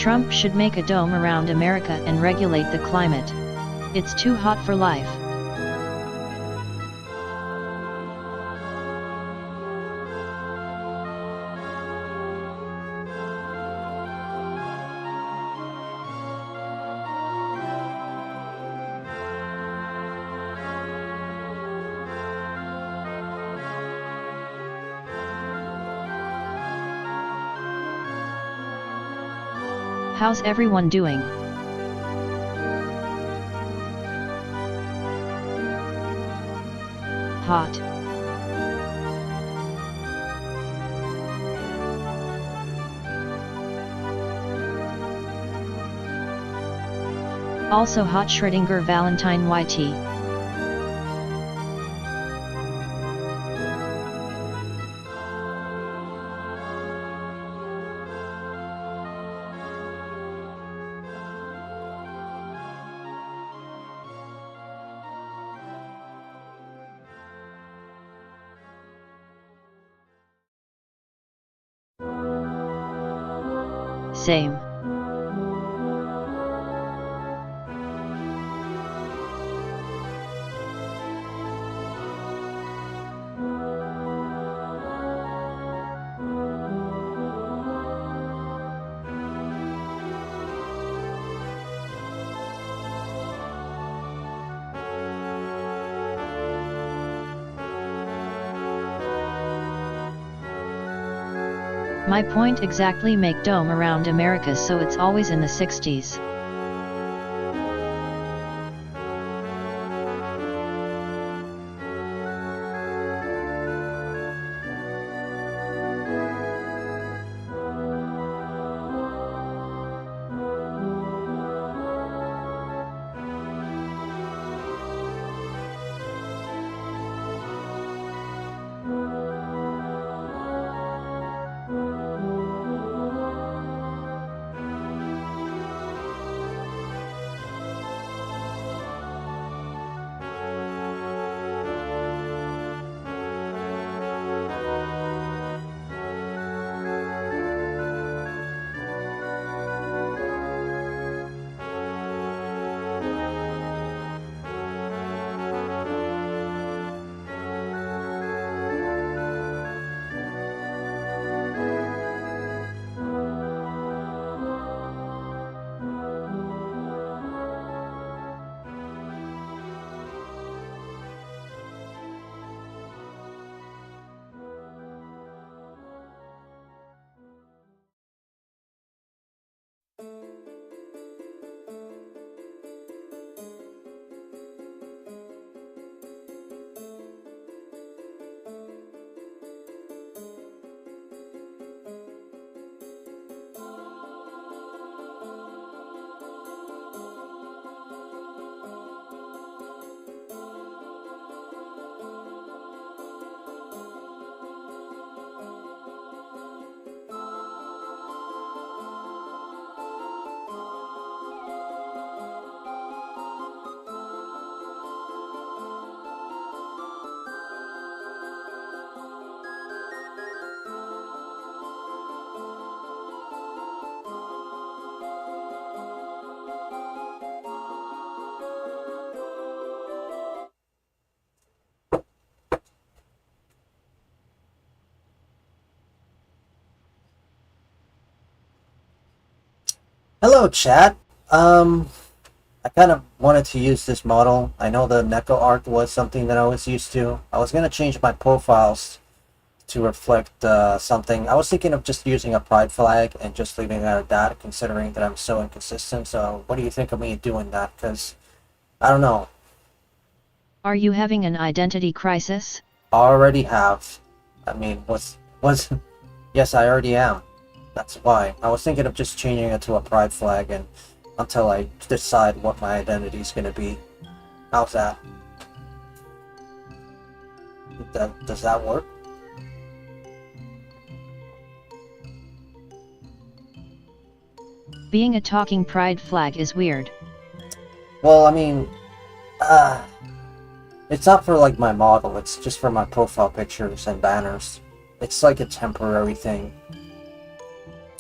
Trump should make a dome around America and regulate the climate. It's too hot for life. How's everyone doing? Hot. Also hot Schrödinger Valentine YT. Same. My point exactly, make dome around America so it's always in the 60s. Hello, chat. I kind of wanted to use this model. I know the Neko art was something that I was used to. I was gonna change my profiles to reflect something. I was thinking of just using a pride flag and just leaving it at that, considering that I'm so inconsistent. So, what do you think of me doing that? Because I don't know. Are you having an identity crisis? I already have. I mean, was yes, I already am. That's why. I was thinking of just changing it to a pride flag and until I decide what my identity is going to be. How's that? Does that work? Being a talking pride flag is weird. Well, I mean, uh, it's not for like my model. It's just for my profile pictures and banners. It's like a temporary thing.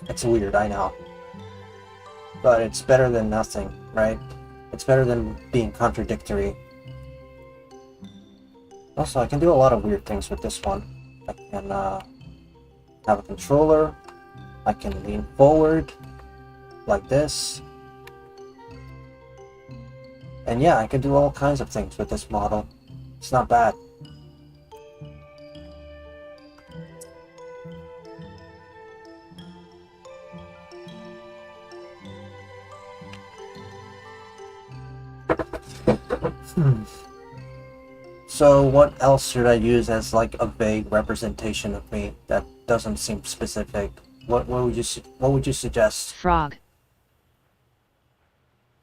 It's weird, I know. But it's better than nothing, right? It's better than being contradictory. Also, I can do a lot of weird things with this one. I can have a controller. I can lean forward like this. And yeah, I can do all kinds of things with this model. It's not bad. Hmm. So what else should I use as like a vague representation of me that doesn't seem specific? What would you suggest? Frog.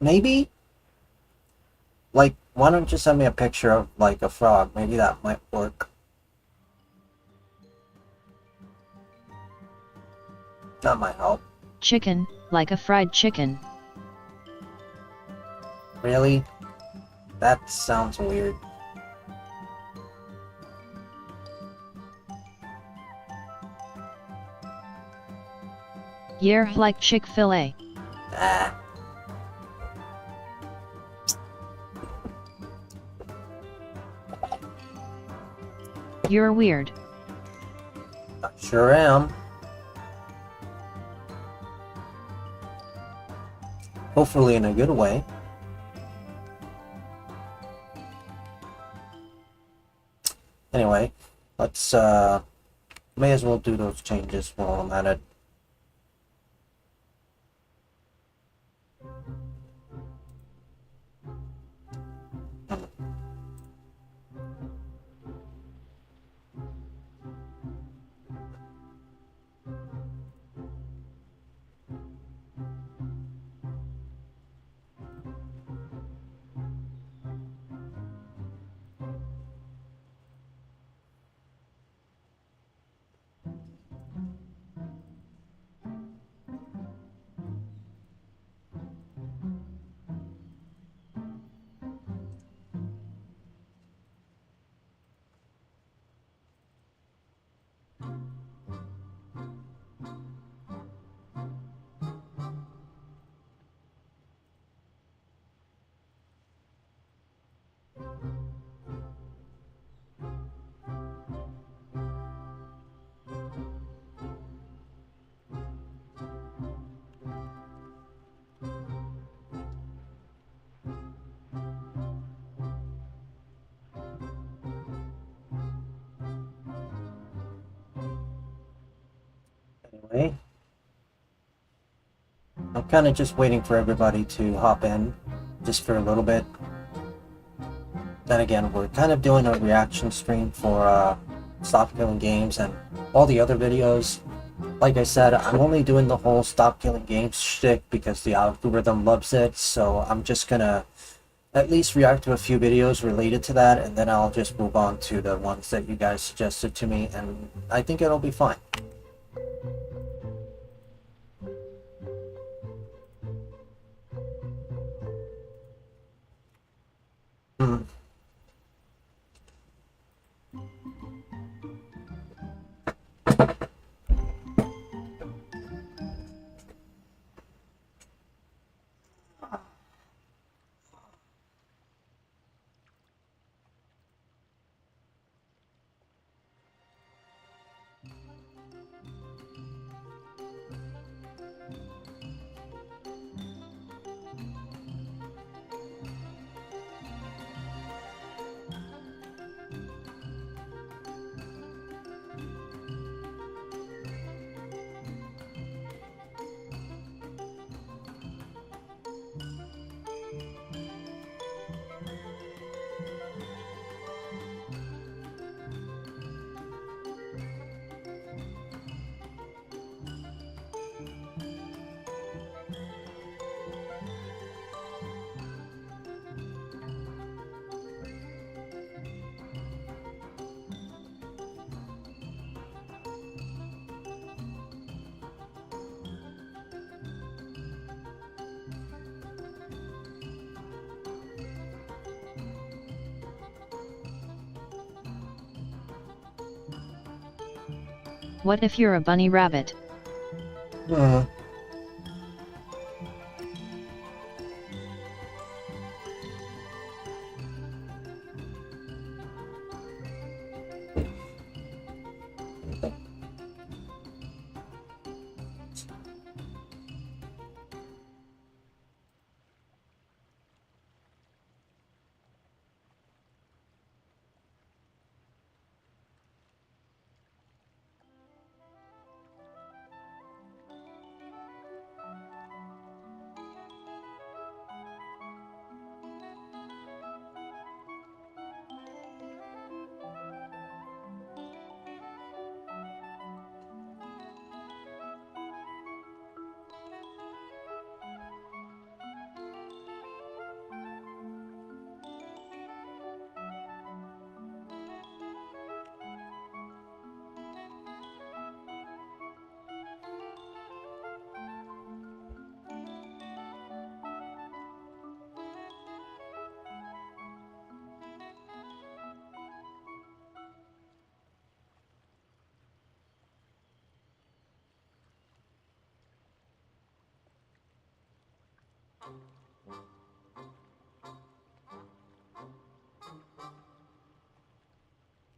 Maybe? Like, why don't you send me a picture of like a frog? Maybe that might work. That might help. Chicken, like a fried chicken. Really? That sounds weird. Yer like Chick-fil-A. Ah, You're weird. I sure am. Hopefully in a good way. Anyway, let's may as well do those changes while I'm at it. Anyway, I'm kind of just waiting for everybody to hop in, just for a little bit. Then again, we're kind of doing a reaction stream for Stop Killing Games and all the other videos. Like I said, I'm only doing the whole Stop Killing Games shtick because the algorithm loves it, so I'm just gonna at least react to a few videos related to that, and then I'll just move on to the ones that you guys suggested to me, and I think it'll be fine. Hmm. What if you're a bunny rabbit? Hmm.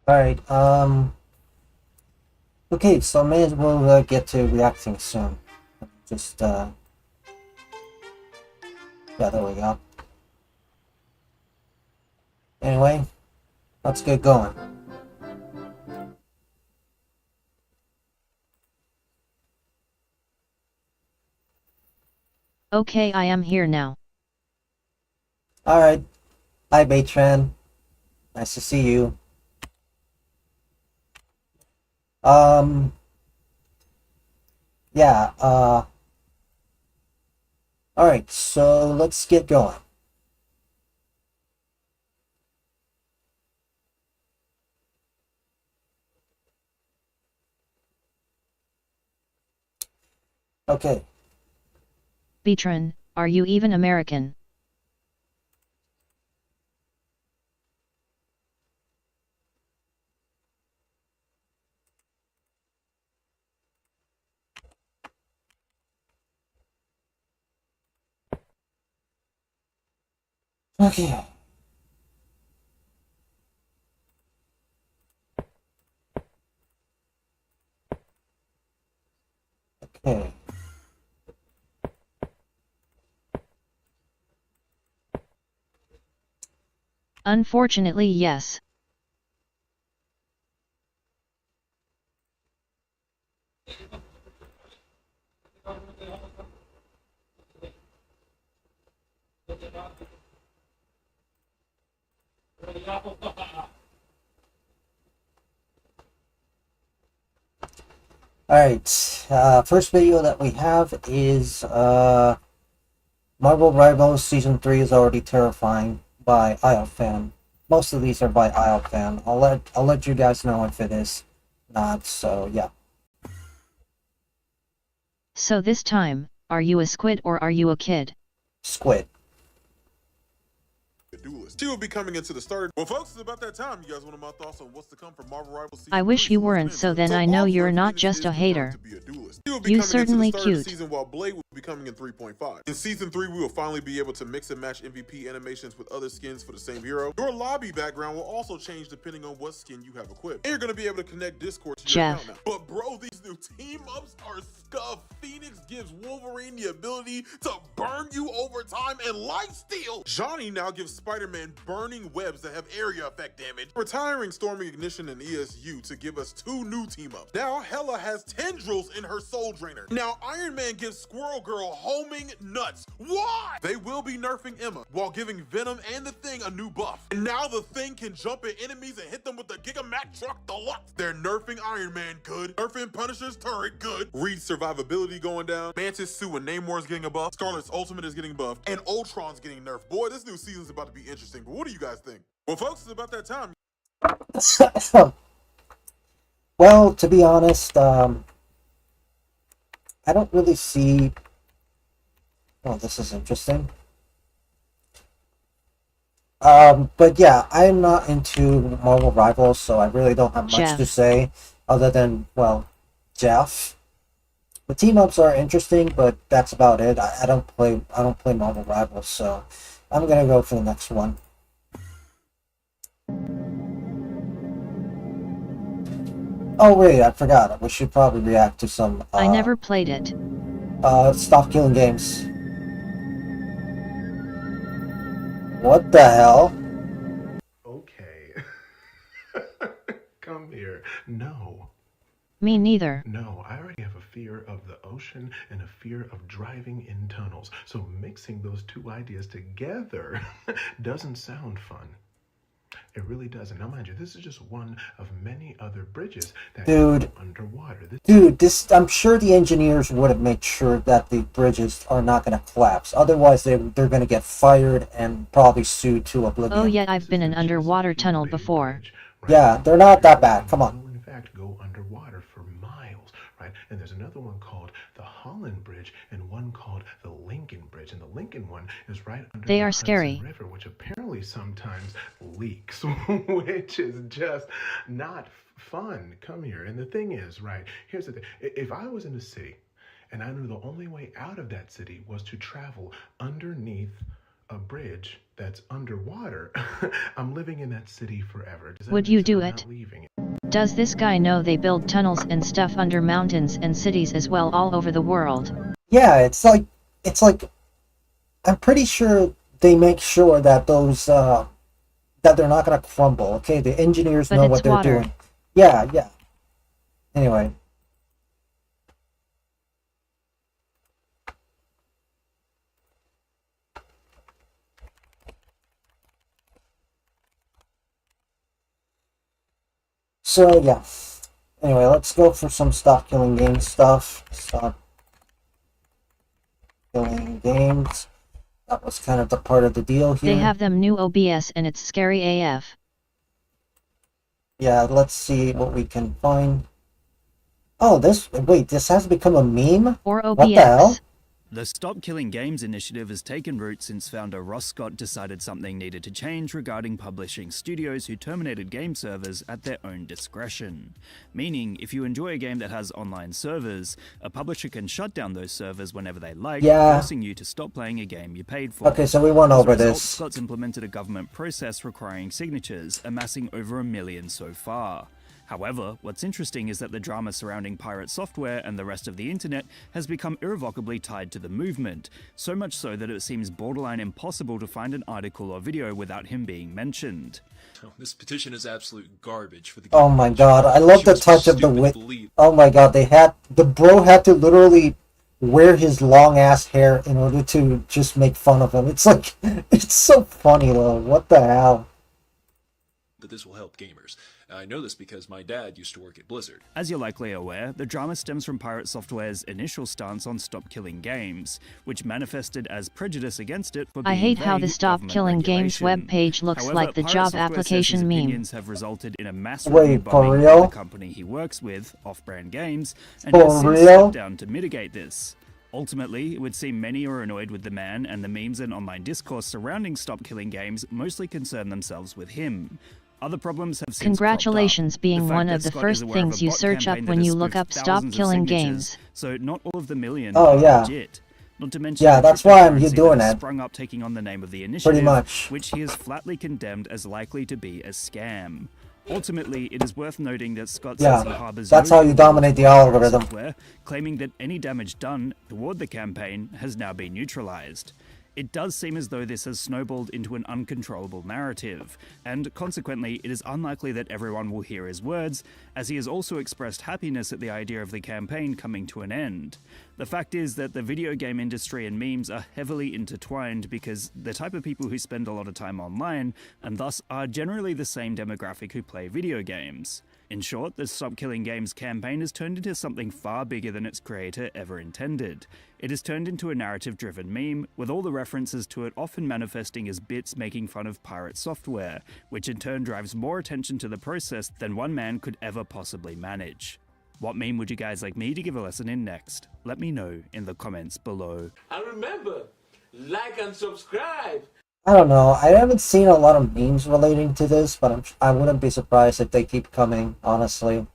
Alright, okay, so may as well get to reacting soon. Just, yeah, there we go. Anyway, let's get going. Okay, I am here now. Alright, hi Baytran. Nice to see you. Yeah, alright, so let's get going. Okay. Beatran, are you even American? Okay. Okay. Unfortunately, yes. Alright, first video that we have is, Marvel Rivals Season 3 is already terrifying by IELTS. Most of these are by IELTS. I'll let you guys know if it is not, so yeah. So this time, are you a squid or are you a kid? Squid. Duelist. She will be coming into the starter. Well, folks, it's about that time. You guys want my thoughts on what's to come from Marvel Rivals Season I wish 3, you so let's weren't, get so into then it. I know All you're four not Phoenix just is a confirmed hater. to be a duelist. She will be You coming certainly into the start of cute. the season, while Blade will be coming in 3.5. In Season 3, we will finally be able to mix and match MVP animations with other skins for the same hero. Your lobby background will also change depending on what skin you have equipped. And you're going to be able to connect Discord to your account now. But bro, these new team-ups are scuffed. Phoenix gives Wolverine the ability to burn you over time and lifesteal. Johnny now gives Spider-Man burning webs that have area effect damage, retiring Storming Ignition and ESU to give us 2 new team-ups. Now Hela has tendrils in her Soul Drainer. Now Iron Man gives Squirrel Girl homing nuts. Why? They will be nerfing Emma while giving Venom and the Thing a new buff. And now the Thing can jump at enemies and hit them with the Gigamac Truck Deluxe. They're nerfing Iron Man, good. Nerfing Punisher's turret, good. Reed's survivability going down. Mantis, Sue, and Namor's getting a buff. Scarlet's ultimate is getting buffed. And Ultron's getting nerfed. Boy, this new season's about to be interesting. But what do you guys think? Well, folks, it's about that time. Well, to be honest, I don't really see... Oh, this is interesting. But yeah, I'm not into Marvel Rivals, so I really don't have much to say, other than, well, Jeff. The team ups are interesting, but that's about it. I don't play Marvel Rivals, so I'm gonna go for the next one. Oh wait, I forgot. We should probably react to some. I never played it. Stop Killing Games. What the hell? Okay. Come here. No. Me neither. No, I already have a fear of the ocean and a fear of driving in tunnels. So mixing those two ideas together doesn't sound fun. It really doesn't. Now, mind you, this is just one of many other bridges that Dude. go underwater. I'm sure the engineers would have made sure that the bridges are not going to collapse. Otherwise, they're going to get fired and probably sued to oblivion. Oh yeah, I've been in underwater tunnel before. Yeah, they're not that bad. Come on. In fact, go underwater for miles, right? And there's another one called the Holland Bridge and one called the Lincoln Bridge. And the Lincoln one is right under They the are Hudson scary. River, which apparently sometimes leaks, which is just not fun. Come here. And the thing is, right, here's the thing. If I was in a city and I knew the only way out of that city was to travel underneath a bridge that's underwater, I'm living in that city forever. Would you do it? Does this guy know they build tunnels and stuff under mountains and cities as well all over the world? Yeah, it's like I'm pretty sure they make sure that those that they're not going to crumble. Okay, the engineers But know it's what they're water. doing. Yeah. Anyway. So yeah. Anyway, let's go for some Stop Killing Games stuff. Stop Killing Games. That was kind of the part of the deal here. They have them new OBS and it's scary AF. Yeah, let's see what we can find. Oh, this has become a meme? Or OBX. What the hell? The Stop Killing Games initiative has taken root since founder Ross Scott decided something needed to change regarding publishing studios who terminated game servers at their own discretion. Meaning, if you enjoy a game that has online servers, a publisher can shut down those servers whenever they like, forcing you to stop playing a game you paid for. Okay, so we went over As a result, this. Scott's implemented a government process requiring signatures, amassing over 1 million so far. However, what's interesting is that the drama surrounding Pirate Software and the rest of the internet has become irrevocably tied to the movement, so much so that it seems borderline impossible to find an article or video without him being mentioned. This petition is absolute garbage for the Oh my god, I love the touch of the wit. wit. Oh my god, the bro had to literally wear his long ass hair in order to just make fun of him. It's like, it's so funny though. What the hell? That this will help gamers. I know this because my dad used to work at Blizzard. As you're likely aware, the drama stems from Pirate Software's initial stance on Stop Killing Games, which manifested as prejudice against it for being I hate how vague the Stop government Killing Games regulation. webpage looks However, like the Pirate job Software says application his meme. opinions have resulted in a mass Wait, review for bombing real? by the company he works with, Off-Brand Games, and For has since real? stepped down to mitigate this. Ultimately, it would seem many are annoyed with the man, and the memes and online discourse surrounding Stop Killing Games mostly concern themselves with him. Other problems have since Congratulations cropped up. being The fact one that of the Scott first is aware of things a you bot search up campaign when that you has look spoofed up Stop thousands of Killing signatures, Games. So not all of the million Oh, are yeah. legit. Not to mention Yeah, the that's why I'm cryptocurrency doing that has it. sprung up taking on the name of the initiative, Pretty much. which he has flatly condemned as likely to be a scam. Ultimately, it is worth noting that Scott says he Yeah, harbors that's no how you ill will dominate the toward Pirate algorithm. Software, claiming that any damage done toward the campaign has now been neutralized. It does seem as though this has snowballed into an uncontrollable narrative, and consequently it is unlikely that everyone will hear his words, as he has also expressed happiness at the idea of the campaign coming to an end. The fact is that the video game industry and memes are heavily intertwined because the type of people who spend a lot of time online, and thus are generally the same demographic who play video games. In short, the Stop Killing Games campaign has turned into something far bigger than its creator ever intended. It has turned into a narrative-driven meme, with all the references to it often manifesting as bits making fun of Pirate Software, which in turn drives more attention to the process than one man could ever possibly manage. What meme would you guys like me to give a lesson in next? Let me know in the comments below. And remember, like and subscribe. I don't know. I haven't seen a lot of memes relating to this, but I wouldn't be surprised if they keep coming, honestly.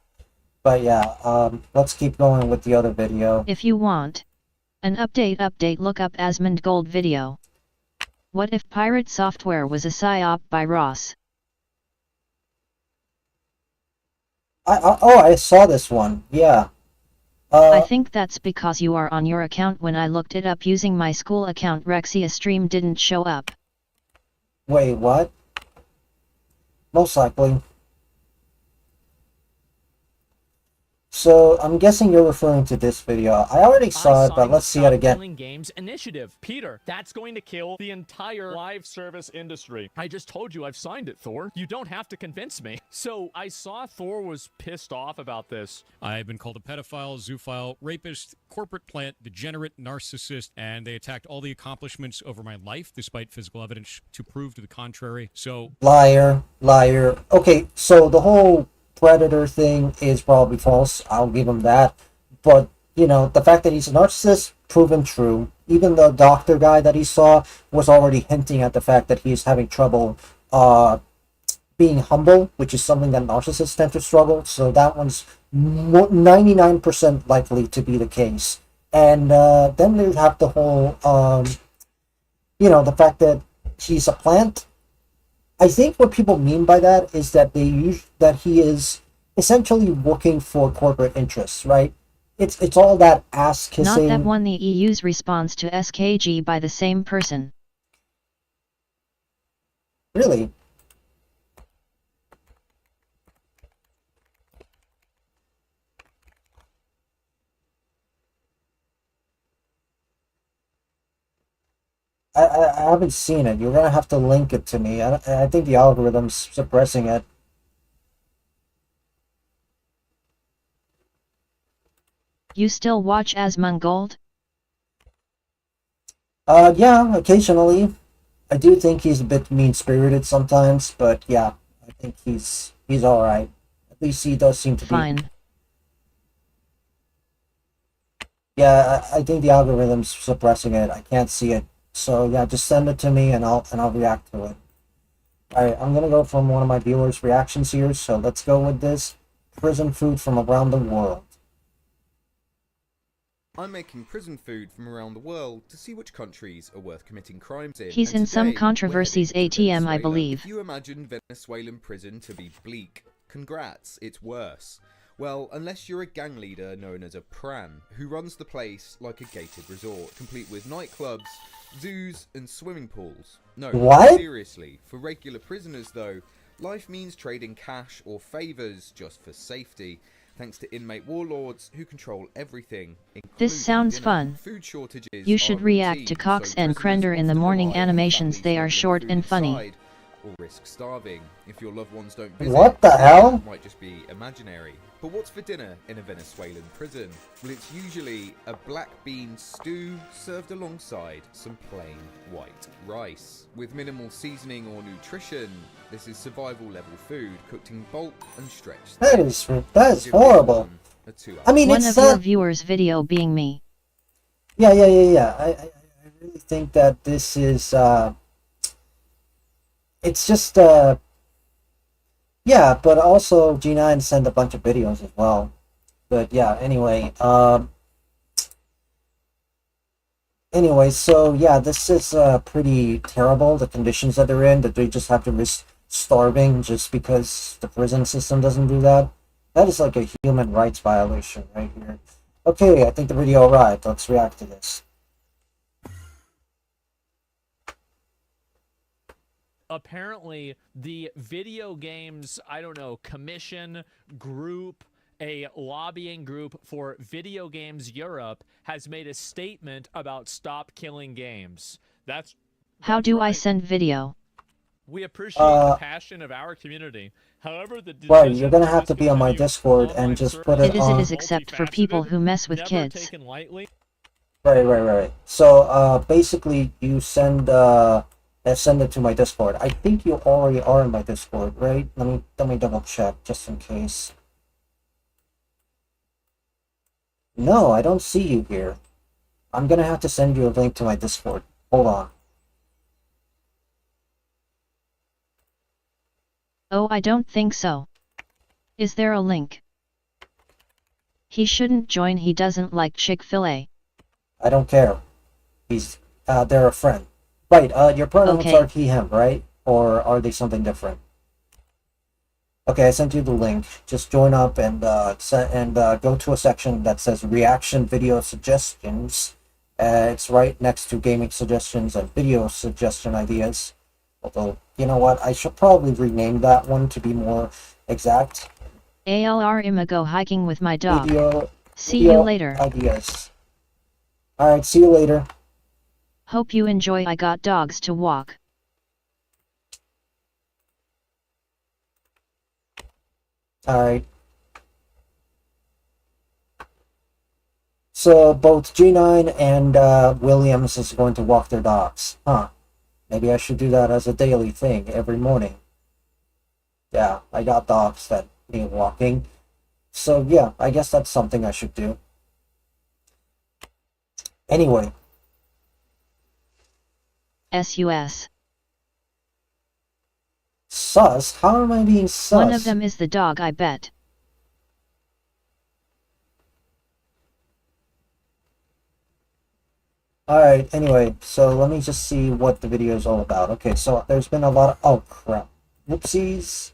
But yeah, let's keep going with the other video. If you want an update, look up Asmongold video. What if pirate software was a psyop by Ross? I saw this one. Yeah. I think that's because you are on your account. When I looked it up using my school account, Rexia stream didn't show up. Wait, what? Most likely. So, I'm guessing you're referring to this video. I already saw it, but let's see it again. Killing Games initiative. Peter, that's going to kill the entire live service industry. I just told you I've signed it, Thor. You don't have to convince me. So, I saw Thor was pissed off about this. I've been called a pedophile, zoophile, rapist, corporate plant, degenerate, narcissist, and they attacked all the accomplishments over my life despite physical evidence to prove to the contrary. So... Liar. Liar. Okay, so the whole Predator thing is probably false. I'll give him that. But, you know, the fact that he's a narcissist, proven true. Even the doctor guy that he saw was already hinting at the fact that he's having trouble being humble, which is something that narcissists tend to struggle. So that one's 99% likely to be the case. And then they have the whole, you know, the fact that he's a plant. I think what people mean by that is that that he is essentially working for corporate interests, right? It's all that ass kissing. Not that one, the EU's response to SKG by the same person. Really? I haven't seen it. You're gonna have to link it to me. I think the algorithm's suppressing it. You still watch Asmongold? Yeah, occasionally. I do think he's a bit mean-spirited sometimes, but yeah, I think he's alright. At least he does seem to be. Fine. Yeah, I think the algorithm's suppressing it. I can't see it. So yeah, just send it to me and I'll react to it. Alright, I'm gonna go from one of my viewers' reactions here, so let's go with this. Prison food from around the world. I'm making prison food from around the world to see which countries are worth committing crimes in. He's in some controversies ATM, I believe. If you imagine Venezuelan prison to be bleak, congrats, it's worse. Well, unless you're a gang leader known as a Pran, who runs the place like a gated resort, complete with nightclubs, zoos, and swimming pools. No, what? Seriously, for regular prisoners though, life means trading cash or favours just for safety, thanks to inmate warlords who control everything. This sounds fun. Food shortages you should react to Cox and Krender in the morning animations. They are short and funny. Or risk starving if your loved ones don't visit. What the hell? It might just be imaginary. But what's for dinner in a Venezuelan prison? Well, it's usually a black bean stew served alongside some plain white rice. With minimal seasoning or nutrition, this is survival level food cooked in bulk and stretched. That is horrible. I mean, one it's of your viewers' video being me. Yeah. I really think that this is it's just yeah, but also G9 sent a bunch of videos as well. But yeah, anyway, so yeah, this is pretty terrible, the conditions that they're in, that they just have to risk starving just because the prison system doesn't do that. That is like a human rights violation right here. Okay, I think the video arrived. Let's react to this. Apparently, the video games, I don't know, commission group, a lobbying group for Video Games Europe has made a statement about stop killing games. That's how do I send video? We appreciate the passion of our community. However, well, you're gonna have to be on my Discord and just put it on. It is except for people who mess with kids. Right. So basically, you send it to my Discord. I think you already are in my Discord, right? Let me double check just in case. No, I don't see you here. I'm gonna have to send you a link to my Discord. Hold on. Oh, I don't think so. Is there a link? He shouldn't join, he doesn't like Chick-fil-A. I don't care. They're a friend. Right, your pronouns Okay. are he, him, right? Or are they something different? Okay, I sent you the link. Just join up and go to a section that says reaction video suggestions. It's right next to gaming suggestions and video suggestion ideas. Although, you know what? I should probably rename that one to be more exact. ALR I'ma go hiking with my dog. See Video you later. Ideas. Alright, see you later. Hope you enjoy. I got dogs to walk. Alright. So both G9 and Williams is going to walk their dogs. Huh. Maybe I should do that as a daily thing every morning. Yeah, I got dogs that need walking. So yeah, I guess that's something I should do. Anyway. SUS. Sus? How am I being sus? One of them is the dog, I bet. Alright, anyway, so let me just see what the video is all about. Okay, so there's been a lot of... Oh, crap. Whoopsies.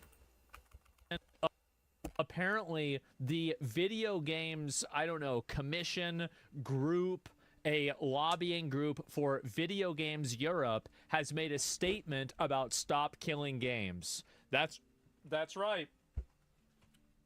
Apparently, the video games, I don't know, commission, group, a lobbying group for Video Games Europe has made a statement about stop killing games. That's right.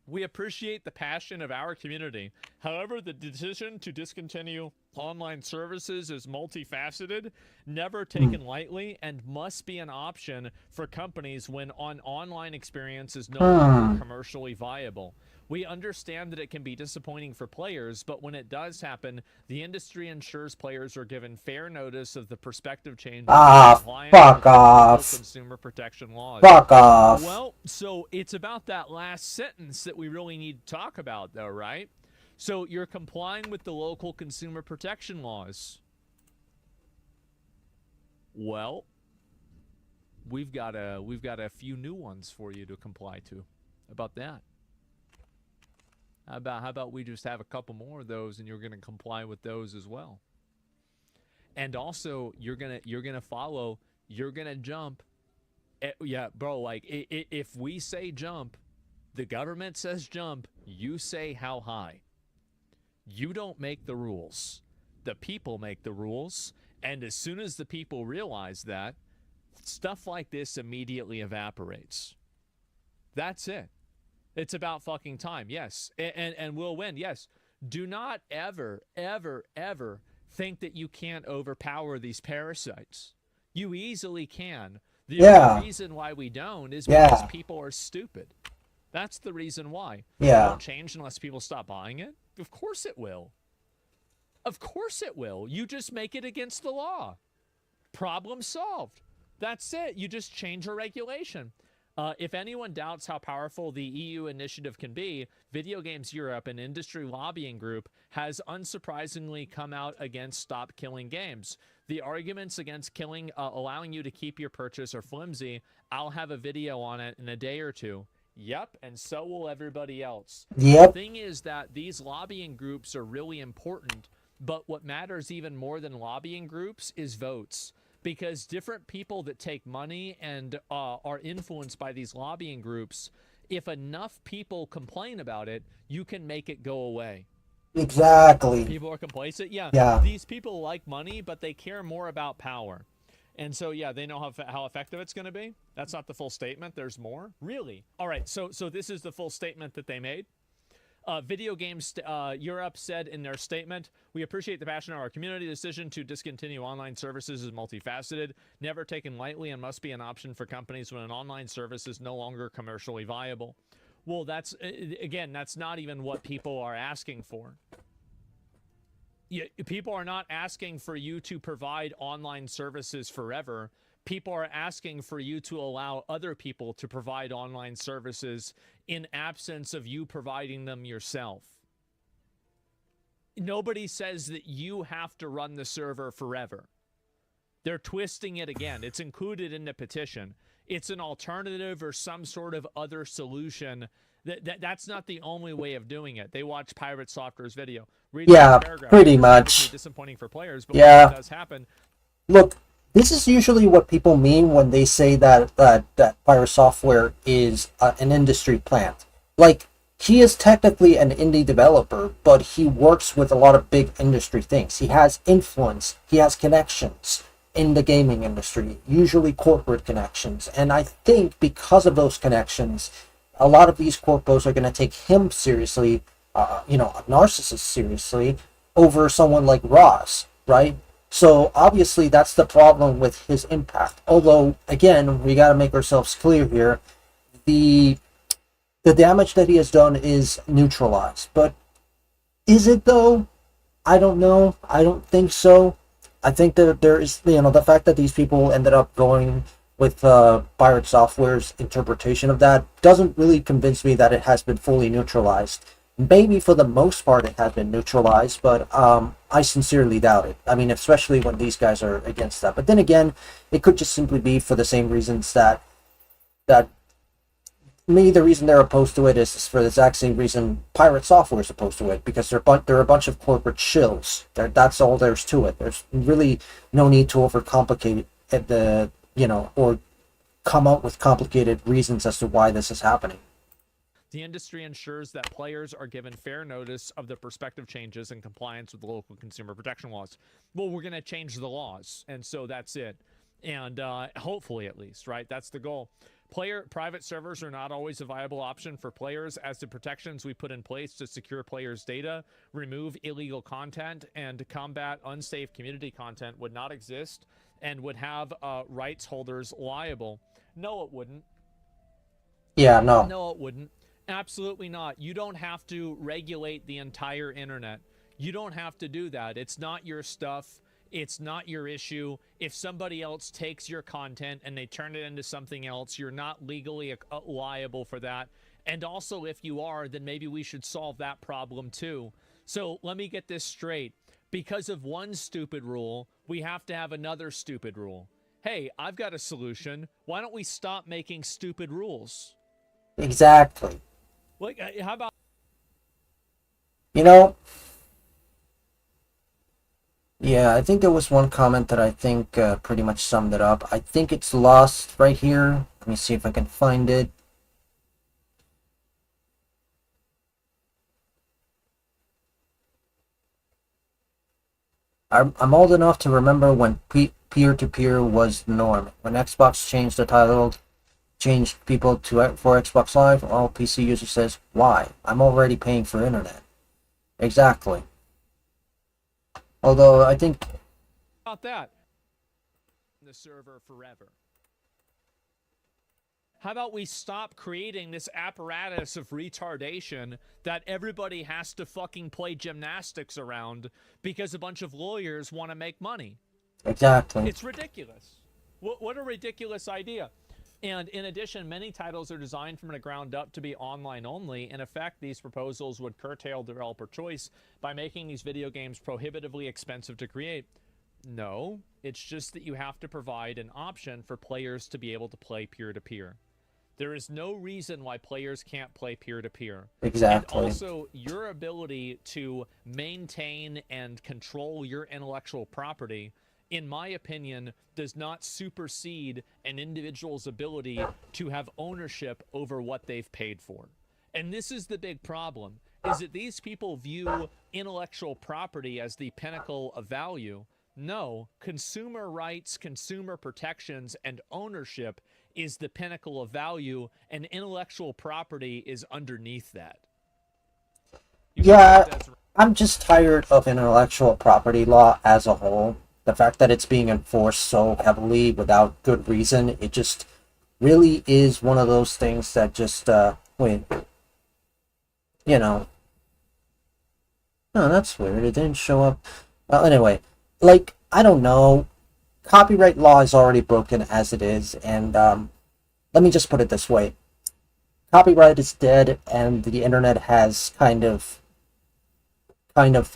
We appreciate the passion of our community. However, the decision to discontinue online services is multifaceted, never taken lightly, and must be an option for companies when an online experience is no longer commercially viable. We understand that it can be disappointing for players, but when it does happen, the industry ensures players are given fair notice of the prospective changes in compliance fuck with off. consumer protection laws. Fuck off. Well, so it's about that last sentence that we really need to talk about, though, right? So you're complying with the local consumer protection laws. Well, we've got a few new ones for you to comply to. How about that? How about we just have a couple more of those, and you're going to comply with those as well. And also, you're gonna follow. You're gonna jump. Yeah, bro. Like if we say jump, the government says jump. You say how high. You don't make the rules. The people make the rules. And as soon as the people realize that, stuff like this immediately evaporates. That's it. It's about fucking time, yes. And we'll win, yes. Do not ever, ever, ever think that you can't overpower these parasites. You easily can. The only reason why we don't is because people are stupid. That's the reason why. Yeah. It won't change unless people stop buying it. Of course it will. Of course it will. You just make it against the law. Problem solved. That's it. You just change a regulation. If anyone doubts how powerful the EU initiative can be, Video Games Europe, an industry lobbying group, has unsurprisingly come out against Stop Killing Games. The arguments against killing, allowing you to keep your purchase are flimsy. I'll have a video on it in a day or two. Yep, and so will everybody else. Yep. The thing is that these lobbying groups are really important, but what matters even more than lobbying groups is votes. Because different people that take money and are influenced by these lobbying groups, if enough people complain about it, you can make it go away. Exactly. People are complacent? Yeah. These people like money, but they care more about power. And so, yeah, they know how effective it's going to be. That's not the full statement. There's more. Really? All right, so this is the full statement that they made. Video Games Europe said in their statement, "We appreciate the passion of our community. The decision to discontinue online services is multifaceted, never taken lightly, and must be an option for companies when an online service is no longer commercially viable." Well, that's not even what people are asking for. People are not asking for you to provide online services forever. People are asking for you to allow other people to provide online services in absence of you providing them yourself. Nobody says that you have to run the server forever. They're twisting it again. It's included in the petition. It's an alternative or some sort of other solution That's not the only way of doing it. They watch Pirate Software's video. Read the paragraph. Pretty It's much. obviously disappointing for players, but Yeah. when it does happen, Look, this is usually what people mean when they say that Pirate Software is an industry plant. Like, he is technically an indie developer, but he works with a lot of big industry things. He has influence, he has connections in the gaming industry, usually corporate connections. And I think because of those connections, a lot of these corpos are going to take him seriously, a narcissist seriously, over someone like Ross, right? So obviously that's the problem with his impact. Although, again, we got to make ourselves clear here. The damage that he has done is neutralized. But is it though? I don't know. I don't think so. I think that there is, the fact that these people ended up going with Pirate Software's interpretation of that doesn't really convince me that it has been fully neutralized. Maybe for the most part it has been neutralized, but I sincerely doubt it. I mean, especially when these guys are against that. But then again, it could just simply be for the same reasons that maybe the reason they're opposed to it is for the exact same reason Pirate Software is opposed to it, because they're a bunch of corporate shills. That's all there's to it. There's really no need to overcomplicate it, or come up with complicated reasons as to why this is happening. the industry ensures that players are given fair notice of the prospective changes in compliance with the local consumer protection laws. Well, we're going to change the laws, and so that's it. And hopefully, at least, right? That's the goal. Private servers are not always a viable option for players, as the protections we put in place to secure players' data, remove illegal content, and combat unsafe community content would not exist and would have rights holders liable. No, it wouldn't. Yeah, no. No, it wouldn't. Absolutely not. You don't have to regulate the entire internet. You don't have to do that. It's not your stuff. It's not your issue. If somebody else takes your content and they turn it into something else, you're not legally liable for that. And also, if you are, then maybe we should solve that problem too. So let me get this straight. Because of one stupid rule, we have to have another stupid rule. Hey, I've got a solution. Why don't we stop making stupid rules? Exactly. Like, how about... Yeah, I think there was one comment that I think pretty much summed it up. I think it's lost right here. Let me see if I can find it. I'm old enough to remember when peer-to-peer was the norm. When Xbox changed the title, changed people for Xbox Live, all PC users says, why? I'm already paying for internet. Exactly. Although I think about that? The server forever. How about we stop creating this apparatus of retardation that everybody has to fucking play gymnastics around because a bunch of lawyers want to make money? Exactly. It's ridiculous. What a ridiculous idea. And in addition, many titles are designed from the ground up to be online only. In effect, these proposals would curtail developer choice by making these video games prohibitively expensive to create. No, it's just that you have to provide an option for players to be able to play peer-to-peer. There is no reason why players can't play peer-to-peer. Exactly. And also, your ability to maintain and control your intellectual property, in my opinion, does not supersede an individual's ability to have ownership over what they've paid for. And this is the big problem, is that these people view intellectual property as the pinnacle of value. No, consumer rights, consumer protections, and ownership is the pinnacle of value, and intellectual property is underneath that. Yeah, I'm just tired of intellectual property law as a whole. The fact that it's being enforced so heavily without good reason, it just really is one of those things that just, Oh, that's weird. It didn't show up. Well, anyway, I don't know. Copyright law is already broken as it is, and let me just put it this way. Copyright is dead, and the internet has kind of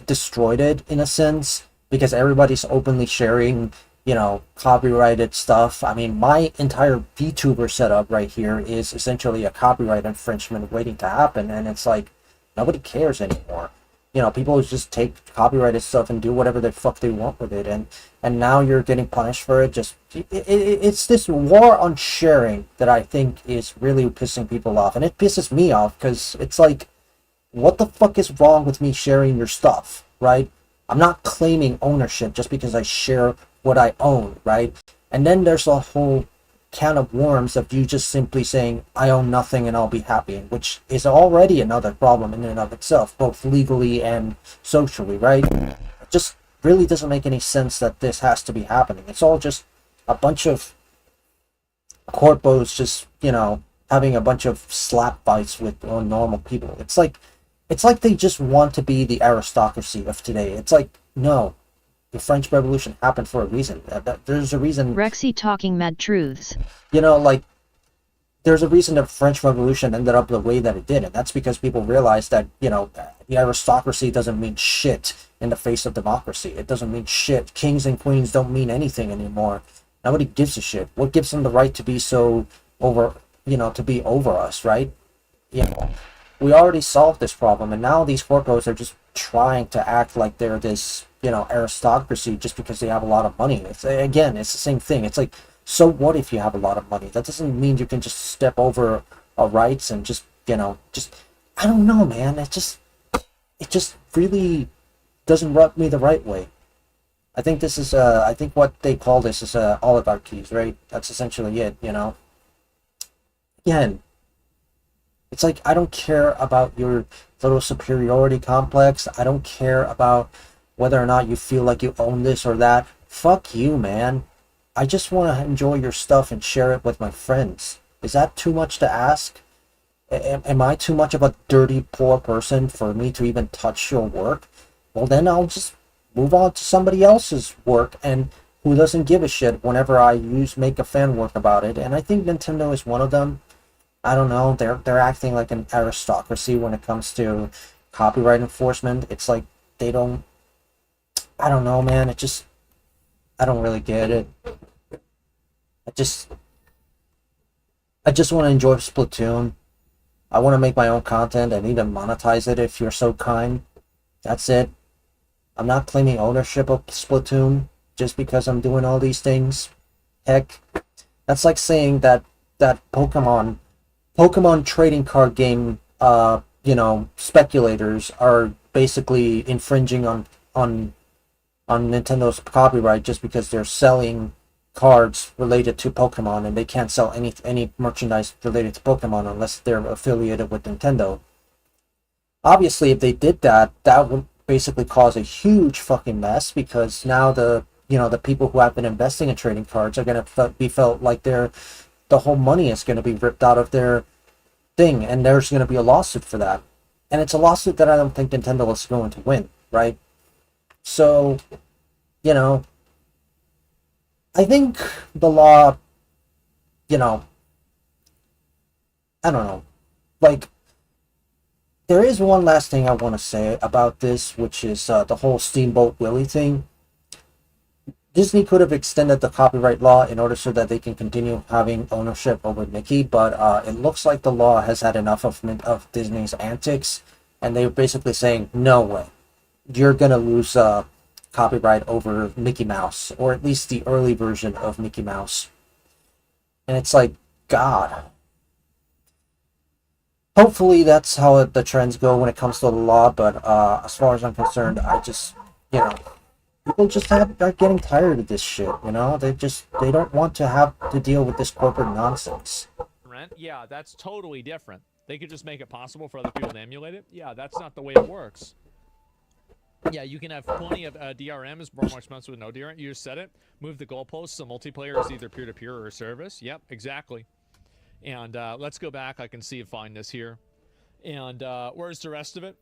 destroyed it in a sense, because everybody's openly sharing you know, copyrighted stuff. I mean, my entire VTuber setup right here is essentially a copyright infringement waiting to happen, and it's like, nobody cares anymore. You know, people just take copyrighted stuff and do whatever the fuck they want with it, and now you're getting punished for it. Just it's this war on sharing that I think is really pissing people off, and it pisses me off because it's like, what the fuck is wrong with me sharing your stuff, right? I'm not claiming ownership just because I share what I own, right? And then there's a whole can of worms of you just simply saying, I own nothing and I'll be happy, which is already another problem in and of itself, both legally and socially, right? It just really doesn't make any sense that this has to be happening. It's all just a bunch of corpos just, you know, having a bunch of slap fights with normal people. It's like they just want to be the aristocracy of today. It's like, no, the French Revolution happened for a reason. There's a reason. Rexy talking mad truths. You know, like, there's a reason the French Revolution ended up the way that it did, and that's because people realized that, you know, the aristocracy doesn't mean shit in the face of democracy. It doesn't mean shit. Kings and queens don't mean anything anymore. Nobody gives a shit. What gives them the right to be so over, you know, to be over us, right? You know, we already solved this problem, and now these corpos are just trying to act like they're this, you know, aristocracy just because they have a lot of money. It's, again, it's the same thing. It's like, so what if you have a lot of money? That doesn't mean you can just step over our rights and just, you know, just, I don't know, man. It just really doesn't rub me the right way. I think this is, I think what they call this is oligarchies, right? That's essentially it, you know? Again, it's like, I don't care about your little superiority complex. I don't care about whether or not you feel like you own this or that. Fuck you, man. I just want to enjoy your stuff and share it with my friends. Is that too much to ask? Am I too much of a dirty, poor person for me to even touch your work? Well, then I'll just move on to somebody else's work and who doesn't give a shit whenever I make a fan work about it. And I think Nintendo is one of them. I don't know. They're acting like an aristocracy when it comes to copyright enforcement. It's like they don't. I don't know, man. I don't really get it. I just want to enjoy Splatoon. I want to make my own content and even monetize it if you're so kind. That's it. I'm not claiming ownership of Splatoon just because I'm doing all these things. Heck, that's like saying that Pokemon trading card game, you know, speculators are basically infringing on Nintendo's copyright just because they're selling cards related to Pokemon and they can't sell any merchandise related to Pokemon unless they're affiliated with Nintendo. Obviously, if they did that, that would basically cause a huge fucking mess because now the people who have been investing in trading cards are going to be felt like the whole money is going to be ripped out of their thing, and there's going to be a lawsuit for that. And it's a lawsuit that I don't think Nintendo is going to win, right? So, you know, I think the law, you know, I don't know, like, there is one last thing I want to say about this, which is the whole Steamboat Willie thing. Disney could have extended the copyright law in order so that they can continue having ownership over Mickey, but it looks like the law has had enough of Disney's antics, and they're basically saying, no way. You're going to lose copyright over Mickey Mouse, or at least the early version of Mickey Mouse. And it's like, God. Hopefully that's how the trends go when it comes to the law, but as far as I'm concerned, I just, you know, people just are getting tired of this shit, you know? They don't want to have to deal with this corporate nonsense. Yeah, that's totally different. They could just make it possible for other people to emulate it. Yeah, that's not the way it works. Yeah, you can have plenty of DRMs, more expensive with no DRM. You just set it, move the goalposts, so multiplayer is either peer-to-peer or a service. Yep, exactly. And let's go back. I can see and find this here. And where's the rest of it?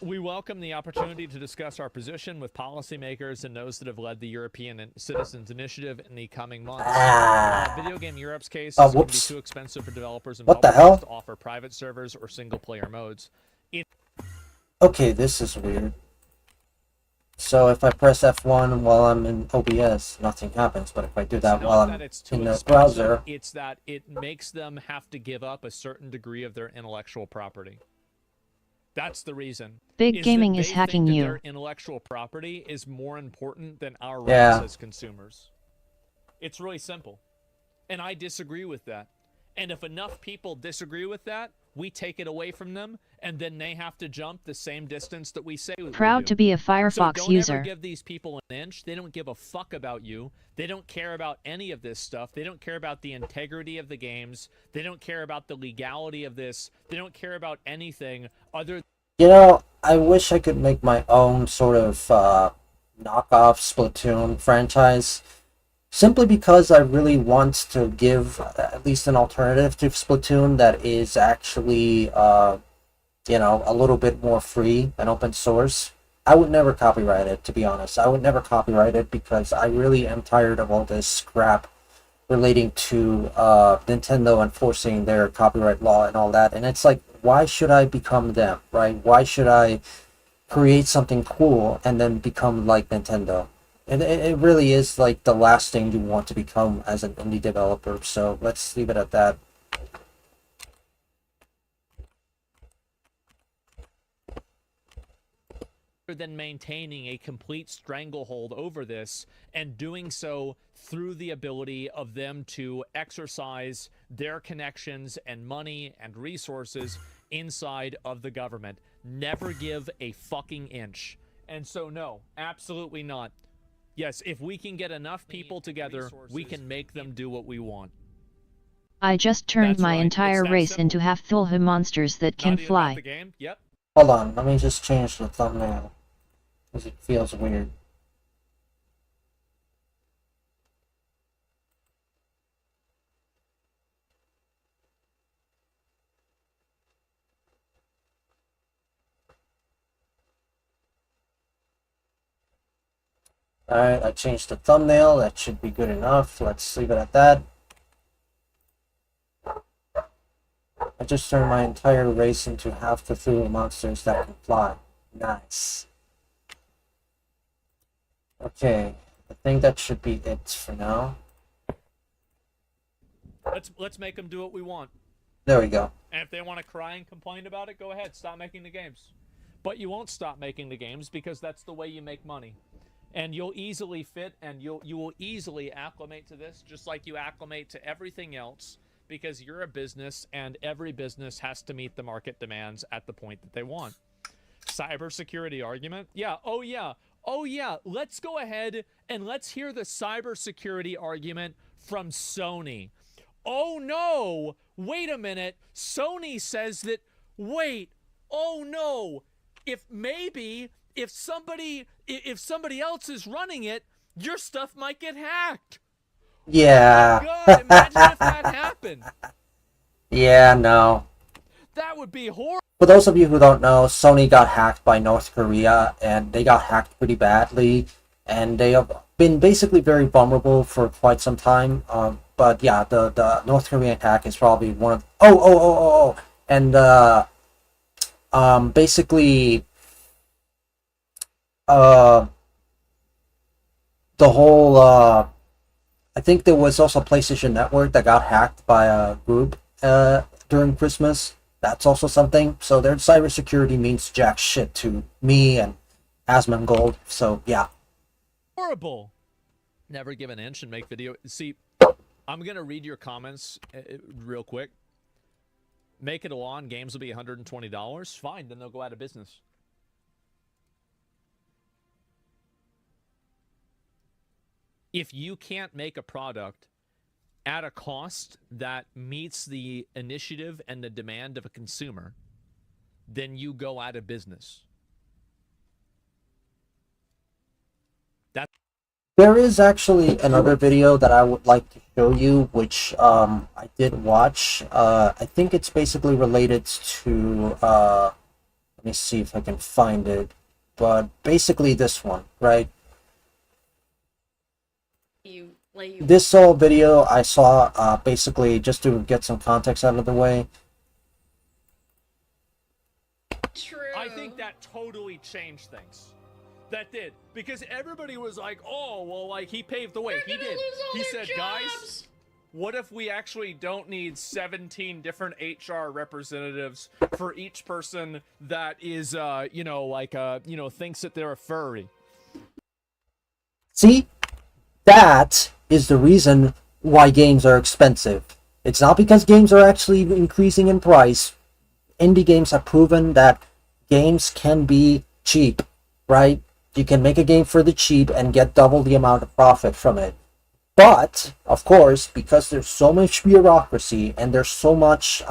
We welcome the opportunity to discuss our position with policymakers and those that have led the European Citizens Initiative in the coming months. Video Game Europe's case is going to be too expensive for developers and developers to offer private servers or single-player modes. Okay, this is weird. So if I press F1 while I'm in OBS, nothing happens. But if I do that It's while not I'm that it's too in the expensive, browser, it's that it makes them have to give up a certain degree of their intellectual property. That's the reason. Big is Gaming that is they hacking think that you. their intellectual property is more important than our rights Yeah. as consumers. It's really simple. And I disagree with that. And if enough people disagree with that, we take it away from them, and then they have to jump the same distance that we say we Proud do. to be a So Firefox don't user. ever give these people an inch. They don't give a fuck about you. They don't care about any of this stuff. They don't care about the integrity of the games. They don't care about the legality of this. They don't care about anything other. you know, I wish I could make my own sort of knockoff Splatoon franchise. Simply because I really want to give at least an alternative to Splatoon that is actually, you know, a little bit more free and open source. I would never copyright it, to be honest. I would never copyright it because I really am tired of all this crap relating to Nintendo enforcing their copyright law and all that. And it's like, why should I become them, right? Why should I create something cool and then become like Nintendo? And it really is like the last thing you want to become as an indie developer. So let's leave it at that. than maintaining a complete stranglehold over this, and doing so through the ability of them to exercise their connections and money and resources inside of the government. Never give a fucking inch. And so no, absolutely not. Yes, if we can get enough people together, we can make them do what we want. I just turned That's my right, entire it's that race simple. into half-full monsters that can Not even about fly. the game? Yep. Hold on, let me just change the thumbnail because it feels weird. Alright, I changed the thumbnail. That should be good enough. Let's leave it at that. I just turned my entire race into half the Cthulhu monsters that can fly. Nice. Okay, I think that should be it for now. Let's make them do what we want. There we go. And if they want to cry and complain about it, go ahead. Stop making the games. But you won't stop making the games because that's the way you make money. And you'll easily fit and you will easily acclimate to this just like you acclimate to everything else because you're a business and every business has to meet the market demands at the point that they want. Cybersecurity argument? Yeah. Oh, yeah. Oh, yeah. Let's go ahead and let's hear the cybersecurity argument from Sony. Oh, no. Wait a minute. Sony says that, wait, oh, no. If somebody else is running it, your stuff might get hacked. Yeah. Oh my God, imagine if that happened. Yeah, no. That would be horrible. For those of you who don't know, Sony got hacked by North Korea, and they got hacked pretty badly, and they have been basically very vulnerable for quite some time. But yeah, the North Korean hack is probably one of and basically the whole I think there was also PlayStation Network that got hacked by a group during Christmas. That's also something. So their cybersecurity means jack shit to me and Asmongold. So yeah. Horrible. Never give an inch and make video. See, I'm going to read your comments real quick. Make it a law and games will be $120. Fine, then they'll go out of business. If you can't make a product at a cost that meets the initiative and the demand of a consumer, then you go out of business. There is actually another video that I would like to show you, which I did watch. I think it's basically related to, let me see if I can find it, but basically this one, right? This whole video I saw basically just to get some context out of the way. True. I think that totally changed things. that did, because everybody was like, oh, well, like, he paved the way. He did. He said, guys, what if we actually don't need 17 different HR representatives for each person that is, thinks that they're a furry? See, that is the reason why games are expensive. It's not because games are actually increasing in price. Indie games have proven that games can be cheap, right? You can make a game for the cheap and get double the amount of profit from it. But, of course, because there's so much bureaucracy and there's so much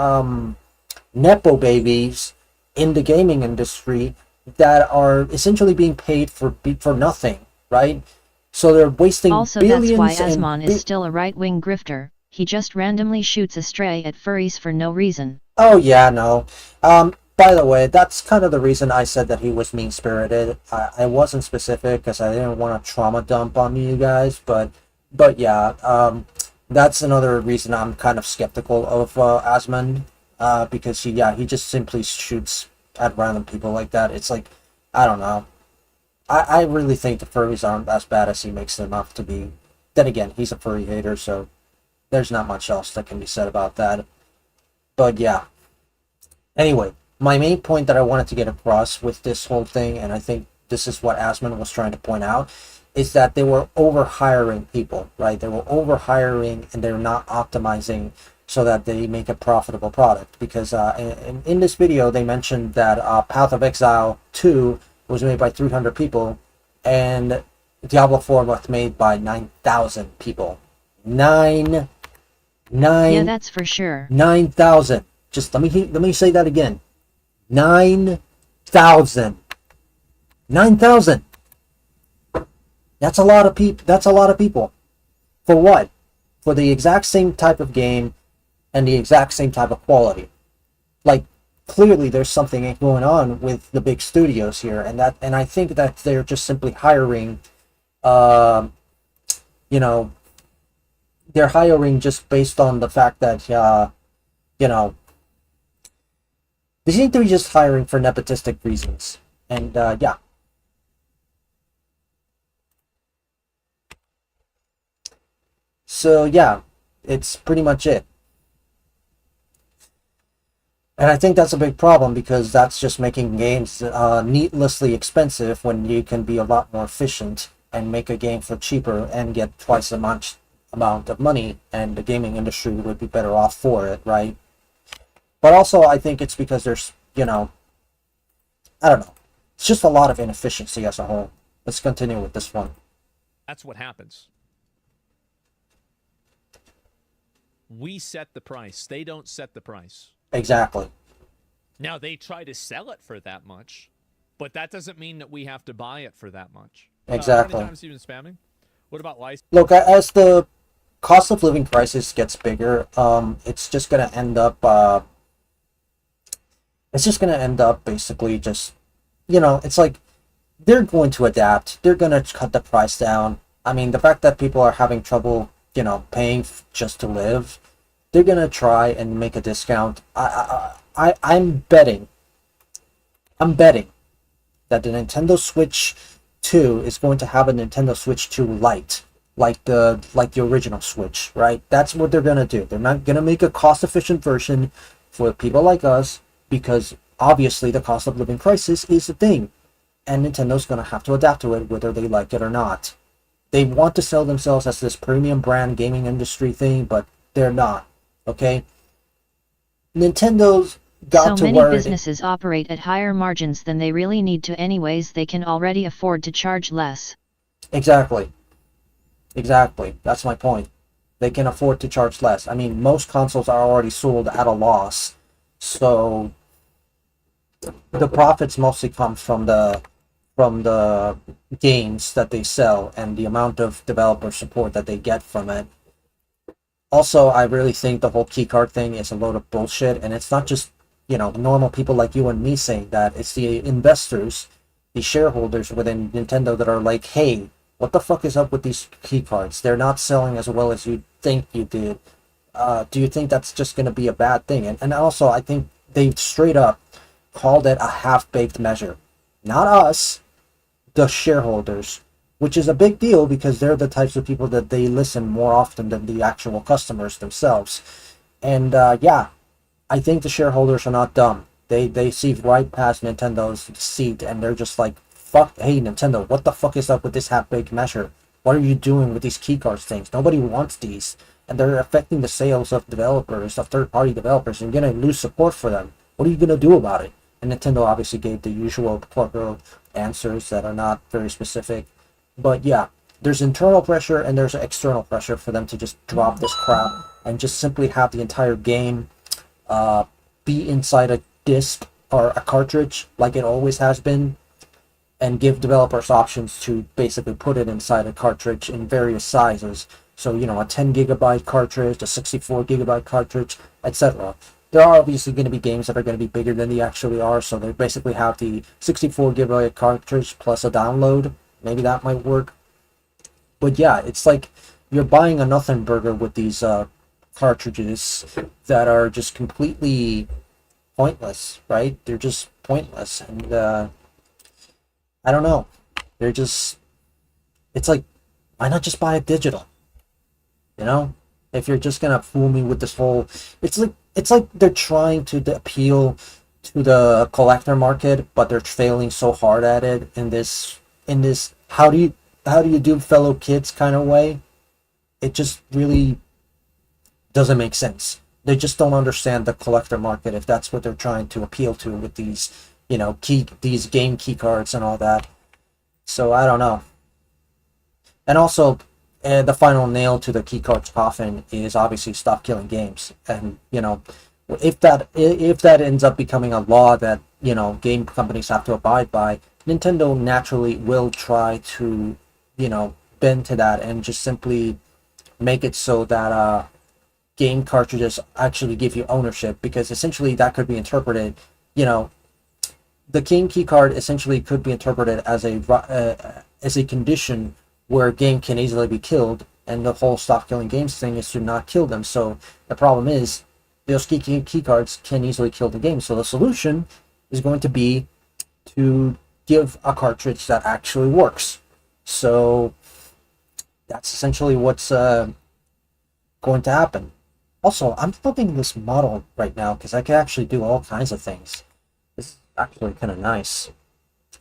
nepo babies in the gaming industry that are essentially being paid for nothing, right? So they're wasting also, billions. Also, that's why Asmon is still a right-wing grifter. He just randomly shoots a stray at furries for no reason. Oh yeah, no. By the way, that's kind of the reason I said that he was mean-spirited. I wasn't specific because I didn't want to trauma dump on you guys, but yeah, that's another reason I'm kind of skeptical of Asmon, because he just simply shoots at random people like that. It's like, I don't know. I really think the furries aren't as bad as he makes them out to be. Then again, he's a furry hater, so there's not much else that can be said about that. But yeah. Anyway, my main point that I wanted to get across with this whole thing, and I think this is what Asmon was trying to point out, is that they were overhiring people, right? They were overhiring and they're not optimizing so that they make a profitable product. Because in this video, they mentioned that Path of Exile 2 was made by 300 people, and Diablo 4 was made by 9,000 people. Yeah, that's for sure. 9,000. Just let me say that again. 9,000. 9,000. That's a lot of people. That's a lot of people. For what? For the exact same type of game and the exact same type of quality. Like, clearly there's something going on with the big studios here, and I think that they're just simply hiring they're hiring just based on the fact that they seem to be just hiring for nepotistic reasons. And yeah. So yeah, it's pretty much it. And I think that's a big problem, because that's just making games needlessly expensive when you can be a lot more efficient and make a game for cheaper and get twice the amount of money, and the gaming industry would be better off for it, right? But also, I think it's because there's, I don't know. It's just a lot of inefficiency as a whole. Let's continue with this one. That's what happens. We set the price. They don't set the price. Exactly. Now, they try to sell it for that much, but that doesn't mean that we have to buy it for that much. Exactly. How many times have you been spamming? What about license? Look, as the cost of living crisis gets bigger, it's just going to end up basically just, it's like they're going to adapt. They're going to cut the price down. I mean, the fact that people are having trouble, paying just to live, they're going to try and make a discount. I'm betting that the Nintendo Switch 2 is going to have a Nintendo Switch 2 Lite, like the original Switch, right? That's what they're going to do. They're not going to make a cost-efficient version for people like us, because obviously the cost of living crisis is a thing, and Nintendo's going to have to adapt to it whether they like it or not. They want to sell themselves as this premium brand gaming industry thing, but they're not, okay? Nintendo's got so to many where businesses operate at higher margins than they really need to anyways. They can already afford to charge less. Exactly. That's my point. They can afford to charge less. I mean, most consoles are already sold at a loss, so the profits mostly come from the games that they sell and the amount of developer support that they get from it. Also, I really think the whole keycard thing is a load of bullshit, and it's not just, normal people like you and me saying that. It's the investors, the shareholders within Nintendo that are like, hey, what the fuck is up with these keycards? They're not selling as well as you think you did. Do you think that's just going to be a bad thing? And also, I think they straight up called it a half-baked measure. Not us. the shareholders, which is a big deal because they're the types of people that they listen more often than the actual customers themselves. And yeah, I think the shareholders are not dumb. They see right past Nintendo's deceit, and they're just like, fuck, hey Nintendo, what the fuck is up with this half-baked measure? What are you doing with these keycards things? Nobody wants these. And they're affecting the sales of developers, of third-party developers, and you're going to lose support for them. What are you going to do about it? And Nintendo obviously gave the usual corporate answers that are not very specific. But yeah, there's internal pressure and there's external pressure for them to just drop this crap and just simply have the entire game be inside a disc or a cartridge like it always has been, and give developers options to basically put it inside a cartridge in various sizes. So, you know, a 10 gigabyte cartridge, a 64 gigabyte cartridge, etc. There are obviously going to be games that are going to be bigger than they actually are, so they basically have the 64 gigabyte cartridge plus a download. Maybe that might work. But yeah, it's like you're buying a nothing burger with these cartridges that are just completely pointless, right? They're just pointless. And I don't know. They're just... It's like, why not just buy a digital? You know? If you're just going to fool me with this whole... It's like they're trying to appeal to the collector market, but they're failing so hard at it in this how do you do fellow kids kind of way. It just really doesn't make sense. They just don't understand the collector market if that's what they're trying to appeal to with these, you know, these game key cards and all that. So I don't know. And also, the final nail to the keycard's coffin is obviously stop killing games. And, you know, if that ends up becoming a law that, you know, game companies have to abide by, Nintendo naturally will try to, you know, bend to that and just simply make it so that game cartridges actually give you ownership, because essentially that could be interpreted, you know, the game key card essentially could be interpreted as a condition where a game can easily be killed, and the whole stop killing games thing is to not kill them. So the problem is those key cards can easily kill the game. So the solution is going to be to give a cartridge that actually works. So that's essentially what's going to happen. Also, I'm loving this model right now because I can actually do all kinds of things. This is actually kind of nice.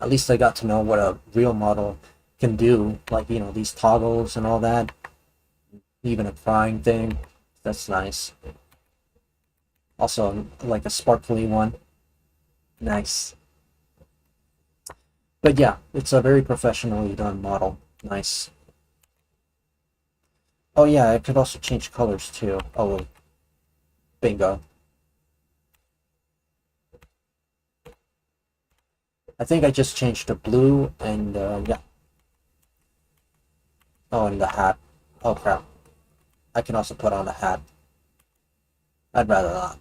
At least I got to know what a real model can do, like, you know, these toggles and all that. Even a frying thing. That's nice. Also, like a sparkly one. Nice. But yeah, it's a very professionally done model. Nice. Oh yeah, I could also change colors too. Oh, well. Bingo. I think I just changed to blue and yeah. Oh, and the hat. Oh crap. I can also put on a hat. I'd rather not.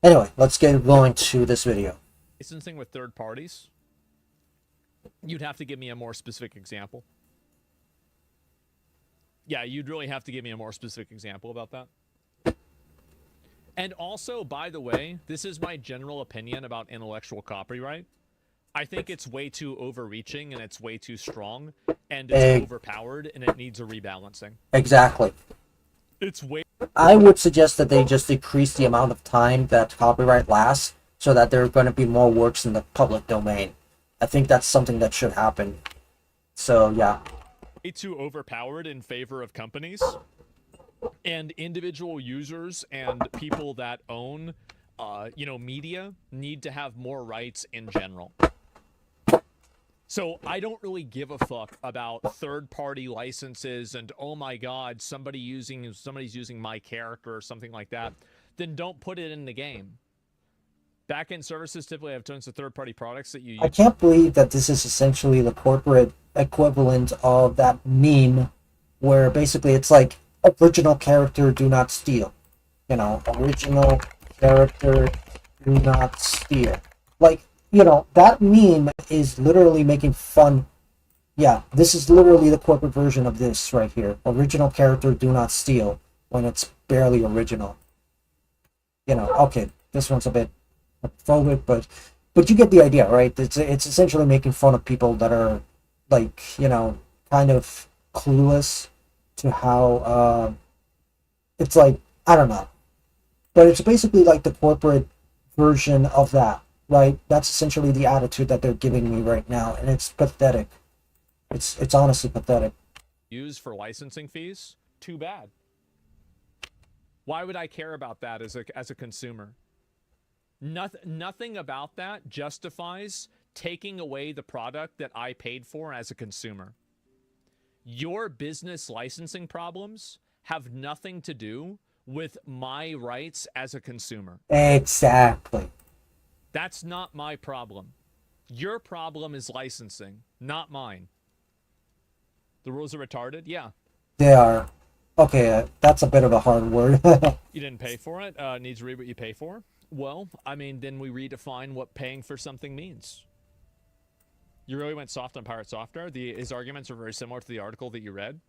Anyway, let's get going to this video. Licensing with third parties? You'd have to give me a more specific example. Yeah, you'd really have to give me a more specific example about that. And also, by the way, this is my general opinion about intellectual copyright. I think it's way too overreaching and it's way too strong and it's overpowered and it needs a rebalancing. Exactly. It's way... I would suggest that they just decrease the amount of time that copyright lasts so that there are going to be more works in the public domain. I think that's something that should happen. So, yeah. Way too overpowered in favor of companies and individual users and people that own, you know, media need to have more rights in general. So I don't really give a fuck about third-party licenses and, oh my god, somebody's using my character or something like that. Then don't put it in the game. Backend services typically have tons of third-party products that you use. I can't believe that this is essentially the corporate equivalent of that meme where basically it's like, original character do not steal. You know, original character do not steal. Like, you know, that meme is literally making fun. Yeah, this is literally the corporate version of this right here. Original character do not steal, when it's barely original. You know, okay, this one's a bit phobic, but but you get the idea, right? It's essentially making fun of people that are like, you know, kind of clueless to how it's like, I don't know, but it's basically like the corporate version of that, right? That's essentially the attitude that they're giving me right now, and it's pathetic. It's honestly pathetic. Use for licensing fees? Too bad. Why would I care about that as a consumer? Nothing about that justifies taking away the product that I paid for as a consumer. Your business licensing problems have nothing to do with my rights as a consumer. Exactly. That's not my problem. Your problem is licensing, not mine. The rules are retarded? Yeah. They are. Okay, that's a bit of a hard word. You didn't pay for it? Needs to read what you pay for? Well, I mean, then we redefine what paying for something means. You really went soft on Pirate Software? His arguments are very similar to the article that you read.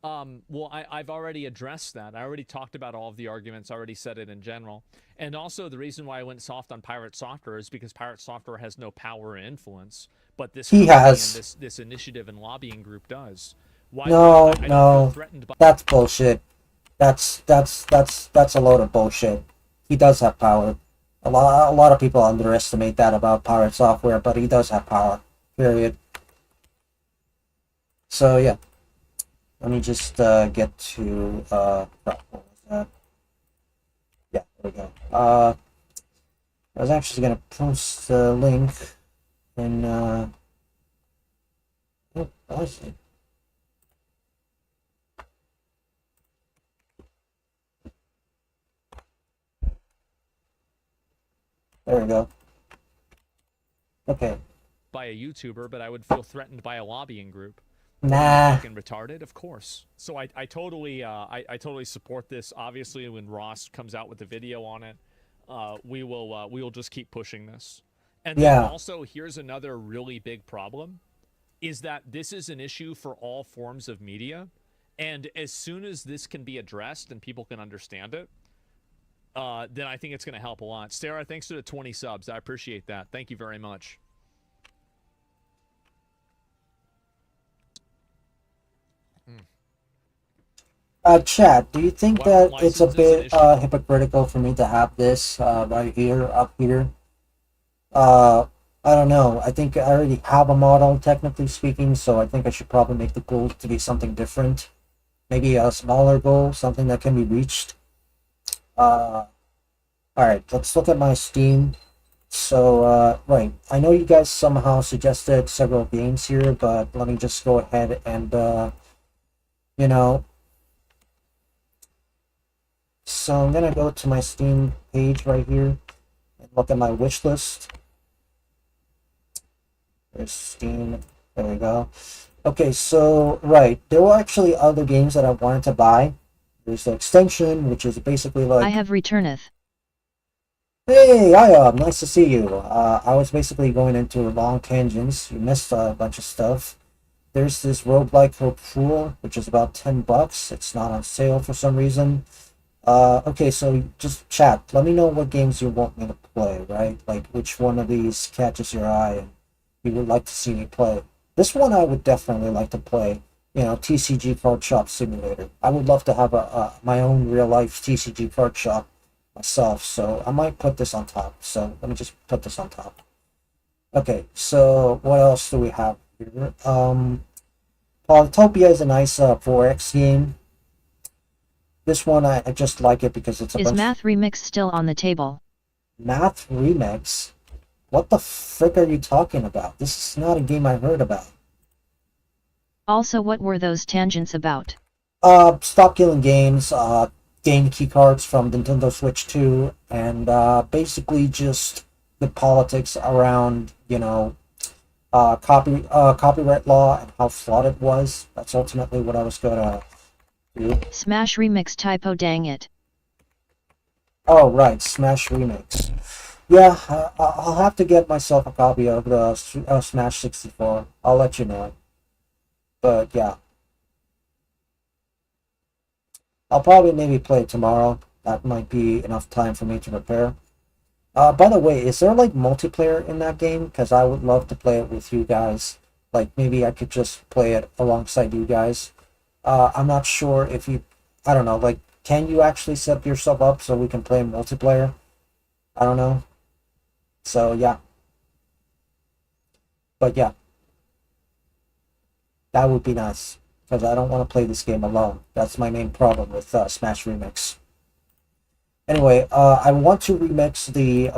Well, I've already addressed that. I already talked about all of the arguments. I already said it in general. And also, the reason why I went soft on Pirate Software is because Pirate Software has no power or influence. But this He has. And this initiative and lobbying group does. Why No, I no, by that's bullshit. That's a load of bullshit. He does have power. A lot of people underestimate that about Pirate Software, but he does have power. Period. So yeah, let me just get to what was that? Yeah, there we go. I was actually gonna post the link in what was it? There we go. Okay. By a YouTuber, but I would feel threatened by a lobbying group. Nah. Fucking retarded, of course. So I totally totally support this. Obviously, when Ross comes out with the video on it, we will just keep pushing this. And then also, here's another really big problem, is that this is an issue for all forms of media, and as soon as this can be addressed and people can understand it, then I think it's going to help a lot. Sarah, thanks for the 20 subs. I appreciate that. Thank you very much. Chat, do you think that it's a bit hypocritical for me to have this right here, up here? I don't know. I think I already have a model, technically speaking, so I think I should probably make the goal to be something different. Maybe a smaller goal, something that can be reached. Alright, let's look at my Steam. So, right, I know you guys somehow suggested several games here, but let me just go ahead and, you know... So I'm gonna go to my Steam page right here and look at my wish list. There's Steam, there we go. Okay, so, right, there were actually other games that I wanted to buy. There's the extension, which is basically like... I have returneth. Hey, Aya, nice to see you. I was basically going into long tangents. You missed a bunch of stuff. There's this roguelike for Cruel, which is about $10. It's not on sale for some reason. Okay, so just chat. Let me know what games you want me to play, right? Like, which one of these catches your eye and you would like to see me play. This one I would definitely like to play. You know, TCG Card Shop Simulator. I would love to have my own real-life TCG card shop myself, so I might put this on top. So let me just put this on top. Okay, so what else do we have here? Polytopia is a nice 4X game. This one I just like it because it's a Is Math Remix still on the table? Math Remix? What the frick are you talking about? This is not a game I heard about. Also, what were those tangents about? Stop Killing Games, game key cards from Nintendo Switch 2, and basically just the politics around, you know, copyright law and how flawed it was. That's ultimately what I was gonna do. Smash Remix typo, dang it. Oh, right, Smash Remix. Yeah, I'll have to get myself a copy of the Smash 64. I'll let you know. But yeah. I'll probably maybe play it tomorrow. That might be enough time for me to prepare. By the way, is there like multiplayer in that game? Because I would love to play it with you guys. Like maybe I could just play it alongside you guys. I'm not sure if you, I don't know, like can you actually set yourself up so we can play multiplayer? I don't know. So yeah. But yeah. That would be nice. Because I don't want to play this game alone. That's my main problem with Smash Remix. Anyway, I want to remix the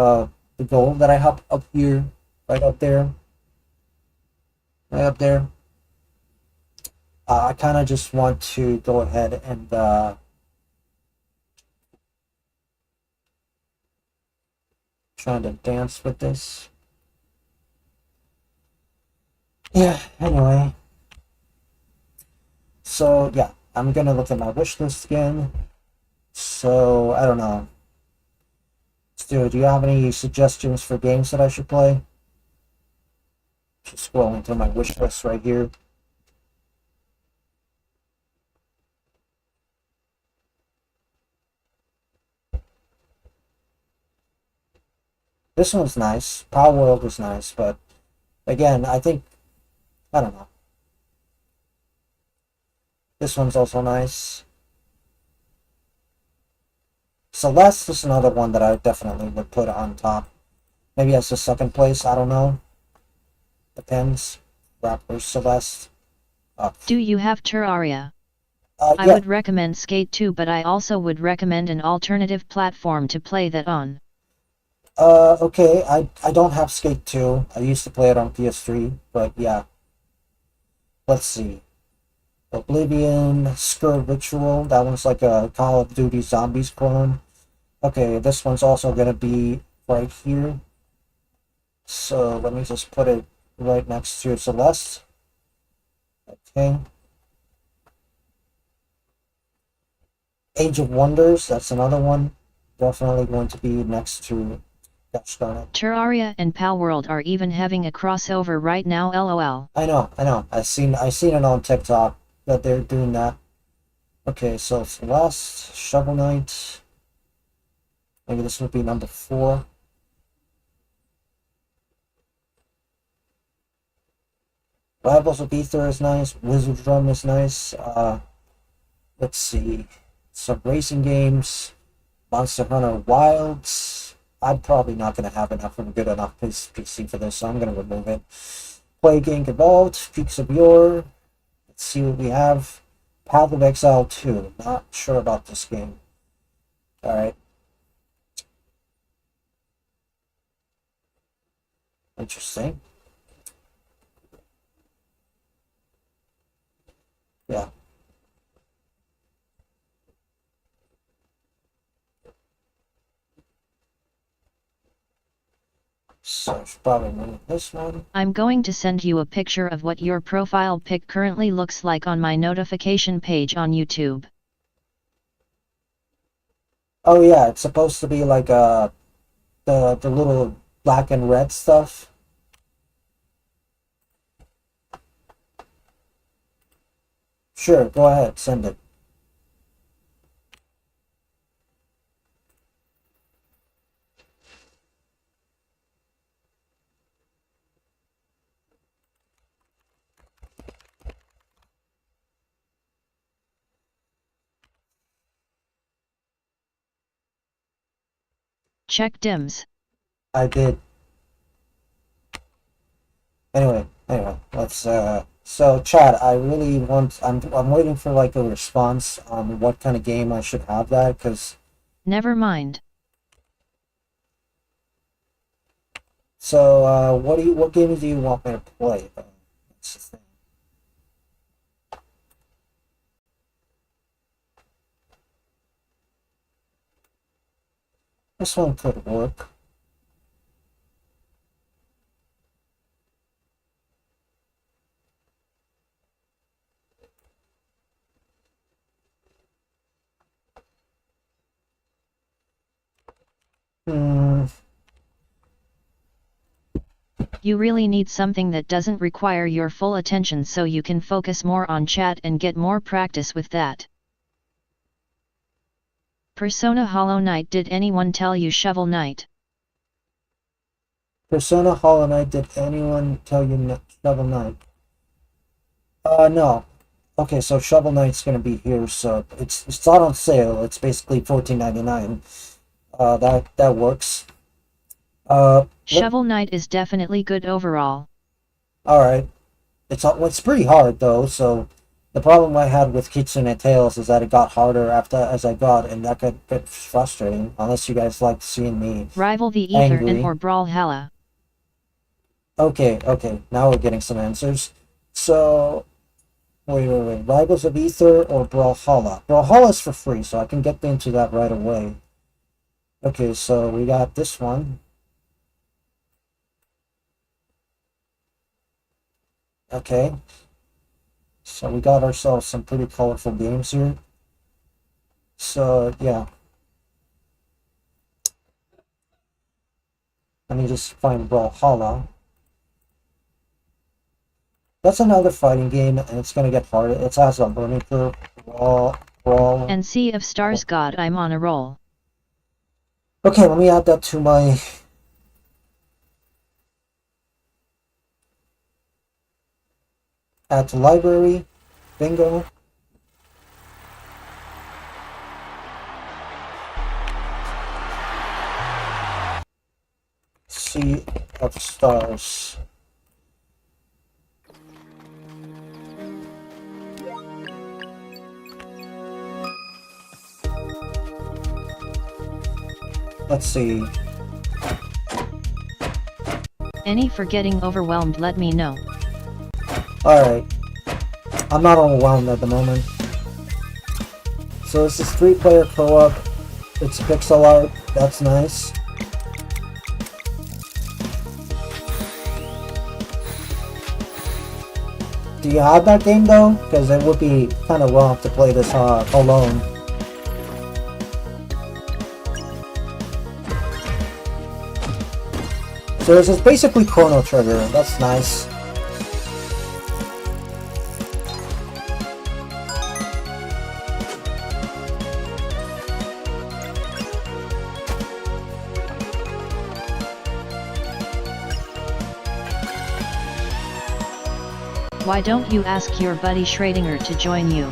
goal that I have up here, right up there. Right up there. I kind of just want to go ahead and trying to dance with this. Yeah, anyway. So, yeah, I'm gonna look at my wish list again. So, I don't know. Stu, do you have any suggestions for games that I should play? Just scrolling through my wish list right here. This one's nice. Power World is nice, but again, I think, I don't know. This one's also nice. Celeste is another one that I definitely would put on top. Maybe as a second place, I don't know. Depends. Rapper Celeste. Do you have Terraria? I Yeah. would recommend Skate 2, but I also would recommend an alternative platform to play that on. Okay, I don't have Skate 2. I used to play it on PS3, but yeah. Let's see. Oblivion, Skur Ritual, that one's like a Call of Duty Zombies clone. Okay, this one's also gonna be right here. So let me just put it right next to Celeste. Okay. Age of Wonders, that's another one. Definitely going to be next to, gosh darn it. Terraria and Palworld are even having a crossover right now, lol. I know. I seen it on TikTok that they're doing that. Okay, so Celeste, Shovel Knight. Maybe this would be number 4. Rivals of Aether is nice. Wizard Drum is nice. Let's see. Some racing games. Monster Hunter Wilds. I'm probably not going to have enough of a good enough PC for this, so I'm going to remove it. Plague Inc. Evolved. Peaks of Yore. Let's see what we have. Path of Exile 2. Not sure about this game. Alright. Interesting. Yeah. So I should probably move this one. I'm going to send you a picture of what your profile pic currently looks like on my notification page on YouTube. Oh yeah, it's supposed to be like the little black and red stuff. Sure, go ahead, send it. Check dims. I did. Anyway, let's so chat, I really want I'm waiting for like a response on what kind of game I should have that, because Never mind. so what games do you want me to play? That's the thing. This one could work. You really need something that doesn't require your full attention so you can focus more on chat and get more practice with that. Persona Hollow Knight. Did anyone tell you Shovel Knight? Persona Hollow Knight, did anyone tell you Shovel Knight? No. Okay, so Shovel Knight's gonna be here, so it's not on sale. It's basically $14.99. That works. Shovel Knight is definitely good overall. Alright. It's pretty hard though, so the problem I had with Kitsune Tales is that it got harder as I got, and that could get frustrating, unless you guys like seeing me Rival the Ether angry. and or Brawlhalla. Okay, now we're getting some answers. So, wait. Rivals of Ether or Brawlhalla? Brawlhalla's for free, so I can get into that right away. Okay, so we got this one. Okay. So we got ourselves some pretty colorful games here. So, yeah. Let me just find Brawlhalla. That's another fighting game, and it's gonna get harder. It has a learning curve. Brawl. And Sea of Stars God, I'm on a roll. Okay, let me add that to my... Add to library. Bingo. Sea of Stars. Let's see. Any for getting overwhelmed, let me know. Alright. I'm not overwhelmed at the moment. So this is 3-player co-op. It's pixel art. That's nice. Do you have that game though? Because it would be kind of wrong to play this alone. So this is basically Chrono Trigger. That's nice. Why don't you ask your buddy Schrödinger to join you?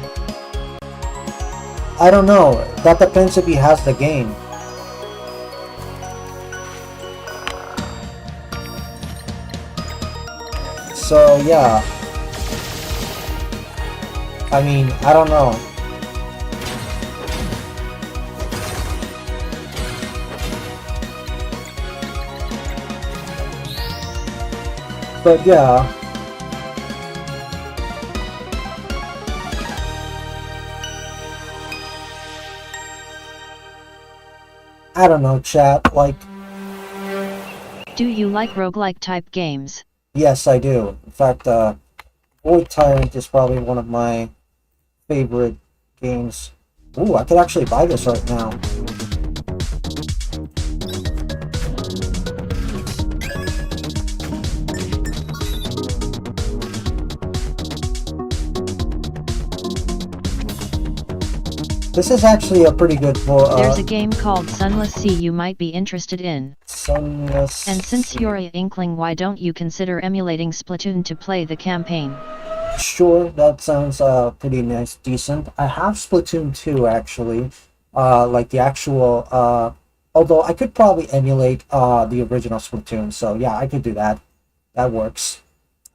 I don't know. That depends if he has the game. So yeah. I mean, I don't know. But yeah. I don't know, chat, like... Do you like roguelike type games? Yes, I do. In fact, Void Tyrant is probably one of my favorite games. Ooh, I could actually buy this right now. This is actually a pretty good for, There's a game called Sunless Sea you might be interested in. Sunless And since Sea. you're a Inkling, why don't you consider emulating Splatoon to play the campaign? Sure, that sounds pretty nice, decent. I have Splatoon 2 actually, like the actual, although I could probably emulate the original Splatoon, so yeah, I could do that. That works.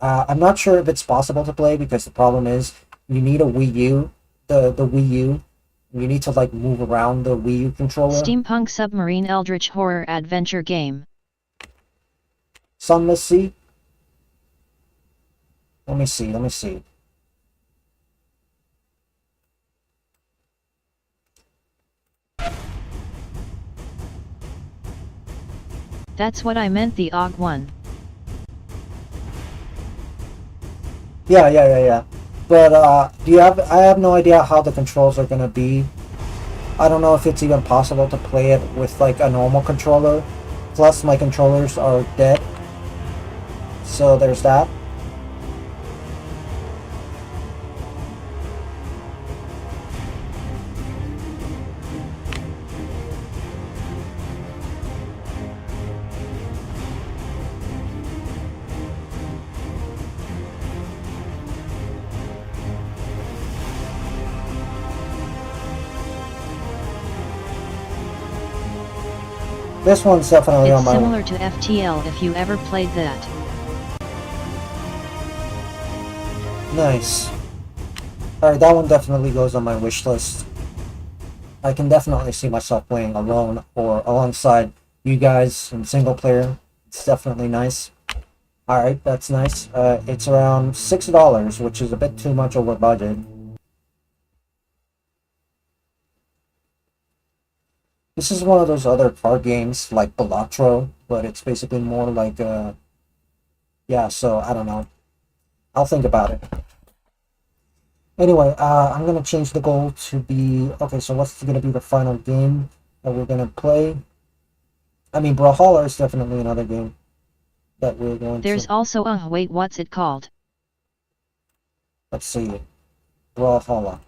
I'm not sure if it's possible to play because the problem is you need a Wii U, the Wii U. You need to like move around the Wii U controller. Steampunk Submarine Eldritch Horror Adventure Game. Sunless Sea. Let me see. That's what I meant, the OG one. Yeah. But I have no idea how the controls are gonna be. I don't know if it's even possible to play it with like a normal controller. Plus my controllers are dead. So there's that. This one's definitely It's on my... similar to FTL if you ever played that. Nice. Alright, that one definitely goes on my wish list. I can definitely see myself playing alone or alongside you guys in single player. It's definitely nice. Alright, that's nice. It's around $6, which is a bit too much over budget. This is one of those other card games like Balatro, but it's basically more like yeah, so I don't know. I'll think about it. Anyway, I'm gonna change the goal to be... Okay, so what's gonna be the final game that we're gonna play? I mean, Brawlhalla is definitely another game that we're going There's to... also wait, what's it called? Let's see. Brawlhalla.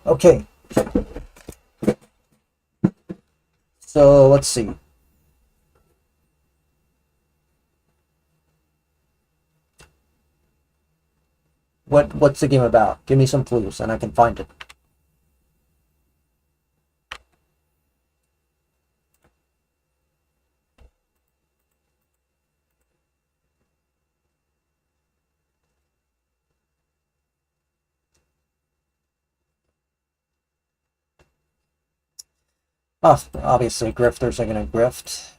Okay. So, let's see. What's the game about? Give me some clues and I can find it. Oh, obviously grifters are gonna grift.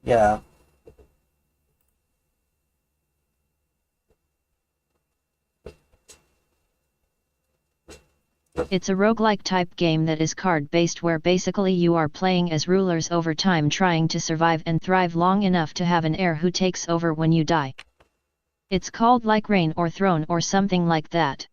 Yeah. It's a roguelike type game that is card-based where basically you are playing as rulers over time trying to survive and thrive long enough to have an heir who takes over when you die. It's called like Reign or Throne or something like that.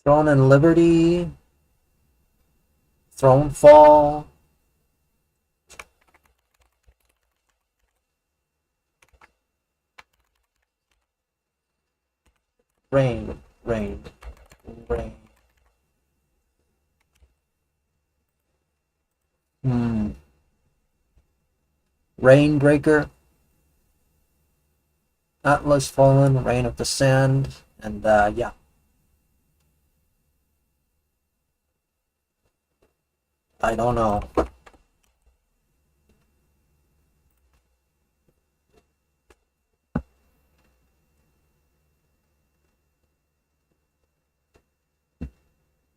Throne and Liberty. Thronefall. Reign. Rainbreaker. Atlas Fallen, Reign of the Sand, and yeah. I don't know.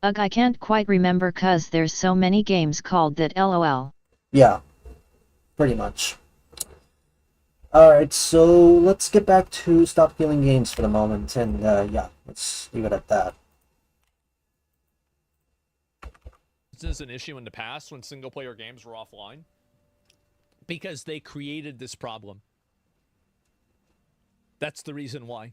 Ugh, I can't quite remember cause there's so many games called that, lol. Yeah, pretty much. Alright, so let's get back to Stop Killing Games for the moment, and yeah, let's leave it at that. This is an issue in the past when single-player games were offline because they created this problem. That's the reason why.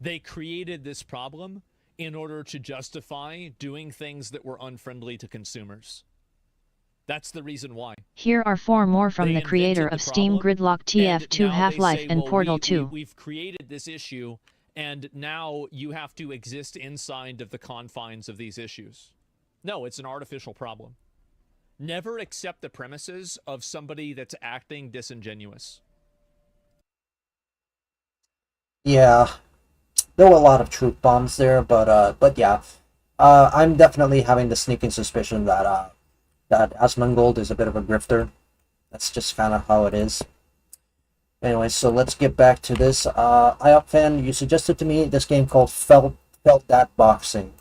They created this problem in order to justify doing things that were unfriendly to consumers. That's the reason why. Here are 4 more from the creator of Steam, Gridlock, TF2, Half-Life, and Portal 2. We've created this issue, and now you have to exist inside of the confines of these issues. No, it's an artificial problem. Never accept the premises of somebody that's acting disingenuous. Yeah, there were a lot of truth bombs there, but yeah, I'm definitely having the sneaking suspicion that that Asmongold is a bit of a grifter. That's just kind of how it is. Anyway, so let's get back to this. IOPFan, you suggested to me this game called Felt That Boxing.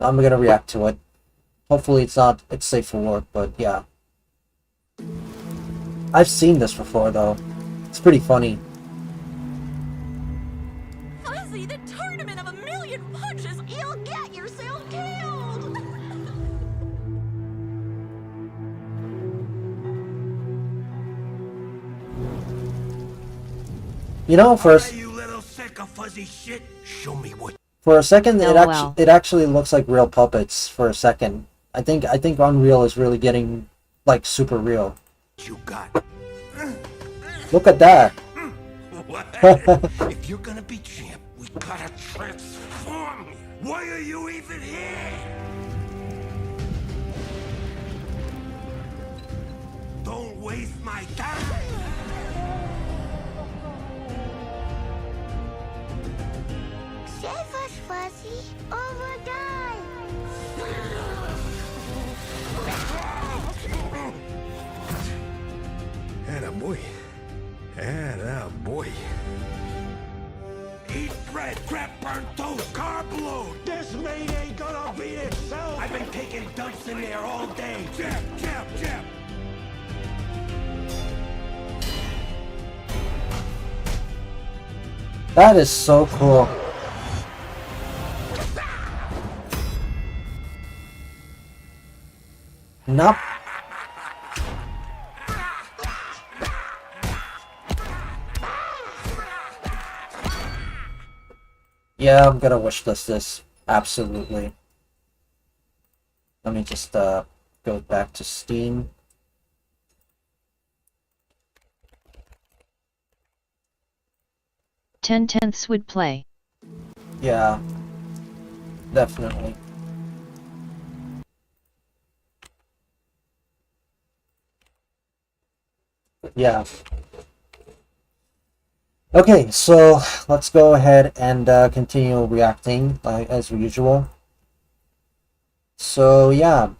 I'm gonna react to it. Hopefully it's safe for work, but yeah. I've seen this before though. It's pretty funny. Fuzzy, the tournament of 1,000,000 punches, you'll get yourself killed! You know, first You little sick of fuzzy shit. Show me what. for a second, LOL. it actually looks like real puppets. For a second, I think Unreal is really getting like super real. You got. Look at that. What? If you're gonna be champ, we gotta transform you. Why are you even here? Don't waste my time. Save us, Fuzzy, or we'll die. Attaboy. Attaboy. Eat bread, crap, burnt toast, carb load. This meat ain't gonna beat itself. I've been taking dumps in there all day. Jab, jab, jab. That is so cool. Nope. Yeah, I'm gonna wishlist this. Absolutely. Let me just go back to Steam. Ten-tenths would play. Yeah, definitely. Yeah. Okay, so let's go ahead and continue reacting as usual. So yeah.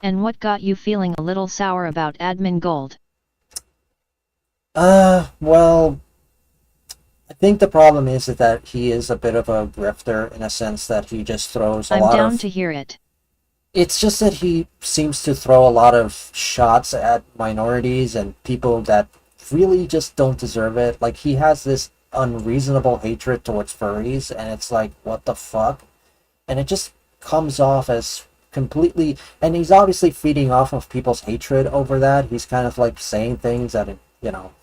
And what got you feeling a little sour about Admin Gold? Well, I think the problem is that he is a bit of a grifter in a sense that he just throws a lot of... I'm down to hear it. It's just that he seems to throw a lot of shots at minorities and people that really just don't deserve it. Like, he has this unreasonable hatred towards furries, and it's like, what the fuck? And it just comes off as completely... And he's obviously feeding off of people's hatred over that. He's kind of like saying things that, you know,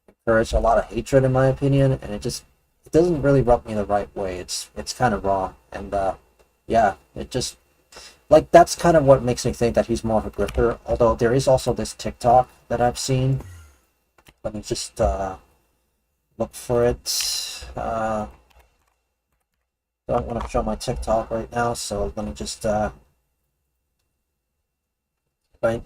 encourage a lot of hatred in my opinion, and it doesn't really rub me the right way. It's kind of wrong, and yeah, it just... Like, that's kind of what makes me think that he's more of a grifter, although there is also this TikTok that I've seen. Let me just look for it. Don't want to show my TikTok right now, so let me just right.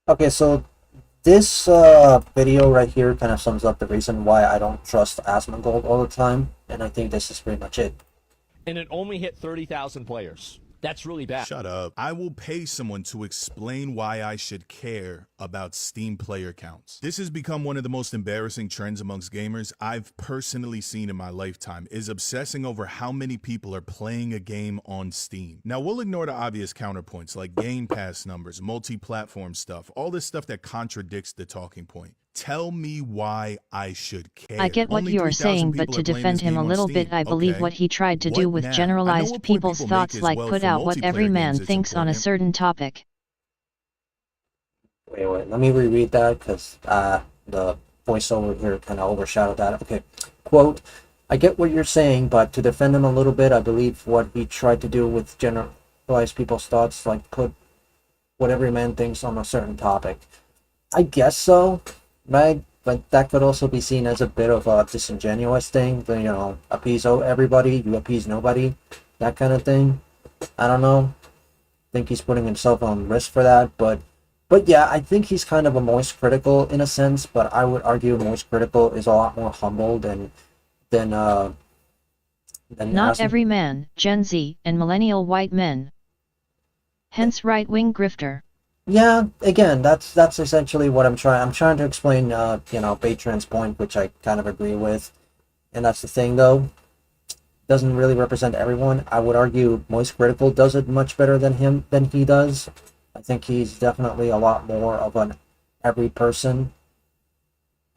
Okay, so this video right here kind of sums up the reason why I don't trust Asmongold all the time, and I think this is pretty much it. And it only hit 30,000 players. That's really bad. Shut up. I will pay someone to explain why I should care about Steam player counts. This has become one of the most embarrassing trends amongst gamers I've personally seen in my lifetime, is obsessing over how many people are playing a game on Steam. Now, we'll ignore the obvious counterpoints like Game Pass numbers, multi-platform stuff, all this stuff that contradicts the talking point. Tell me why I should care. I get what you're saying, but to defend him a little bit, I believe what he tried to do with generalized people's thoughts, like put out what every man thinks on a certain topic. Wait, let me reread that, because the voiceover here kind of overshadowed that. Okay, quote, I get what you're saying, but to defend him a little bit, I believe what he tried to do with generalized people's thoughts, like put what every man thinks on a certain topic. I guess so. Right, but that could also be seen as a bit of a disingenuous thing. You know, appease everybody, you appease nobody, that kind of thing. I don't know. I think he's putting himself on risk for that, but yeah, I think he's kind of a Moist Critical in a sense. But I would argue Moist Critical is a lot more humble than not every man, Gen Z, and millennial white men. Hence, right-wing grifter. Yeah, again, that's essentially what I'm trying to explain, you know, Batran's point, which I kind of agree with. And that's the thing, though. Doesn't really represent everyone. I would argue Moist Critical does it much better than he does. I think he's definitely a lot more of an every person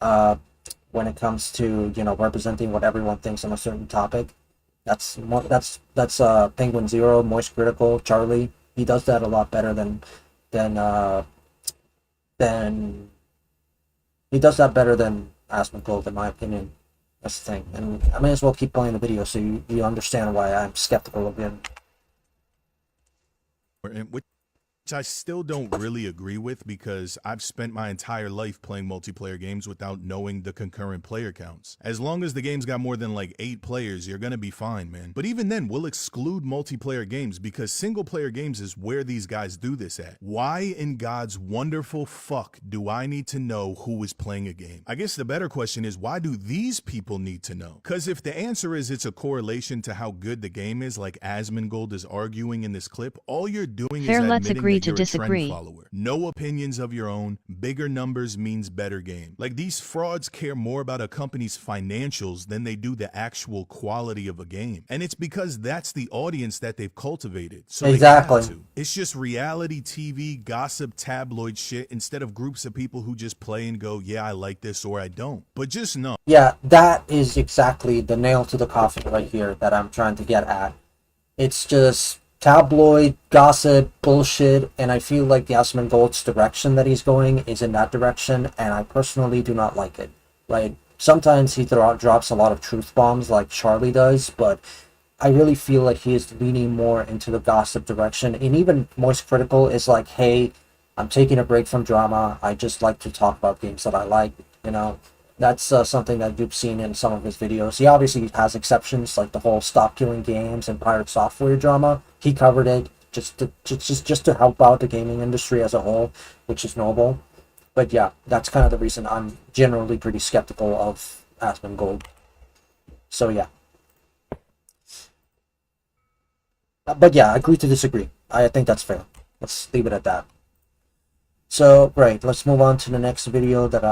when it comes to, you know, representing what everyone thinks on a certain topic. That's Penguin Zero, Moist Critical, Charlie. He does that a lot better than he does that better than Asmongold, in my opinion. That's the thing. And I may as well keep playing the video so you understand why I'm skeptical of him. Which I still don't really agree with, because I've spent my entire life playing multiplayer games without knowing the concurrent player counts. As long as the game's got more than like 8 players, you're gonna be fine, man. But even then, we'll exclude multiplayer games because single player games is where these guys do this at. Why in God's wonderful fuck do I need to know who is playing a game? I guess the better question is, why do these people need to know? Because if the answer is it's a correlation to how good the game is, like Asmongold is arguing in this clip, all you're doing Fair, is let's admitting agree that to you're disagree. a trend follower. No opinions of your own. Bigger numbers means better game. Like, these frauds care more about a company's financials than they do the actual quality of a game. And it's because that's the audience that they've cultivated. So Exactly. they have to. It's just reality TV, gossip, tabloid shit instead of groups of people who just play and go, yeah, I like this or I don't. But just know. Yeah, that is exactly the nail to the coffin right here that I'm trying to get at. It's just tabloid, gossip, bullshit, and I feel like the Asmongold's direction that he's going is in that direction, and I personally do not like it. Like, sometimes he drops a lot of truth bombs like Charlie does, but I really feel like he is leaning more into the gossip direction, and even Moist Critical is like, hey, I'm taking a break from drama, I just like to talk about games that I like, you know. That's something that you've seen in some of his videos. He obviously has exceptions, like the whole Stop Killing Games and Pirate Software drama. He covered it just to help out the gaming industry as a whole, which is noble. But yeah, that's kind of the reason I'm generally pretty skeptical of Asmongold. So yeah. But yeah, agree to disagree. I think that's fair. Let's leave it at that. So, right, let's move on to the next video that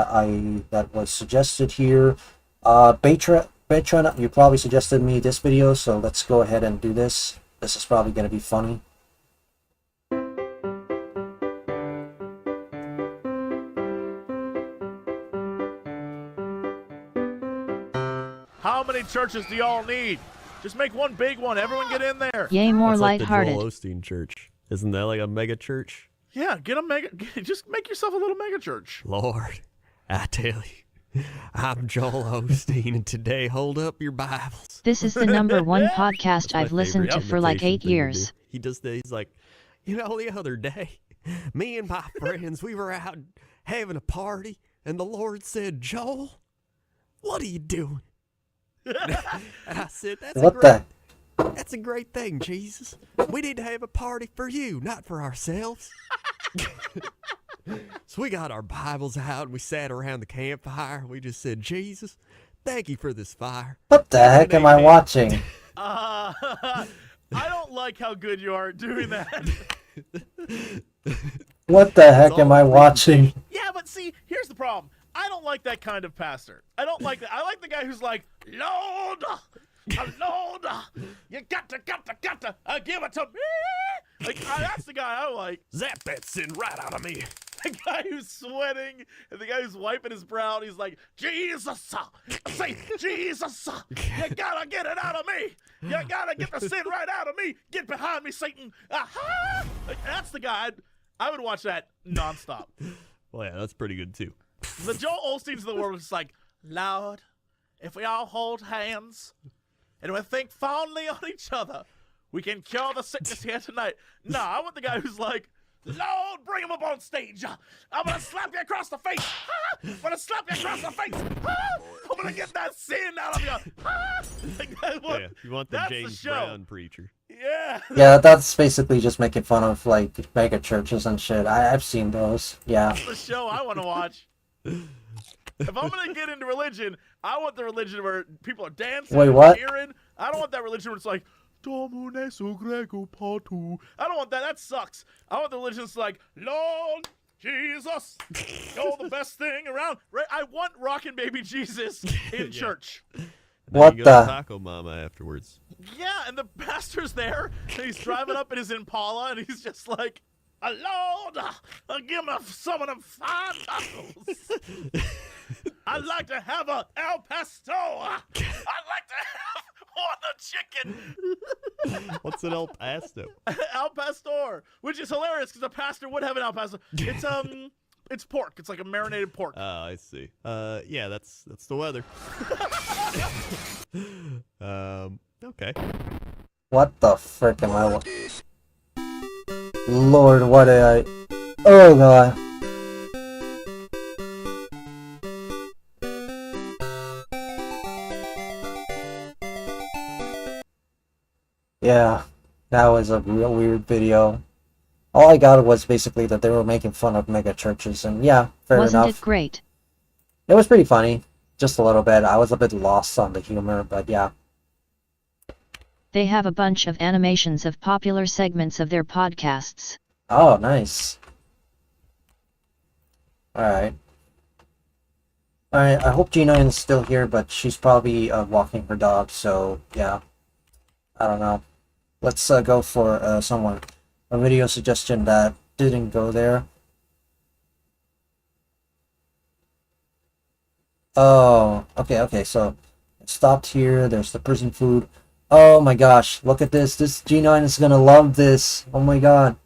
that was suggested here. Batron, you probably suggested me this video, so let's go ahead and do this. This is probably going to be funny. How many churches do y'all need? Just make one big one. Everyone get in there. Yay, more That's like lighthearted. the Joel Osteen church. Isn't that like a mega church? Yeah, get a mega. Just make yourself a little mega church. Lord, I tell you, I'm Joel Osteen, and today, hold up your Bibles. This is the #1 podcast I've listened to for like 8 years. He does that. He's like, you know, the other day, me and my friends, we were out having a party, and the Lord said, Joel, what are you doing? And I said, that's a great thing, Jesus. We need to have a party for you, not for ourselves. So we got our Bibles out and we sat around the campfire. We just said, Jesus, thank you for this fire. What the heck am I watching? I don't like how good you are at doing that. What the heck am I watching? Yeah, but see, here's the problem. I don't like that kind of pastor. I don't like that. I like the guy who's like, Lord, Lord, you got to give it to me. Like, that's the guy I like. Zap that sin right out of me. The guy who's sweating and the guy who's wiping his brow, and he's like, Jesus, say, Jesus, you gotta get it out of me. You gotta get the sin right out of me. Get behind me, Satan. Aha! Like, that's the guy. I would watch that nonstop. Well, yeah, that's pretty good too. The Joel Osteens of the world is like, Lord, if we all hold hands and we think fondly on each other, we can cure the sickness here tonight. No, I want the guy who's like, Lord, bring him up on stage. I'm going to slap you across the face. I'm going to slap you across the face. I'm going to get that sin out of you. Yeah, you want the James Brown preacher. Yeah. Yeah, that's basically just making fun of, like, mega churches and shit. I've seen those. Yeah. That's the show I want to watch. If I'm going to get into religion, I want the religion where people are dancing Wait, and what? cheering. I don't want that religion where it's like, Domine su grego patu. I don't want that. That sucks. I want the religion that's like, Lord Jesus, you're the best thing around. Right? I want Rockin' Baby Jesus in church. What you the? go to Taco Mama afterwards. Yeah, and the pastor's there, and he's driving up in his Impala, and he's just like, Lord, give me some of them fine tacos. I'd like to have a El Pastor. I'd like to have one of chicken. chicken. What's an El Pasto? Al pastor, which is hilarious because a pastor would have an al pastor. It's pork. It's like a marinated pork. Oh, I see. Yeah, that's the weather. Okay. What the frick am I? Lord, what did I? Oh god. Yeah, that was a real weird video. All I got was basically that they were making fun of mega churches, and yeah, fair enough. Wasn't it great? It was pretty funny, just a little bit. I was a bit lost on the humor, but yeah. They have a bunch of animations of popular segments of their podcasts. Oh, nice. Alright. Alright, I hope G9 is still here, but she's probably walking her dog, so yeah. I don't know. Let's go for a video suggestion that didn't go there. Oh, okay, so it stopped here. There's the prison food. Oh my gosh, look at this. This G9 is gonna love this. Oh my god.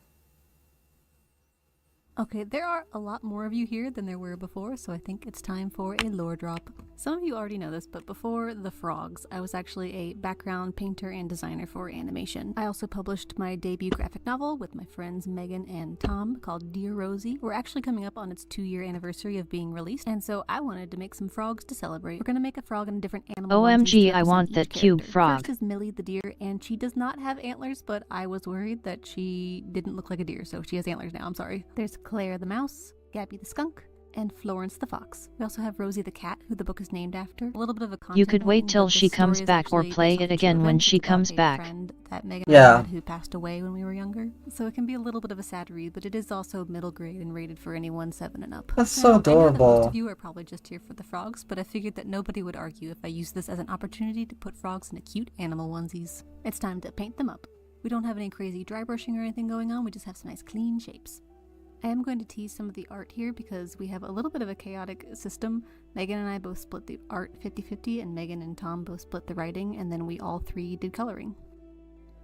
Okay, there are a lot more of you here than there were before, so I think it's time for a lore drop. Some of you already know this, but before the frogs, I was actually a background painter and designer for animation. I also published my debut graphic novel with my friends Megan and Tom called Dear Rosie. We're actually coming up on its 2-year anniversary of being released, and so I wanted to make some frogs to celebrate. We're gonna make a frog in a different animal. OMG, I want that cube frog. First is Millie the deer, and she does not have antlers, but I was worried that she didn't look like a deer, so she has antlers now, I'm sorry. There's Claire the mouse, Gabby the skunk, and Florence the fox. We also have Rosie the cat, who the book is named after. A little bit of a content You could wait warning, till but she this comes story is back or actually play based it off a again true when event she about comes a back. friend that Megan Yeah. had who passed away when we were younger. So it can be a little bit of a sad read, but it is also middle grade and rated for anyone 7 and up. That's Now, so I know that adorable. most of you are probably just here for the frogs, but I figured that nobody would argue if I used this as an opportunity to put frogs into cute animal onesies. It's time to paint them up. We don't have any crazy dry brushing or anything going on, we just have some nice clean shapes. I am going to tease some of the art here because we have a little bit of a chaotic system. Megan and I both split the art 50-50, and Megan and Tom both split the writing, and then we all 3 did coloring.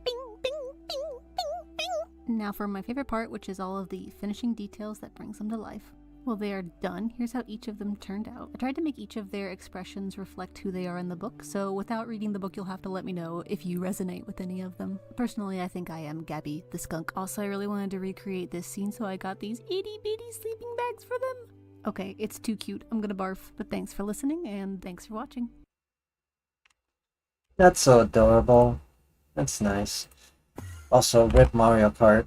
Bing, bing, bing, bing, bing. Now for my favorite part, which is all of the finishing details that brings them to life. Well, they are done. Here's how each of them turned out. I tried to make each of their expressions reflect who they are in the book, so without reading the book, you'll have to let me know if you resonate with any of them. Personally, I think I am Gabby the skunk. Also, I really wanted to recreate this scene, so I got these itty-bitty sleeping bags for them. Okay, it's too cute. I'm gonna barf, but thanks for listening, and thanks for watching. That's so adorable. That's nice. Also, rip Mario Kart.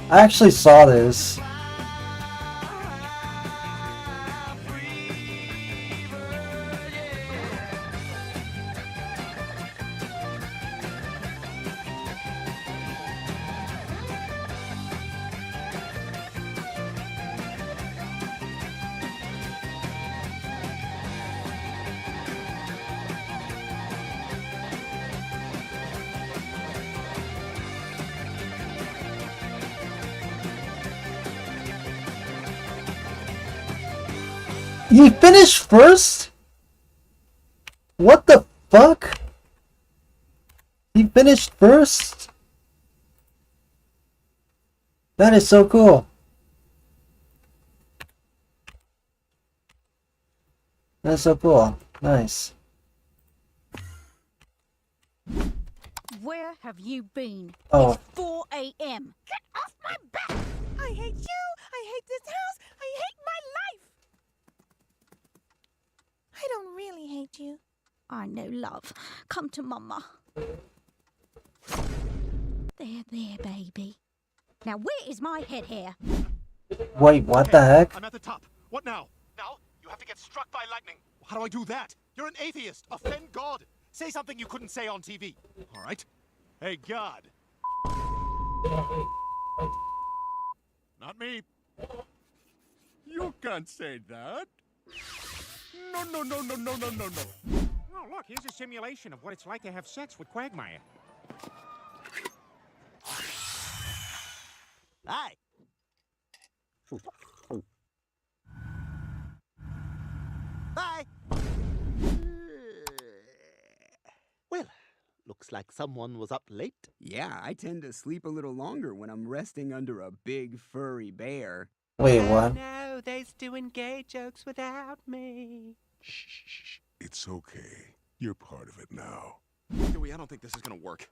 I actually saw this. You finished first? What the fuck? You finished first? That is so cool. That's so cool. Nice. Where have you been? Oh. It's 4 a.m. Get off my back! I hate you! I hate this house! I hate my life! I don't really hate you. I know, love. Come to Mama. There, baby. Now where is my head hair? Wait, what the heck? I'm at the top. What now? Now? You have to get struck by lightning. How do I do that? You're an atheist. Offend God. Say something you couldn't say on TV. All right? Hey, God. Not me. You can't say that. No. Oh, look, here's a simulation of what it's like to have sex with Quagmire. Hi. Bye. Well, looks like someone was up late. Yeah, I tend to sleep a little longer when I'm resting under a big furry bear. Wait, what? No, they's doing gay jokes without me. Shh. It's okay. You're part of it now. Dewey, I don't think this is gonna work.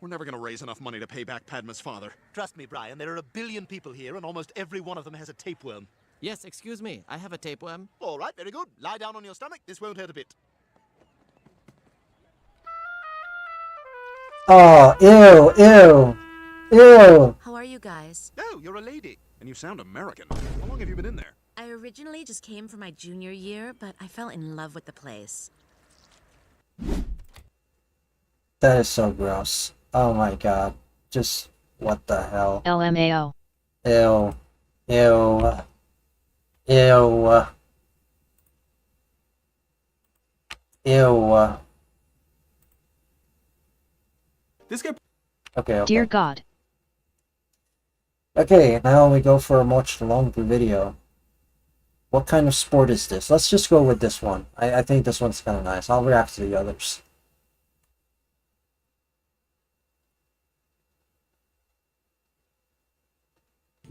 We're never gonna raise enough money to pay back Padma's father. Trust me, Brian, there are 1 billion people here, and almost every one of them has a tapeworm. Yes, excuse me. I have a tapeworm. All right, very good. Lie down on your stomach. This won't hurt a bit. Oh, ew. How are you guys? Oh, you're a lady. And you sound American. How long have you been in there? I originally just came for my junior year, but I fell in love with the place. That is so gross. Oh my god. Just, what the hell? LMAO. Ew. This guy. Okay. Dear God. Okay, now we go for a much longer video. What kind of sport is this? Let's just go with this one. I think this one's kind of nice. I'll react to the others.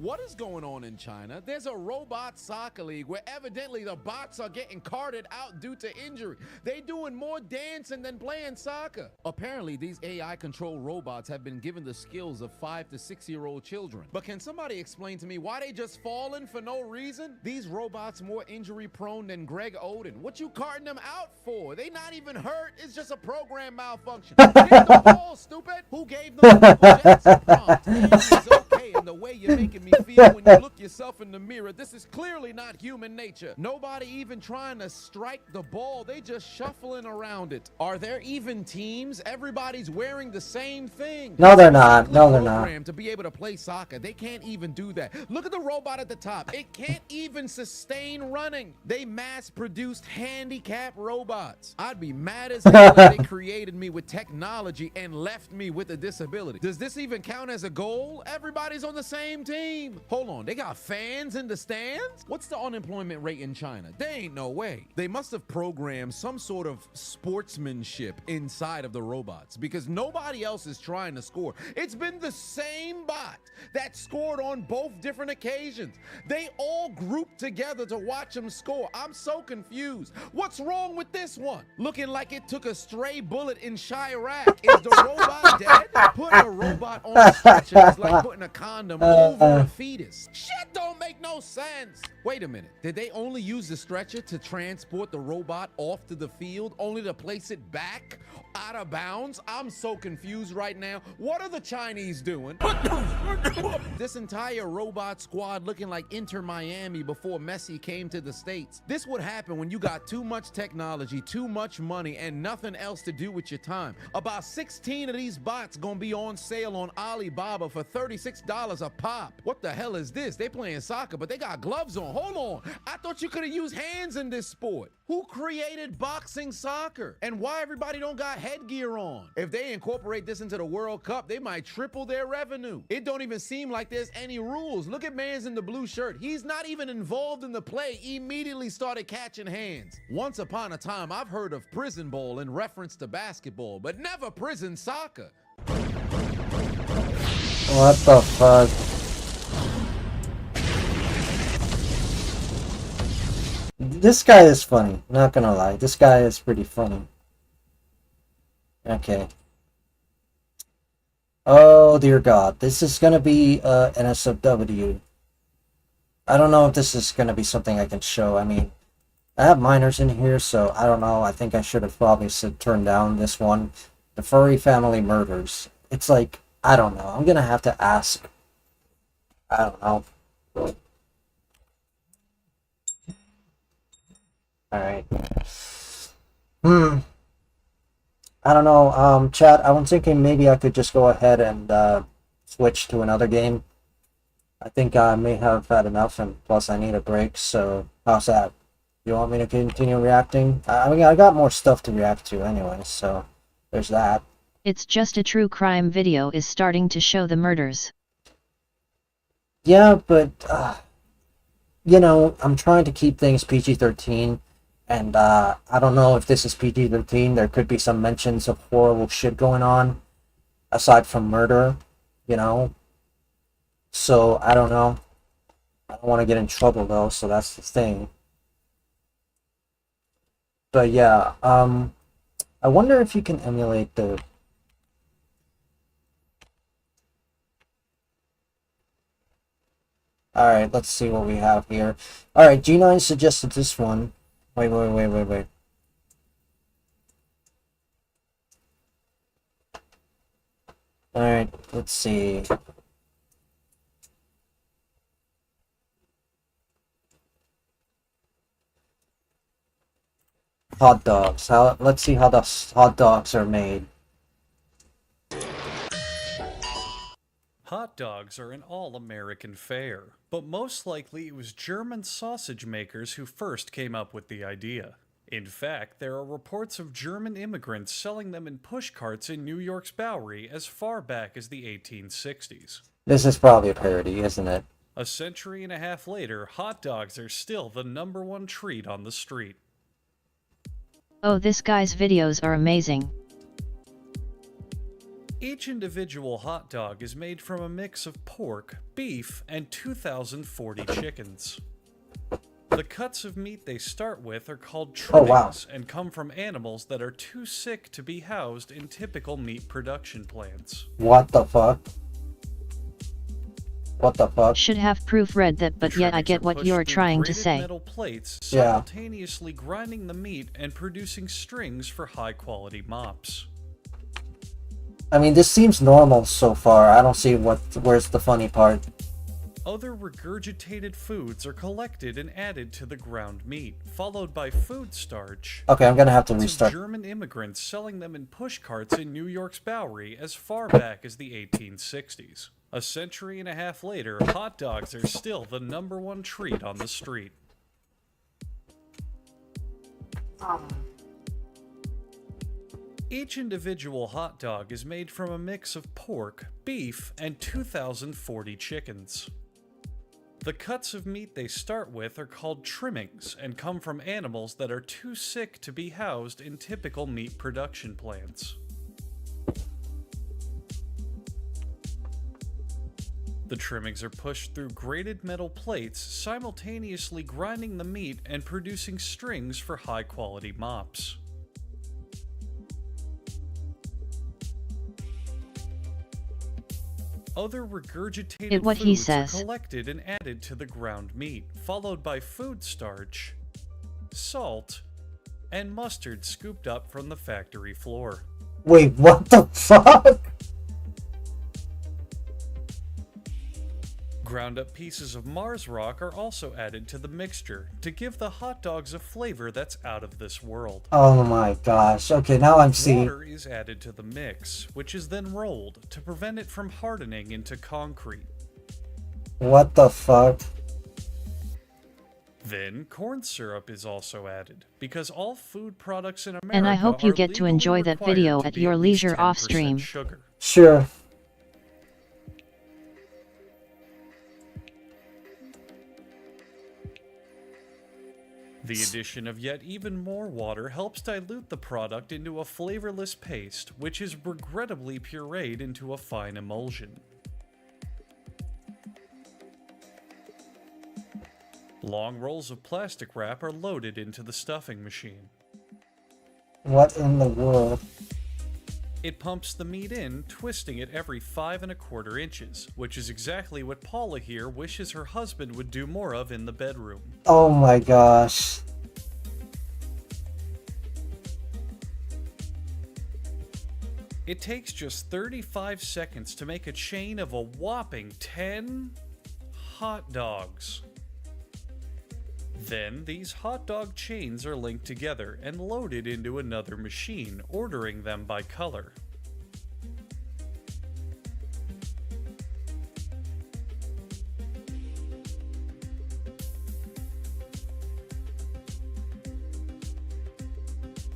What is going on in China? There's a robot soccer league where evidently the bots are getting carted out due to injury. They doing more dancing than playing soccer. Apparently, these AI-controlled robots have been given the skills of 5 to 6-year-old children. But can somebody explain to me why they just falling for no reason? These robots more injury-prone than Greg Oden. What you carting them out for? They not even hurt. It's just a program malfunction. Hit the ball, stupid. Who gave them the Michael Jackson prompt? It's okay in the way you're making me feel when you look yourself in the mirror. This is clearly not human nature. Nobody even trying to strike the ball. They just shuffling around it. Are there even teams? Everybody's wearing the same thing. No, they're not. No, they're not. To be able to play soccer, they can't even do that. Look at the robot at the top. It can't even sustain running. They mass-produced handicap robots. I'd be mad as hell if they created me with technology and left me with a disability. Does this even count as a goal? Everybody's on the same team. Hold on, they got fans in the stands? What's the unemployment rate in China? There ain't no way. They must have programmed some sort of sportsmanship inside of the robots because nobody else is trying to score. It's been the same bot that scored on both different occasions. They all grouped together to watch him score. I'm so confused. What's wrong with this one? Looking like it took a stray bullet in Chirac. Is the robot dead? Putting a robot on a stretcher is like putting a condom over a fetus. Shit don't make no sense. Wait a minute. Did they only use the stretcher to transport the robot off to the field only to place it back out of bounds? I'm so confused right now. What are the Chinese doing? This entire robot squad looking like Inter Miami before Messi came to the States. This would happen when you got too much technology, too much money, and nothing else to do with your time. About 16 of these bots gonna be on sale on Alibaba for $36 a pop. What the hell is this? They playing soccer, but they got gloves on. Hold on. I thought you could have used hands in this sport. Who created boxing soccer? And why everybody don't got headgear on? If they incorporate this into the World Cup, they might triple their revenue. It don't even seem like there's any rules. Look at man's in the blue shirt. He's not even involved in the play. Immediately started catching hands. Once upon a time, I've heard of prison ball in reference to basketball, but never prison soccer. What the fuck? This guy is funny, not gonna lie. This guy is pretty funny. Okay. Oh dear God, this is gonna be an SFW. I don't know if this is gonna be something I can show. I mean, I have minors in here, so I don't know. I think I should have probably turned down this one. The Furry Family Murders. It's like, I don't know. I'm gonna have to ask. I don't know. Alright. I don't know, chat, I'm thinking maybe I could just go ahead and switch to another game. I think I may have had enough, and plus I need a break, so how's that? You want me to continue reacting? I mean, I got more stuff to react to anyway, so there's that. It's Just a True Crime video is starting to show the murders. Yeah, but you know, I'm trying to keep things PG-13, and I don't know if this is PG-13. There could be some mentions of horrible shit going on, aside from murder, you know. So I don't know. I don't want to get in trouble though, so that's the thing. But yeah, I wonder if you can emulate the. Alright, let's see what we have here. Alright, G9 suggested this one. Wait. Alright, let's see. Hot dogs. Let's see how the hot dogs are made. Hot dogs are an all-American fare, but most likely it was German sausage makers who first came up with the idea. In fact, there are reports of German immigrants selling them in pushcarts in New York's Bowery as far back as the 1860s. This is probably a parody, isn't it? A century and a half later, hot dogs are still the #1 treat on the street. Oh, this guy's videos are amazing. Each individual hot dog is made from a mix of pork, beef, and 2,040 chickens. The cuts of meat they start with are called trimmings and come from animals that are too sick to be housed in typical meat production plants. What the fuck? What the fuck? Should have proofread that, but yeah, I get what you're trying to say. Metal plates, simultaneously grinding the meat and producing strings for high-quality mops. I mean, this seems normal so far. I don't see where's the funny part. Other regurgitated foods are collected and added to the ground meat, followed by food starch. Okay, I'm gonna have to restart. German immigrants selling them in pushcarts in New York's Bowery as far back as the 1860s. A century and a half later, hot dogs are still the #1 treat on the street. Each individual hot dog is made from a mix of pork, beef, and 2,040 chickens. The cuts of meat they start with are called trimmings and come from animals that are too sick to be housed in typical meat production plants. The trimmings are pushed through grated metal plates, simultaneously grinding the meat and producing strings for high-quality mops. Other regurgitated foods are collected and added to the ground meat, followed by food starch, salt, and mustard scooped up from the factory floor. Wait, what the fuck? Ground up pieces of Mars rock are also added to the mixture to give the hot dogs a flavor that's out of this world. Oh my gosh. Okay, now I'm seeing. Water is added to the mix, which is then rolled to prevent it from hardening into concrete. What the fuck? Then corn syrup is also added, because all food products in America And I hope you are get to legally enjoy that required video to at be your at least leisure 10% off stream. sugar. Sure. The addition of yet even more water helps dilute the product into a flavorless paste, which is regrettably pureed into a fine emulsion. Long rolls of plastic wrap are loaded into the stuffing machine. What in the world? It pumps the meat in, twisting it every 5 1/4 inches, which is exactly what Paula here wishes her husband would do more of in the bedroom. Oh my gosh. It takes just 35 seconds to make a chain of a whopping 10 hot dogs. Then these hot dog chains are linked together and loaded into another machine, ordering them by color.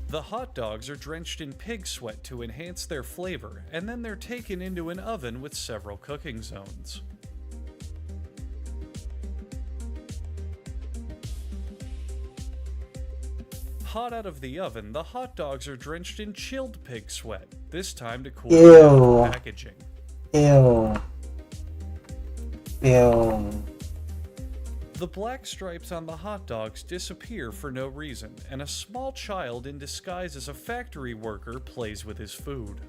The hot dogs are drenched in pig sweat to enhance their flavor, and then they're taken into an oven with several cooking zones. Hot out of the oven, the hot dogs are drenched in chilled pig sweat, this time to cool Ew. down for packaging. Ew. Ew. The black stripes on the hot dogs disappear for no reason, and a small child in disguise as a factory worker plays with his food.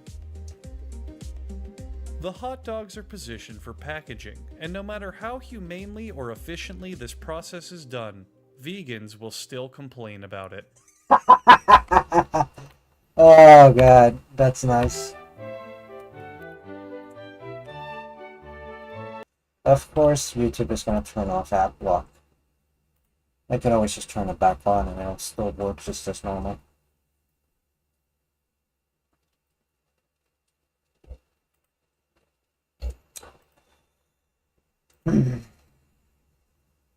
The hot dogs are positioned for packaging, and no matter how humanely or efficiently this process is done, vegans will still complain about it. Oh god, that's nice. Of course, YouTube is going to turn off ad block. I can always just turn it back on and it'll still work just as normal.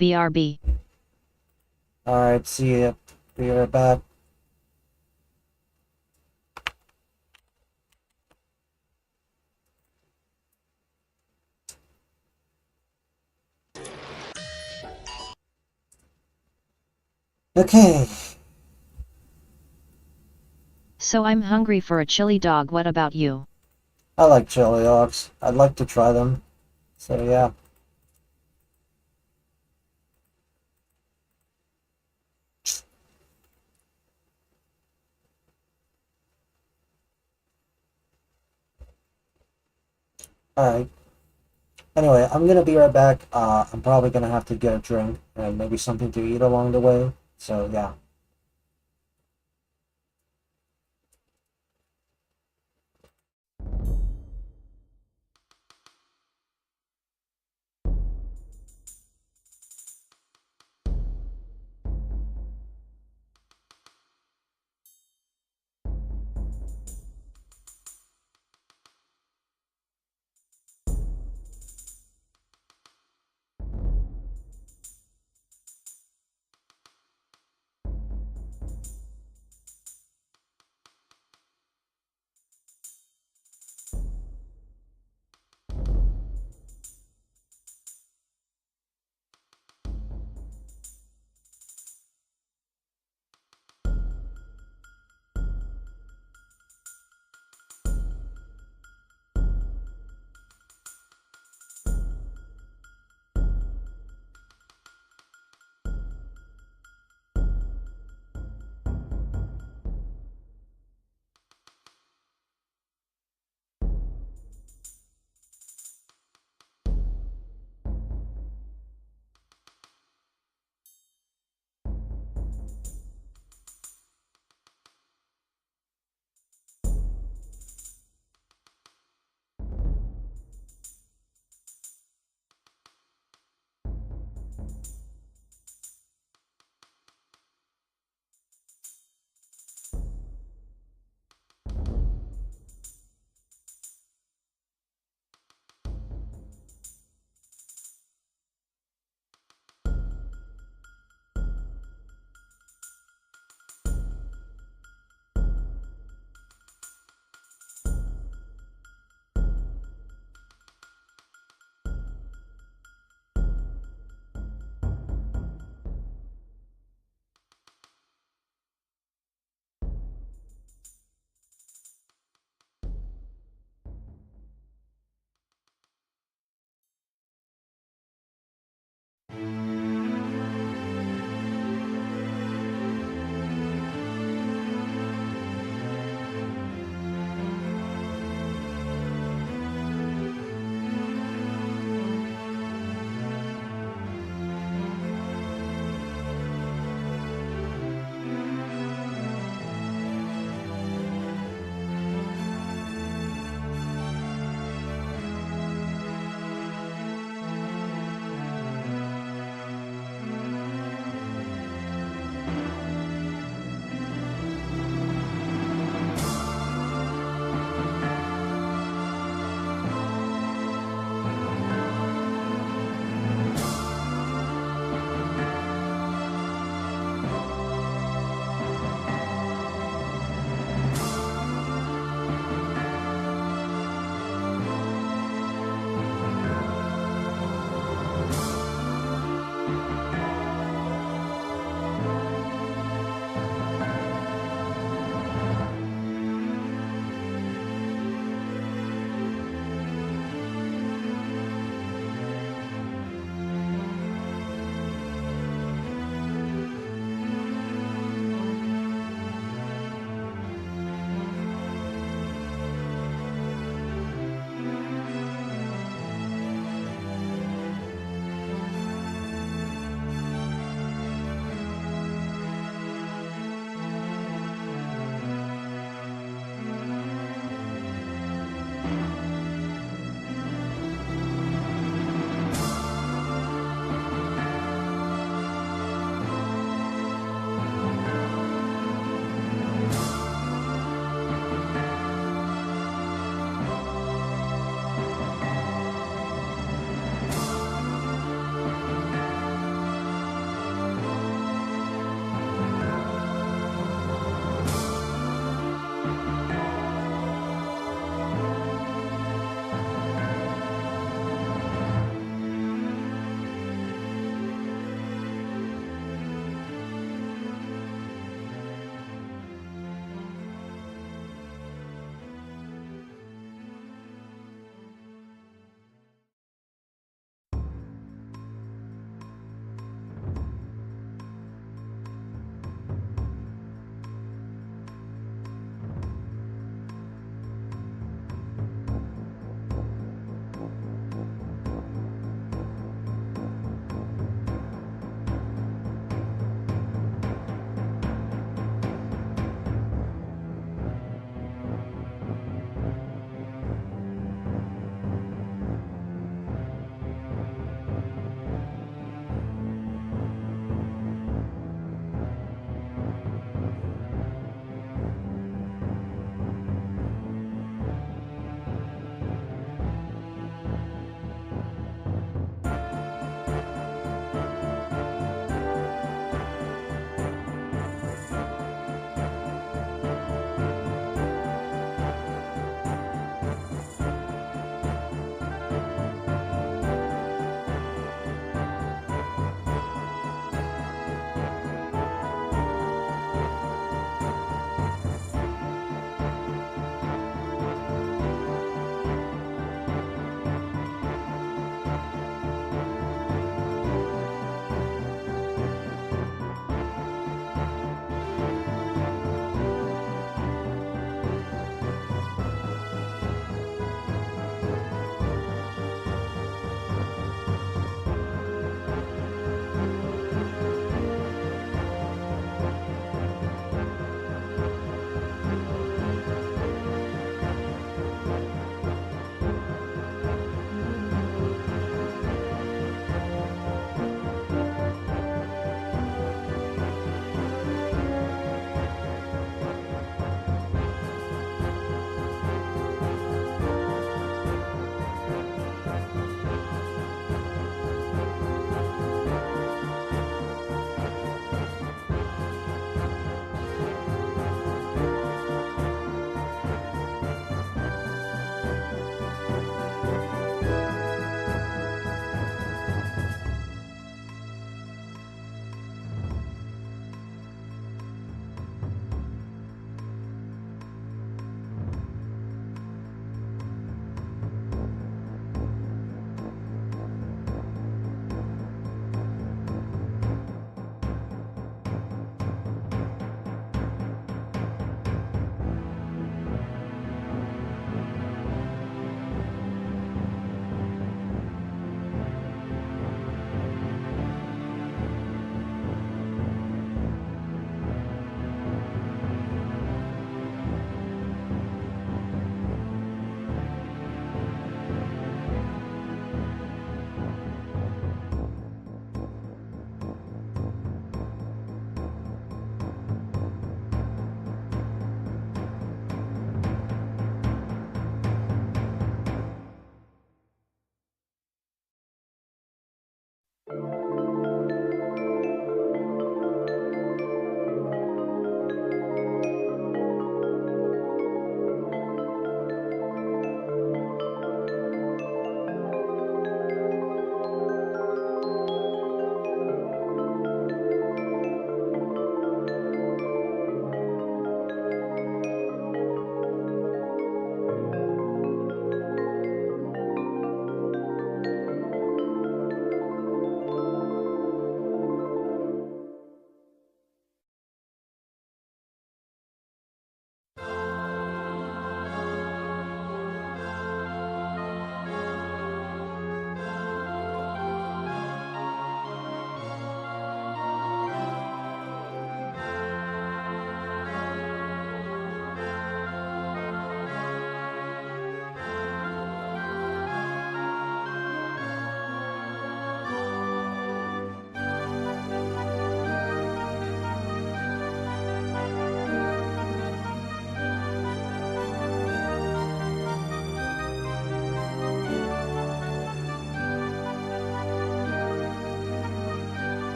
BRB. Alright, see ya. Be right back. Okay. So I'm hungry for a chili dog, what about you? I like chili dogs. I'd like to try them. So yeah. Alright. Anyway, I'm gonna be right back. I'm probably gonna have to get a drink and maybe something to eat along the way. So yeah.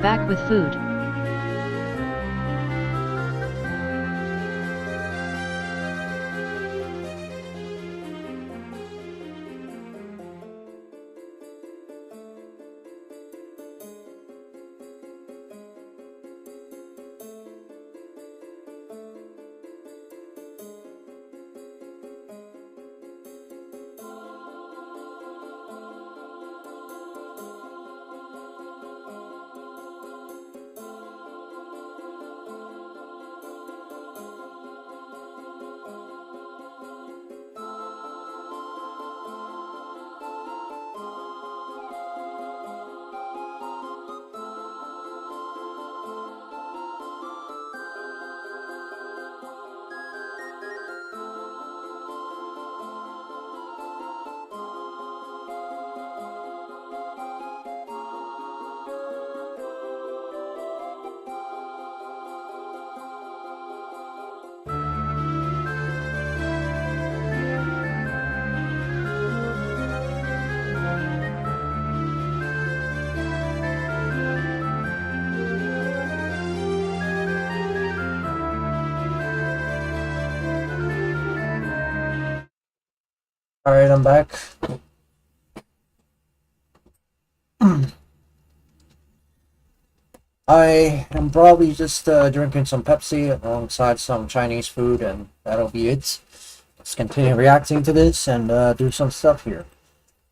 Back with food. Alright, I'm back. I am probably just drinking some Pepsi alongside some Chinese food, and that'll be it. Let's continue reacting to this and do some stuff here.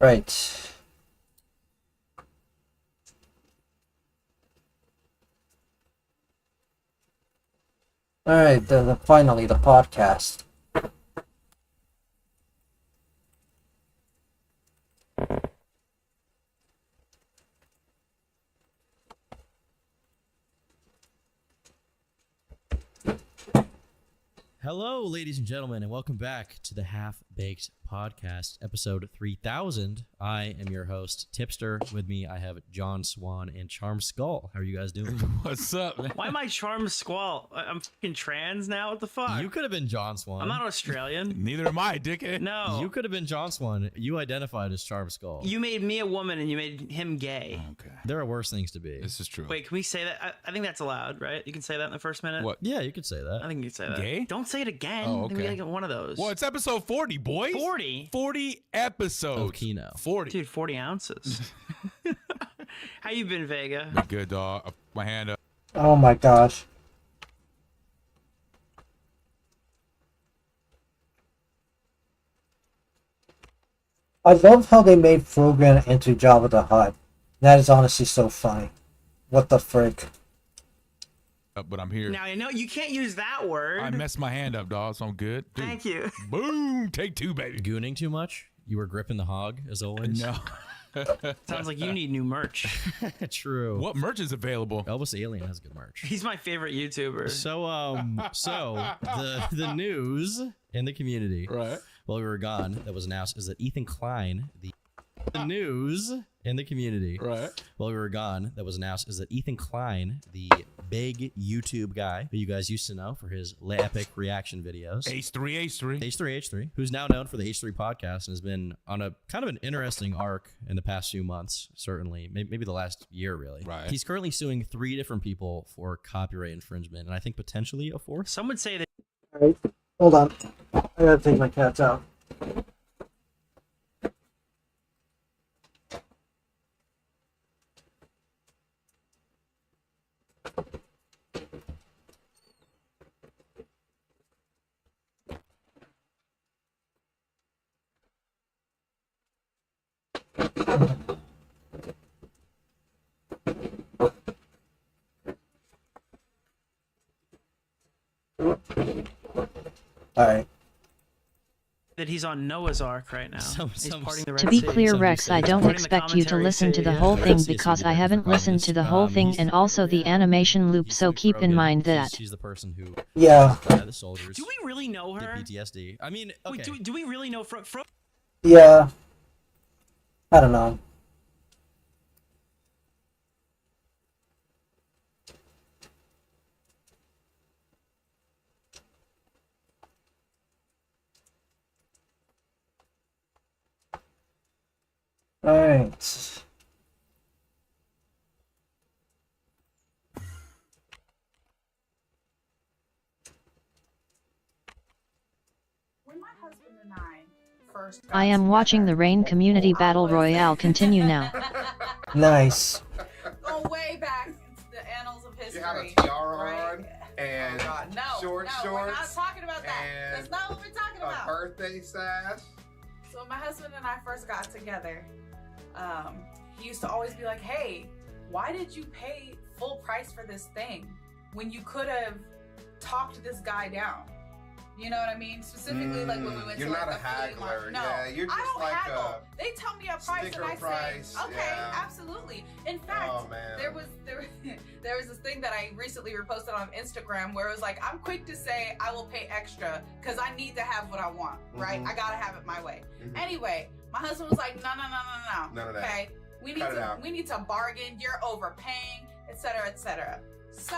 Right. Alright, finally, the podcast. Hello, ladies and gentlemen, and welcome back to the Half Baked Podcast, episode 3000. I am your host, Tipster. With me, I have John Swan and Charm Skull. How are you guys doing? What's up, man? Why am I Charm Squall? I'm fucking trans now? What the fuck? You could have been John Swan. I'm not Australian. Neither am I, dickhead. No. You could have been John Swan. You identified as Charm Skull. You made me a woman and you made him gay. Okay. There are worse things to be. This is true. Wait, can we say that? I think that's allowed, right? You can say that in the first minute? What? Yeah, you could say that. I think you can say that. Gay? Don't say it again. Oh, I think we okay. gotta get one of those. Well, it's episode 40, boys. 40? 40 episodes. Of Kino. 40. Dude, 40 ounces. How you been, Vega? Been good, dog. I put my hand up. Oh my gosh. I love how they made Frogran into Jabba the Hutt. That is honestly so funny. What the frick? But I'm here. Now, I know you can't use that word. I messed my hand up, dog, so I'm good. Dude. Thank you. Boom. Take two, baby. Gooning too much? You were gripping the hog, as always? No. Sounds like you need new merch. True. What merch is available? Elvis Alien has good merch. He's my favorite YouTuber. So the news in the community, right, while we were gone, that was announced is that Ethan Klein, the news in the community, right, while we were gone, that was announced is that Ethan Klein, the big YouTube guy who you guys used to know for his epic reaction videos, H3, who's now known for the H3 podcast and has been on a kind of an interesting arc in the past few months, certainly, maybe the last year, really. Right. He's currently suing 3 different people for copyright infringement, and I think potentially a 4th. Some would say that. Alright, hold on. I gotta take my cats out. Alright. That he's on Noah's Ark right now. He's parting the Red To be Sea. clear, Rex, I don't expect you to listen to the whole thing because I haven't listened to the whole thing and also the animation loop, so keep in mind that. She's the person who the soldiers. Do we really know her? PTSD. I mean, okay. Wait, do we really know Yeah. I don't know. Alright. husband and I first got I am watching the Rain Community Battle Royale continue now. Nice. Go way back into the annals of history. You had a tiara on and short shorts. We're not talking about that. That's not what we're talking about. A birthday sash. So when my husband and I first got together, he used to always be like, "Hey, why did you pay full price for this thing when you could have talked this guy down?" You know what I mean? Specifically, like when we went you're to not like a the flea market. haggler. No, Yeah, you're just I don't like haggle. They tell me a price sticker and I price, say, "Okay, yeah. absolutely." In fact, Oh, man. there was this thing that I recently reposted on Instagram where it was like, I'm quick to say I will pay extra because I need to have what I want, right? I gotta have it my way. Anyway, my husband was like, no. None of that. Okay, we need to bargain. You're overpaying, etc., etc. So.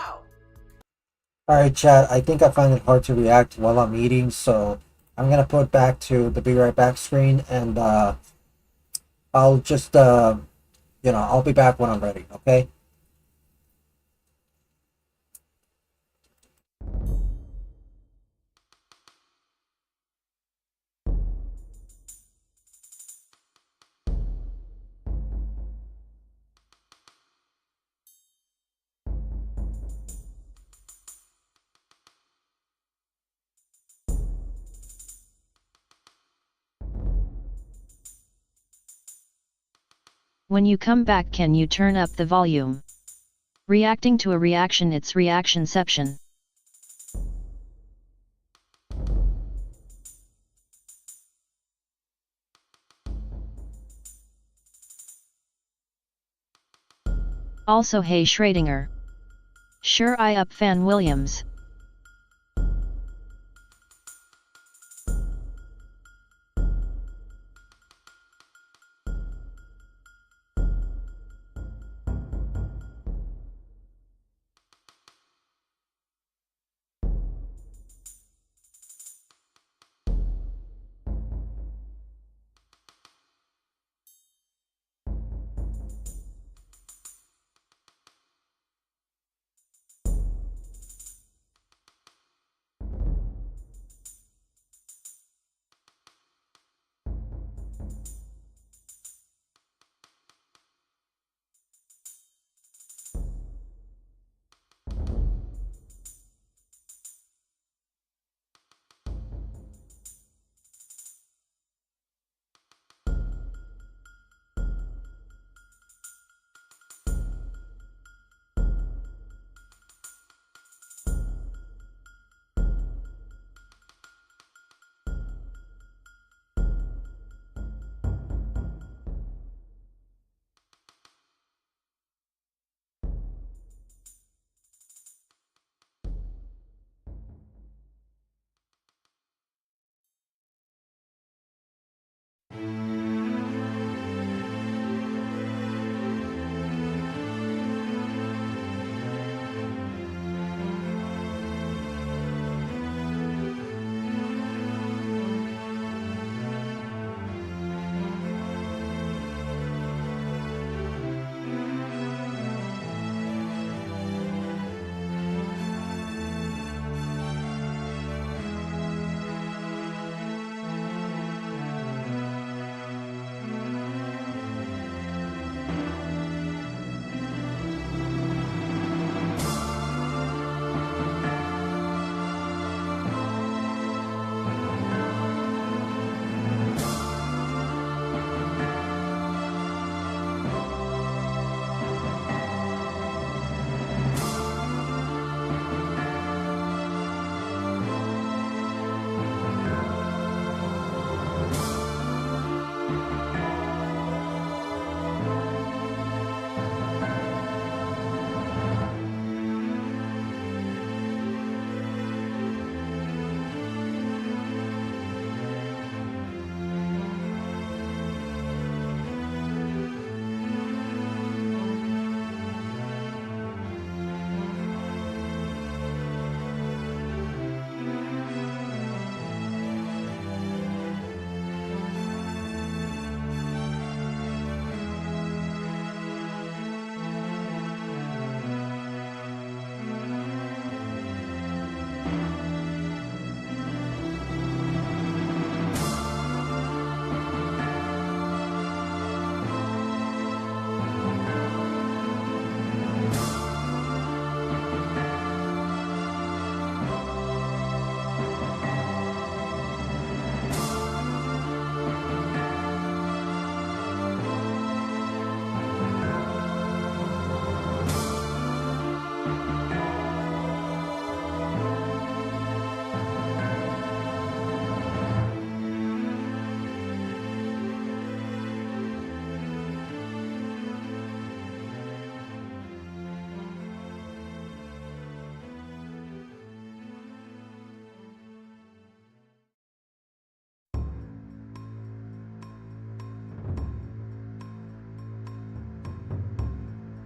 Alright, chat, I think I find it hard to react while I'm eating, so I'm gonna put it back to the be right back screen, and I'll just, I'll be back when I'm ready, okay? When you come back, can you turn up the volume? Reacting to a reaction, it's reactionception. Also, hey Schrödinger. Sure, I up Fan Williams.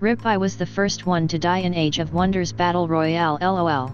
Rip, I was the first one to die in Age of Wonders Battle Royale LOL.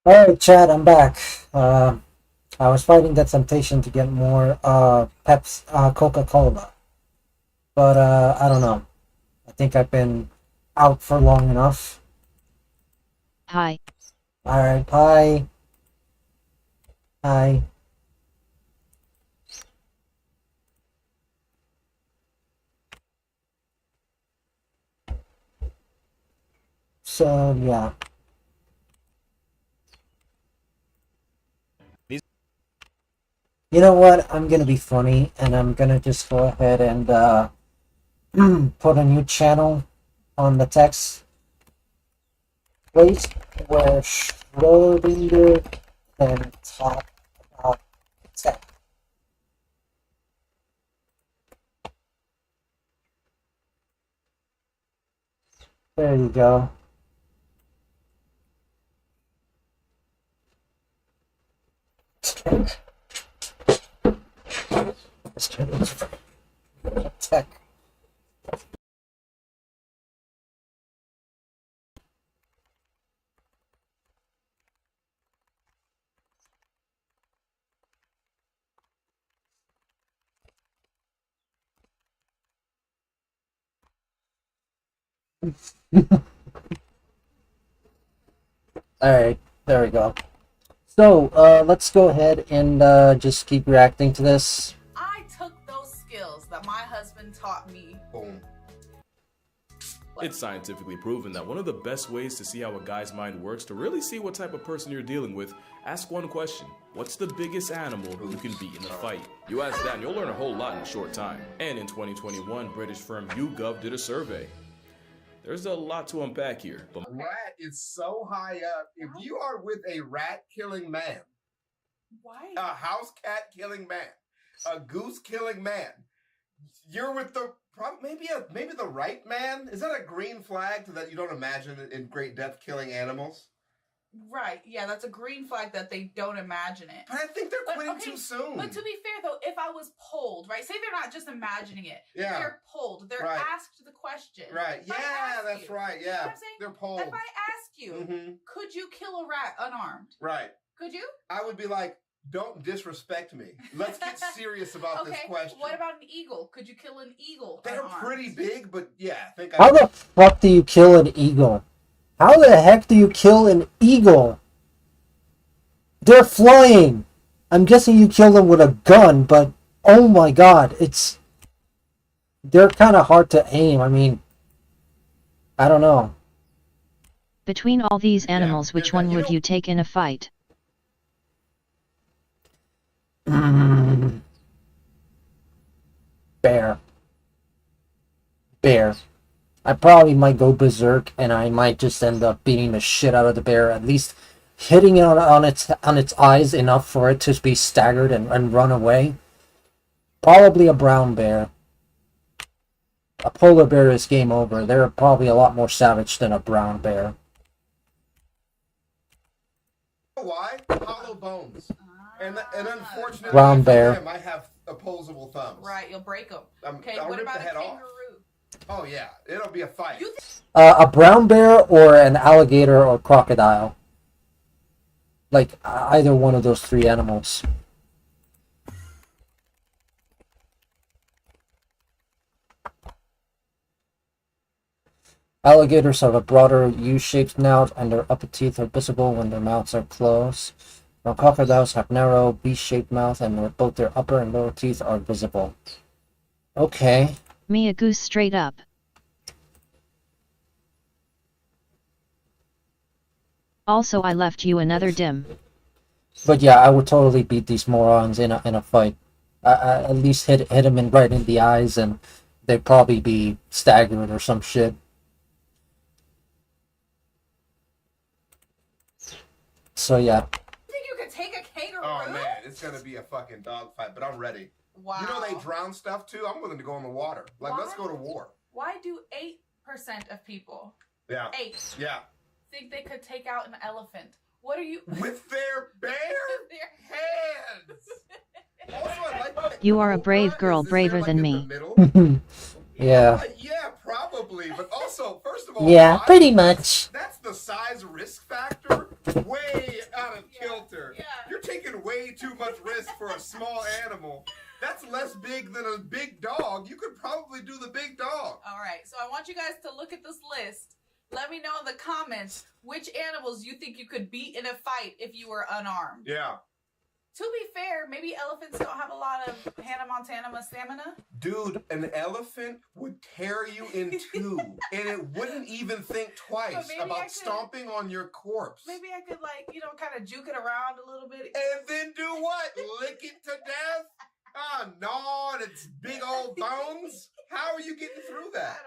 Alright, Chad, I'm back. I was fighting that temptation to get more Coca-Cola. But I don't know. I think I've been out for long enough. Hi. Alright, hi. Hi. So, yeah. You know what? I'm gonna be funny, and I'm gonna just go ahead and put a new channel on the text place where Schrodinger can talk about tech. There you go. Tech. Alright, there we go. So, let's go ahead and just keep reacting to this. I took those skills that my husband taught me. Boom. It's scientifically proven that one of the best ways to see how a guy's mind works, to really see what type of person you're dealing with, ask one question. What's the biggest animal you can beat in a fight? You ask that and you'll learn a whole lot in a short time. And in 2021, British firm YouGov did a survey. There's a lot to unpack here. But rat is so high up. If you are with a rat-killing man, why? A house cat killing man, a goose killing man, you're with the maybe the right man. Is that a green flag that you don't imagine in great depth killing animals? Right, yeah, that's a green flag that they don't imagine it. But I think they're quitting too soon. But to be fair, though, if I was polled, right, say they're not just imagining it. Yeah. They're polled. They're Right. asked the question. Right, yeah, that's right, You know yeah. what I'm saying? They're polled. If I ask you, could you kill a rat unarmed? Right. Could you? I would be like, don't disrespect me. Let's get serious about this question. What about an eagle? Could you kill an eagle They're unarmed? pretty big, but yeah, I think How the fuck do you kill an eagle? How the heck do you kill an eagle? They're flying! I'm guessing you kill them with a gun, but oh my god, they're kind of hard to aim. I mean, I don't know. Between all these animals, which one would you take in a fight? Bear. Bear. I probably might go berserk, and I might just end up beating the shit out of the bear, at least hitting it on its eyes enough for it to be staggered and run away. Probably a brown bear. A polar bear is game over. They're probably a lot more savage than a brown bear. You know why? Hollow bones. And unfortunately, Brown bear. them, I have opposable thumbs. Right, you'll break them. Okay, I'll what rip about the a head off. kangaroo? Oh yeah, it'll be a fight. A brown bear or an alligator or crocodile. Like, either one of those three animals. Alligators have a broader U-shaped snout, and their upper teeth are visible when their mouths are closed. While crocodiles have narrow, V-shaped mouth, and both their upper and lower teeth are visible. Okay. Me a goose straight up. Also, I left you another dim. But yeah, I would totally beat these morons in a fight. I at least hit them right in the eyes, and they'd probably be staggered or some shit. So yeah. You think you could take a kangaroo? Oh man, it's gonna be a fucking dogfight, but I'm ready. Wow. You know they drown stuff too? I'm willing to go in the water. Like, let's go to war. Why do 8% of people, Yeah. 8, Yeah. think they could take out an elephant? What are you... With their bare hands! Also, I like You are a brave girl, braver than me. Yeah. Yeah, probably. But also, first of all, Yeah, pretty much. That's the size risk factor way way too much risk for a small animal. That's less big than a big dog. You could probably do the big dog. All right, so I want you guys to look at this list. Let me know in the comments which animals you think you could beat in a fight if you were unarmed. Yeah. To be fair, maybe elephants don't have a lot of Hannah Montana stamina. Dude, an elephant would tear you in two, and it wouldn't even think twice about stomping on your corpse. Maybe I could, kind of juke it around a little bit. And then do what? Lick it to death? Gnaw on its big old bones? How are you getting through that?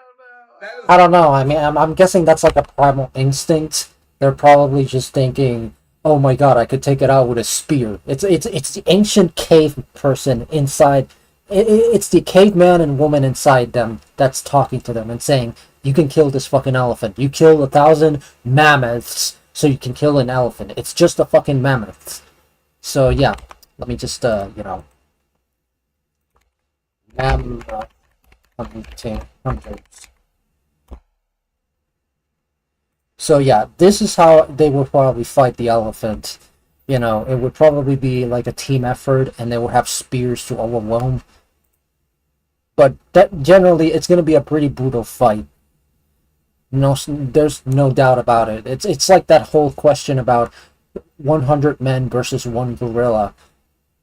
I don't know. I mean, I'm guessing that's like a primal instinct. They're probably just thinking, oh my god, I could take it out with a spear. It's the ancient cave person inside. It's the caveman and woman inside them that's talking to them and saying, you can kill this fucking elephant. You kill 1,000 mammoths so you can kill an elephant. It's just a fucking mammoth. So yeah, let me just, hunters. So yeah, this is how they would probably fight the elephant. You know, it would probably be like a team effort, and they would have spears to overwhelm. But that generally, it's going to be a pretty brutal fight. No, there's no doubt about it. It's like that whole question about 100 men versus one gorilla.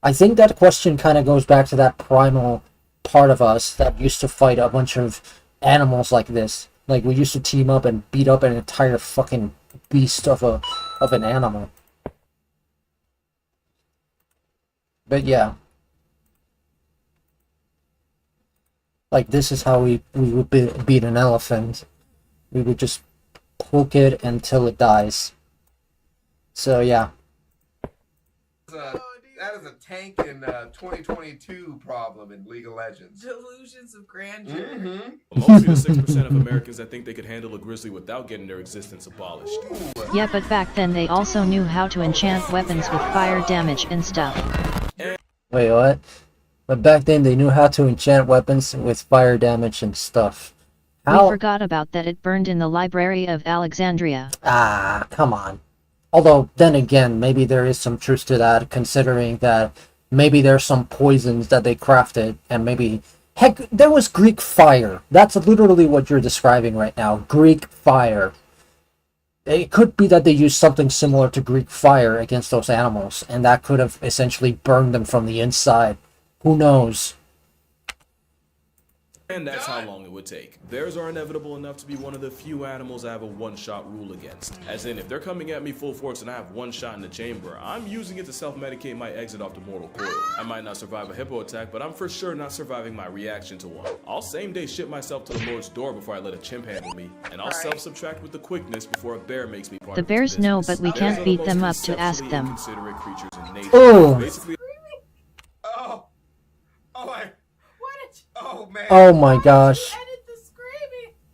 I think that question kind of goes back to that primal part of us that used to fight a bunch of animals like this. Like, we used to team up and beat up an entire fucking beast of an animal. But yeah. Like, this is how we would beat an elephant. We would just poke it until it dies. So yeah. That is a tank in 2022 problem in League of Legends. Delusions of grandeur. Mm-hmm. Mostly the 6% of Americans that think they could handle a grizzly without getting their existence abolished. Yeah, but back then they also knew how to enchant weapons with fire damage and stuff. Wait, what? But back then they knew how to enchant weapons with fire damage and stuff. How? We forgot about that. It burned in the Library of Alexandria. Ah, come on. Although, then again, maybe there is some truth to that, considering that maybe there's some poisons that they crafted, and maybe... Heck, there was Greek fire. That's literally what you're describing right now. Greek fire. It could be that they used something similar to Greek fire against those animals, and that could have essentially burned them from the inside. Who knows? And that's how long it would take. Bears are inevitable enough to be one of the few animals I have a one-shot rule against. As in, if they're coming at me full force and I have one shot in the chamber, I'm using it to self-medicate my exit off the mortal coil. I might not survive a hippo attack, but I'm for sure not surviving my reaction to one. I'll same-day ship myself to the Lord's door before I let a chimp handle me, and I'll self-subtract with the quickness before a bear makes me part The of bears its know, business. but we can't Bears are beat the them most up to ask conceptually them. inconsiderate creatures in nature. Oh. Basically, Oh man. Oh my gosh.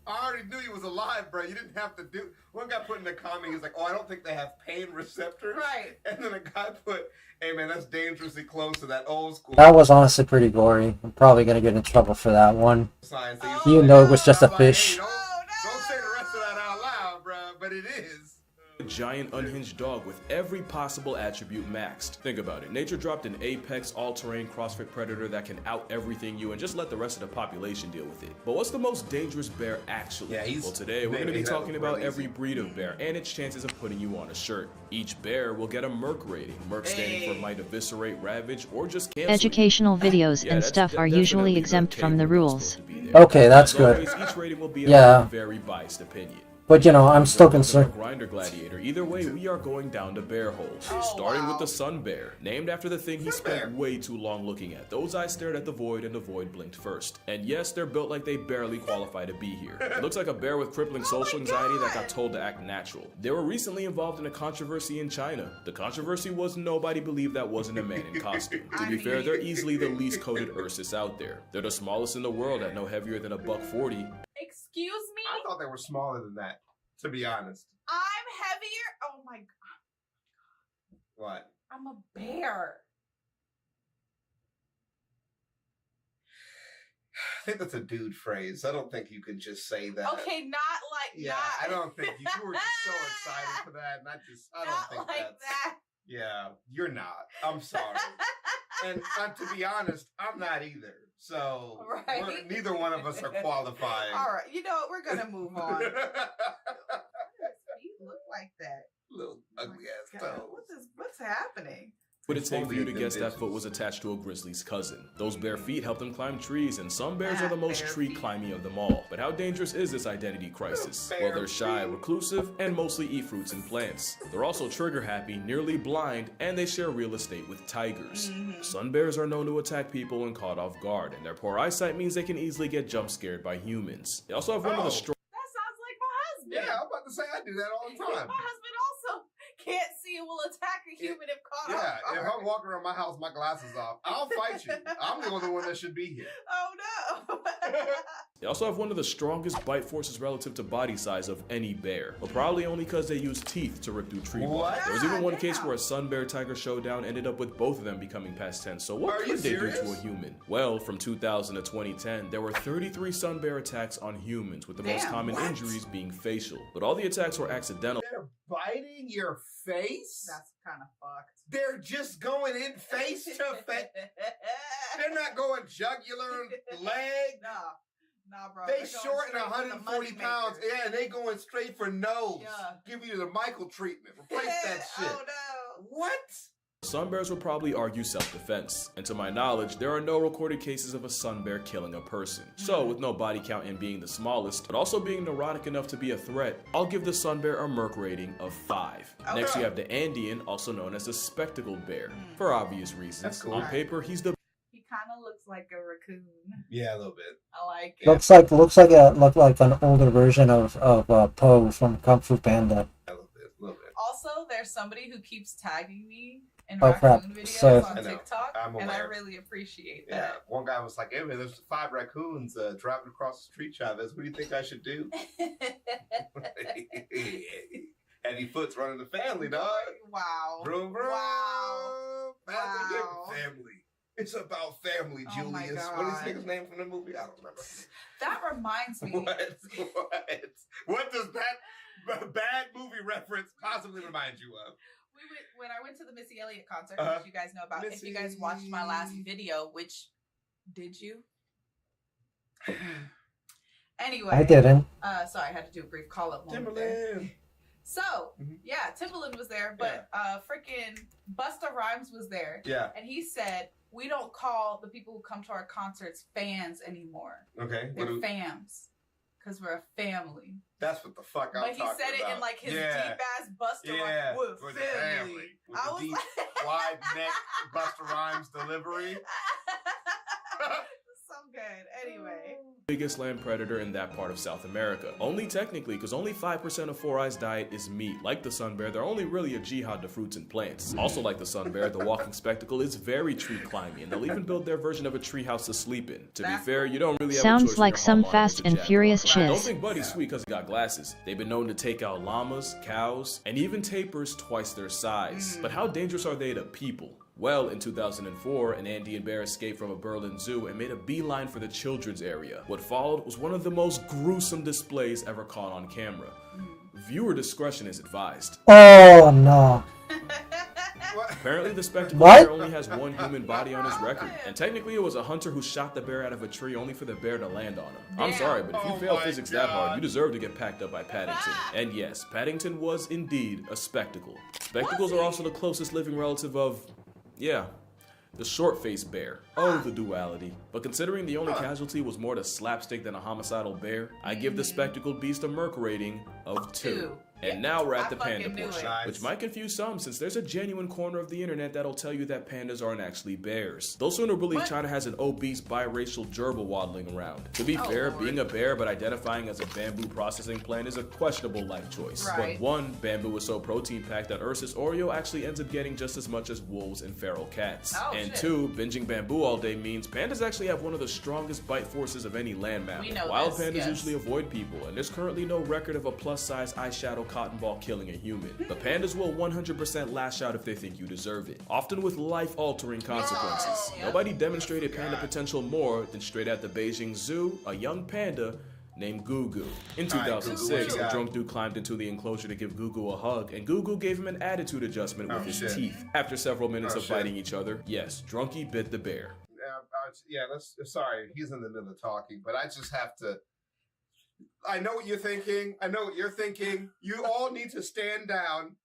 I already knew he was alive, bro. You didn't have to do. One guy put in the comment, he's like, "Oh, I don't think they have pain receptors." Right. And then a guy put, "Hey man, that's dangerously close to that old school." That was honestly pretty gory. I'm probably gonna get in trouble for that one. Science. You know it was just a fish. Don't say the rest of that out loud, bro. But it is. a giant unhinged dog with every possible attribute maxed. Think about it. Nature dropped an apex, all-terrain CrossFit predator that can out everything you and just let the rest of the population deal with it. But what's the most dangerous bear actually? Well, today we're going to be talking about every breed of bear and its chances of putting you on a shirt. Each bear will get a Merc rating. Merc standing for might eviscerate, ravage, or just cancel. Educational videos and stuff are usually exempt from the rules. Okay, that's good. Each rating will be Yeah. a very biased opinion. But you know, I'm still concerned. Grinder gladiator. Either way, we are going down to bear holes. Starting with the sun bear, named after the thing he spent way too long looking at. Those eyes stared at the void and the void blinked first. And yes, they're built like they barely qualify to be here. It looks like a bear with crippling social anxiety that got told to act natural. They were recently involved in a controversy in China. The controversy was nobody believed that wasn't a man in costume. To be fair, they're easily the least coated Ursus out there. They're the smallest in the world at no heavier than $140. Excuse me? I thought they were smaller than that, to be honest. I'm heavier? Oh my god. What? I'm a bear. I think that's a dude phrase. I don't think you can just say that. Okay, not like Yeah, not, I don't think you were just so excited for that, and I don't think like that's. Yeah, you're not. I'm sorry. And to be honest, I'm not either. So neither one of us are qualifying. All right, you know what? We're gonna move on. You look like that. Little ugly ass toe. What's happening? Would it take for you to guess that foot was attached to a grizzly's cousin? Those bare feet help them climb trees, and some bears are the most tree climbing of them all. But how dangerous is this identity crisis? Well, they're shy, reclusive, and mostly eat fruits and plants. They're also trigger happy, nearly blind, and they share real estate with tigers. Sun bears are known to attack people when caught off guard, and their poor eyesight means they can easily get jump scared by humans. They also have one of the strongest. That sounds like my husband. Yeah, I'm about to say I do that all the time. My husband also can't see and will attack a human if caught off guard. Yeah, if I'm walking around my house, my glasses off, I'll fight you. I'm the only one that should be here. Oh no. They also have one of the strongest bite forces relative to body size of any bear, but probably only because they use teeth to rip through tree bark. There was even one case where a sun bear tiger showdown ended up with both of them becoming past tense. So what could they do to a human? Well, from 2000 to 2010, there were 33 sun bear attacks on humans, with the most common injuries being facial. But all the attacks were accidental. They're biting your face? That's kind of fucked. They're just going in face to face. They're not going jugular and leg. Nah, bro. They shorten 140 pounds. Yeah, and they going straight for nose. Yeah. Give you the Michael treatment. Replace that shit. Oh no. What? Sun bears would probably argue self-defense, and to my knowledge, there are no recorded cases of a sun bear killing a person. So, with no body count and being the smallest, but also being neurotic enough to be a threat, I'll give the sun bear a Merc rating of 5. Okay. Next, you have the Andean, also known as the spectacled bear. For obvious reasons. That's cool. On paper, he's the He kind of looks like a raccoon. Yeah, a little bit. I like it. Looks like an older version of Po from Kung Fu Panda. A little bit. Also, there's somebody who keeps tagging me in Oh, crap. raccoon videos So- on TikTok, I'm and I aware. really appreciate Yeah, that. one guy was like, hey, man, there's 5 raccoons driving across the street, Chavez. What do you think I should do? Heavy Foot's running the family, dog. Wow. Vroom, vroom. Wow. Wow. Family. It's about family, Oh my Julius. What is God. this nigga's name from the movie? I don't remember. That reminds me. What does that bad movie reference possibly remind you of? When I went to the Missy Elliott concert, which you guys know about, if you guys watched my last video, which did you? Anyway, I didn't. So I had to do a brief call up moment. Timberland. So yeah, Timbaland was there, but freaking Busta Rhymes was there. Yeah. And he said, we don't call the people who come to our concerts fans anymore. Okay. They're fams. Because we're a family. That's what the fuck I'm talking about. But he said it in like his deep ass Busta Rhymes. We're family. With the deep, wide neck Busta Rhymes delivery. So good. Anyway. biggest land predator in that part of South America. Only technically, because only 5% of Four Eyes' diet is meat. Like the sun bear, they're only really a jihad to fruits and plants. Also like the sun bear, the walking spectacle is very tree climbing, and they'll even build their version of a tree house to sleep in. To be fair, you don't really have a choice. Sounds like some Fast and Furious shit. Don't think Buddy's sweet because he got glasses. They've been known to take out llamas, cows, and even tapirs twice their size. But how dangerous are they to people? Well, in 2004, an Andean bear escaped from a Berlin zoo and made a beeline for the children's area. What followed was one of the most gruesome displays ever caught on camera. Viewer discretion is advised. Oh no. Apparently the spectacle bear only has one human body on his record, and technically it was a hunter who shot the bear out of a tree only for the bear to land on him. I'm sorry, but if you fail physics that hard, you deserve to get packed up by Paddington. And yes, Paddington was indeed a spectacle. Spectacles are also the closest living relative of, yeah, the short-faced bear. Oh, the duality. But considering the only casualty was more to slapstick than a homicidal bear, I give the spectacled beast a Merc rating of 2. And now we're at the panda portion, which might confuse some since there's a genuine corner of the internet that'll tell you that pandas aren't actually bears. They'll sooner believe China has an obese biracial gerbil waddling around. To be fair, being a bear but identifying as a bamboo processing plant is a questionable life choice. But one, bamboo is so protein packed that Ursus Oreo actually ends up getting just as much as wolves and feral cats. And two, binging bamboo all day means pandas actually have one of the strongest bite forces of any land mammal. Wild pandas usually avoid people, and there's currently no record of a plus-size eyeshadow cotton ball killing a human. But pandas will 100% lash out if they think you deserve it, often with life-altering consequences. Nobody demonstrated panda potential more than straight at the Beijing Zoo, a young panda named Gugu. In 2006, a drunk dude climbed into the enclosure to give Gugu a hug, and Gugu gave him an attitude adjustment with his teeth. After several minutes of fighting each other, yes, Drunky bit the bear. Sorry, he's in the middle of talking, but I just have to. I know what you're thinking. I know what you're thinking. You all need to stand down.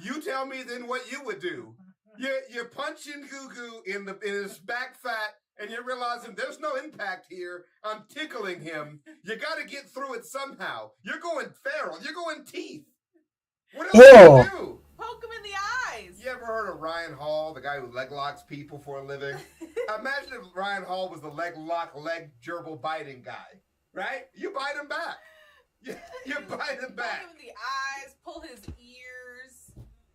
You tell me then what you would do. You're punching Gugu in his back fat, and you're realizing there's no impact here. I'm tickling him. You got to get through it somehow. You're going feral. You're going teeth. What else do you do? Poke him in the eyes. You ever heard of Ryan Hall, the guy who leg locks people for a living? Imagine if Ryan Hall was the leg gerbil biting guy, right? You bite him back. You bite him back. Poke him in the eyes, pull his ears.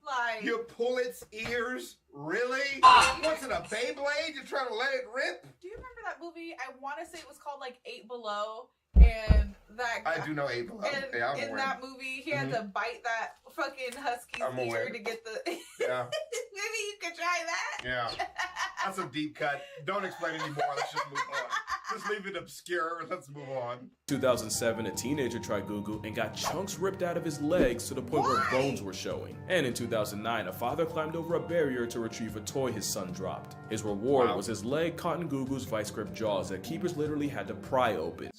Like, you pull its ears? Really? What's it, a Beyblade? You're trying to let it rip? Do you remember that movie? I want to say it was called like 8 Below. And that I do know 8 Below. And in that movie, he had to bite that fucking husky's ear to get the. Yeah. Maybe you could try that. Yeah. That's a deep cut. Don't explain anymore. Let's just move on. Just leave it obscure. Let's move on. 2007, a teenager tried Gugu and got chunks ripped out of his legs to the point where bones were showing. And in 2009, a father climbed over a barrier to retrieve a toy his son dropped. His reward was his leg caught in Gugu's vice grip jaws that keepers literally had to pry open.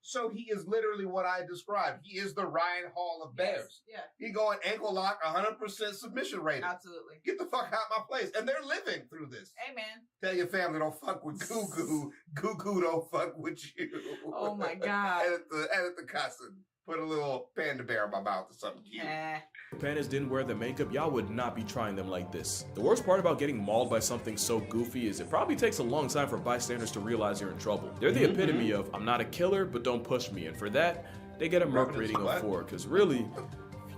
So he is literally what I described. He is the Ryan Hall of bears. Yes. Yeah. He going ankle lock, 100% submission rating. Absolutely. Get the fuck out of my place. And they're living through this. Amen. Tell your family don't fuck with Gugu. Gugu don't fuck with you. Oh my God. Edit the cussing. Put a little panda bear in my mouth or something cute. If pandas didn't wear the makeup, y'all would not be trying them like this. The worst part about getting mauled by something so goofy is it probably takes a long time for bystanders to realize you're in trouble. They're the epitome of, I'm not a killer, but don't push me. And for that, they get a Merc rating of 4, because really,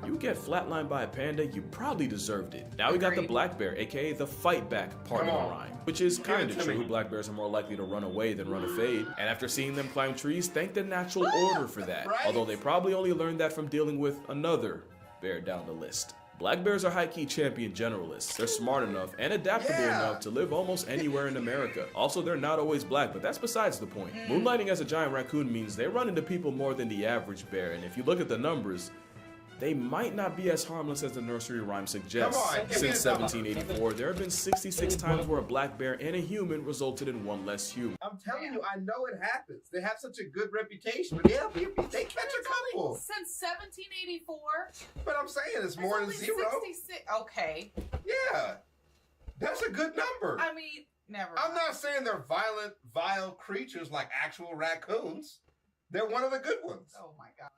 if you get flatlined by a panda, you probably deserved it. Now we got the black bear, aka the fight back part of the rhyme. Which is kind of true. Black bears are more likely to run away than run a fade. And after seeing them climb trees, thank the natural order for that. Although they probably only learned that from dealing with another bear down the list. Black bears are high-key champion generalists. They're smart enough and adaptable enough to live almost anywhere in America. Also, they're not always black, but that's besides the point. Moonlighting as a giant raccoon means they run into people more than the average bear, and if you look at the numbers, they might not be as harmless as the nursery rhyme suggests. Since 1784, there have been 66 times where a black bear and a human resulted in one less human. I'm telling you, I know it happens. They have such a good reputation, but yeah, they catch a couple. Since 1784. But I'm saying it's more than 0. 66. Okay. Yeah. That's a good number. I mean, never. I'm not saying they're violent, vile creatures like actual raccoons. They're one of the good ones. Oh my God.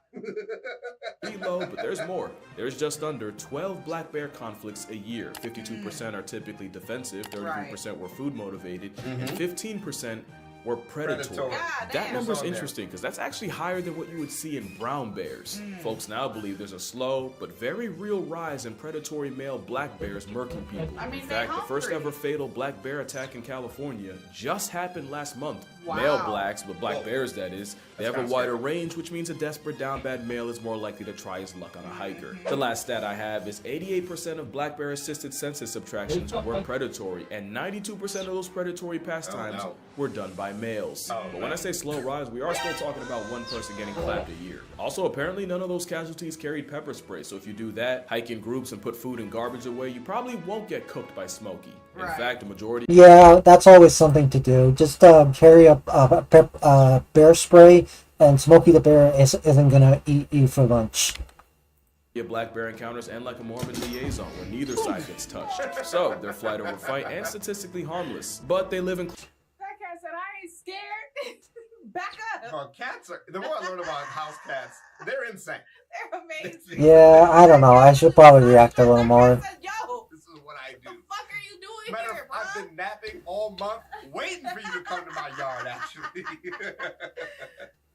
Pretty low, but there's more. There's just under 12 black bear conflicts a year. 52% are typically defensive, 33% were food motivated, and 15% were predatory. That number's interesting because that's actually higher than what you would see in brown bears. Folks now believe there's a slow but very real rise in predatory male black bears murking people. In fact, the first ever fatal black bear attack in California just happened last month. Male blacks, but black bears that is, they have a wider range, which means a desperate down bad male is more likely to try his luck on a hiker. The last stat I have is 88% of black bear assisted census subtractions were predatory, and 92% of those predatory pastimes were done by males. But when I say slow rise, we are still talking about one person getting clapped a year. Also, apparently none of those casualties carried pepper spray, so if you do that, hike in groups and put food and garbage away, you probably won't get cooked by Smokey. In fact, the majority— Yeah, that's always something to do. Just carry a bear spray, and Smokey the bear isn't gonna eat you for lunch. Black bear encounters end like a Mormon liaison where neither side gets touched. So they're flight over fight and statistically harmless, but they live in— That cat said, I ain't scared. Back up. Oh, cats are— the more I learn about house cats, they're insane. They're amazing. Yeah, I don't know. I should probably react a little more. Yo, this is what I do. What the fuck are you doing here, bro? I've been napping all month, waiting for you to come to my yard, actually.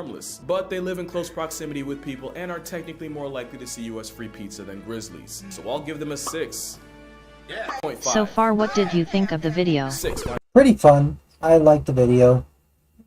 harmless, but they live in close proximity with people and are technically more likely to see you as free pizza than grizzlies. So I'll give them a 6. Yeah. 0.5. So far, what did you think of the video? 6. Pretty fun. I liked the video.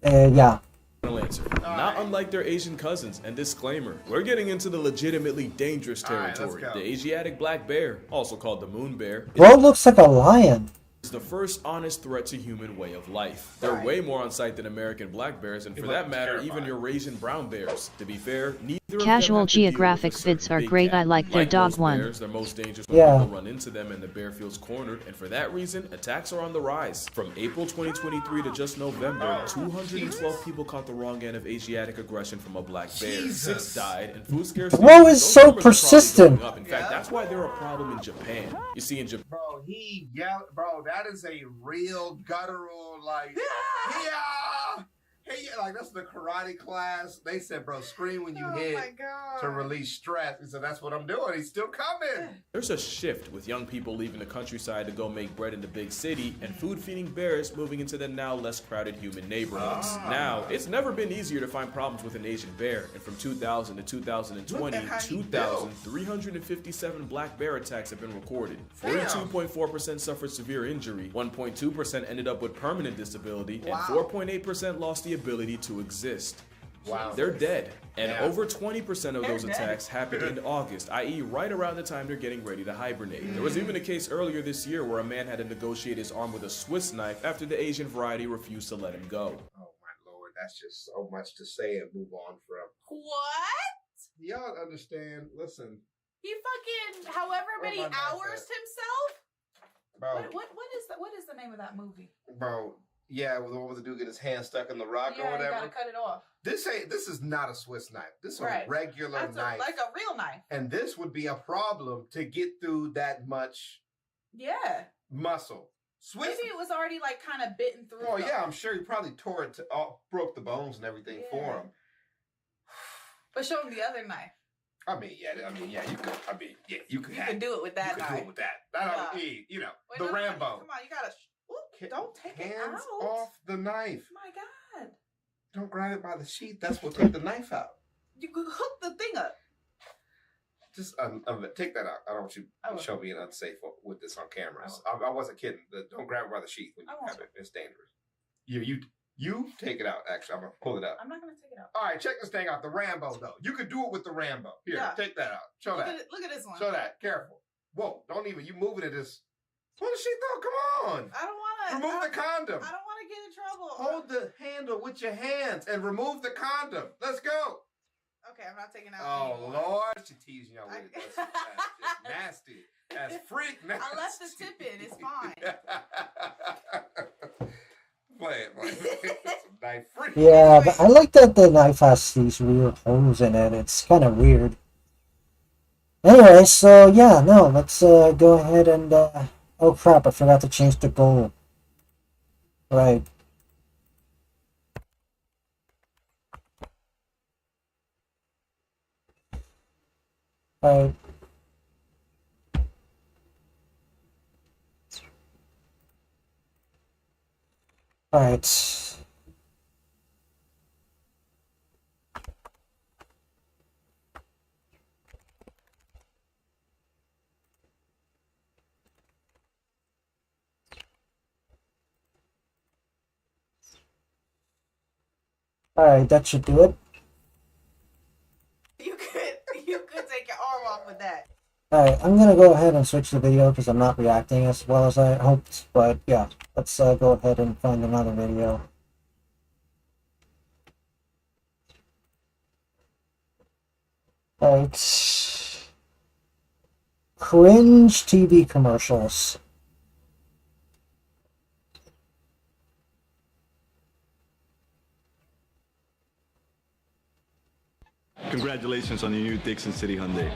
Yeah. Answer. Not unlike their Asian cousins, and disclaimer, we're getting into the legitimately dangerous territory. The Asiatic black bear, also called the moon bear. Bro looks like a lion. is the first honest threat to human way of life. They're way more on sight than American black bears, and for that matter, even Eurasian brown bears. To be fair, neither of them Casual have to deal with geographic a certain vids are big great. cat. I like their Like dog most one. bears, they're most dangerous when Yeah. people run into them and the bear feels cornered, and for that reason, attacks are on the rise. From April 2023 to just November, 212 people caught the wrong end of Asiatic aggression from a black bear. 6 died, and food scarcity. Bro is those so numbers are probably persistent. going up. In fact, that's why they're a problem in Japan. You see, in Japan. Bro, he yelled. Bro, that is a real guttural, like, yeah! Hey, like, that's the karate class. They said, bro, scream when you hit to release stress. He said, that's what I'm doing. He's still coming. There's a shift with young people leaving the countryside to go make bread in the big city and food-feeding bears moving into the now less crowded human neighborhoods. Now, it's never been easier to find problems with an Asian bear, and from 2000 to 2020, 2,357 black bear attacks have been recorded. 42.4% suffered severe injury, 1.2% ended up with permanent disability, and 4.8% lost the ability to exist. Wow. They're dead. And Yeah. over 20% of those They're attacks happened in August, i.e. right around the time they're getting ready to hibernate. There was even a case earlier this year where a man had to negotiate his arm with a Swiss knife after the Asian variety refused to let him go. Oh, my Lord. That's just so much to say and move on from. What? Y'all understand? Listen, He fucking however many my knife hours at? himself? bro. What is the name of that movie? Bro, yeah, the one with the dude get his hand stuck in the rock or Yeah, you whatever. gotta cut it off. This is not a Swiss knife. This is Right. a regular That's knife. like a real knife. And this would be a problem to get through that much Yeah. muscle. Swiss. Maybe it was already like kind of bitten through. Oh though. yeah, I'm sure he probably tore it broke the bones and everything for Yeah. him. But show him the other knife. You could. You could do it with that You could do knife. it with that. That Yeah. be, Wait, the no, Rambo. Come on, you gotta. Don't take it Hands out. off the knife. My God. Don't grab it by the sheath. That's what took the knife out. You could hook the thing up. Just take that out. I don't want you to show me unsafe with this on cameras. I wasn't kidding. Don't grab it by the sheath when you have it. It's dangerous. You take it out. Actually, I'm gonna pull it out. I'm not gonna take it out. All right, check this thing out. The Rambo though. You could do it with the Rambo. Here, Yeah. take that out. Show Look that. at it- look at this one. Show that. Careful. Whoa! Don't even. You moving it is. Pull the sheath though. Come on. I don't want to. Remove the condom. I don't want to get in trouble. Hold the handle with your hands and remove the condom. Let's go. Okay, I'm not taking out. Oh anymore. Lord, she teasing y'all with it. That's just nasty. That's freak nasty. I left the tip in. It's fine. Play it. Some knife freak. Yeah, but I like that the knife has these weird holes in it. It's kind of weird. Anyway, so yeah, no, let's go ahead and oh crap, I forgot to change the goal. Right. Right. Alright. Alright, that should do it. You could take your arm off with that. Alright, I'm gonna go ahead and switch the video because I'm not reacting as well as I hoped, but yeah, let's go ahead and find another video. Alright. Cringe TV commercials. Congratulations on your new Dixon City Hyundai.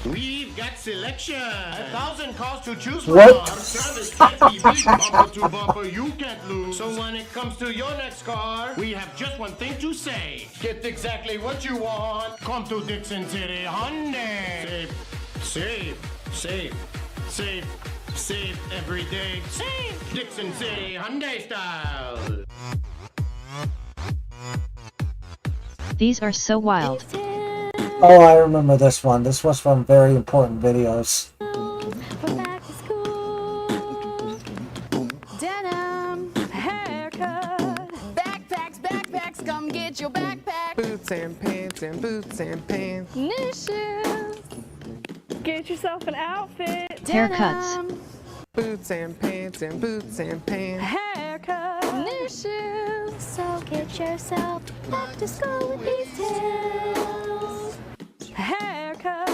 We've got selection. 1,000 cars to choose from. What? Our service can't be beat. Bumper to bumper, you can't lose. So when it comes to your next car, we have just one thing to say. Get exactly what you want. Come to Dixon City Hyundai. Save, save, save, save, save every day. Save. Dixon City Hyundai style. These are so wild. Oh, I remember this one. This was from Very Important Videos. Denim, haircut, backpacks, come get your backpack. Boots and pants. New shoes. Get yourself an outfit. Haircuts. Boots and pants and boots and pants. Haircut. New shoes. So get yourself up to school with these tips. Haircut.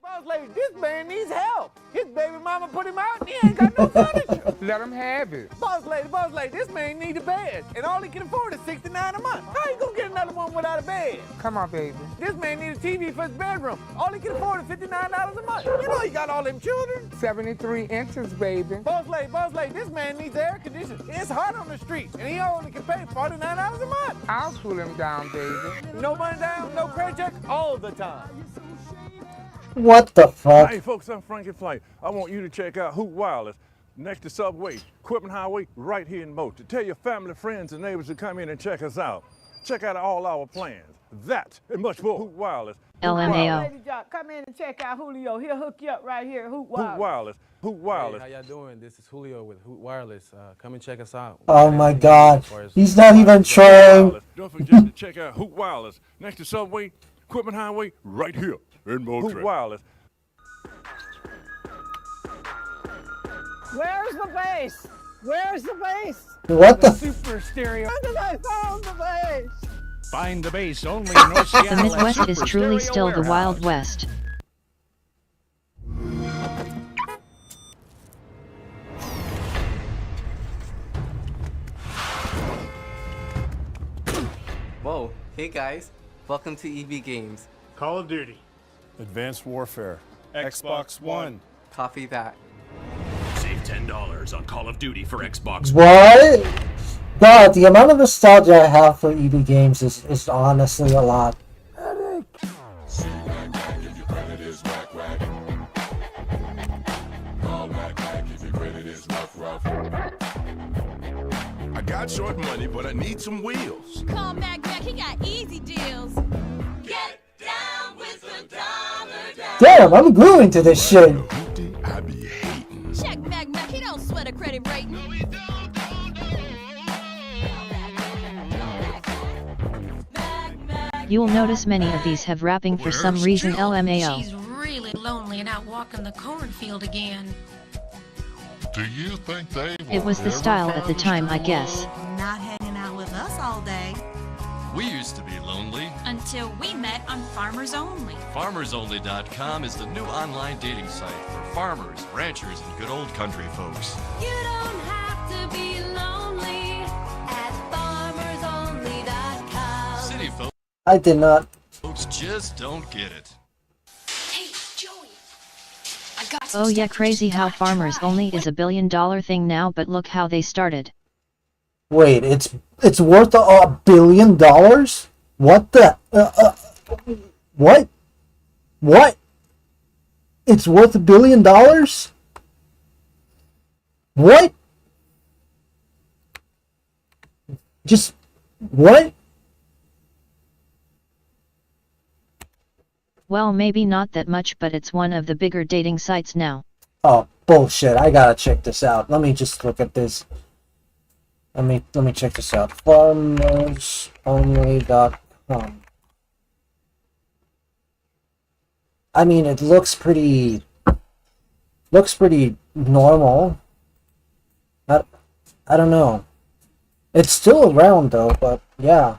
Boss lady, this man needs help. His baby mama put him out and he ain't got no furniture. Let him have it. Boss lady, this man needs a bed. And all he can afford is $69 a month. How you gonna get another one without a bed? Come on, baby. This man needs a TV for his bedroom. All he can afford is $59 a month. You know he got all them children. 73 inches, baby. Boss lady, this man needs air conditioning. It's hot on the street, and he only can pay $49 a month. I'll cool him down, baby. No money down, no credit check, all the time. What the fuck? Hey folks, I'm Frankie Flight. I want you to check out Hoot Wireless next to Subway, Equipment Highway, right here in Moultrie. Tell your family, friends, and neighbors to come in and check us out. Check out all our plans. That and much more. Hoot Wireless. LMAO. Lady Jock, come in and check out Julio. He'll hook you up right here. Hoot Wireless. Hoot Wireless. Hoot Wireless. Hey, how y'all doing? This is Julio with Hoot Wireless. Come and check us out. Oh my god. He's not even trying. Don't forget to check out Hoot Wireless next to Subway, Equipment Highway, right here in Moultrie. Hoot Wireless. Where's the bass? Where's the bass? What the? Super stereo. I found the bass. Find the bass only in North Seattle. The Midwest is truly still the Wild West. Whoa, hey guys, welcome to EB Games. Call of Duty. Advanced Warfare. Xbox One. Copy that. Save $10 on Call of Duty for Xbox. What? God, the amount of nostalgia I have for EB games is honestly a lot. I got short money, but I need some wheels. Call Mac, he got easy deals. Get down with the dollar down. Damn, I'm gluing to this shit. I be hating. Check Mac, he don't sweat a credit rating. You'll notice many of these have rapping for some reason. LMAO. She's really lonely and out walking the cornfield again. Do you think they It was the style at the time, I guess. Not hanging out with us all day. We used to be lonely. Until we met on Farmers Only. FarmersOnly.com is the new online dating site for farmers, ranchers, and good old country folks. You don't have to be lonely at FarmersOnly.com. City folks I did not. just don't get it. Hey, Joey. I got Oh yeah, crazy how Farmers Only is a $1 billion thing now, but look how they started. Wait, it's worth $1 billion? What the? What? What? It's worth $1 billion? What? Just what? Well, maybe not that much, but it's one of the bigger dating sites now. Oh, bullshit. I gotta check this out. Let me just look at this. Let me check this out. FarmersOnly.com. I mean, it looks pretty normal. I don't know. It's still around though, but yeah.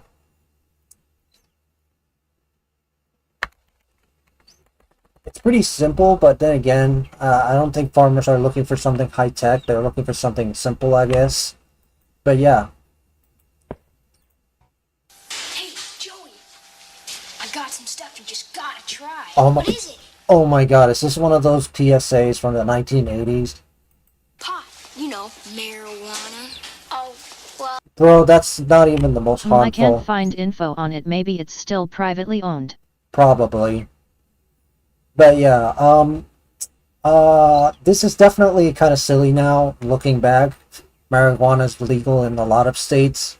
It's pretty simple, but then again, I don't think farmers are looking for something high-tech. They're looking for something simple, I guess. But yeah. Hey, Joey. I got some stuff you just gotta try. What is it? Oh my god, is this one of those PSAs from the 1980s? Pot. You know, marijuana. Oh, well. Bro, that's not even the most harmful. I can't find info on it. Maybe it's still privately owned. Probably. But yeah, this is definitely kind of silly now, looking back. Marijuana is legal in a lot of states,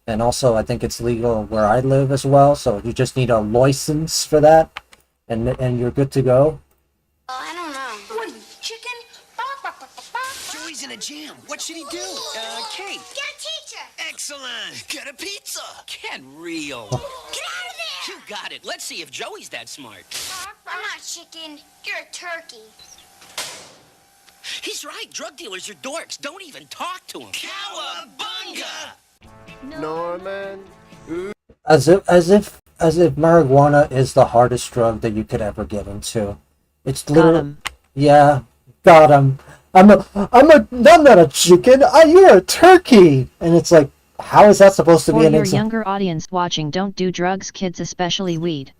and also I think it's legal where I live as well, so you just need a license for that, and you're good to go. I don't know. What are you, chicken? Joey's in a jam. What should he do? Kate. Get a teacher. Excellent. Get a pizza. Get real. Get out of there. You got it. Let's see if Joey's that smart. I'm not chicken. You're a turkey. He's right. Drug dealers are dorks. Don't even talk to them. Cowabunga! Norman. As if marijuana is the hardest drug that you could ever get into. It's literally, yeah, got him. I'm not a chicken. You're a turkey. And it's like, how is that supposed to be For an your insult? younger audience watching, don't do drugs, kids, especially weed.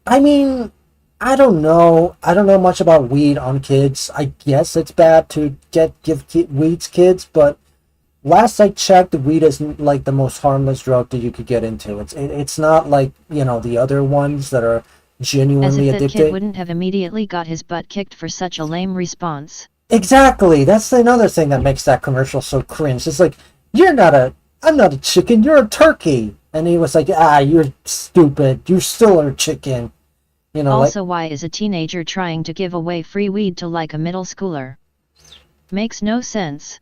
I mean, I don't know. I don't know much about weed on kids. I guess it's bad to give weed to kids, but last I checked, weed isn't like the most harmless drug that you could get into. It's not like, you know, the other ones that are As genuinely if that addicted. kid wouldn't have immediately got his butt kicked for such a lame response. Exactly. That's another thing that makes that commercial so cringe. It's like, I'm not a chicken, you're a turkey. And he was like, you're stupid. You still are a chicken. You know, Also, why is a teenager trying to give away free weed to like a middle schooler? Makes no sense.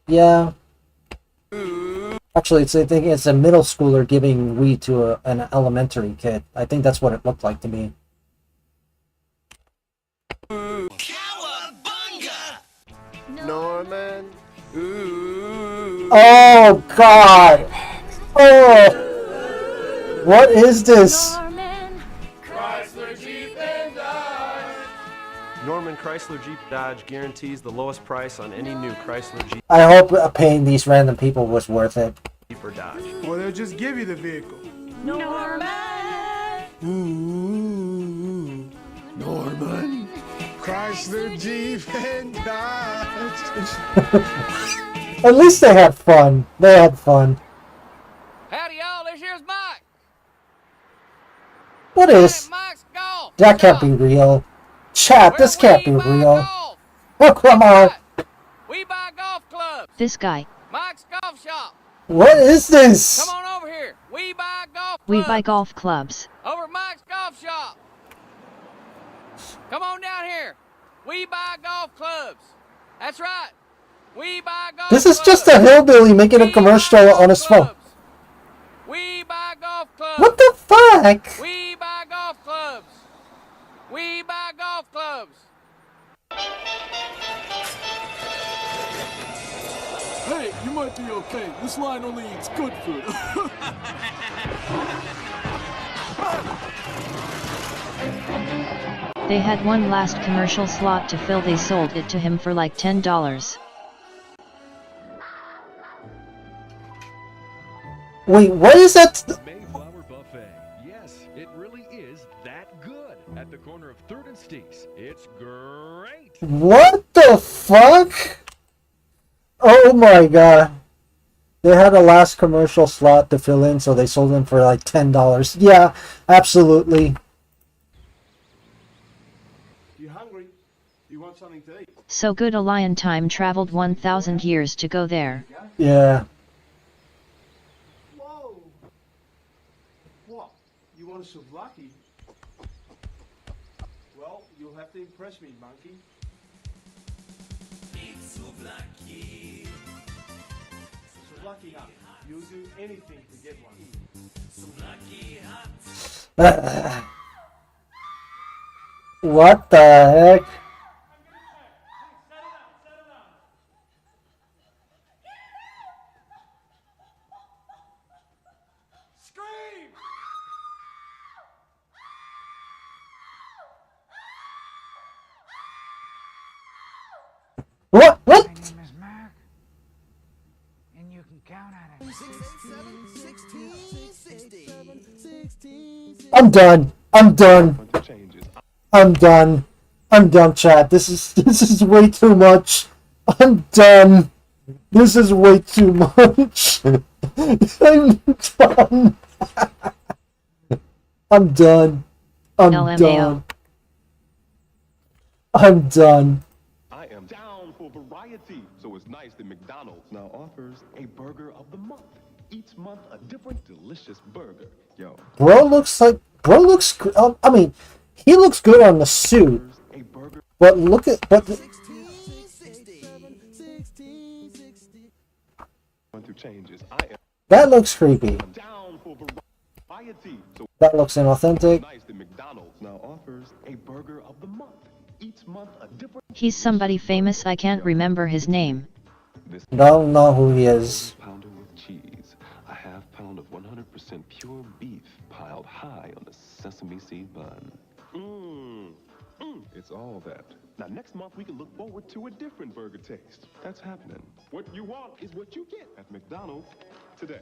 yeah. Actually, I think it's a middle schooler giving weed to an elementary kid. I think that's what it looked like to me. Norman. Oh, God. Oh. What is this? Norman Chrysler Jeep Dodge guarantees the lowest price on any new Chrysler Jeep I hope paying these random people was worth it. or Dodge. Well, they'll just give you the vehicle. Norman. Ooh, Norman. Chrysler Jeep and Dodge. At least they had fun. They had fun. Howdy, y'all. This here's Mike. What is? Mike's golf. That can't be real. Chat, this can't be real. Oh, come on. We buy golf clubs. This guy. Mike's Golf Shop. What is this? Come on over here. We buy golf clubs. We buy golf clubs. Over at Mike's Golf Shop. Come on down here. We buy golf clubs. That's right. We buy golf This clubs. is just a hillbilly making a commercial on his phone. We buy golf clubs. What the fuck? We buy golf clubs. We buy golf clubs. Hey, you might be okay. This line only eats good food. They had one last commercial slot to fill. They sold it to him for like $10. Wait, what is that? Mayflower Buffet. Yes, it really is that good. At the corner of 3rd and Steaks. It's great. What the fuck? Oh my god. They had a last commercial slot to fill in, so they sold them for like $10. Yeah, absolutely. You hungry? You want something to eat? So good a lion time traveled 1,000 years to go there. Yeah. Whoa! What? You want a souvlaki? Well, you'll have to impress me, monkey. Souvlaki hut. You'll do anything to get one. What the heck? Scream! What? What? My name is Mark, and you can count on it. I'm done. I'm done. I'm done. I'm done, chat. This is way too much. I'm done. This is way too much. I'm done. I'm done. I'm LMAO. done. I'm done. I am down for variety, so it's nice that McDonald's now offers a burger of the month. Each month, a different delicious burger. Yo. Bro looks good. I mean, he looks good on the suit. But look at that looks creepy. That looks inauthentic. Nice that McDonald's now offers a burger of the month. Each month, a different He's somebody famous, I can't remember his name. Don't know who he is. Pounder with cheese. A half pound of 100% pure beef piled high on a sesame seed bun. It's all that. Now, next month, we can look forward to a different burger taste. That's happening. What you want is what you get at McDonald's today.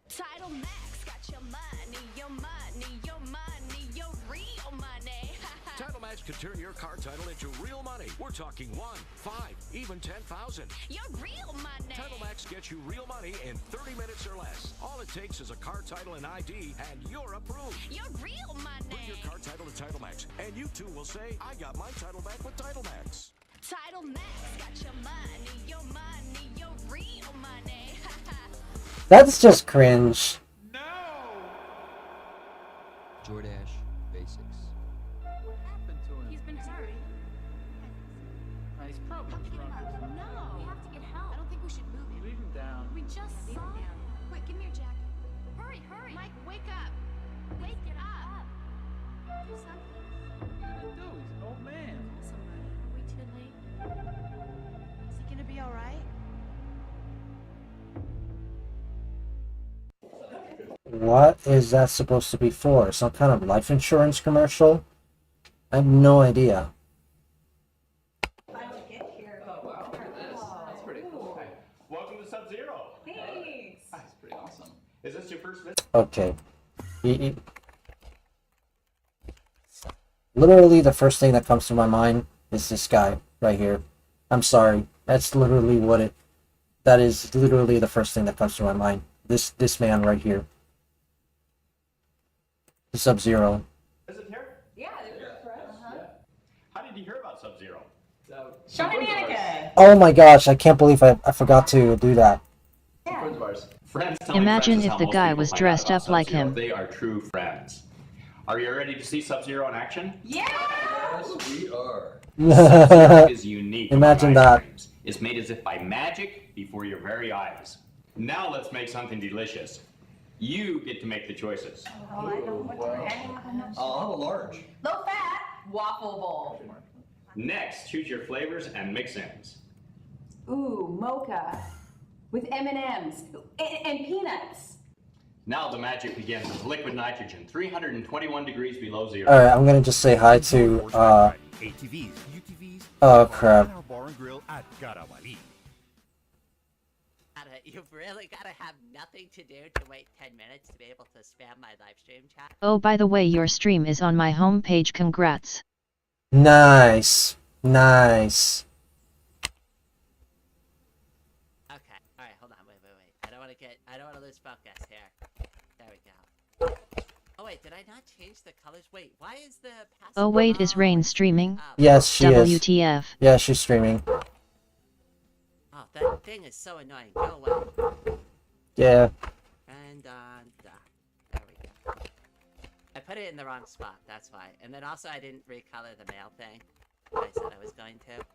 Title Max got your money, your money, your money, your real money. Title Max could turn your car title into real money. We're talking 1, 5, even 10,000. Your real money. Title Max gets you real money in 30 minutes or less. All it takes is a car title and ID, and you're approved. Your real money. Bring your car title to Title Max, and you too will say, I got my title back with Title Max. Title Max got your money, your money, your real money. That's just cringe. Jordache Basics. What happened to him? He's been hurt. He's probably drunk. No, we have to get help. I don't think we should move him. Leave him down. We just saw him. Quick, give me your jacket. Hurry, hurry. Mike, wake up. Wake it up. Do something. What are you gonna do? He's an old man. Somebody. Are we too late? Is he gonna be all right? What is that supposed to be for? Some kind of life insurance commercial? I have no idea. That's pretty cool. Welcome to Sub-Zero. Thanks. That's pretty awesome. Is this your first visit? Okay. Literally the first thing that comes to my mind is this guy right here. I'm sorry. That's literally what it... That is literally the first thing that comes to my mind. This man right here. Sub-Zero. Visit here? Yeah, they're fresh. How did you hear about Sub-Zero? Show me Mannequin. Oh my gosh, I can't believe I forgot to do that. Friends of ours. Friends telling Imagine friends is if how the most guy people was find out dressed about up like Sub-Zero. him. They are true friends. Are you ready to see Sub-Zero in action? Yes, we are. Sub-Zero is unique. Imagine among ice that. creams. It's made as if by magic before your very eyes. Now let's make something delicious. You get to make the choices. Oh, I don't want to. I'll have a large. Low fat waffle bowl. Next, choose your flavors and mix-ins. Ooh, mocha with M&Ms and peanuts. Now the magic begins with liquid nitrogen, 321 degrees below zero. Alright, I'm gonna just say hi to, ATVs, UTVs, oh crap. our bar and grill at Garawali. You've really got to have nothing to do to wait 10 minutes to be able to spam my live stream chat. Oh, by the way, your stream is on my homepage. Congrats. Nice. Nice. Okay, alright, hold on, wait. I don't want to lose focus here. There we go. Oh wait, did I not change the colors? Wait, why is the Oh wait, is Rain streaming? Yes, she is. WTF. Yeah, she's streaming. Oh, that thing is so annoying. Go away. Yeah. And there we go. I put it in the wrong spot, that's why. And then also I didn't recolor the mail thing. I said I was going to.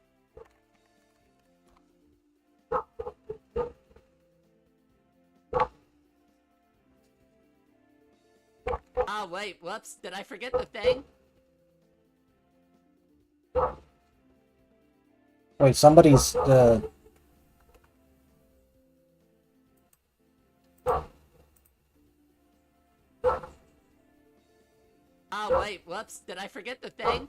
Oh wait, whoops, did I forget the thing? Wait, somebody's, Oh wait, whoops, did I forget the thing?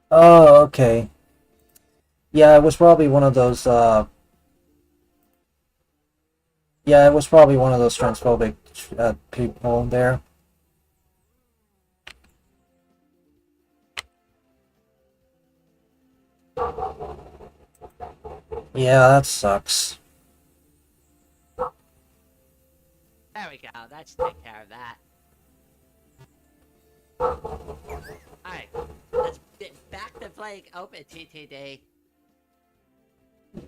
Oh, okay. Yeah, it was probably one of those, yeah, it was probably one of those transphobic people there. Yeah, that sucks. There we go, that should take care of that. Alright, let's get back to playing Open TTD.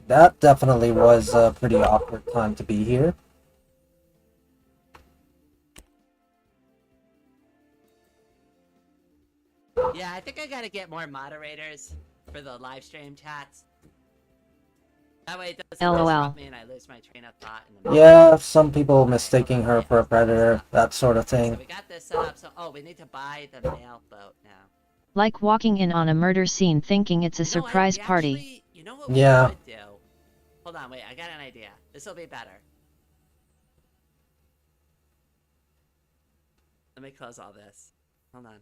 That definitely was a pretty awkward time to be here. Yeah, I think I gotta get more moderators for the live stream chats. That way it doesn't LOL. disrupt me and I lose my train of thought in the middle. Yeah, some people mistaking her for a predator, that sort of So thing. we got this set up, so we need to buy the mail boat now. Like walking in on a murder scene thinking it's a surprise party. You know what we Yeah. could do? Hold on, wait, I got an idea. This will be better. Let me close all this. Hold on,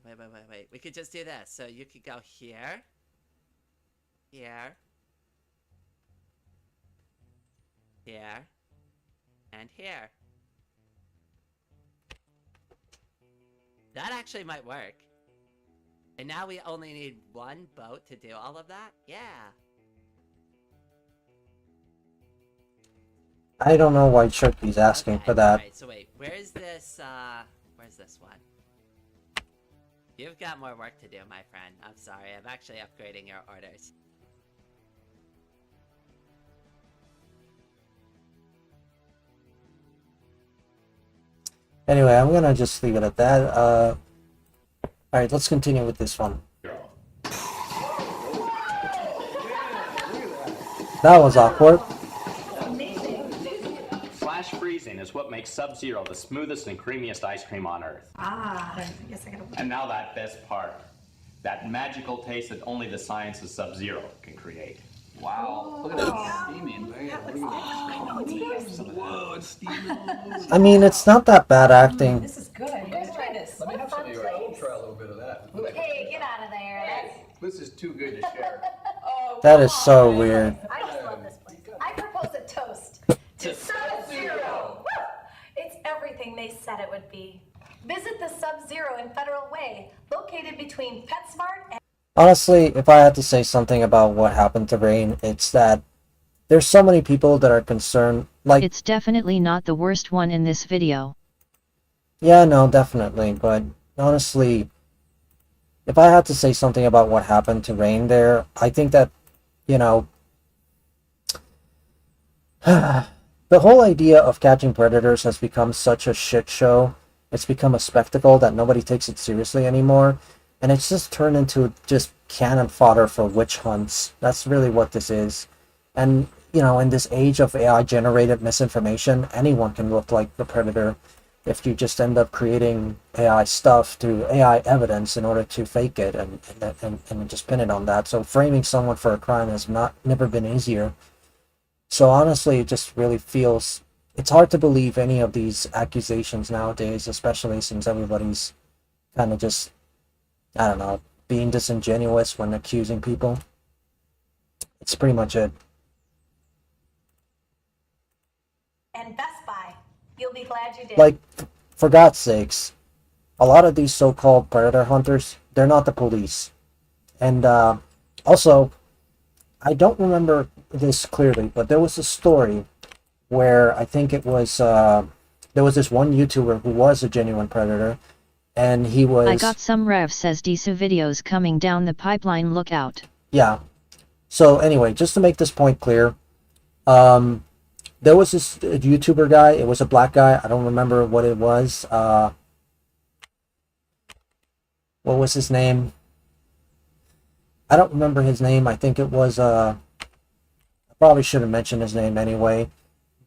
wait. We could just do this. So you could go here, here, here, and here. That actually might work. And now we only need one boat to do all of that? Yeah. I don't know why Chucky's asking for that. Alright, so wait, where's this one? You've got more work to do, my friend. I'm sorry, I'm actually upgrading your orders. Anyway, I'm gonna just leave it at that. Alright, let's continue with this one. That was awkward. Flash freezing is what makes Sub-Zero the smoothest and creamiest ice cream on Earth. I guess I gotta. And now that best part. That magical taste that only the science of Sub-Zero can create. Wow. Look at that steaming. Whoa, it's steaming. I mean, it's not that bad acting. This is good. You guys try this. Let me have some of your. I'll try a little bit of that. Hey, get out of there. This is too good to share. That is so weird. I just love this place. I propose a toast to Sub-Zero. It's everything they said it would be. Visit the Sub-Zero in Federal Way, located between PetSmart and... Honestly, if I had to say something about what happened to Rain, it's that there's so many people that are concerned, like... It's definitely not the worst one in this video. Yeah, no, definitely, but honestly, if I had to say something about what happened to Rain there, I think that, you know, the whole idea of catching predators has become such a shit show. It's become a spectacle that nobody takes it seriously anymore. And it's just turned into just cannon fodder for witch hunts. That's really what this is. And, you know, in this age of AI-generated misinformation, anyone can look like the predator if you just end up creating AI stuff through AI evidence in order to fake it and just pin it on that. So framing someone for a crime has never been easier. So honestly, it just really feels... It's hard to believe any of these accusations nowadays, especially since everybody's kind of just, I don't know, being disingenuous when accusing people. It's pretty much it. and Best Buy. You'll be glad you did. Like, for God's sakes, a lot of these so-called predator hunters, they're not the police. And also, I don't remember this clearly, but there was a story where I think it was there was this one YouTuber who was a genuine predator, and he was... I got some Rev says Disu videos coming down the pipeline, look out. Yeah. So anyway, just to make this point clear, there was this YouTuber guy, it was a black guy, I don't remember what it was. What was his name? I don't remember his name. I think it was, I probably shouldn't mention his name anyway.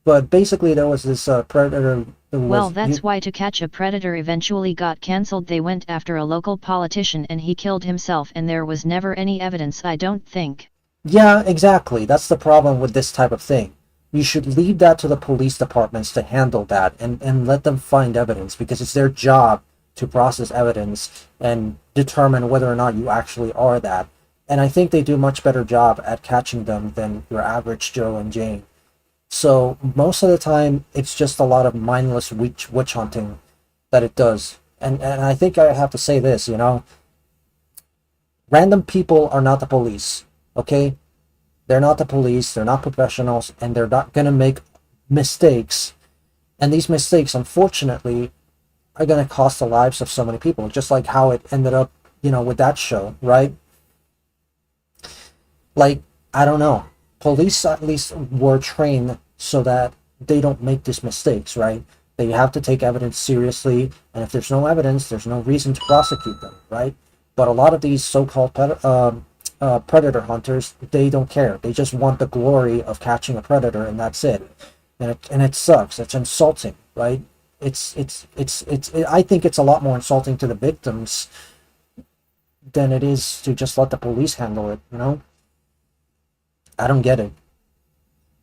But basically there was this predator... Well, that's why To Catch a Predator eventually got cancelled. They went after a local politician and he killed himself, and there was never any evidence, I don't think. Yeah, exactly. That's the problem with this type of thing. You should leave that to the police departments to handle that and let them find evidence, because it's their job to process evidence and determine whether or not you actually are that. And I think they do a much better job at catching them than your average Joe and Jane. So most of the time, it's just a lot of mindless witch hunting that it does. And I think I have to say this, you know, random people are not the police, okay? They're not the police, they're not professionals, and they're not going to make mistakes. And these mistakes, unfortunately, are going to cost the lives of so many people, just like how it ended up, you know, with that show, right? Like, I don't know. Police at least were trained so that they don't make these mistakes, right? They have to take evidence seriously, and if there's no evidence, there's no reason to prosecute them, right? But a lot of these so-called predator hunters, they don't care. They just want the glory of catching a predator, and that's it. And it sucks. It's insulting, right? I think it's a lot more insulting to the victims than it is to just let the police handle it, you know? I don't get it.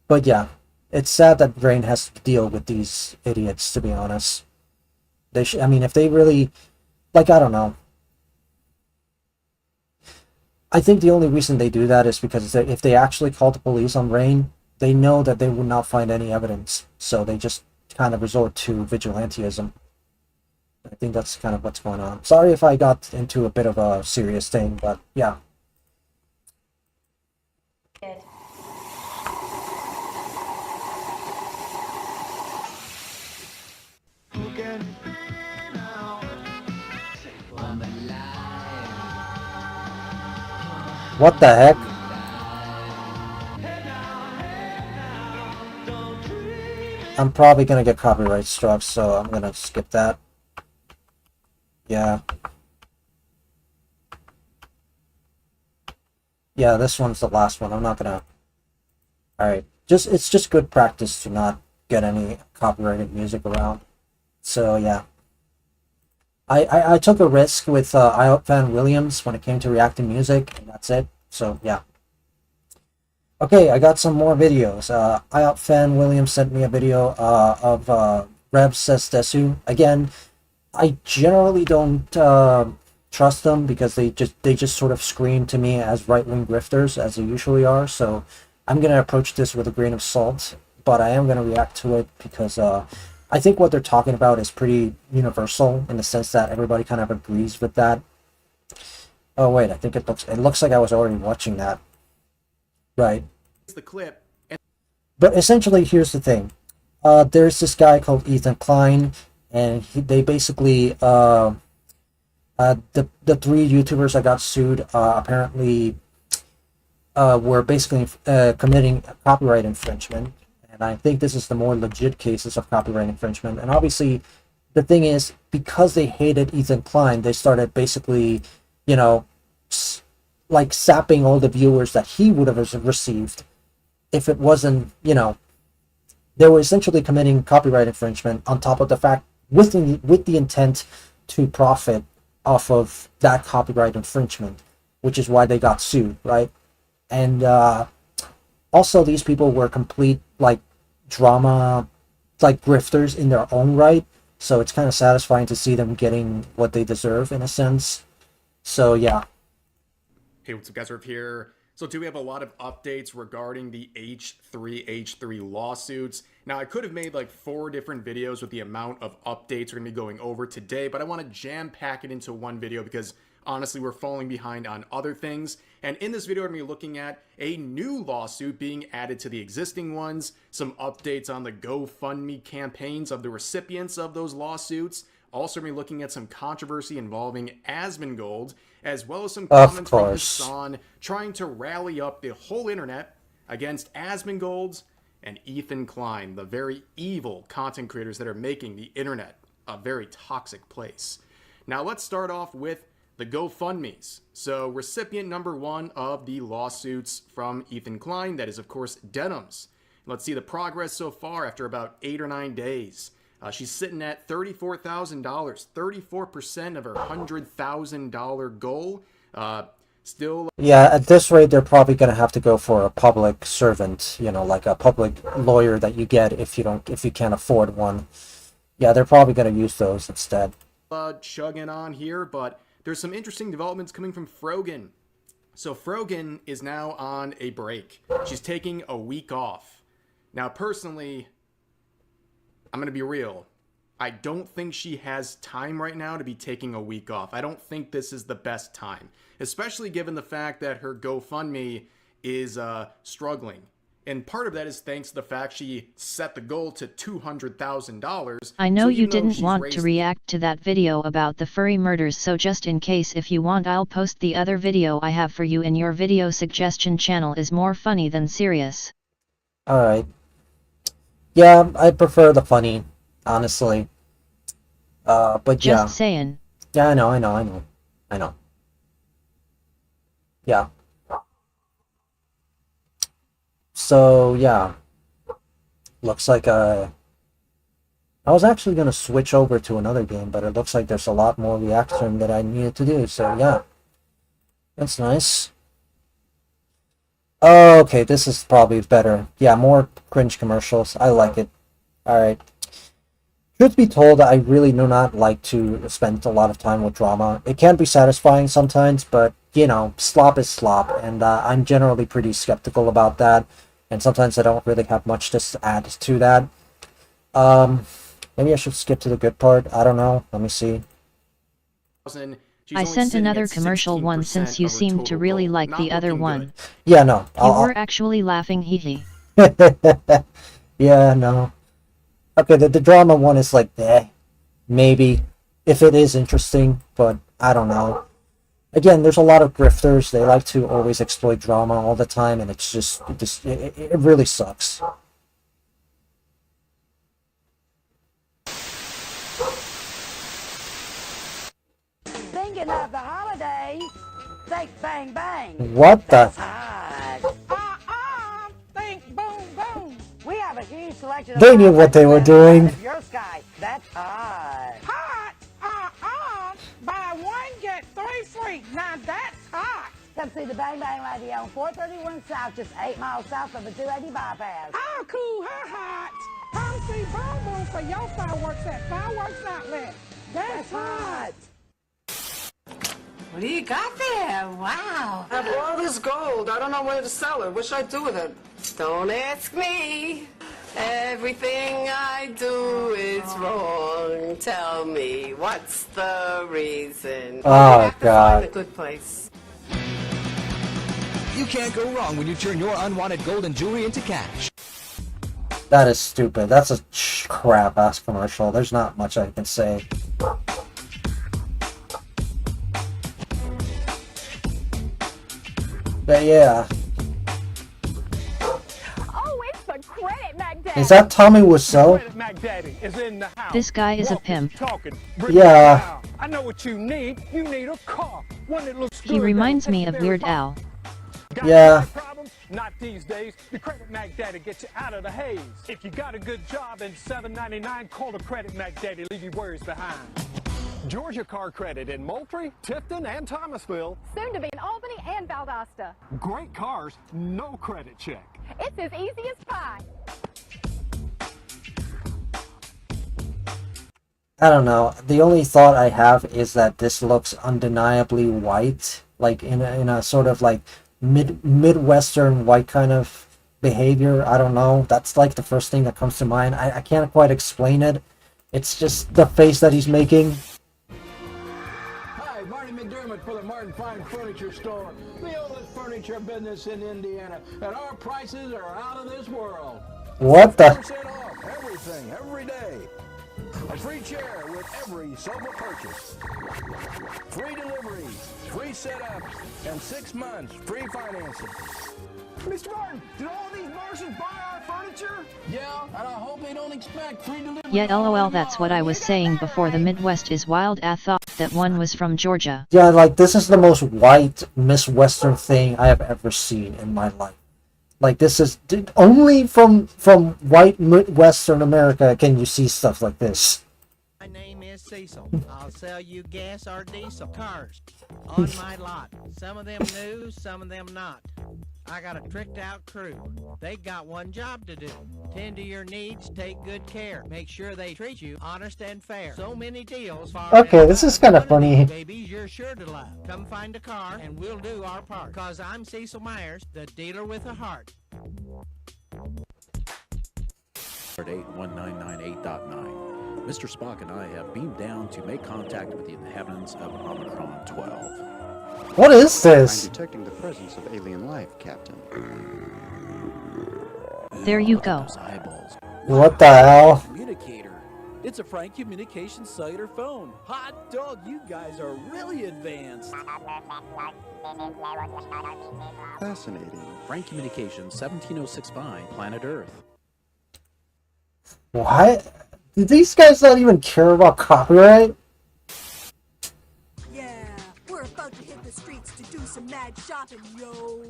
But yeah, it's sad that Rain has to deal with these idiots, to be honest. I mean, if they really, like, I don't know. I think the only reason they do that is because if they actually call the police on Rain, they know that they would not find any evidence. So they just kind of resort to vigilantism. I think that's kind of what's going on. Sorry if I got into a bit of a serious thing, but yeah. What the heck? I'm probably gonna get copyright struck, so I'm gonna skip that. Yeah. Yeah, this one's the last one. I'm not gonna... Alright. It's just good practice to not get any copyrighted music around. So, yeah. I took a risk with IOP Fan Williams when it came to reacting music, and that's it. So, yeah. Okay, I got some more videos. IOP Fan Williams sent me a video of Rev Says Desu. Again, I generally don't trust them because they just sort of scream to me as right-wing grifters, as they usually are. So I'm going to approach this with a grain of salt, but I am going to react to it because I think what they're talking about is pretty universal in the sense that everybody kind of agrees with that. Oh wait, I think it looks like I was already watching that. Right. It's the clip. But essentially, here's the thing. There's this guy called Ethan Klein, and they basically the three YouTubers that got sued apparently were basically committing copyright infringement. And I think this is the more legit cases of copyright infringement. And obviously, the thing is, because they hated Ethan Klein, they started basically, like sapping all the viewers that he would have received if it wasn't, they were essentially committing copyright infringement on top of the fact with the intent to profit off of that copyright infringement, which is why they got sued, right? And also, these people were complete drama, grifters in their own right. So it's kind of satisfying to see them getting what they deserve in a sense. So yeah. Hey, what's up, guys? Irv here. So today we have a lot of updates regarding the H3H3 lawsuits. Now, I could have made 4 different videos with the amount of updates we're going to be going over today, but I want to jam-pack it into one video because honestly, we're falling behind on other things. And in this video, we're going to be looking at a new lawsuit being added to the existing ones, some updates on the GoFundMe campaigns of the recipients of those lawsuits. Also, we're going to be looking at some controversy involving Asmongold, as well as some comments from Hassan trying to rally up the whole internet against Asmongold and Ethan Klein, the very evil content creators that are making the internet a very toxic place. Now, let's start off with the GoFundMes. So recipient number 1 of the lawsuits from Ethan Klein, that is of course Denims. Let's see the progress so far after about 8 or 9 days. She's sitting at $34,000, 34% of her $100,000 goal. Still. Yeah, at this rate, they're probably going to have to go for a public servant, like a public lawyer that you get if you can't afford one. Yeah, they're probably going to use those instead. Chugging on here, but there's some interesting developments coming from Frogan. So Frogan is now on a break. She's taking a week off. Now, personally, I'm going to be real. I don't think she has time right now to be taking a week off. I don't think this is the best time, especially given the fact that her GoFundMe is struggling. And part of that is thanks to the fact she set the goal to $200,000. I know you didn't want to react to that video about the furry murders, so just in case if you want, I'll post the other video I have for you in your video suggestion channel. Is more funny than serious. Alright. Yeah, I prefer the funny, honestly. But yeah. Just saying. Yeah, I know. Yeah. So, yeah. Looks like I was actually going to switch over to another game, but it looks like there's a lot more reaction that I needed to do, so yeah. That's nice. Okay, this is probably better. Yeah, more cringe commercials. I like it. Alright. Truth be told, I really do not like to spend a lot of time with drama. It can be satisfying sometimes, but, you know, slop is slop, and I'm generally pretty skeptical about that, and sometimes I don't really have much to add to that. Maybe I should skip to the good part. I don't know. Let me see. I sent another commercial one since you seemed to really like the other one. Yeah, no. You were actually laughing, hee hee. Yeah, no. Okay, the drama one is like, maybe. If it is interesting, but I don't know. Again, there's a lot of grifters. They like to always exploit drama all the time, and it's just, it really sucks. Thinking of the holidays, think bang bang. What the? Think boom boom. We have a huge selection of They knew what they were doing. Your sky, that's hot. Hot? Buy one, get 3 free. Now that's hot. Come see the Bang Bang Lady on 431 South, just 8 miles south of the 280 bypass. How cool, how hot. Come see Boom Boom for your fireworks at Fireworks Outlet. That's hot. What do you got there? Wow. I have all this gold. I don't know where to sell it. What should I do with it? Don't ask me. Everything I do is wrong. Tell me, what's the reason? Oh, God. Find a good place. You can't go wrong when you turn your unwanted gold and jewelry into cash. That is stupid. That's a crap-ass commercial. There's not much I can say. But yeah. Oh, it's the Credit Mac Daddy. Is that Tommy Wiseau? Credit Mac Daddy is in the house. This guy is a pimp. Yeah. I know what you need. You need a car. One that looks good. He reminds me of Weird Al. Yeah. Not these days. The Credit Mac Daddy gets you out of the haze. If you got a good job and $7.99, call the Credit Mac Daddy. Leave your worries behind. Georgia Car Credit in Moultrie, Tifton, and Thomasville. Soon to be in Albany and Valdosta. Great cars, no credit check. It's as easy as pie. I don't know. The only thought I have is that this looks undeniably white, like in a sort of like Midwestern white kind of behavior. I don't know. That's like the first thing that comes to mind. I can't quite explain it. It's just the face that he's making. Hi, Marty McDermott for the Martin Fine Furniture Store, the oldest furniture business in Indiana, and our prices are out of this world. What the? 10% off everything, every day. A free chair with every sofa purchase. Free delivery, free setup, and 6 months free financing. Mr. Martin, did all these Martians buy our furniture? Yeah, and I hope they don't expect free delivery. Yeah, lol, that's what I was saying before. The Midwest is wild. I thought that one was from Georgia. Yeah, like this is the most white Miss Western thing I have ever seen in my life. Like this is only from white Midwestern America can you see stuff like this. My name is Cecil. I'll sell you gas or diesel cars on my lot. Some of them new, some of them not. I got a tricked out crew. They got one job to do. Tend to your needs, take good care. Make sure they treat you honest and fair. So many deals. Okay, this is kind of funny. Babies, you're sure to love. Come find a car and we'll do our part. Cause I'm Cecil Myers, the dealer with a heart. 198.9. Mr. Spock and I have beamed down to make contact with the inhabitants of Omicron 12. What is this? I'm detecting the presence of alien life, Captain. There you go. What the hell? Communicator. It's a Frank Communications cellular phone. Hot dog, you guys are really advanced. Fascinating. Frank Communications, 17065, Planet Earth. What? Did these guys not even care about copyright? We're about to hit the streets to do some mad shopping, yo.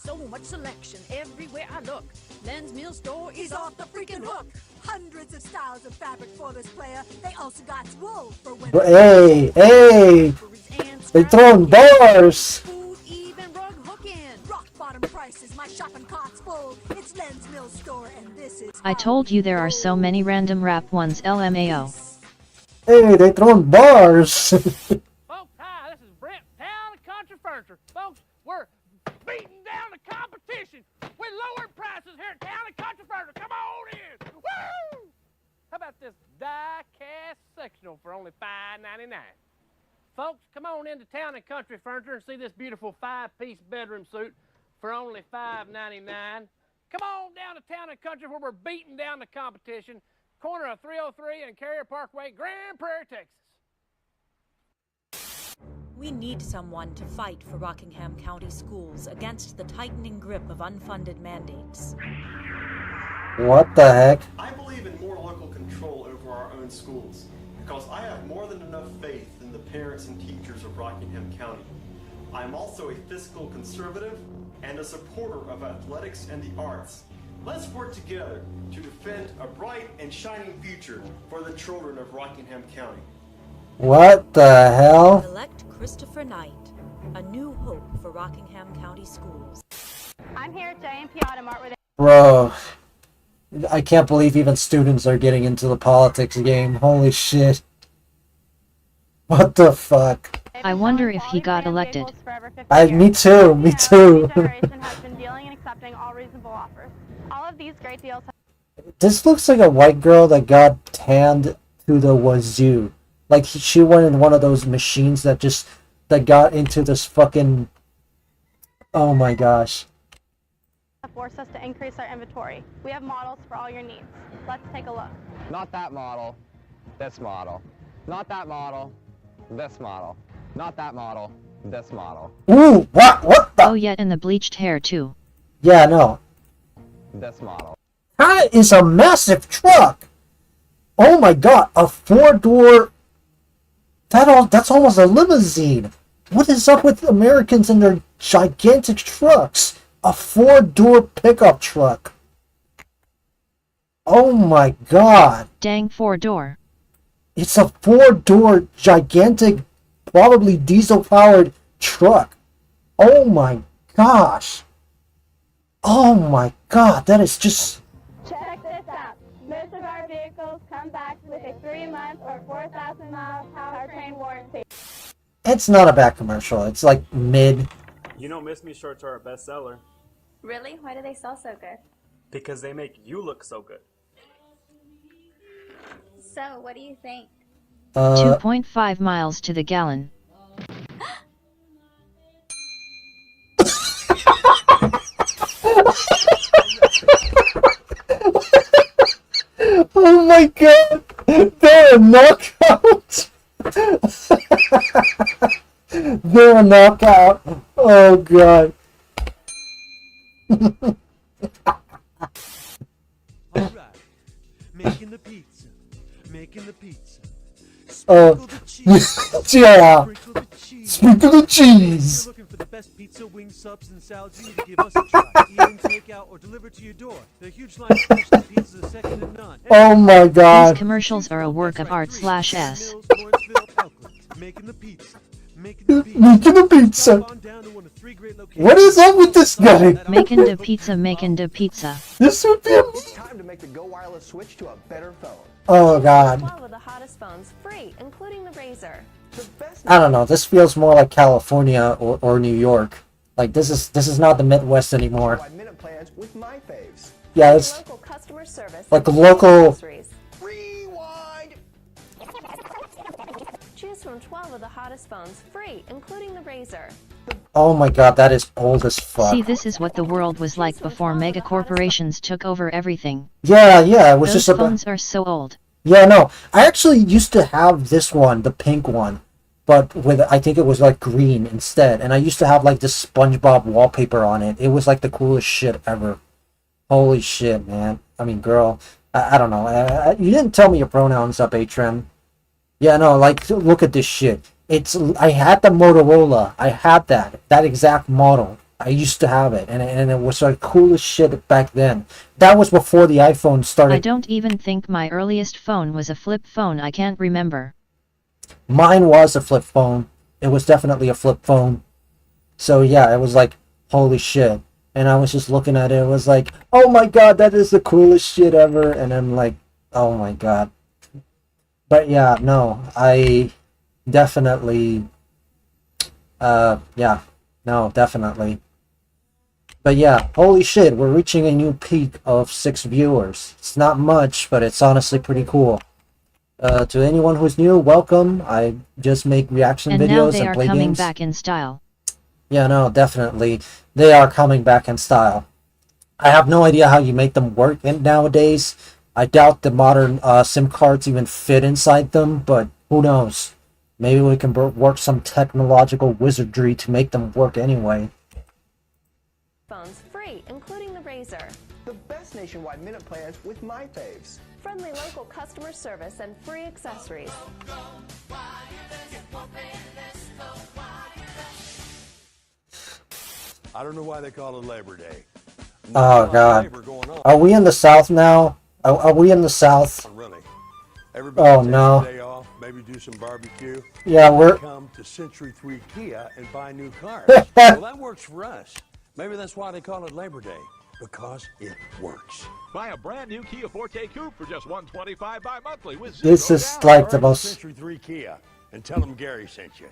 So much selection everywhere I look. Len's Mill Store is off the freaking hook. Hundreds of styles of fabric for this player. They also got wool for women. Hey, they throwing bars. Food, I told you there are so many random rap ones LMAO. Hey, they throwing bars. Folks, hi, this is Brent, Town and Country Furniture. Folks, we're beating down the competition with lowered prices here at Town and Country Furniture. Come on in. Woo! How about this die-cast sectional for only $5.99? Folks, come on into Town and Country Furniture and see this beautiful 5-piece bedroom suite for only $5.99. Come on down to Town and Country where we're beating down the competition. Corner of 303 and Carrier Parkway, Grand Prairie, Texas. We need someone to fight for Rockingham County schools against the tightening grip of unfunded mandates. What the heck? I believe in more local control over our own schools because I have more than enough faith in the parents and teachers of Rockingham County. I am also a fiscal conservative and a supporter of athletics and the arts. Let's work together to defend a bright and shining future for the children of Rockingham County. What the hell? Elect Christopher Knight, a new hope for Rockingham County schools. I'm here at J&P Automart with Bro, I can't believe even students are getting into the politics game. Holy shit. What the fuck? I wonder if he got elected. Me too, me too. has been dealing and accepting all reasonable offers. All of these great deals This looks like a white girl that got tanned to the wazoo. Like she went in one of those machines that got into this fucking... Oh my gosh. have forced us to increase our inventory. We have models for all your needs. Let's take a look. Not that model, this model. Not that model, this model. Not that model, this model. Ooh, what the? Oh yeah, and the bleached hair too. Yeah, no. This model. That is a massive truck! Oh my god, a 4-door... That's almost a limousine! What is up with Americans and their gigantic trucks? A 4-door pickup truck. Oh my god. Dang 4-door. It's a 4-door gigantic, probably diesel-powered truck. Oh my gosh. Oh my god, that is just... Check this out. Most of our vehicles come back with a 3-month or 4,000-mile powertrain warranty. It's not a bad commercial. It's like mid. You know Miss Me shirts are a bestseller. Really? Why do they sell so good? Because they make you look so good. So, what do you think? 2.5 miles to the gallon. Oh my god! They're a knockout! They're a knockout! Oh god. Alright. Making the pizza. Making the pizza. Yeah. Sprinkle the cheese. If you're looking for the best pizza, wings, subs, and salads, you need to give us a try. Even take out or deliver to your door. The huge line of specialty pizzas is second to none. Oh my god. These commercials are a work of art/s. Making the pizza. Making the pizza. What is up with this guy? Making the pizza, making the pizza. This would be It's time to make the Go Wireless switch to a better phone. Oh god. 12 of the hottest phones free, including the Razr. I don't know. This feels more like California or New York. Like this is not the Midwest anymore. Minute plans with my faves. Yeah, it's Local customer service. like local. Rewind. Choose from 12 of the hottest phones free, including the Razr. Oh my god, that is old as fuck. See, this is what the world was like before mega corporations took over everything. Yeah, it was Those just phones are so old. Yeah, no. I actually used to have this one, the pink one, but with I think it was like green instead, and I used to have like this SpongeBob wallpaper on it. It was like the coolest shit ever. Holy shit, man. I mean, girl, I don't know. You didn't tell me your pronouns up, Atrim. Yeah, no, like look at this shit. I had the Motorola. I had that exact model. I used to have it, and it was like coolest shit back then. That was before the iPhone started. I don't even think my earliest phone was a flip phone. I can't remember. Mine was a flip phone. It was definitely a flip phone. So yeah, it was like, holy shit. and I was just looking at it. It was like, oh my god, that is the coolest shit ever. And I'm like, oh my god. But yeah, no, I definitely, yeah, no, definitely. But yeah, holy shit, we're reaching a new peak of 6 viewers. It's not much, but it's honestly pretty cool. To anyone who's new, welcome. I just make reaction and videos now they and are play coming games. back in style. Yeah, no, definitely. They are coming back in style. I have no idea how you make them work nowadays. I doubt the modern SIM cards even fit inside them, but who knows? Maybe we can work some technological wizardry to make them work anyway. Phones free, including the Razr. The best nationwide minute plans with my faves. Friendly local customer service and free accessories. I don't know why they call it Labor Day. Oh god. Are we in the South now? Are we in the South? Really? Everybody Oh takes no. a day off, maybe do some barbecue. Yeah, we're Come to Century 3 Kia and buy new cars. Well, that works for us. Maybe that's why they call it Labor Day, because it works. Buy a brand new Kia Forte Coupe for just $125 bi-monthly with This is like the most Century 3 Kia and tell them Gary sent you.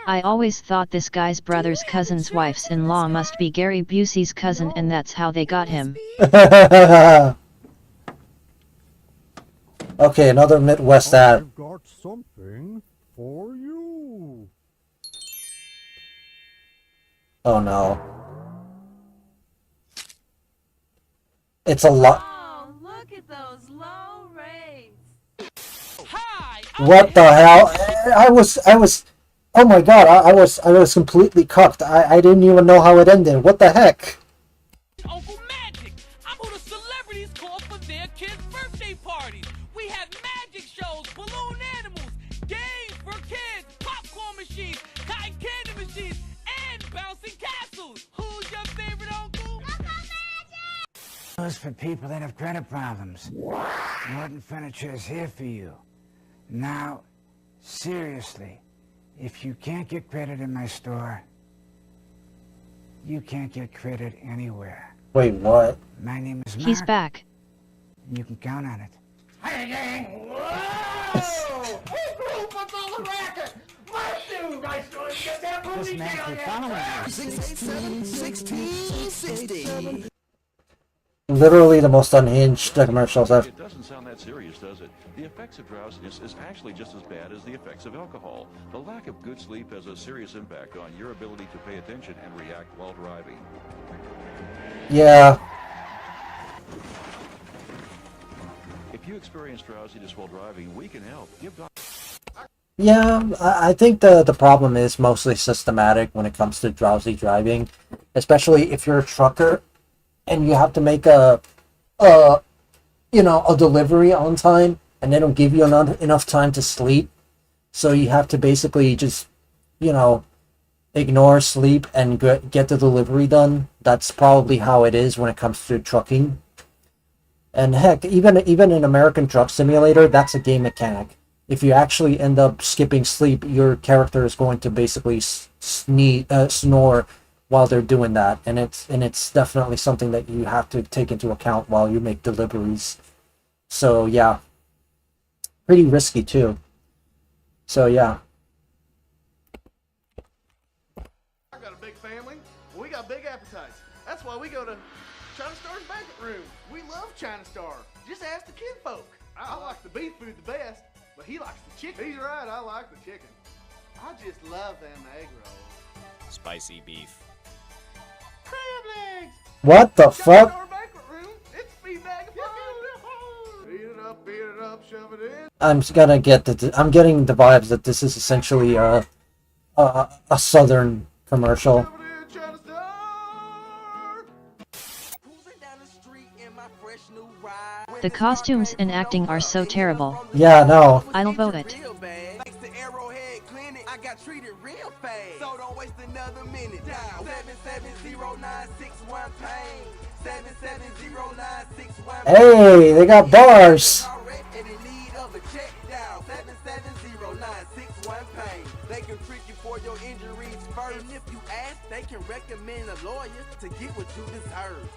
I always thought this guy's brother's cousin's wife's in-law must be Gary Busey's cousin, and that's how they got him. Okay, another Midwest ad. I've got something for you. Oh no. It's a lot. Oh, look at those low rates. What the hell? I was oh my god, I was completely cucked. I didn't even know how it ended. What the heck? Uncle Magic, I'm on a celebrities call for their kids' birthday parties. We have magic shows, balloon animals, games for kids, popcorn machines, cotton candy machines, and bouncing castles. Who's your favorite uncle? Those for people that have credit problems. Norton Furniture is here for you. Now, seriously, if you can't get credit in my store, you can't get credit anywhere. Wait, what? My name is Mark. He's back. You can count on it. Hey, gang! Whoa! Hey, group, what's all the racket? My dude, I saw you get that booty down 1660. Literally the most unhinged commercials I've. It doesn't sound that serious, does it? The effects of drowsiness is actually just as bad as the effects of alcohol. The lack of good sleep has a serious impact on your ability to pay attention and react while driving. Yeah. If you experience drowsiness while driving, we can help. Give Yeah, I think the problem is mostly systematic when it comes to drowsy driving, especially if you're a trucker and you have to make a delivery on time, and they don't give you enough time to sleep, so you have to basically just, ignore sleep and get the delivery done. That's probably how it is when it comes to trucking. And heck, even in American Truck Simulator, that's a game mechanic. If you actually end up skipping sleep, your character is going to basically snore while they're doing that, and it's definitely something that you have to take into account while you make deliveries. So yeah, pretty risky too. So yeah. I got a big family. We got big appetites. That's why we go to China Star's banquet room. We love China Star. Just ask the kinfolk. I like the beef food the best, but he likes the chicken. He's right. I like the chicken. I just love them egg rolls. Spicy beef. Crab legs. What the fuck? It's feedback. Beat it up, shove it in. I'm getting the vibes that this is essentially a southern commercial. The costumes and acting are so terrible. Yeah, no. I'll vote it. I got treated real fast, so don't waste another minute. Dial 770-961 pain. 770-961. Hey, they got bars. they can recommend a lawyer to get what you deserve.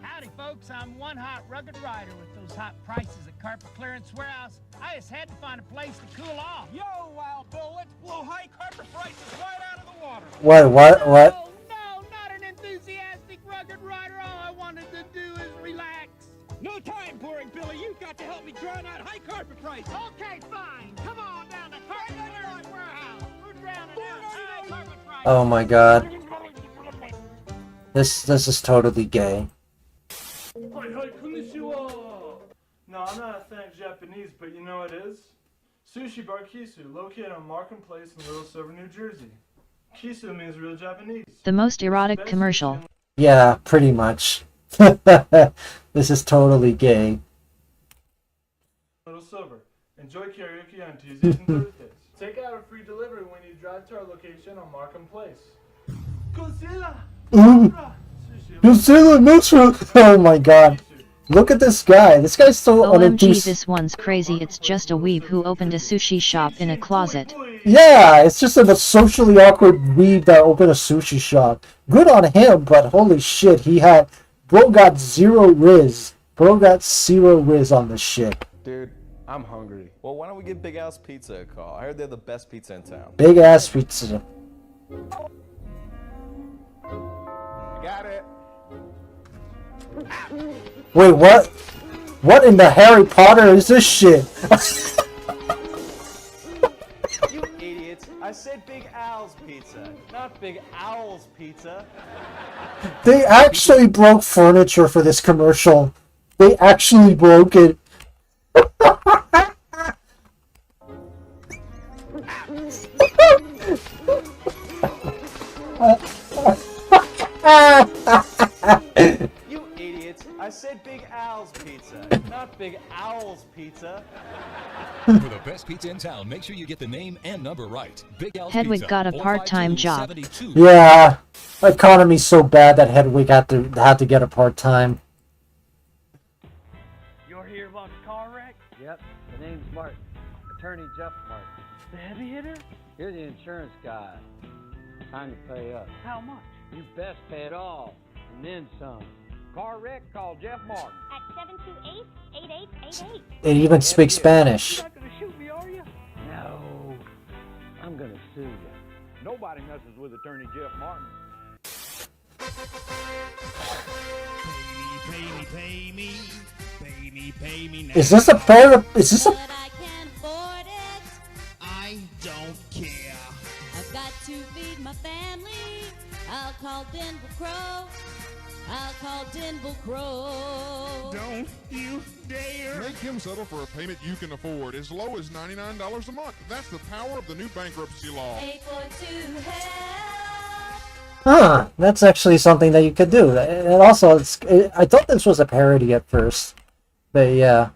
Howdy, folks. I'm one hot rugged rider with those hot prices at Carpet Clearance Warehouse. I just had to find a place to cool off. Yo, Wild Bill, let's blow high carpet prices right out of the water. What? No, not an enthusiastic rugged rider. All I wanted to do is relax. No time, boring Billy. You've got to help me drown out high carpet prices. Okay, fine. Come on down to Carpet Clearance Warehouse. We're drowning out high carpet prices. Oh my god. This is totally gay. Hi, konnichiwa. No, I'm not a fan of Japanese, but you know what is? Sushi Bar Kisu, located on Markham Place in Little Silver, New Jersey. Kisu means real Japanese. The most erotic commercial. Yeah, pretty much. This is totally gay. Little Silver. Enjoy karaoke on Tuesdays and Thursdays. Take out a free delivery when you drive to our location on Markham Place. Godzilla! Godzilla Mitchell! Oh my god. Look at this guy. This guy's so OMG, this one's crazy. It's just a weeb who opened a sushi shop in a closet. Yeah, it's just a socially awkward weeb that opened a sushi shop. Good on him, but holy shit, bro got zero riz. Bro got zero riz on this shit. Dude, I'm hungry. Well, why don't we give Big Al's Pizza a call? I heard they're the best pizza in town. Big ass pizza. Got it. Wait, what? What in the Harry Potter is this shit? You idiots. I said Big Al's Pizza, not Big Owl's Pizza. They actually broke furniture for this commercial. They actually broke it. You idiots. I said Big Al's Pizza, not Big Owl's Pizza. For the best pizza in town, make sure you get the name and number right. Big Al's Hedwig Pizza, got a part-time job. 452-72. Yeah, economy's so bad that Hedwig had to get a part-time. You're here about the car wreck? Yep, the name's Martin. Attorney Jeff Martin. The heavy hitter? You're the insurance guy. Time to pay up. How much? You best pay it all, and then some. Car wreck, call Jeff Martin. At 728-8888. It even speaks Spanish. You're not gonna shoot me, are you? No, I'm gonna sue you. Nobody messes with Attorney Jeff Martin. Pay me now. Is this a pair? Is this a? I don't care. I've got to feed my family. I'll call Denver Crow. I'll call Denver Crow. Don't you dare! Make him settle for a payment you can afford, as low as $99 a month. That's the power of the new bankruptcy law. 842 help. Huh? That's actually something that you could do. And also, I thought this was a parody at first, but yeah.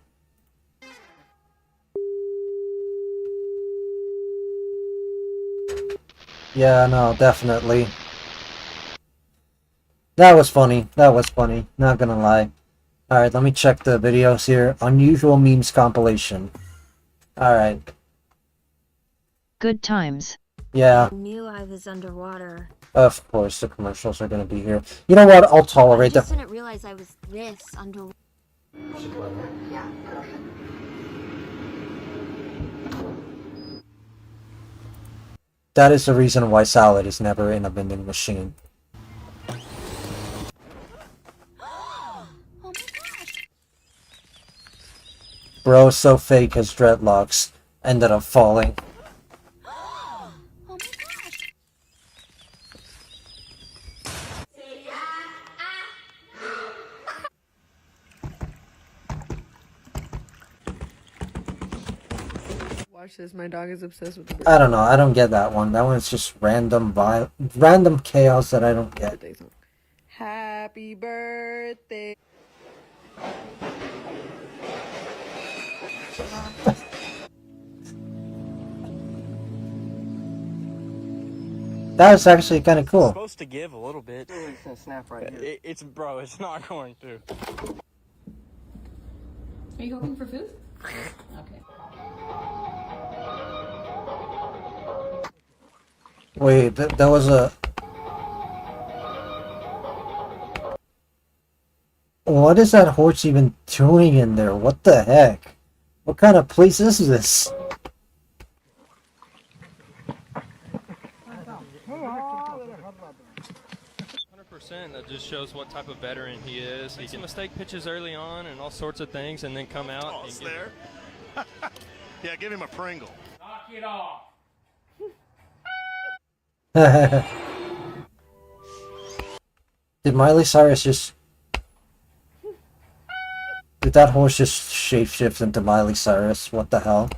Yeah, no, definitely. That was funny. That was funny. Not gonna lie. Alright, let me check the videos here. Unusual memes compilation. Alright. Good times. Yeah. I knew I was underwater. Of course, the commercials are gonna be here. You know what? I'll tolerate I just that. didn't realize I was this underwater. Yeah. That is the reason why salad is never in a vending machine. Bro is so fake his dreadlocks ended up falling. Watch this, my dog is obsessed with the bird. I don't know, I don't get that one. That one's just random chaos that I don't get. Happy birthday. That was actually kind of cool. It's supposed to give a little bit. It's gonna snap right here. It's not going to. Are you hoping for food? Okay. Wait, there was a... What is that horse even doing in there? What the heck? What kind of place is this? That just shows what type of veteran he is. He can mistake pitches early on and all sorts of things, and then come out. Oh, and there. Yeah, give him a Pringle. Knock it off. Did Miley Cyrus just... Did that horse just shapeshift into Miley Cyrus? What the hell?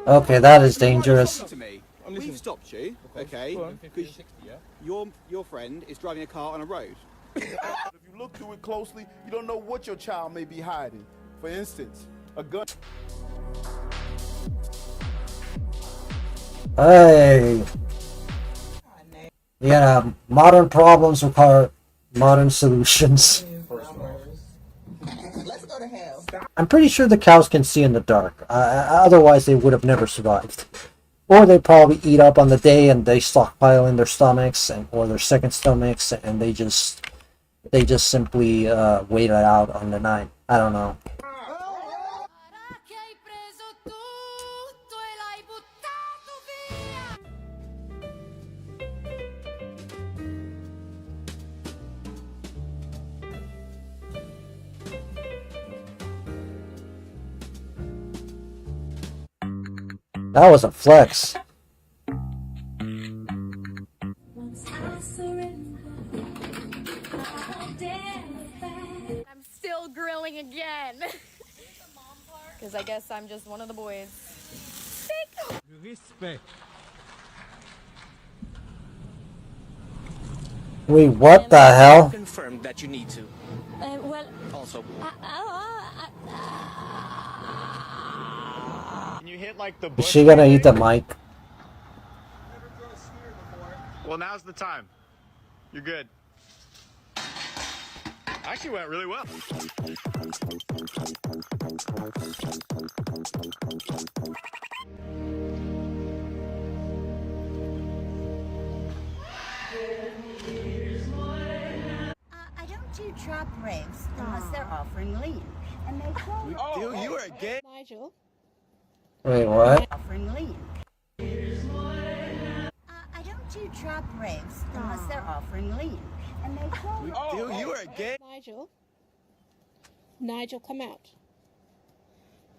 Okay, that is dangerous. To me. We've stopped you, okay? Because your friend is driving a car on a road. If you look to it closely, you don't know what your child may be hiding. For instance, a gun. Hey! Yeah, modern problems require modern solutions. Let's go to hell. I'm pretty sure the cows can see in the dark. Otherwise, they would have never survived. Or they probably eat up on the day and they stockpile in their stomachs or their second stomachs, and they just simply wait it out on the night. I don't know. That was a flex. I'm still grilling again. Because I guess I'm just one of the boys. Respect. Wait, what the hell? Confirmed that you need to. Well, Also. Can you hit like the Is bush she gonna right eat the there? mic? Well, now's the time. You're good. Actually went really well. I don't do drop ribs unless they're offering lean. And they call it... Dude, you are gay. Nigel. Wait, what? Offering lean. I don't do drop ribs unless they're offering lean. And they call it... Dude, you are gay. Nigel. Nigel, come out.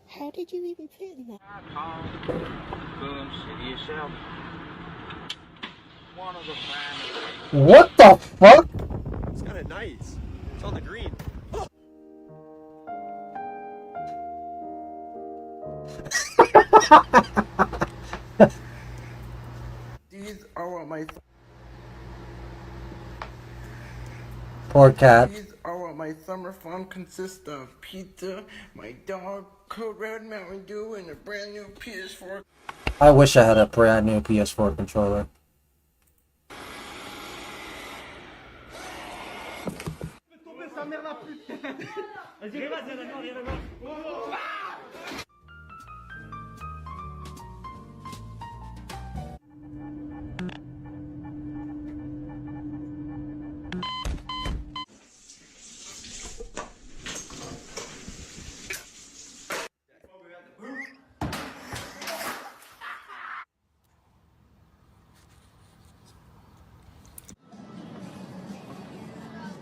How did you even fit in that? Boom, city yourself. One of the finest. What the fuck? It's kind of nice. It's on the green. These are what my Poor cat. These are what my summer fun consists of: pizza, my dog, Code Red Mountain Dew, and a brand new PS4. I wish I had a brand new PS4 controller.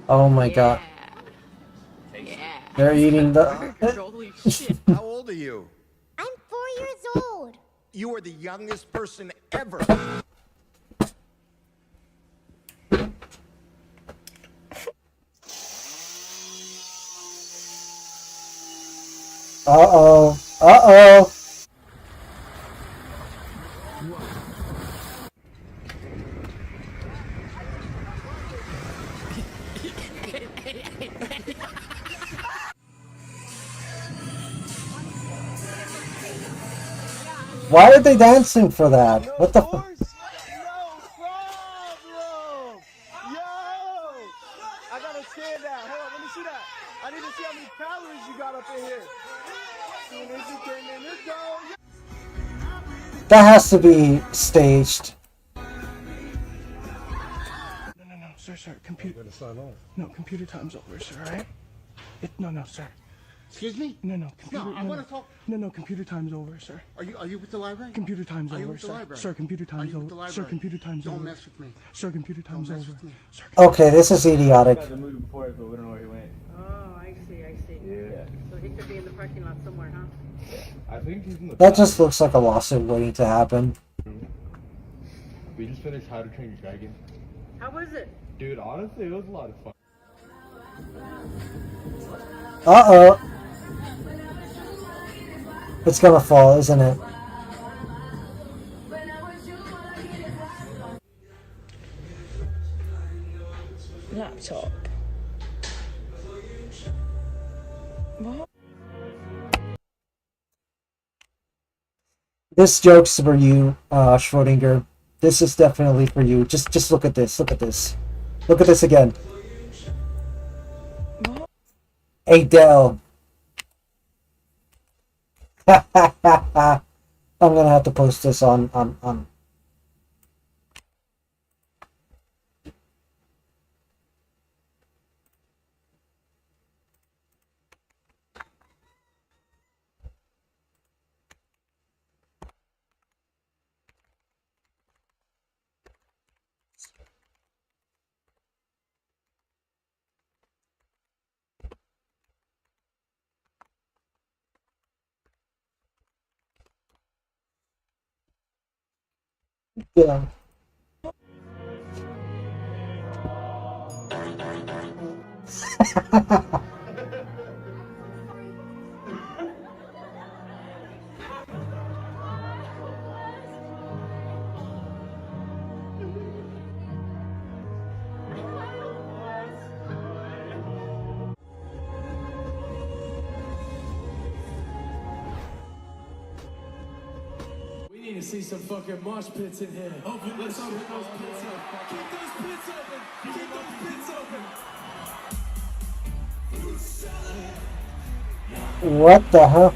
Oh my god. They're eating the... Holy shit. How old are you? I'm 4 years old. You are the youngest person ever. Uh-oh. Uh-oh. Why are they dancing for that? What the fuck? stand out. Hold on, let me see that. I need to see how many calories you got up in here. Soon as you came in, let's go. That has to be staged. No, sir, computer. No, computer time's over, sir, alright? No, sir. Excuse me? No, computer. No, I want to talk. No, computer time's over, sir. Are you with the library? Computer time's Are you over, with the sir. library? Sir, computer Are time's you with the over. library? Sir, computer time's over. Don't mess with me. Sir, computer time's Don't mess over. with me. Sir, Okay, this is idiotic. Oh, I see. Yeah. So he could be in the parking lot somewhere, huh? I think he's in the. That just looks like a lawsuit waiting to happen. We just finished How to Train Your Dragon. How was it? Dude, honestly, it was a lot of fun. Uh-oh. It's gonna fall, isn't it? Laptop. What? This joke's for you, Schrodinger. This is definitely for you. Just look at this. Look at this. Look at this again. Adele. I'm gonna have to post this on. Yeah. We need to see some fucking mosh pits in here. Let's open those pits up. Keep those pits open. Keep those pits open. What the hell?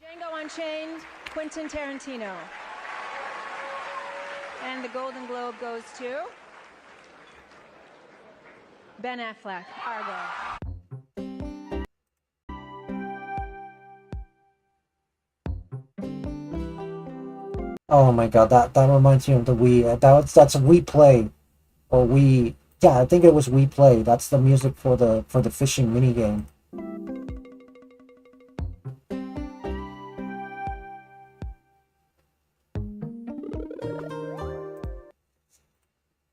Django Unchained, Quentin Tarantino. And the Golden Globe goes to Ben Affleck, Argo. Oh my god, that reminds me of the Wii. That's Wii Play, or Wii. Yeah, I think it was Wii Play. That's the music for the fishing minigame.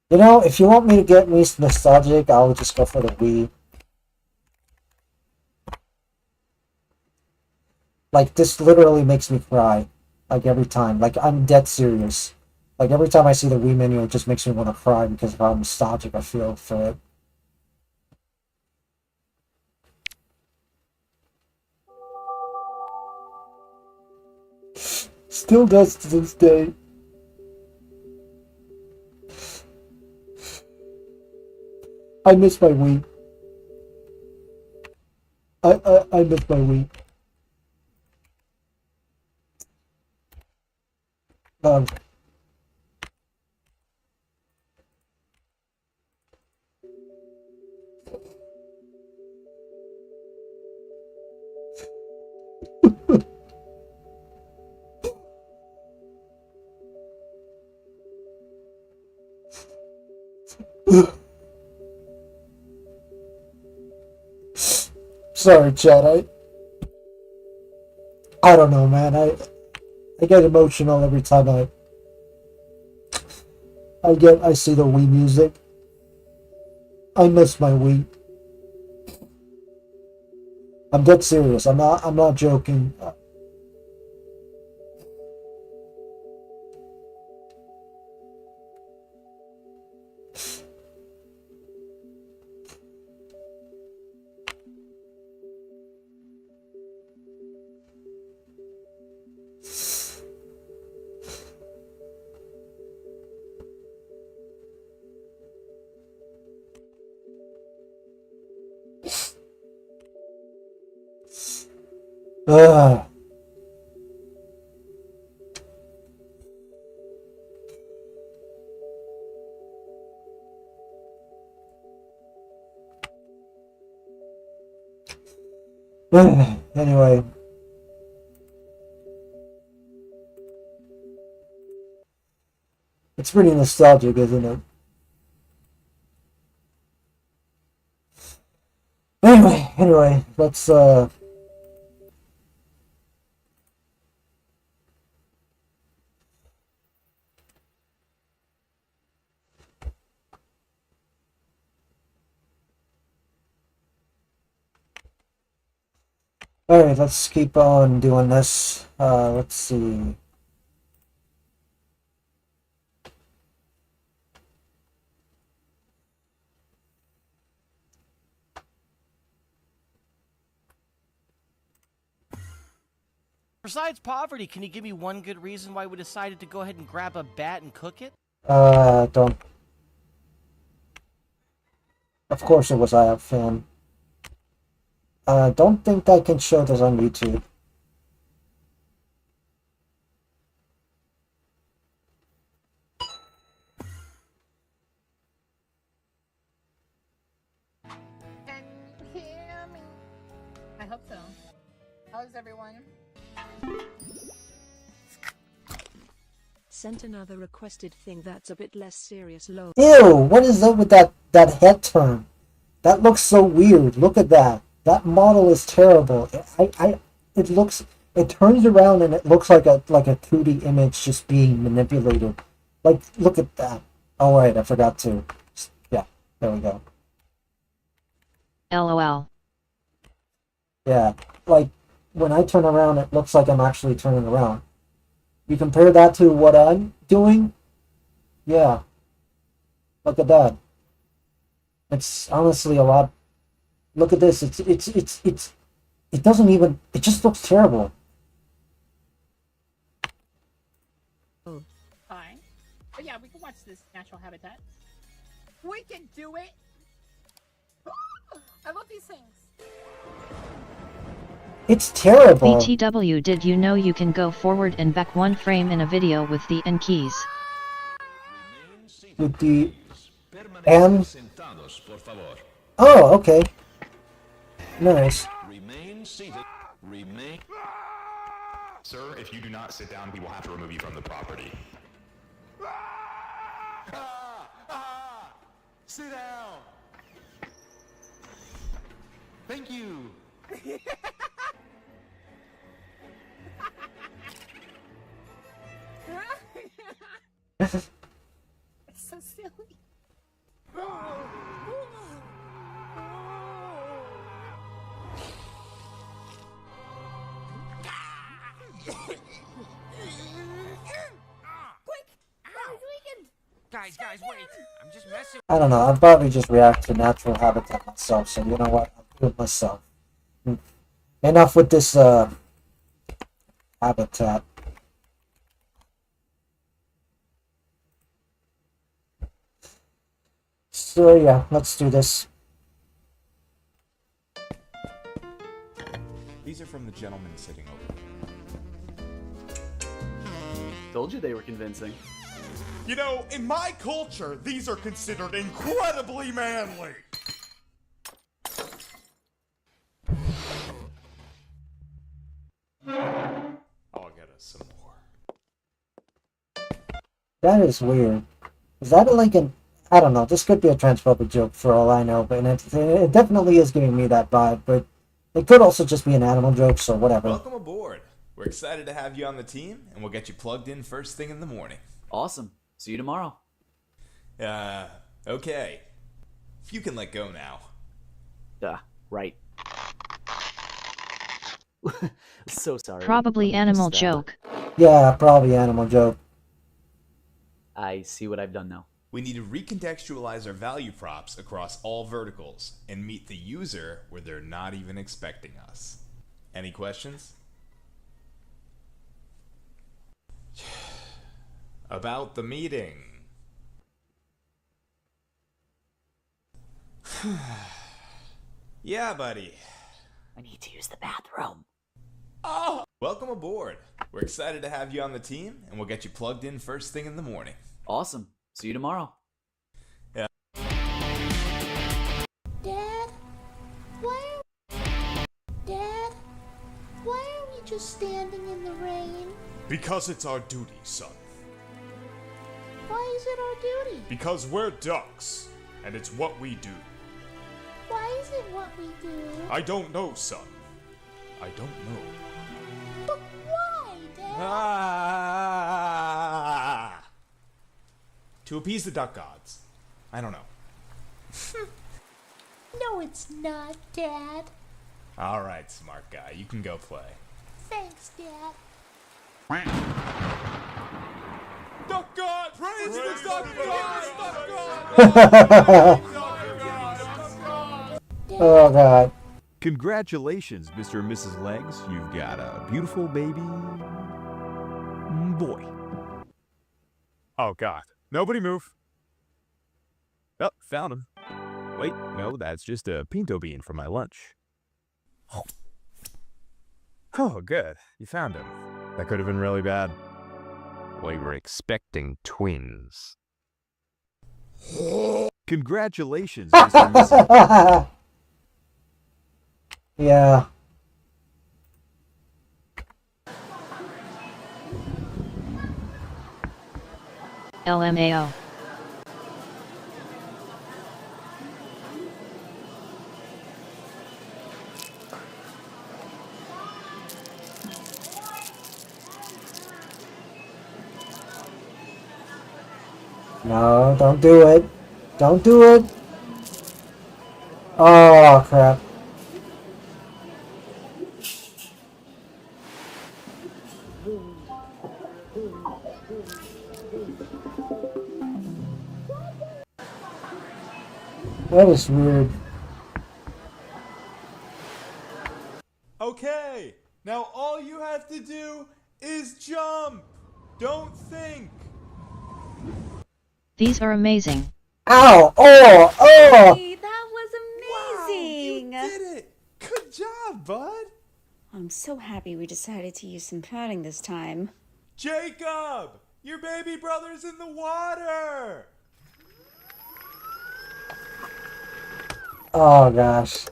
You know, if you want me to get me nostalgic, I'll just go for the Wii. Like, this literally makes me cry. Like, every time. Like, I'm dead serious. Like, every time I see the Wii menu, it just makes me want to cry because of how nostalgic I feel for it. Still does to this day. I miss my Wii. I miss my Wii. Sorry, Chad. I don't know, man. I get emotional every time I see the Wii music. I miss my Wii. I'm dead serious. I'm not joking. Ugh. Anyway. It's pretty nostalgic, isn't it? Anyway, let's alright, let's keep on doing this. Let's see. Besides poverty, can you give me one good reason why we decided to go ahead and grab a bat and cook it? Don't. Of course it was IF fan. Don't think I can show this on YouTube. Can you hear me? I hope so. How's everyone? Sent another requested thing that's a bit less serious. Low. Ew, what is up with that head turn? That looks so weird. Look at that. That model is terrible. It turns around and it looks like a 2D image just being manipulated. Like, look at that. Oh wait, I forgot to. Yeah, there we go. LOL. Yeah, like when I turn around, it looks like I'm actually turning around. You compare that to what I'm doing? Yeah. Look at that. It's honestly a lot. Look at this. It doesn't even. It just looks terrible. Fine. But yeah, we can watch this natural habitat. We can do it. I love these things. It's terrible. BTW, did you know you can go forward and back one frame in a video with the N keys? With the M. Oh, okay. Nice. Remain seated. Remain. Sir, if you do not sit down, we will have to remove you from the property. Sit down. Thank you. It's so silly. Guys, wait. I'm just messing. I don't know. I'll probably just react to natural habitat myself. So you know what? I'll do it myself. Enough with this habitat. So yeah, let's do this. These are from the gentleman sitting over. Told you they were convincing. You know, in my culture, these are considered incredibly manly. I'll get us some more. That is weird. Is that like an... I don't know. This could be a transphobic joke for all I know, but it definitely is giving me that vibe. But it could also just be an animal joke, so whatever. Welcome aboard. We're excited to have you on the team, and we'll get you plugged in first thing in the morning. Awesome. See you tomorrow. Okay. You can let go now. Right. So sorry. Probably animal joke. Yeah, probably animal joke. I see what I've done now. We need to recontextualize our value props across all verticals and meet the user where they're not even expecting us. Any questions? About the meeting. Yeah, buddy. I need to use the bathroom. Welcome aboard. We're excited to have you on the team, and we'll get you plugged in first thing in the morning. Awesome. See you tomorrow. Yeah. Dad, why are we just standing in the rain? Because it's our duty, son. Why is it our duty? Because we're ducks, and it's what we do. Why is it what we do? I don't know, son. I don't know. But why, Dad? To appease the duck gods. I don't know. No, it's not, Dad. Alright, smart guy. You can go play. Thanks, Dad. Duck God! Praise the duck God! Oh god. Congratulations, Mr. and Mrs. Legs. You've got a beautiful baby boy. Oh god. Nobody move. Oh, found him. Wait, no, that's just a pinto bean for my lunch. Oh, good. You found him. That could have been really bad. We were expecting twins. Congratulations, Mr. and Mrs. Yeah. LMAO. No, don't do it. Don't do it. Oh, crap. That was weird. Okay, now all you have to do is jump. Don't think. These are amazing. Ow! Oh! Oh! Hey, that was amazing! Wow, you did it! Good job, bud! I'm so happy we decided to use some padding this time. Jacob! Your baby brother's in the water! Oh gosh.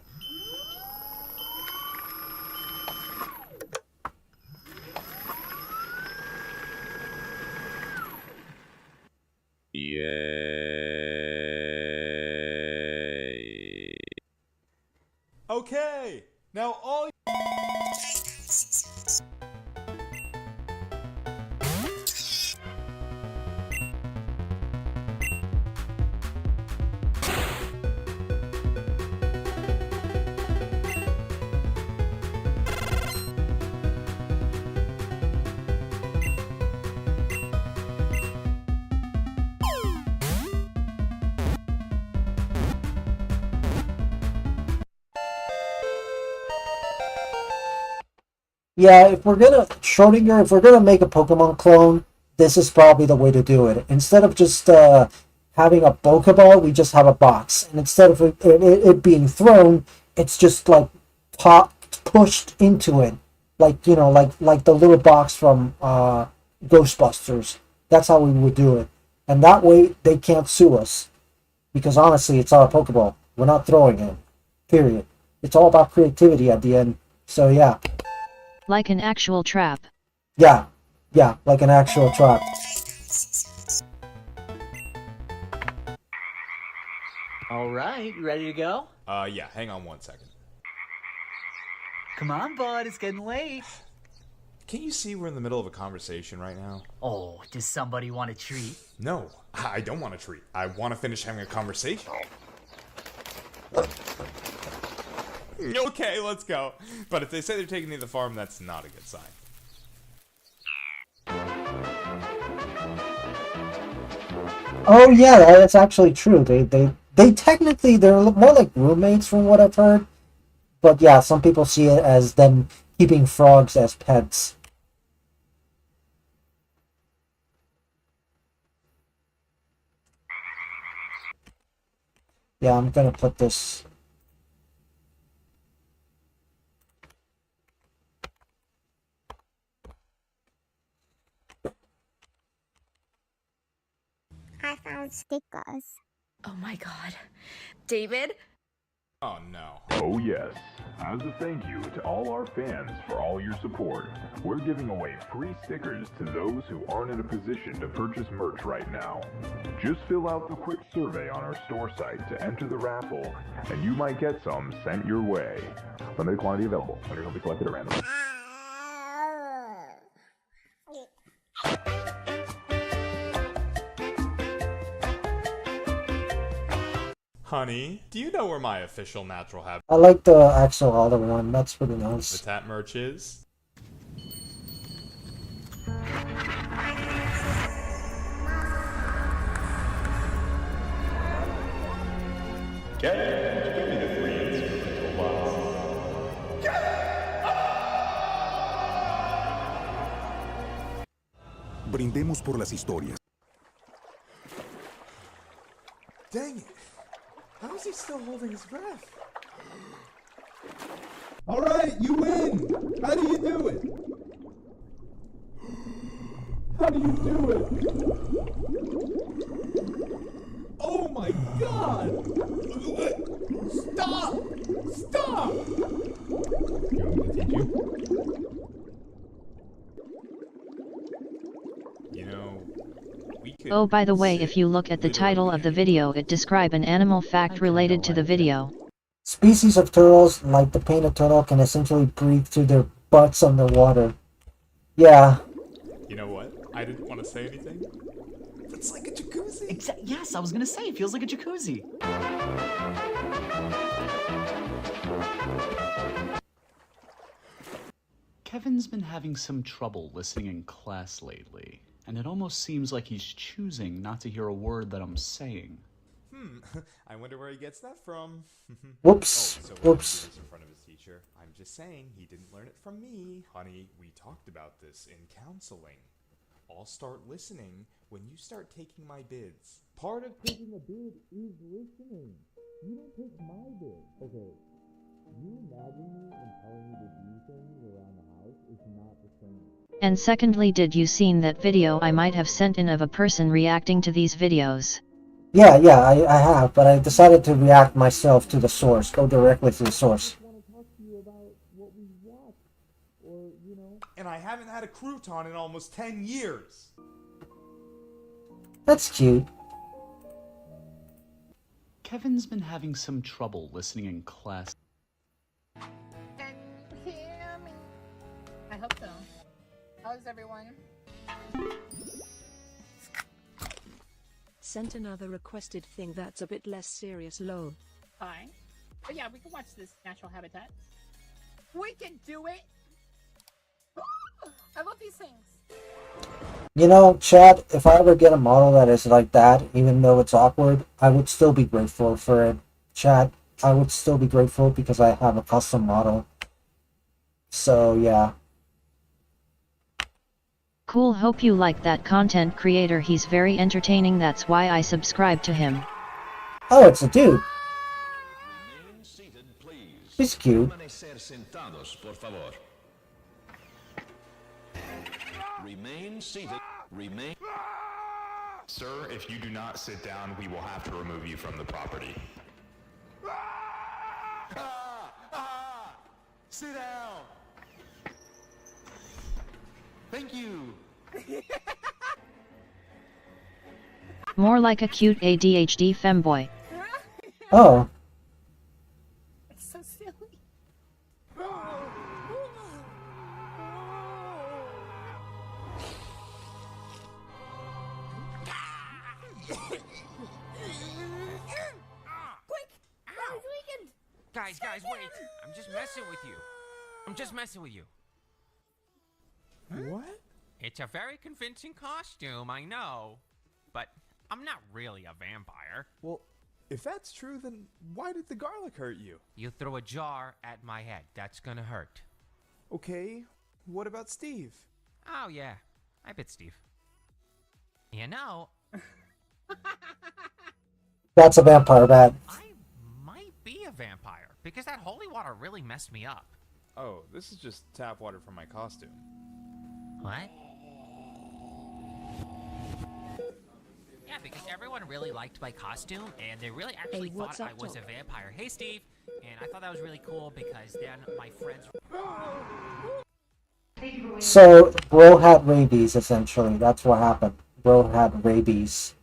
Yay. Okay, now all Yeah, if we're gonna Schrodinger, if we're gonna make a Pokemon clone, this is probably the way to do it. Instead of just having a Pokeball, we just have a box, and instead of it being thrown, it's just like pushed into it, like like the little box from Ghostbusters. That's how we would do it, and that way they can't sue us, because honestly, it's our Pokeball. We're not throwing it. Period. It's all about creativity at the end. So yeah. Like an actual trap. Yeah, like an actual trap. Alright, you ready to go? yeah, hang on 1 second. Come on, bud, it's getting late. Can't you see we're in the middle of a conversation right now? Oh, does somebody want a treat? No, I don't want a treat. I want to finish having a conversation. Okay, let's go. But if they say they're taking me to the farm, that's not a good sign. Oh yeah, that's actually true. They technically they're more like roommates from what I've heard. But yeah, some people see it as them keeping frogs as pets. Yeah, I'm gonna put this. about stickers. Oh my god. David? Oh no. Oh yes. As a thank you to all our fans for all your support, we're giving away free stickers to those who aren't in a position to purchase merch right now. Just fill out the quick survey on our store site to enter the raffle, and you might get some sent your way. Limited quantity available. Winners will be selected at random. Honey, do you know where my official natural I like the axolotl one. That's pretty nice. habitat merch is? Get give me the 3 instrumental box. Brindemos por las historias. Dang it. How is he still holding his breath? All right, you win. How do you do it? How do you do it? Oh my God! Stop! Stop! You want me to teach you? You know, we could... Oh, by the way, if you look at the title of the video, it describe an animal fact related to the video. Species of turtles, like the painted turtle, can essentially breathe through their butts underwater. Yeah. You know what? I didn't want to say anything. It's like a jacuzzi. Yes, I was gonna say, it feels like a jacuzzi. Kevin's been having some trouble listening in class lately, and it almost seems like he's choosing not to hear a word that I'm saying. I wonder where he gets that from. Whoops. Oh, so Whoops. he was in front of his teacher. I'm just saying, he didn't learn it from me. Honey, we talked about this in counseling. I'll start listening when you start taking my bids. Part of taking a bid is listening. You don't take my bid. Okay. You nagging me and telling me to do things around the house is not the same. And secondly, did you seen that video I might have sent in of a person reacting to these videos? Yeah, I have, but I decided to react myself to the source, go directly to the source. And I haven't had a crouton in almost 10 years. That's cute. Kevin's been having some trouble listening in class. Can you hear me? I hope so. How's everyone? Sent another requested thing that's a bit less serious, lol. Fine. But yeah, we can watch this natural habitat. We can do it! I love these things. You know, Chad, if I ever get a model that is like that, even though it's awkward, I would still be grateful for it. Chad, I would still be grateful because I have a custom model. So, yeah. Cool, hope you like that content creator, he's very entertaining, that's why I subscribe to him. Oh, it's a dude. He's cute. Remain seated. Remain. Sir, if you do not sit down, we will have to remove you from the property. Sit down. Thank you. More like a cute ADHD femboy. Oh. It's so silly. Quick! Guys, wait. I'm just messing with you. What? It's a very convincing costume, I know. But I'm not really a vampire. Well, if that's true, then why did the garlic hurt you? You throw a jar at my head. That's gonna hurt. Okay, what about Steve? Oh, yeah. I bit Steve. You know, That's a vampire bat. I might be a vampire because that holy water really messed me up. Oh, this is just tap water from my costume. What? Yeah, because everyone really liked my costume, and they really actually thought I was a vampire. Hey, Steve. And I thought that was really cool because then my friends... So, bro had rabies, essentially. That's what happened. Bro had rabies.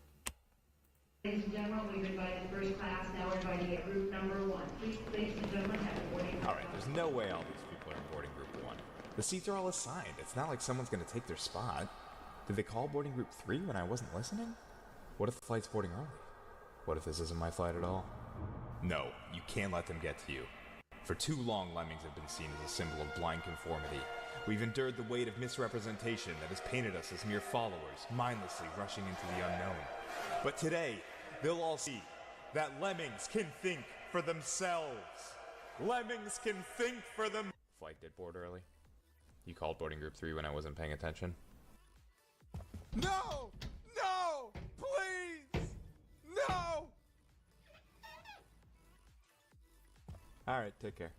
Ladies and gentlemen, we've invited first class. Now we're inviting at group number 1. Please, ladies and gentlemen, have a boarding. Alright, there's no way all these people are in boarding group 1. The seats are all assigned. It's not like someone's gonna take their spot. Did they call boarding group 3 when I wasn't listening? What if the flight's boarding early? What if this isn't my flight at all? No, you can't let them get to you. For too long, lemmings have been seen as a symbol of blind conformity. We've endured the weight of misrepresentation that has painted us as mere followers, mindlessly rushing into the unknown. But today, they'll all see that lemmings can think for themselves. Lemmings can think for them. Flight did board early. You called boarding group 3 when I wasn't paying attention? No! No! Please! No! Alright, take care.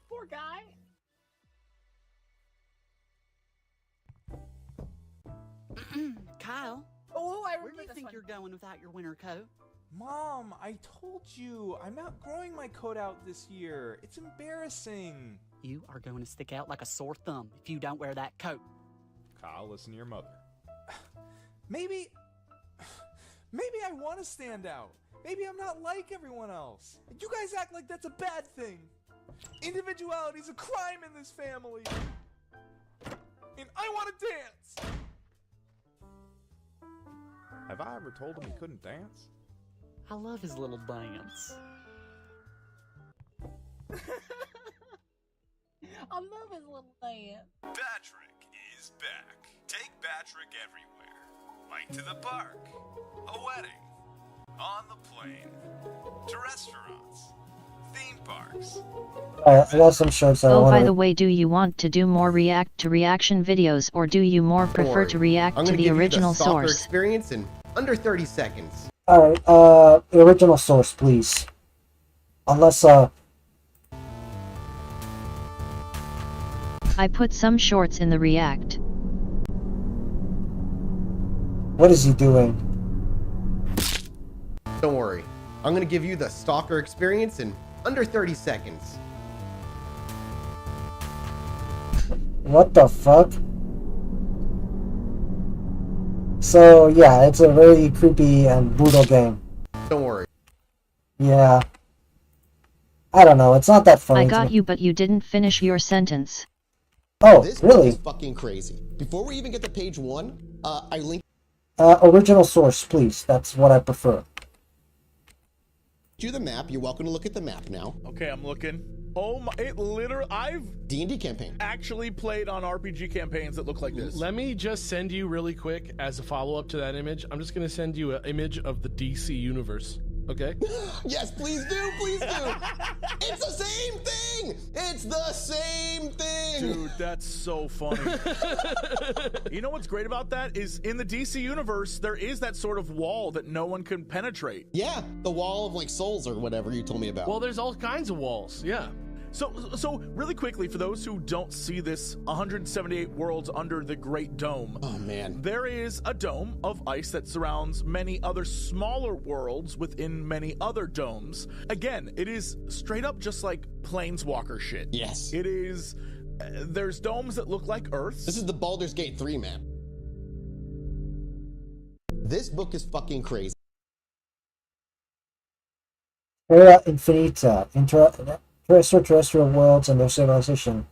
Poor guy. Kyle. Oh, I Where do you remember think you're going without your winter coat? Mom, I told you, I'm not growing my coat out this year. It's embarrassing. You are going to stick out like a sore thumb if you don't wear that coat. Kyle, listen to your mother. Maybe I want to stand out. Maybe I'm not like everyone else. You guys act like that's a bad thing. Individuality's a crime in this family. And I want to dance. Have I ever told him he couldn't dance? I love his little dance. I love his little dance. Patrick is back. Take Patrick everywhere. Like to the park, a wedding, on the plane, to restaurants, theme parks. I got some shirts that I Oh, want by the way, do you want to do more react to reaction videos, or do you more prefer to react to the original source? Experience in under 30 seconds. Alright, original source, please. Unless, I put some shorts in the react. what is he doing? Don't worry. I'm gonna give you the stalker experience in under 30 seconds. What the fuck? So, yeah, it's a very creepy and brutal game. Don't worry. Yeah. I don't know, it's not that funny. I to got me. you, but you didn't finish your sentence. Oh, This really? is fucking crazy. Before we even get to page 1, I linked Original source, please. That's what I prefer. you the map. You're welcome to look at the map now. Okay, I'm looking. Oh my, it literally, I've D&D campaign. actually played on RPG campaigns that look like this. Let me just send you really quick as a follow-up to that image. I'm just going to send you an image of the DC universe. Okay? Yes, please do, please do. It's the same thing. It's the same thing. Dude, that's so funny. You know what's great about that is in the DC universe, there is that sort of wall that no one can penetrate. Yeah, the wall of like souls or whatever you told me about. Well, there's all kinds of walls. Yeah. So really quickly, for those who don't see this, 178 worlds under the Great Dome. Oh man. There is a dome of ice that surrounds many other smaller worlds within many other domes. Again, it is straight up just like Planeswalker shit. Yes. It is, there's domes that look like Earths. This is the Baldur's Gate 3 map. This book is fucking crazy. Terra Infinita, terrestrial worlds and their civilization.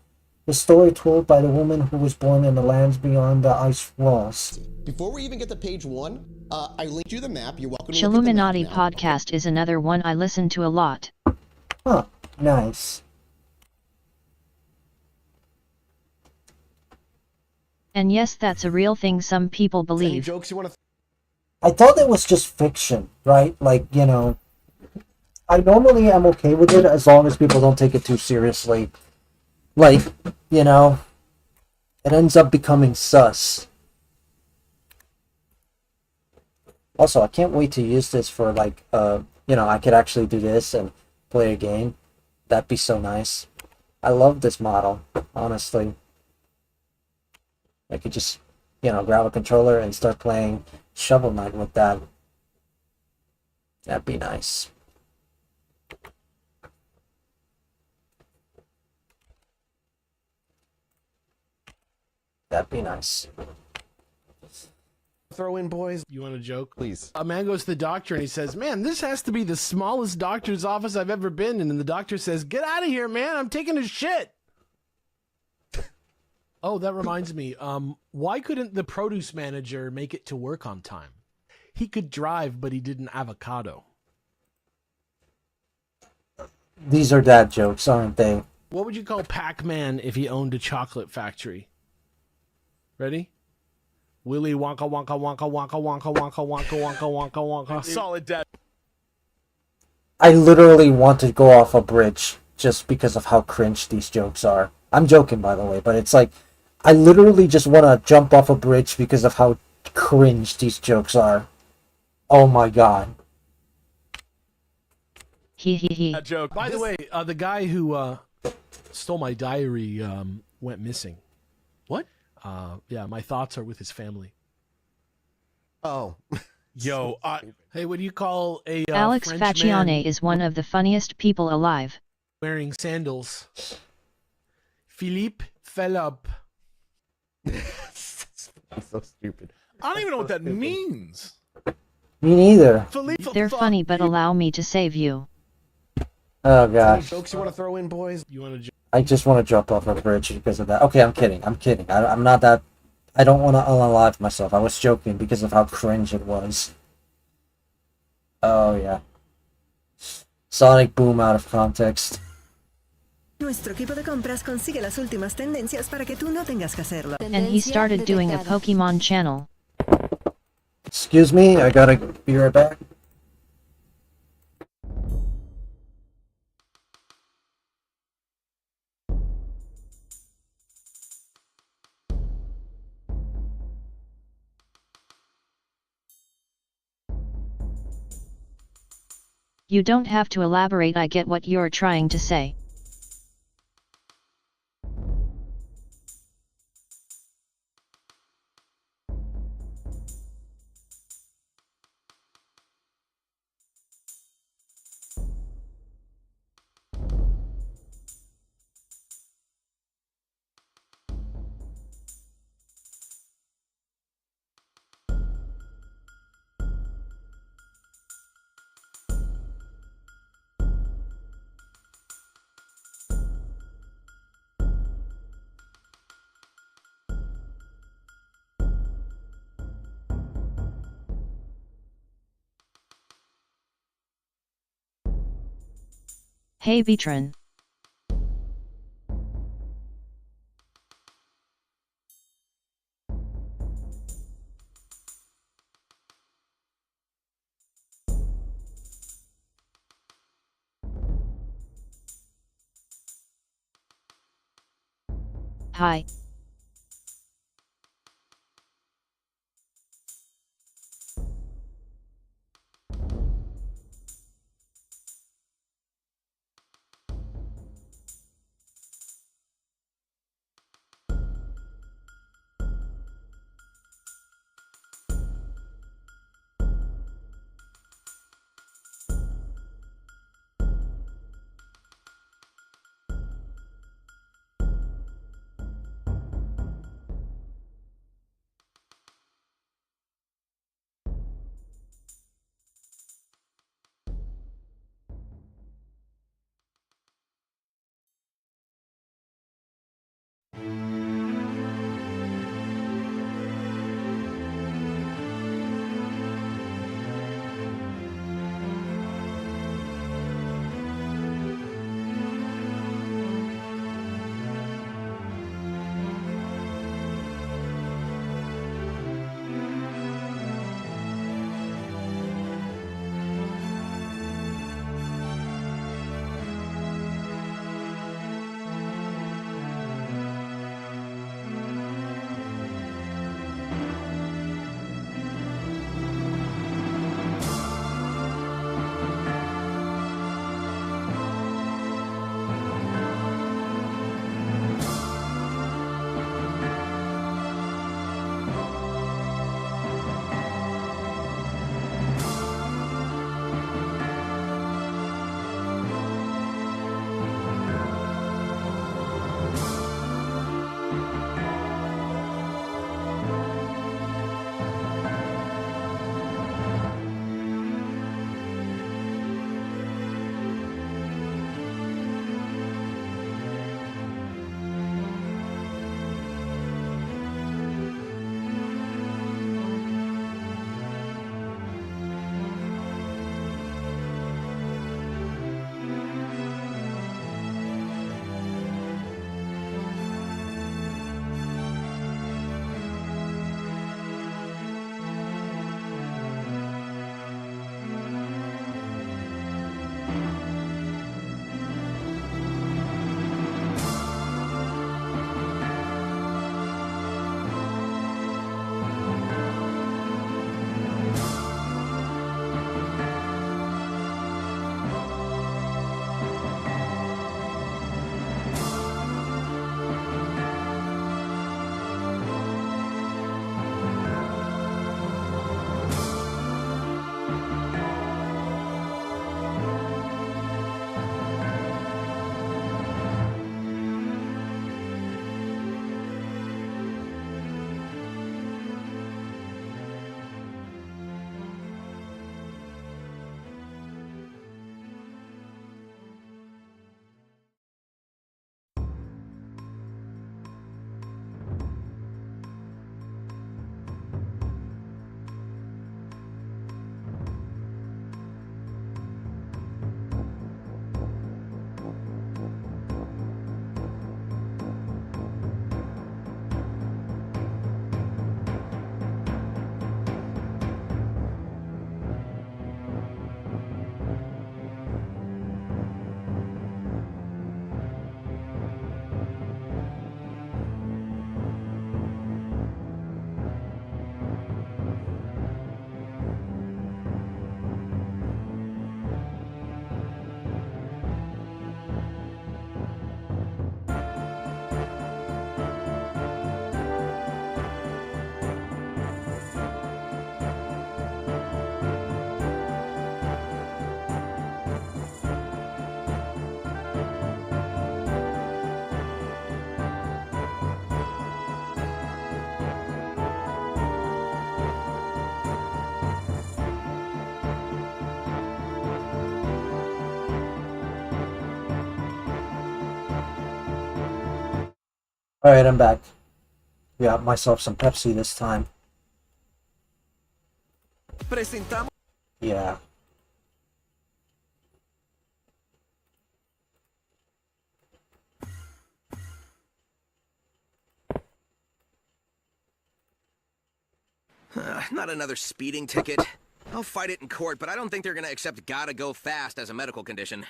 The story told by the woman who was born in the lands beyond the ice walls. Before we even get to page 1, I linked you the map. You're welcome to look at the Chilluminati map now. podcast is another one I listen to a lot. Huh, nice. And yes, that's a real thing some people Any believe. jokes you want to? I thought it was just fiction, right? Like, you know, I normally am okay with it as long as people don't take it too seriously. Like, you know, it ends up becoming sus. Also, I can't wait to use this for, like, you know, I could actually do this and play a game. That'd be so nice. I love this model, honestly. I could just grab a controller and start playing Shovel Knight with that. That'd be nice. That'd be nice. Throw in, boys. You want a joke? Please. A man goes to the doctor and he says, "Man, this has to be the smallest doctor's office I've ever been in." And the doctor says, "Get out of here, man. I'm taking a shit." Oh, that reminds me. Why couldn't the produce manager make it to work on time? He could drive, but he didn't avocado. These are dad jokes, aren't they? What would you call Pac-Man if he owned a chocolate factory? Ready? Willy Wonka Wonka Wonka Wonka Wonka Wonka Wonka Wonka Wonka Wonka. Solid dad. I literally want to go off a bridge just because of how cringe these jokes are. I'm joking, by the way, but it's like, I literally just want to jump off a bridge because of how cringe these jokes are. Oh my god. That joke. By the way, the guy who stole my diary went missing. What? Yeah, my thoughts are with his family. Oh. Yo, hey, what do you call a Alex French Faccione man is one of the funniest people alive. wearing sandals? Philippe Philip. So stupid. I don't even know what that means. Me neither. They're funny, but allow me to save you. Oh Any gosh. jokes you want to throw in, boys? You want to? I just want to jump off a bridge because of that. Okay, I'm kidding. I'm not that... I don't want to unalive myself. I was joking because of how cringe it was. Oh, yeah. Sonic Boom out of context. Nuestro equipo de compras consigue las últimas tendencias para que tú no tengas que hacerlo. And he started doing a Pokemon channel. Excuse me, I gotta be right back. You don't have to elaborate, I get what you're trying to say. Hey Beatron. Hi. Alright, I'm back. Got myself some Pepsi this time. Presentamos. Yeah. Not another speeding ticket. I'll fight it in court, but I don't think they're gonna accept gotta go fast as a medical condition.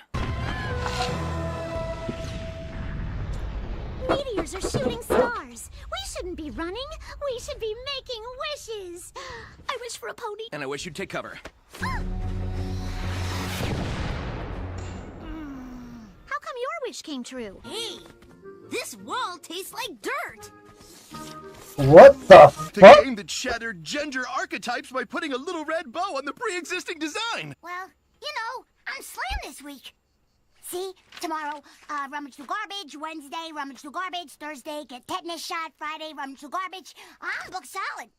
Meteors are shooting stars. We shouldn't be running. We should be making wishes. I wish for a pony. And I wish you'd take cover. How come your wish came true? Hey, this wall tastes like dirt. What the fuck? The game that shattered gender archetypes by putting a little red bow on the pre-existing design. Well, you know, I'm slammed this week. See, tomorrow, rummage through garbage. Wednesday, rummage through garbage. Thursday, get tetanus shot. Friday, rummage through garbage. I'm booked solid.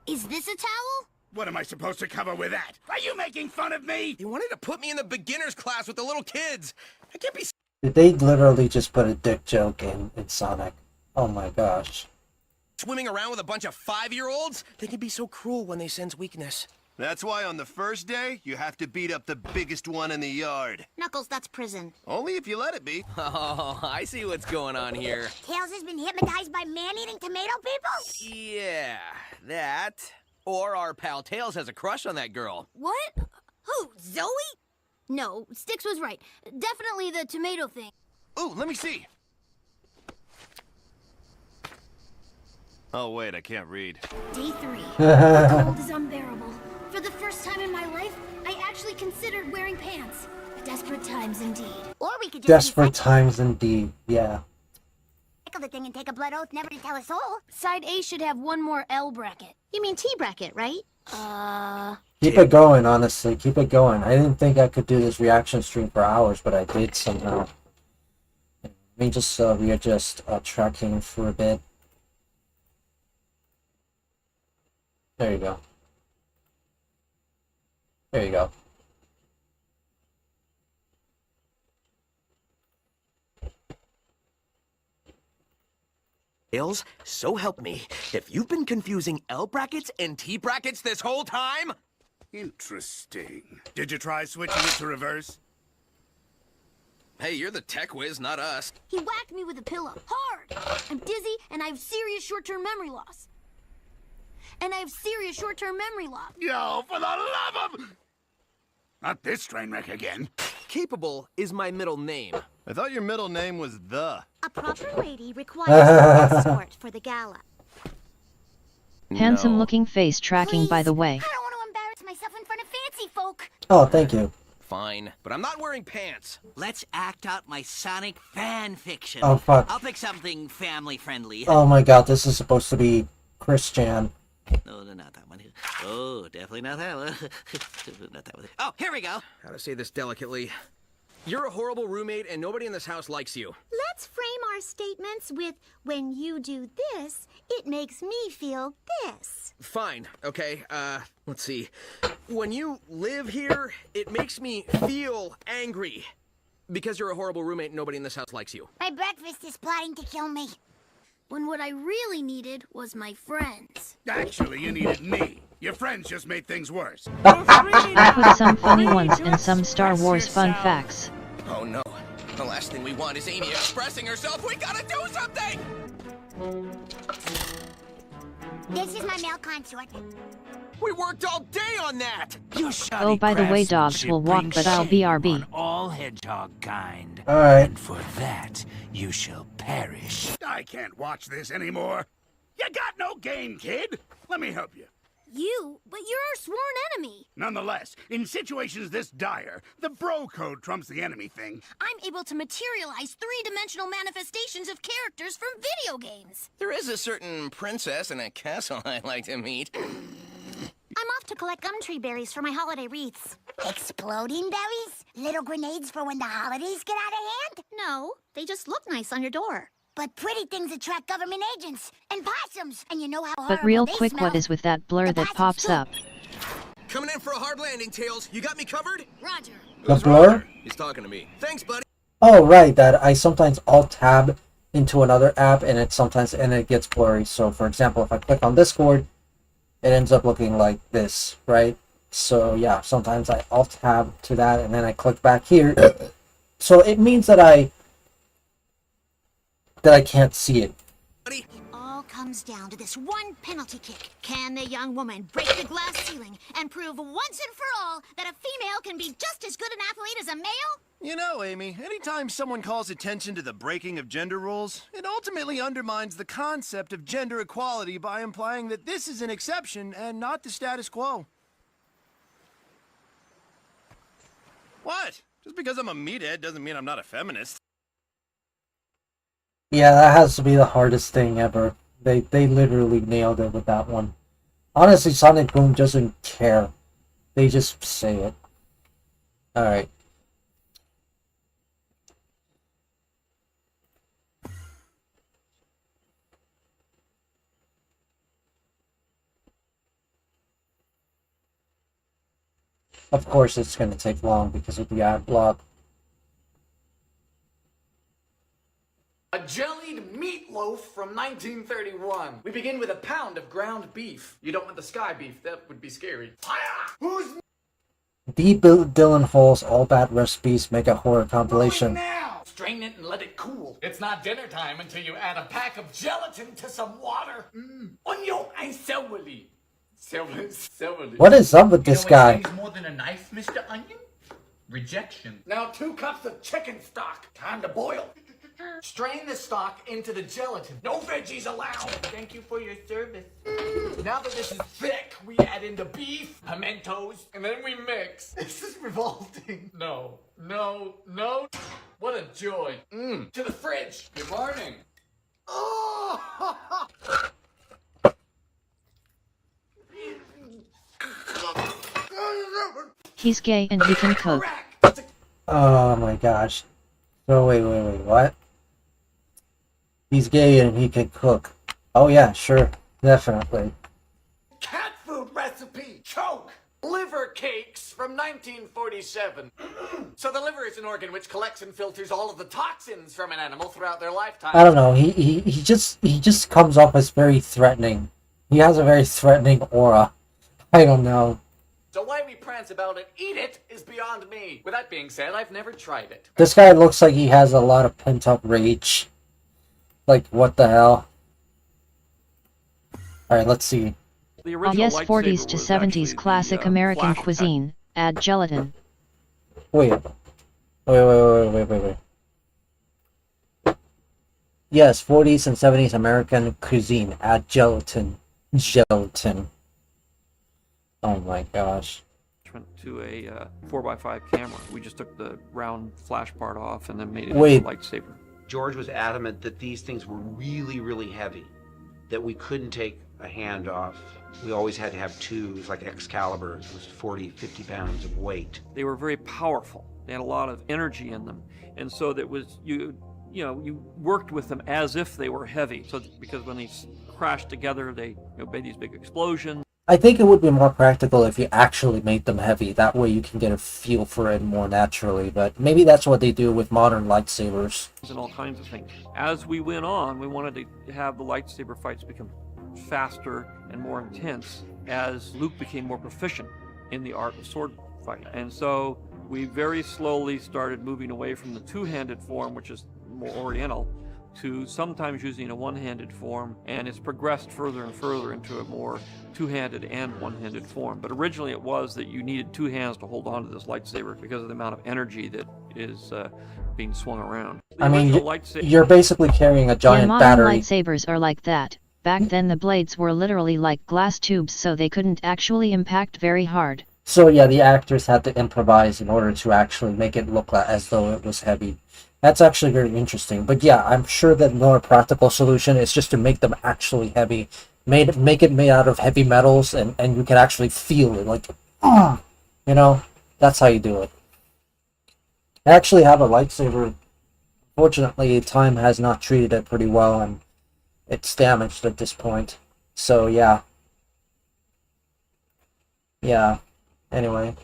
Is this a towel? What am I supposed to cover with that? Are you making fun of me? They wanted to put me in the beginner's class with the little kids. I can't be... Did they literally just put a dick joke in Sonic? Oh my gosh. Swimming around with a bunch of 5-year-olds? They can be so cruel when they sense weakness. That's why on the first day, you have to beat up the biggest one in the yard. Knuckles, that's prison. Only if you let it be. Oh, I see what's going on here. Tails has been hypnotized by man-eating tomato people? Yeah, that. Or our pal Tails has a crush on that girl. What? Who, Zoe? No, Styx was right. Definitely the tomato thing. Ooh, let me see. Oh, wait, I can't read. Day 3. The cold is unbearable. For the first time in my life, I actually considered wearing pants. Desperate times indeed. Or we could just Desperate times indeed, yeah. recycle the thing and take a blood oath never to tell a soul. Side A should have one more L bracket. You mean T bracket, right? Keep it going, honestly. Keep it going. I didn't think I could do this reaction stream for hours, but I did somehow. Let me just readjust tracking for a bit. There you go. There you go. Tails, so help me. If you've been confusing L brackets and T brackets this whole time... Interesting. Did you try switching it to reverse? Hey, you're the tech whiz, not us. He whacked me with a pillow. Hard! I'm dizzy and I have serious short-term memory loss. Yo, for the love of... Not this train wreck again. Capable is my middle name. I thought your middle name was The. A proper lady requires an escort for the gala. Handsome looking face tracking, by the way. I don't want to embarrass myself in front of fancy folk. Oh, thank you. Fine, but I'm not wearing pants. Let's act out my Sonic fan fiction. Oh, fuck. I'll pick something family friendly. Oh my god, this is supposed to be Christian. No, not that one. Oh, definitely not that one. Not that one. Oh, here we go. How to say this delicately? You're a horrible roommate and nobody in this house likes you. Let's frame our statements with, when you do this, it makes me feel this. Fine, okay, let's see. When you live here, it makes me feel angry. Because you're a horrible roommate and nobody in this house likes you. My breakfast is plotting to kill me. When what I really needed was my friends. Actually, you needed me. Your friends just made things worse. I put some funny ones and some Star Wars fun facts. Oh no. The last thing we want is Amy expressing herself. We gotta do something! This is my male consort. We worked all day on that! You Oh, by the way, dogs will walk, but I'll BRB. All hedgehog kind. Alright. And for that, you shall perish. I can't watch this anymore. You got no game, kid. Let me help you. You? But you're our sworn enemy. Nonetheless, in situations this dire, the bro code trumps the enemy thing. I'm able to materialize three-dimensional manifestations of characters from video games. There is a certain princess in a castle I'd like to meet. I'm off to collect gum tree berries for my holiday wreaths. Exploding berries? Little grenades for when the holidays get out of hand? No, they just look nice on your door. But pretty things attract government agents and possums, and you know how horrible But real they quick, smell. what is with that blur that pops up? Coming in for a hard landing, Tails. You got me covered? Roger. The blur? He's talking to me. Thanks, buddy. Oh, right, that I sometimes alt-tab into another app, and it gets blurry. So for example, if I click on Discord, it ends up looking like this, right? So yeah, sometimes I alt tab to that and then I click back here. So it means that I can't see it. It all comes down to this one penalty kick. Can the young woman break the glass ceiling and prove once and for all that a female can be just as good an athlete as a male? You know, Amy, anytime someone calls attention to the breaking of gender rules, it ultimately undermines the concept of gender equality by implying that this is an exception and not the status quo. What? Just because I'm a meathead doesn't mean I'm not a feminist. Yeah, that has to be the hardest thing ever. They literally nailed it with that one. Honestly, Sonic Boom doesn't care. They just say it. Alright. Of course it's going to take long because of the ad block. A jellied meatloaf from 1931. We begin with a pound of ground beef. You don't want the sky beef, that would be scary. Who's D. Dylan Hall's All Bad Recipes Make a Horror compilation. now? Strain it and let it cool. It's not dinner time until you add a pack of gelatin to some water. Onion and celery. Celery. What is up with this guy? More than a knife, Mr. Onion? Rejection. Now 2 cups of chicken stock. Time to boil. Strain the stock into the gelatin. No veggies allowed. Thank you for your service. Now that this is thick, we add in the beef, pimentos, and then we mix. This is revolting. No. What a joy. To the fridge. Good morning. Oh! He's gay and he can cook. Oh my gosh. Oh, wait, what? He's gay and he can cook. Oh yeah, sure. Definitely. Cat food recipe. Choke. Liver cakes from 1947. So the liver is an organ which collects and filters all of the toxins from an animal throughout their lifetime. I don't know. He just comes off as very threatening. He has a very threatening aura. I don't know. So why we prance about it, eat it, is beyond me. With that being said, I've never tried it. This guy looks like he has a lot of pent-up rage. Like, what the hell? Alright, let's see. Yes, 40s to 70s classic American cuisine. Add gelatin. Wait. Yes, 40s and 70s American cuisine. Add gelatin. Gelatin. Oh my gosh. To a 4x5 camera. We just took the round flash part off and then made it Wait. into a lightsaber. George was adamant that these things were really, really heavy, that we couldn't take a hand off. We always had to have 2. It was like Excalibur. It was 40, 50 pounds of weight. They were very powerful. They had a lot of energy in them. And so that was, you worked with them as if they were heavy. So because when they crashed together, they made these big explosions. I think it would be more practical if you actually made them heavy. That way you can get a feel for it more naturally. But maybe that's what they do with modern lightsabers. And all kinds of things. As we went on, we wanted to have the lightsaber fights become faster and more intense as Luke became more proficient in the art of sword fighting. And so we very slowly started moving away from the two-handed form, which is more oriental, to sometimes using a one-handed form, and it's progressed further and further into a more two-handed and one-handed form. But originally it was that you needed 2 hands to hold on to this lightsaber because of the amount of energy that is being swung around. I mean, you're basically carrying a giant modern battery. Lightsabers are like that. Back then the blades were literally like glass tubes, so they couldn't actually impact very hard. So yeah, the actors had to improvise in order to actually make it look as though it was heavy. That's actually very interesting. But yeah, I'm sure that the more practical solution is just to make them actually heavy. Make it made out of heavy metals, and you can actually feel it. Like, that's how you do it. I actually have a lightsaber. Fortunately, time has not treated it pretty well, and it's damaged at this point. So yeah. Yeah. Anyway.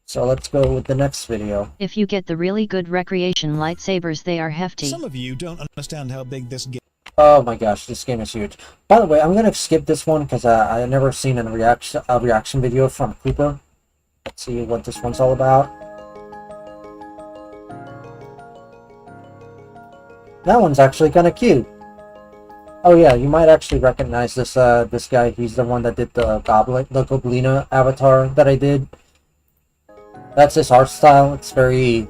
So let's go with the next video. If you get the really good recreation lightsabers, they are hefty. Some of you don't understand how big this game. Oh my gosh, this game is huge. By the way, I'm gonna skip this one because I never seen a reaction video from Cooper. Let's see what this one's all about. That one's actually kind of cute. Oh yeah, you might actually recognize this this guy. He's the one that did the Goblina avatar that I did. That's his art style. It's very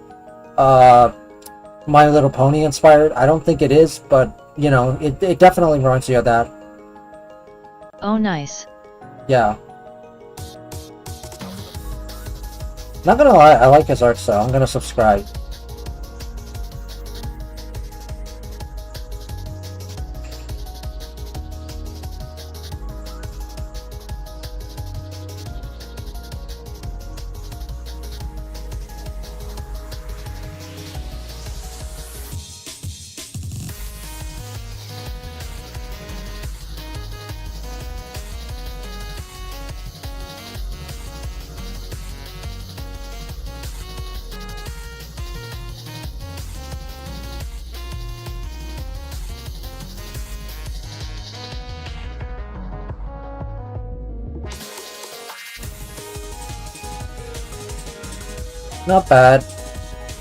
My Little Pony inspired. I don't think it is, but you know, it definitely reminds you of that. Oh nice. Yeah. Not gonna lie, I like his art style. I'm gonna subscribe. Not bad.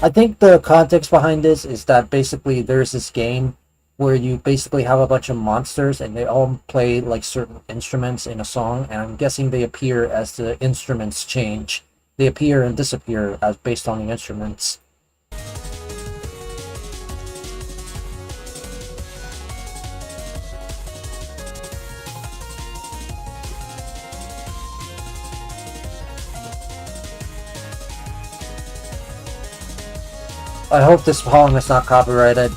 I think the context behind this is that basically there's this game where you basically have a bunch of monsters and they all play like certain instruments in a song, and I'm guessing they appear as the instruments change. They appear and disappear as based on the instruments. I hope this song is not copyrighted.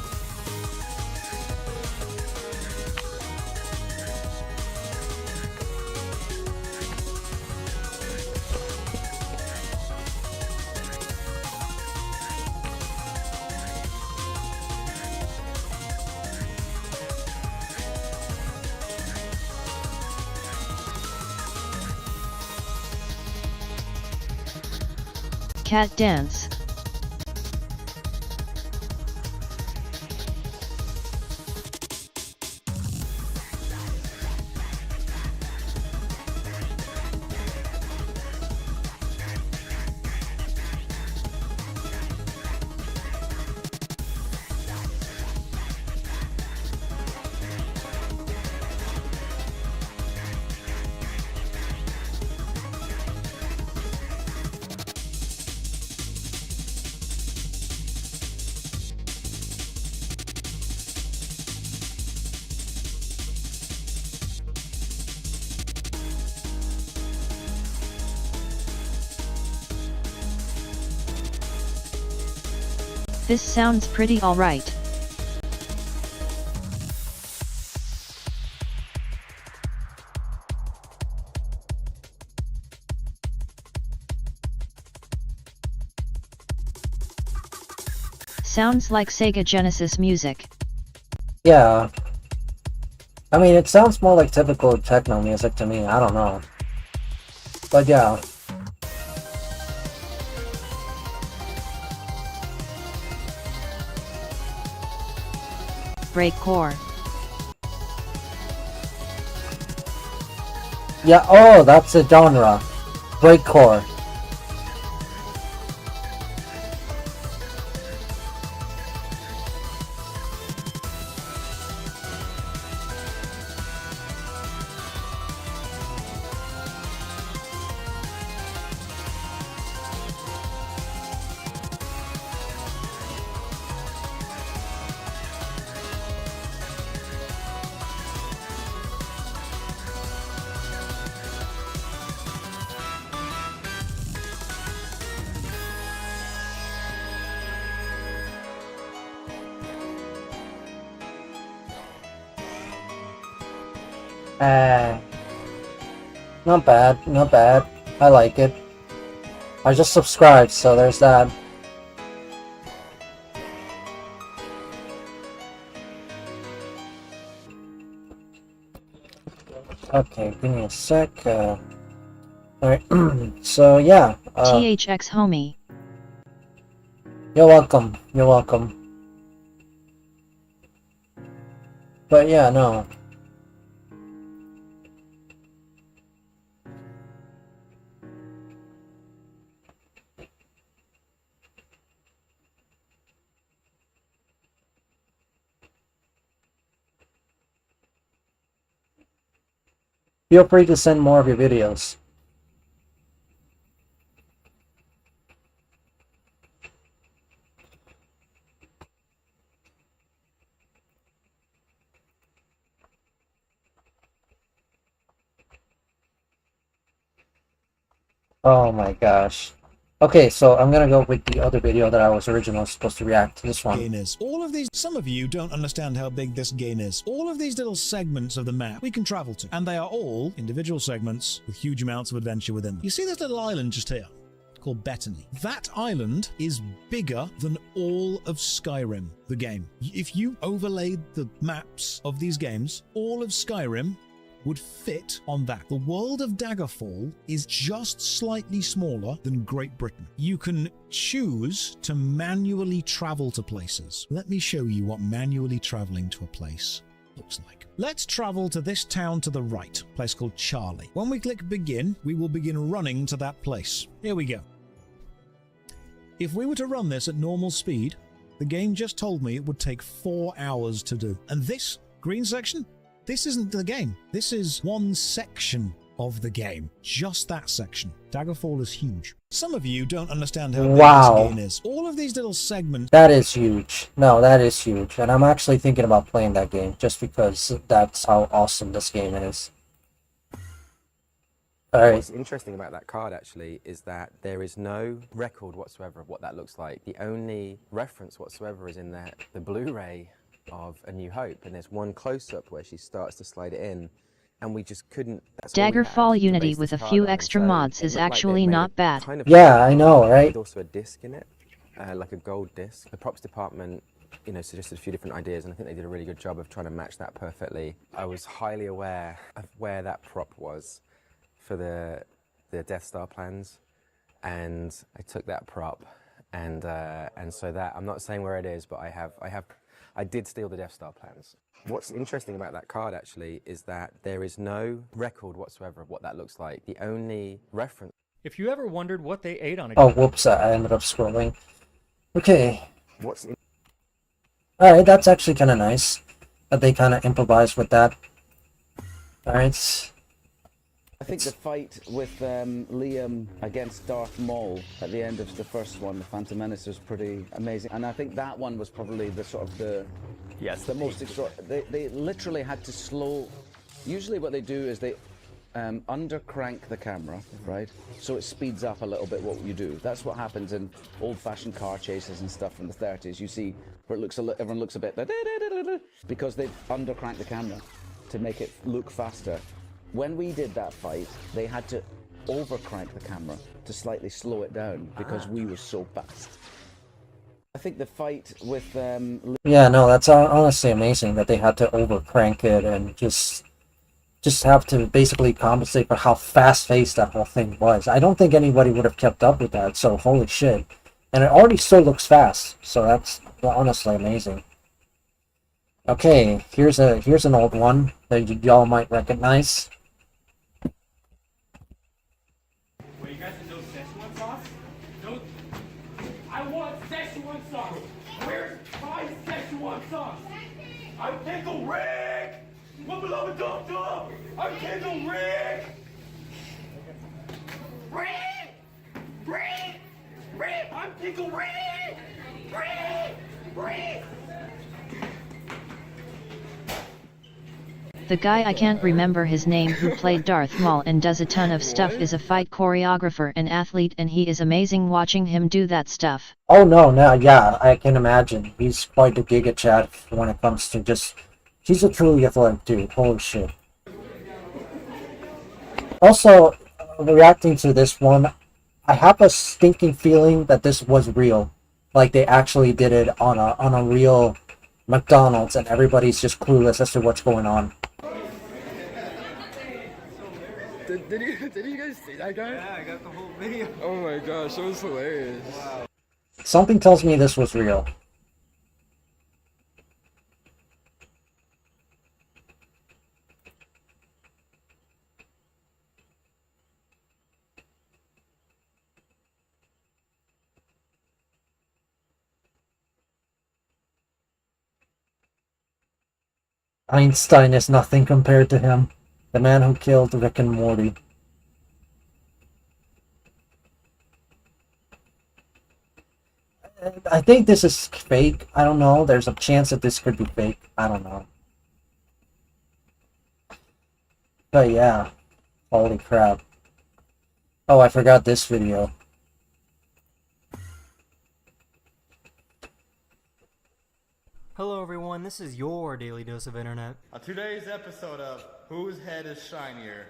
Cat dance. This sounds pretty alright. Sounds like Sega Genesis music. Yeah. I mean, it sounds more like typical techno music to me, I don't know. But yeah. Breakcore. Yeah, oh, that's a genre. Breakcore. Not bad, not bad. I like it. I just subscribed, so there's that. Okay, give me a sec. Alright, so yeah. THX homie. You're welcome. You're welcome. But yeah, no. Feel free to send more of your videos. Oh my gosh. Okay, so I'm gonna go with the other video that I was originally supposed to react to this one. Game is. All of these, some of you don't understand how big this game is. All of these little segments of the map we can travel to, and they are all individual segments with huge amounts of adventure within them. You see this little island just here, called Bethany. That island is bigger than all of Skyrim, the game. If you overlaid the maps of these games, all of Skyrim would fit on that. The world of Daggerfall is just slightly smaller than Great Britain. You can choose to manually travel to places. Let me show you what manually traveling to a place looks like. Let's travel to this town to the right, a place called Charlie. When we click begin, we will begin running to that place. Here we go. If we were to run this at normal speed, the game just told me it would take 4 hours to do. And this green section, this isn't the game. This is one section of the game. Just that section. Daggerfall is huge. Some of you don't understand how big this game is. All of these little segments... That is huge. No, that is huge. And I'm actually thinking about playing that game just because that's how awesome this game is. Alright. What's interesting about that card actually is that there is no record whatsoever of what that looks like. The only reference whatsoever is in the Blu-ray of A New Hope, and there's one close-up where she starts to slide it in, and we just couldn't... Daggerfall Unity with a few extra mods is actually not bad. Kind of yeah, I know, right? There's also a disc in it, like a gold disc. The props department, you know, suggested a few different ideas, and I think they did a really good job of trying to match that perfectly. I was highly aware of where that prop was for the Death Star plans, and I took that prop, and so that, I'm not saying where it is, but I did steal the Death Star plans. What's interesting about that card actually is that there is no record whatsoever of what that looks like. The only reference... If you ever wondered what they ate on a... Oh, whoops, I ended up scrolling. Okay. Alright, that's actually kind of nice that they kind of improvised with that. Alright. I think the fight with Liam against Darth Maul at the end of the first one, The Phantom Menace, was pretty amazing. And I think that one was probably the sort of the most extraordinary. They literally had to slow. Usually what they do is they under-crank the camera, right? So it speeds up a little bit what you do. That's what happens in old-fashioned car chases and stuff from the 30s. You see where it looks everyone looks a bit because they under-crank the camera to make it look faster. When we did that fight, they had to over-crank the camera to slightly slow it down because we were so fast. I think the fight with... Yeah, no, that's honestly amazing that they had to over-crank it and just have to basically compensate for how fast-paced that whole thing was. I don't think anybody would have kept up with that, so holy shit. And it already still looks fast, so that's honestly amazing. Okay, here's an old one that y'all might recognize. Wait, you guys have no Szechuan sauce? No. I want Szechuan sauce. Where's my Szechuan sauce? I'm Pickle Rick. My beloved Dum Dum. I'm Pickle Rick. Rick. Rick. Rick. I'm Pickle Rick. Rick. Rick. The guy I can't remember his name who played Darth Maul and does a ton of stuff is a fight choreographer and athlete, and he is amazing watching him do that stuff. Oh no, yeah, I can imagine. He's quite a giga chat when it comes to just... He's a truly athletic dude, holy shit. Also, reacting to this one, I have a stinking feeling that this was real. Like they actually did it on a real McDonald's and everybody's just clueless as to what's going on. Did you guys see that guy? Yeah, I got the whole video. Oh my gosh, that was hilarious. Wow. Something tells me this was real. Einstein is nothing compared to him. The man who killed Rick and Morty. I think this is fake. I don't know. There's a chance that this could be fake. I don't know. But yeah. Holy crap. Oh, I forgot this video. Hello everyone, this is your Daily Dose of Internet. On today's episode of Whose Head is Shinier?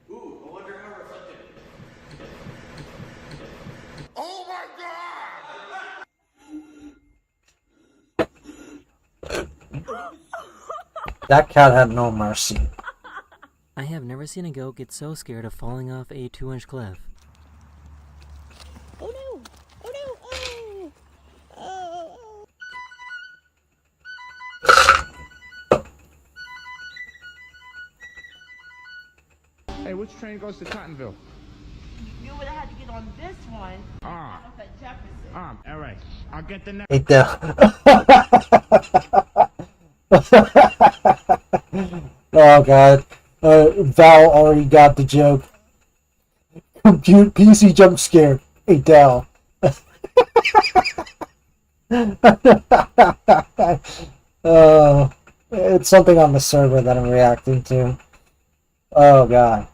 Ooh, I wonder how reflective. Oh my god! That cat had no mercy. I have never seen a goat get so scared of falling off a 2-inch cliff. Oh no! Oh no! Oh! Oh! Hey, which train goes to Cottonville? You would have had to get on this one. Ah. At Jefferson. Alright. I'll get the next. Hey, oh god. Val already got the joke. Compute PC jump scare. Hey, Dell. It's something on the server that I'm reacting to. Oh god.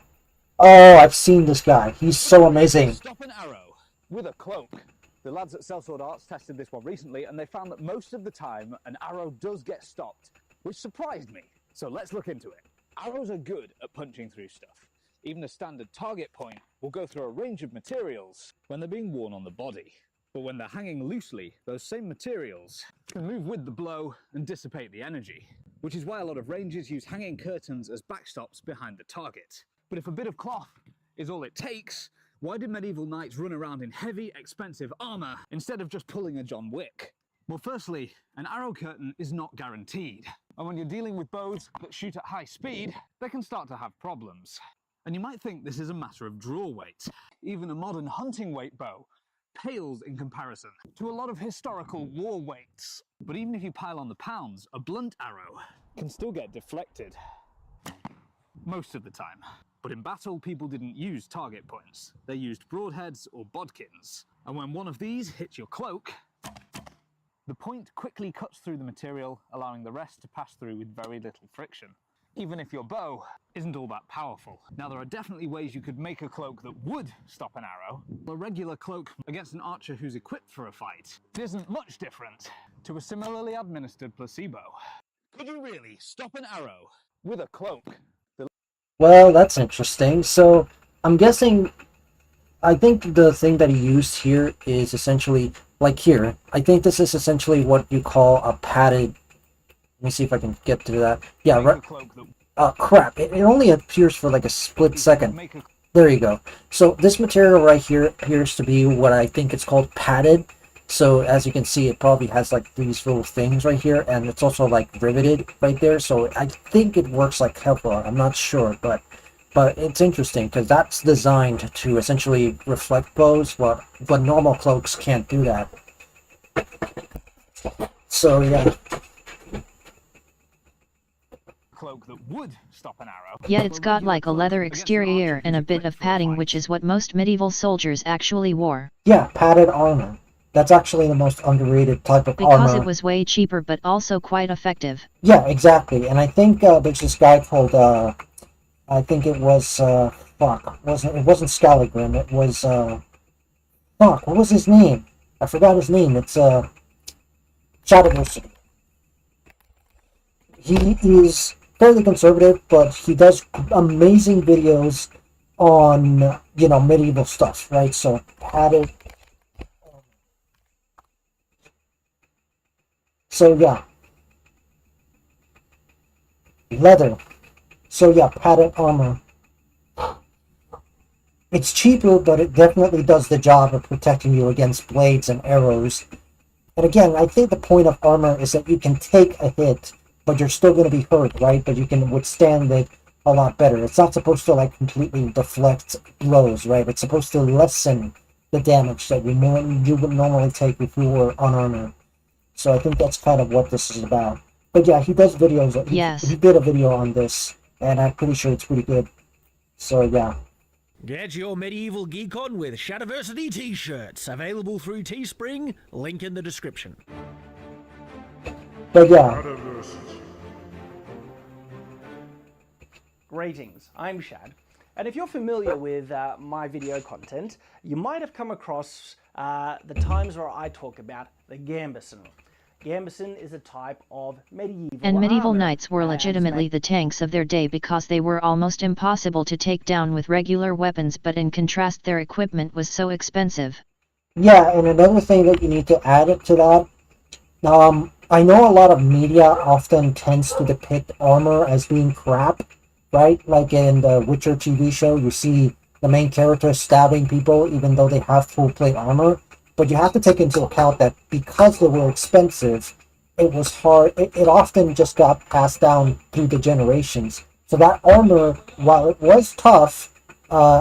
Oh, I've seen this guy. He's so amazing. Stop an arrow with a cloak. The lads at Sellsword Arts tested this one recently, and they found that most of the time an arrow does get stopped, which surprised me. So let's look into it. Arrows are good at punching through stuff. Even a standard target point will go through a range of materials when they're being worn on the body. But when they're hanging loosely, those same materials can move with the blow and dissipate the energy, which is why a lot of ranges use hanging curtains as backstops behind the target. But if a bit of cloth is all it takes, why did medieval knights run around in heavy, expensive armor instead of just pulling a John Wick? Well, firstly, an arrow curtain is not guaranteed. And when you're dealing with bows that shoot at high speed, they can start to have problems. And you might think this is a matter of draw weight. Even a modern hunting weight bow pales in comparison to a lot of historical war weights. But even if you pile on the pounds, a blunt arrow can still get deflected. Most of the time. But in battle, people didn't use target points. They used broadheads or bodkins. And when one of these hits your cloak, the point quickly cuts through the material, allowing the rest to pass through with very little friction. Even if your bow isn't all that powerful. Now, there are definitely ways you could make a cloak that would stop an arrow. A regular cloak against an archer who's equipped for a fight isn't much different to a similarly administered placebo. Could you really stop an arrow with a cloak? Well, that's interesting. So, I'm guessing, I think the thing that he used here is essentially, like here, I think this is essentially what you call a padded, let me see if I can get to that. Yeah, right. Crap, it only appears for like a split second. There you go. So, this material right here appears to be what I think it's called padded. So, as you can see, it probably has like these little things right here, and it's also like riveted right there. So, I think it works like Kevlar. I'm not sure, but it's interesting because that's designed to essentially reflect bows, but normal cloaks can't do that. So, yeah. Cloak that would stop an arrow. Yet it's got like a leather exterior and a bit of padding, which is what most medieval soldiers actually wore. Yeah, padded armor. That's actually the most underrated type of armor. Because it was way cheaper but also quite effective. Yeah, exactly. And I think there's this guy called, I think it was, it wasn't Scallagrim, it was, what was his name? I forgot his name. It's, Shadowversity. He is fairly conservative, but he does amazing videos on, you know, medieval stuff, right? So, padded. So, yeah. Leather. So, yeah, padded armor. It's cheaper, but it definitely does the job of protecting you against blades and arrows. And again, I think the point of armor is that you can take a hit, but you're still going to be hurt, right? But you can withstand it a lot better. It's not supposed to like completely deflect blows, right? It's supposed to lessen the damage that you would normally take if you were unarmored. So I think that's kind of what this is about. But yeah, he does videos. He did a video on this, and I'm pretty sure it's pretty good. So yeah. Get your medieval geek on with Shadowversity t-shirts, available through Teespring, link in the description. But yeah. Greetings, I'm Shad, and if you're familiar with my video content, you might have come across the times where I talk about the Gambeson. Gambeson is a type of medieval And medieval armor. knights were legitimately the tanks of their day because they were almost impossible to take down with regular weapons, but in contrast their equipment was so expensive. Yeah, and another thing that you need to add to that, I know a lot of media often tends to depict armor as being crap, right? Like in the Witcher TV show, you see the main character stabbing people even though they have full plate armor. But you have to take into account that because they were expensive, it was hard. It often just got passed down through the generations. So that armor, while it was tough,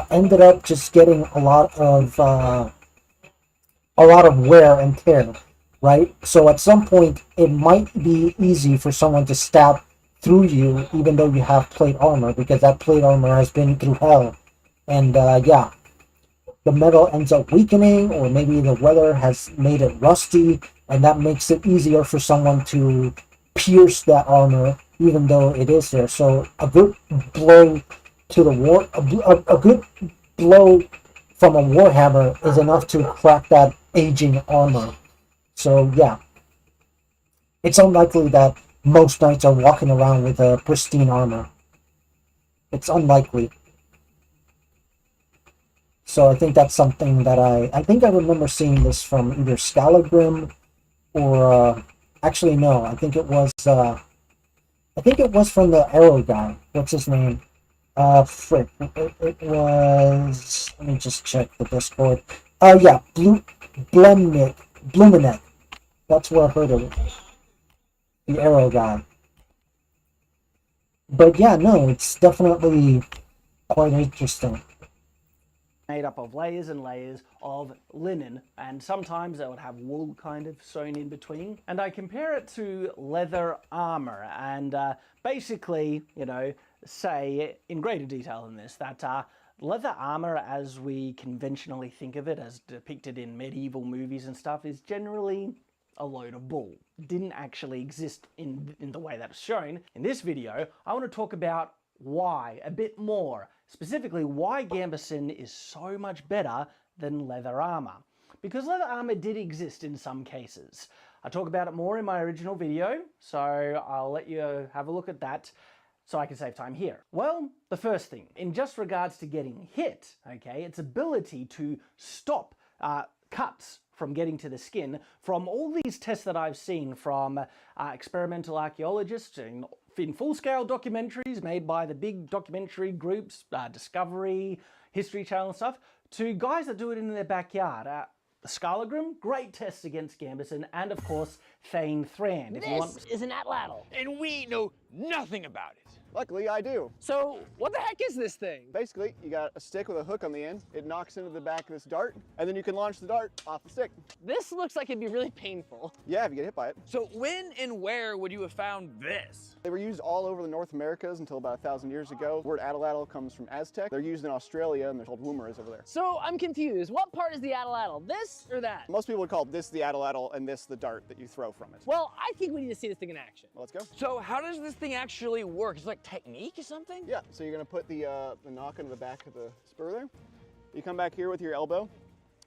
ended up just getting a lot of wear and tear, right? So at some point, it might be easy for someone to stab through you, even though you have plate armor, because that plate armor has been through hell. And yeah. The metal ends up weakening, or maybe the weather has made it rusty, and that makes it easier for someone to pierce that armor, even though it is there. So a good blow to the a good blow from a warhammer is enough to crack that aging armor. So yeah, it's unlikely that most knights are walking around with a pristine armor. It's unlikely. So I think that's something that I think I remember seeing this from either Scalagrim or actually no, I think it was from the Arrow guy. What's his name? Frick. It was, let me just check the Discord. Yeah, Blumenek. That's where I heard of it. The Arrow guy. But yeah, no, it's definitely quite interesting. Made up of layers and layers of linen, and sometimes they would have wool kind of sewn in between. And I compare it to leather armor, and basically, you know, say in greater detail than this, that leather armor, as we conventionally think of it, as depicted in medieval movies and stuff, is generally a load of bull. It didn't actually exist in the way that it's shown. In this video, I want to talk about why a bit more. Specifically, why Gambeson is so much better than leather armor. Because leather armor did exist in some cases. I talk about it more in my original video, so I'll let you have a look at that so I can save time here. Well, the first thing, in just regards to getting hit, okay, its ability to stop cuts from getting to the skin, from all these tests that I've seen from experimental archaeologists and in full-scale documentaries made by the big documentary groups, Discovery, History Channel and stuff, to guys that do it in their backyard. Scalagrim, great tests against Gambeson, and of course, Thane Thrand. This is an atlatl, and we know nothing about it. Luckily, I do. So, what the heck is this thing? Basically, you got a stick with a hook on the end. It knocks into the back of this dart, and then you can launch the dart off the stick. This looks like it'd be really painful. Yeah, if you get hit by it. So when and where would you have found this? They were used all over the North Americas until about 1,000 years ago. The word atlatl comes from Aztec. They're used in Australia, and they're called woomeras over there. So I'm confused. What part is the atlatl? This or that? Most people would call this the atlatl and this the dart that you throw from it. Well, I think we need to see this thing in action. Well, let's go. So how does this thing actually work? Is it like technique or something? Yeah, so you're gonna put the knock into the back of the spur there. You come back here with your elbow,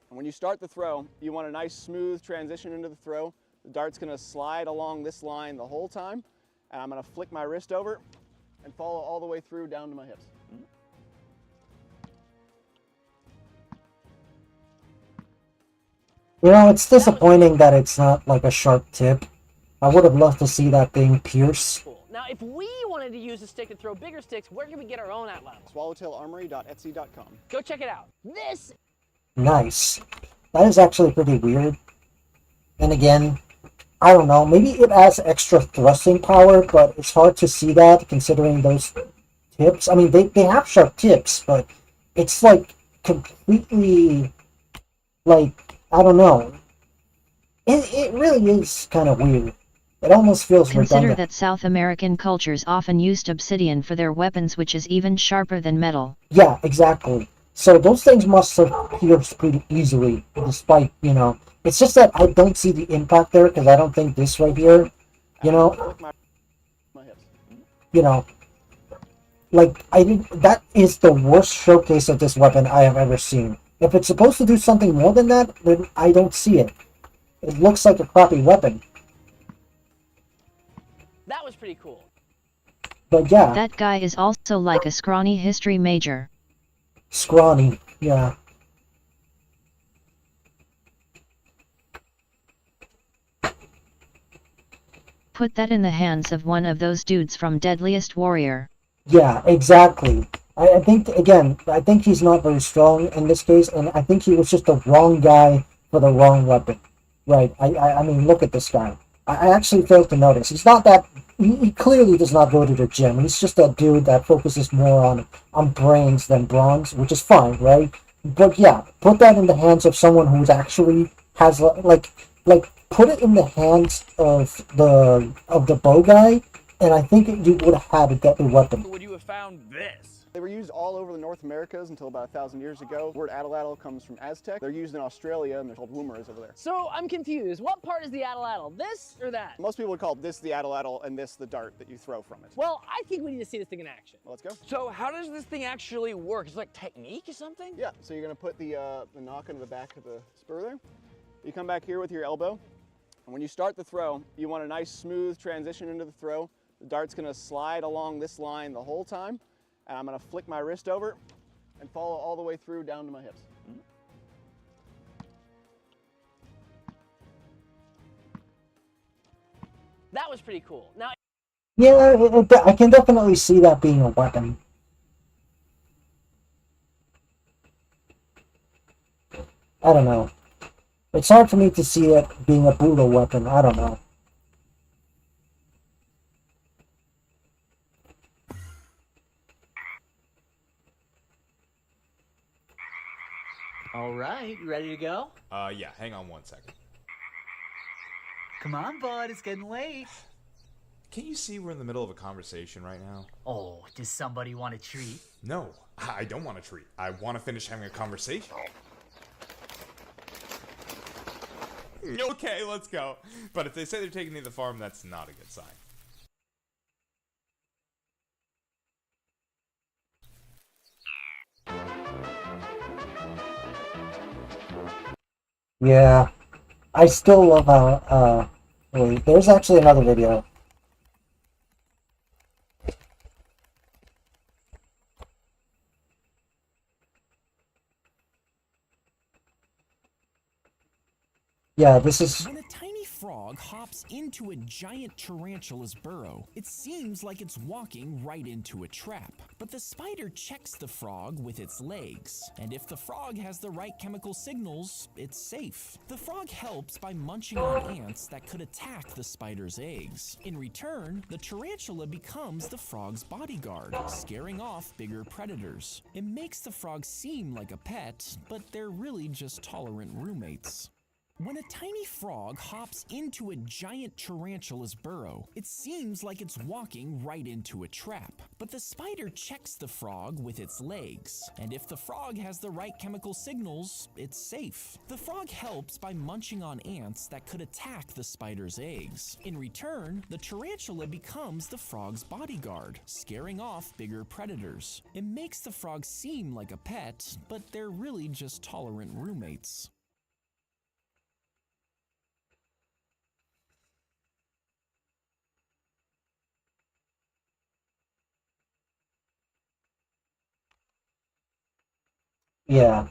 and when you start the throw, you want a nice smooth transition into the throw. The dart's gonna slide along this line the whole time, and I'm gonna flick my wrist over and follow all the way through down to my hips. You know, it's disappointing that it's not like a sharp tip. I would have loved to see that thing pierce. Now, if we wanted to use a stick to throw bigger sticks, where can we get our own atlatl? SwallowtailArmory.etsy.com. Go check it out. This. Nice. That is actually pretty weird. And again, I don't know, maybe it has extra thrusting power, but it's hard to see that considering those tips. I mean, they have sharp tips, but it's like completely, like, I don't know. It really is kind of weird. It almost feels Consider redundant. that South American cultures often used obsidian for their weapons, which is even sharper than metal. Yeah, exactly. So those things must have pierced pretty easily, despite, you know, it's just that I don't see the impact there, because I don't think this right here, you know, like, that is the worst showcase of this weapon I have ever seen. If it's supposed to do something more than that, then I don't see it. It looks like a crappy weapon. That was pretty cool. But yeah. That guy is also like a scrawny history major. Scrawny, yeah. Put that in the hands of one of those dudes from Deadliest Warrior. Yeah, exactly. I think, again, I think he's not very strong in this case, and I think he was just the wrong guy for the wrong weapon. Right, I mean, look at this guy. I actually failed to notice. He's not that... He clearly does not go to the gym. He's just a dude that focuses more on brains than bronze, which is fine, right? But yeah, put that in the hands of someone who's actually has, like put it in the hands of the bow guy, and I think you would have had a deadly weapon. Would you have found this? They were used all over the North Americas until about 1,000 years ago. The word atlatl comes from Aztec. They're used in Australia, and they're called woomeras over there. So I'm confused. What part is the atlatl? This or that? Most people would call this the atlatl and this the dart that you throw from it. Well, I think we need to see this thing in action. Well, let's go. So how does this thing actually work? Is it like technique or something? Yeah, so you're gonna put the knock into the back of the spur there. You come back here with your elbow, and when you start the throw, you want a nice smooth transition into the throw. The dart's gonna slide along this line the whole time, and I'm gonna flick my wrist over and follow all the way through down to my hips. That was pretty cool. Now. Yeah, I can definitely see that being a weapon. I don't know. It's hard for me to see it being a brutal weapon. I don't know. All right, you ready to go? Yeah, hang on 1 second. Come on, bud, it's getting late. Can't you see we're in the middle of a conversation right now? Oh, does somebody want a treat? No, I don't want a treat. I want to finish having a conversation. Okay, let's go. But if they say they're taking me to the farm, that's not a good sign. Yeah, I still love how, wait, there's actually another video. Yeah, this is... When a tiny frog hops into a giant tarantula's burrow, it seems like it's walking right into a trap. But the spider checks the frog with its legs, and if the frog has the right chemical signals, it's safe. The frog helps by munching on ants that could attack the spider's eggs. In return, the tarantula becomes the frog's bodyguard, scaring off bigger predators. It makes the frog seem like a pet, but they're really just tolerant roommates. When a tiny frog hops into a giant tarantula's burrow, it seems like it's walking right into a trap. But the spider checks the frog with its legs, and if the frog has the right chemical signals, it's safe. The frog helps by munching on ants that could attack the spider's eggs. In return, the tarantula becomes the frog's bodyguard, scaring off bigger predators. It makes the frog seem like a pet, but they're really just tolerant roommates. Yeah.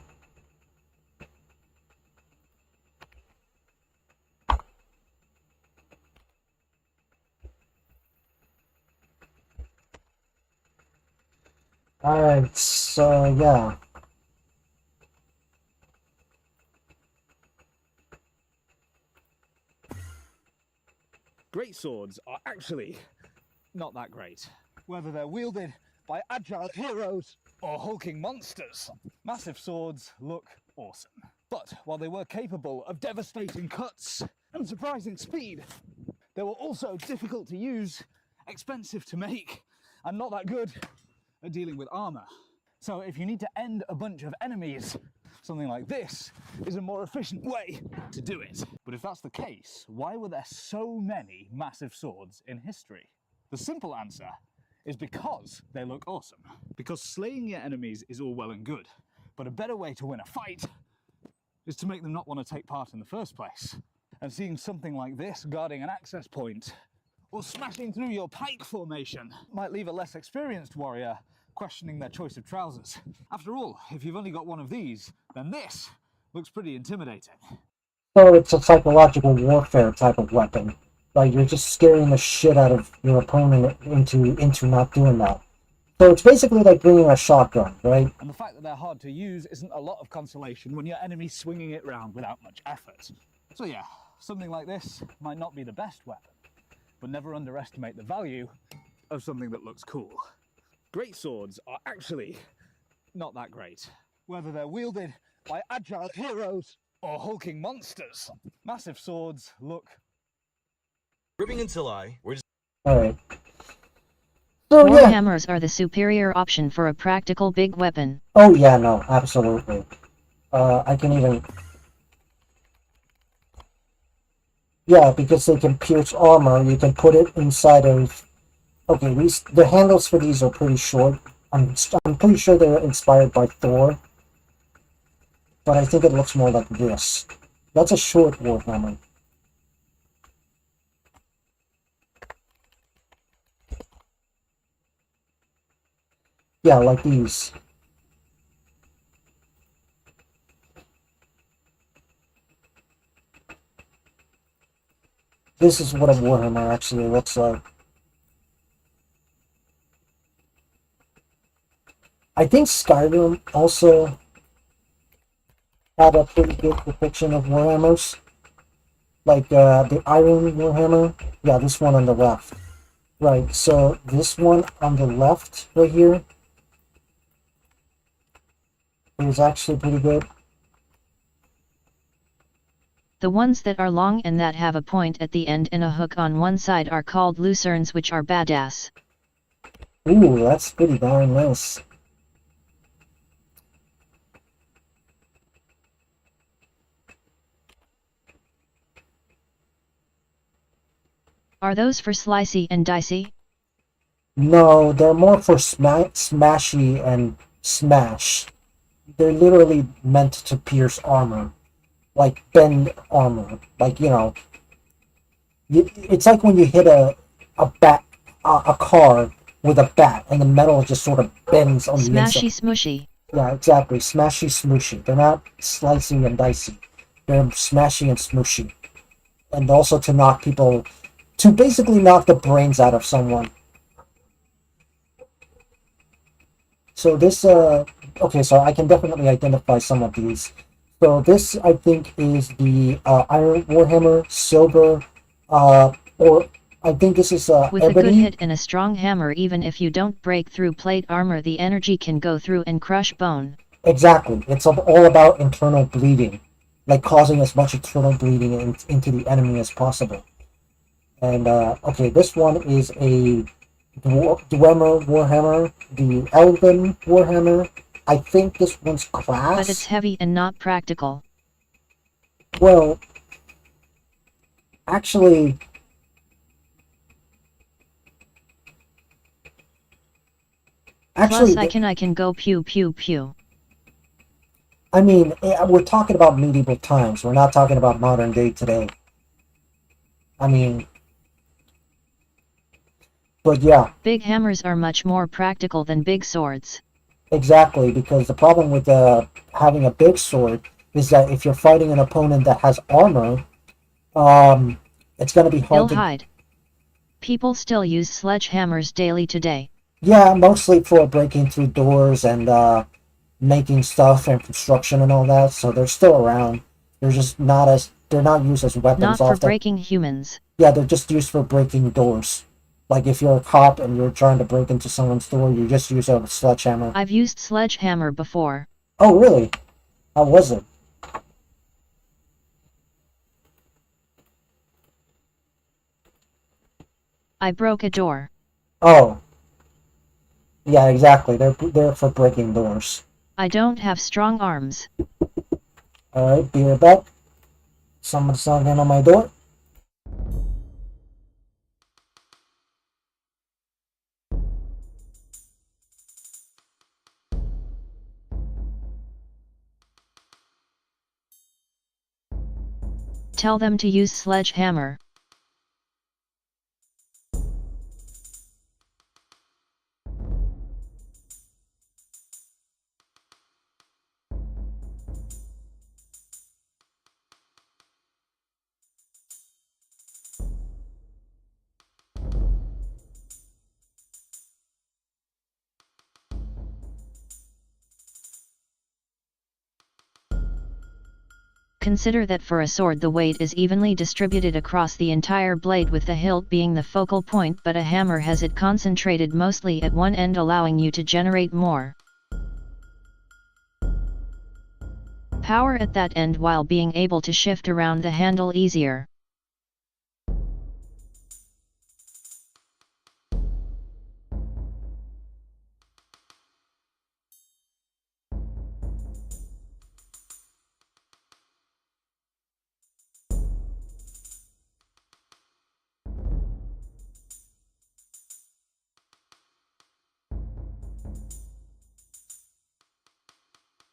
Alright, so yeah. Great swords are actually not that great. Whether they're wielded by agile heroes or hulking monsters, massive swords look awesome. But while they were capable of devastating cuts and surprising speed, they were also difficult to use, expensive to make, and not that good at dealing with armor. So if you need to end a bunch of enemies, something like this is a more efficient way to do it. But if that's the case, why were there so many massive swords in history? The simple answer is because they look awesome. Because slaying your enemies is all well and good, but a better way to win a fight is to make them not want to take part in the first place. And seeing something like this guarding an access point or smashing through your pike formation might leave a less experienced warrior questioning their choice of trousers. After all, if you've only got one of these, then this looks pretty intimidating. So it's a psychological warfare type of weapon. Like, you're just scaring the shit out of your opponent into not doing that. So it's basically like bringing a shotgun, right? And the fact that they're hard to use isn't a lot of consolation when your enemy's swinging it round without much effort. So yeah, something like this might not be the best weapon, but never underestimate the value of something that looks cool. Great swords are actually not that great. Whether they're wielded by agile heroes or hulking monsters, massive swords look... Ripping until we're just... Alright. So Warhammers are the superior option for a practical big weapon. Oh yeah, no, absolutely. I can even... Yeah, because they can pierce armor, you can put it inside of... Okay, the handles for these are pretty short. I'm pretty sure they're inspired by Thor. But I think it looks more like this. That's a short Warhammer. Yeah, like these. This is what a Warhammer actually looks like. I think Skyrim also had a pretty good depiction of Warhammers. Like the Iron Warhammer. Yeah, this one on the left. Right, so this one on the left right here is actually pretty good. The ones that are long and that have a point at the end and a hook on one side are called lucernes, which are badass. Ooh, that's pretty darn nice. Are those for slicey and dicey? No, they're more for smashy and smash. They're literally meant to pierce armor. Like bend armor. Like, you know. It's like when you hit a car with a bat and the metal just sort of bends on the inside. Smashy smushy. Yeah, exactly. Smashy smooshy. They're not slicey and dicey. They're smashy and smooshy. And also to knock people... To basically knock the brains out of someone. So this, okay, so I can definitely identify some of these. So this, I think, is the Iron Warhammer, Silver, or I think this is With Ebony. a good hit and a strong hammer, even if you don't break through plate armor, the energy can go through and crush bone. Exactly. It's all about internal bleeding. Like causing as much internal bleeding into the enemy as possible. And, okay, this one is a Dwemer Warhammer, the Elven Warhammer. I think this one's class. But it's heavy and not practical. Well, actually... Plus I can go pew pew pew. I mean, we're talking about medieval times. We're not talking about modern day today. I mean... But yeah. Big hammers are much more practical than big swords. Exactly, because the problem with having a big sword is that if you're fighting an opponent that has armor, it's going to be hard They'll hide. People still use sledgehammers daily today. Yeah, mostly for breaking through doors and making stuff and construction and all that. So they're still around. They're just not as they're not used as weapons Not for often. breaking humans. Yeah, they're just used for breaking doors. Like if you're a cop and you're trying to break into someone's door, you just use a sledgehammer. I've used sledgehammer before. Oh, really? How was it? I broke a door. Oh. Yeah, exactly. They're for breaking doors. I don't have strong arms. Alright, be right back. Someone's knocking on my door. Tell them to use sledgehammer. Consider that for a sword the weight is evenly distributed across the entire blade, with the hilt being the focal point, but a hammer has it concentrated mostly at one end, allowing you to generate more power at that end while being able to shift around the handle easier.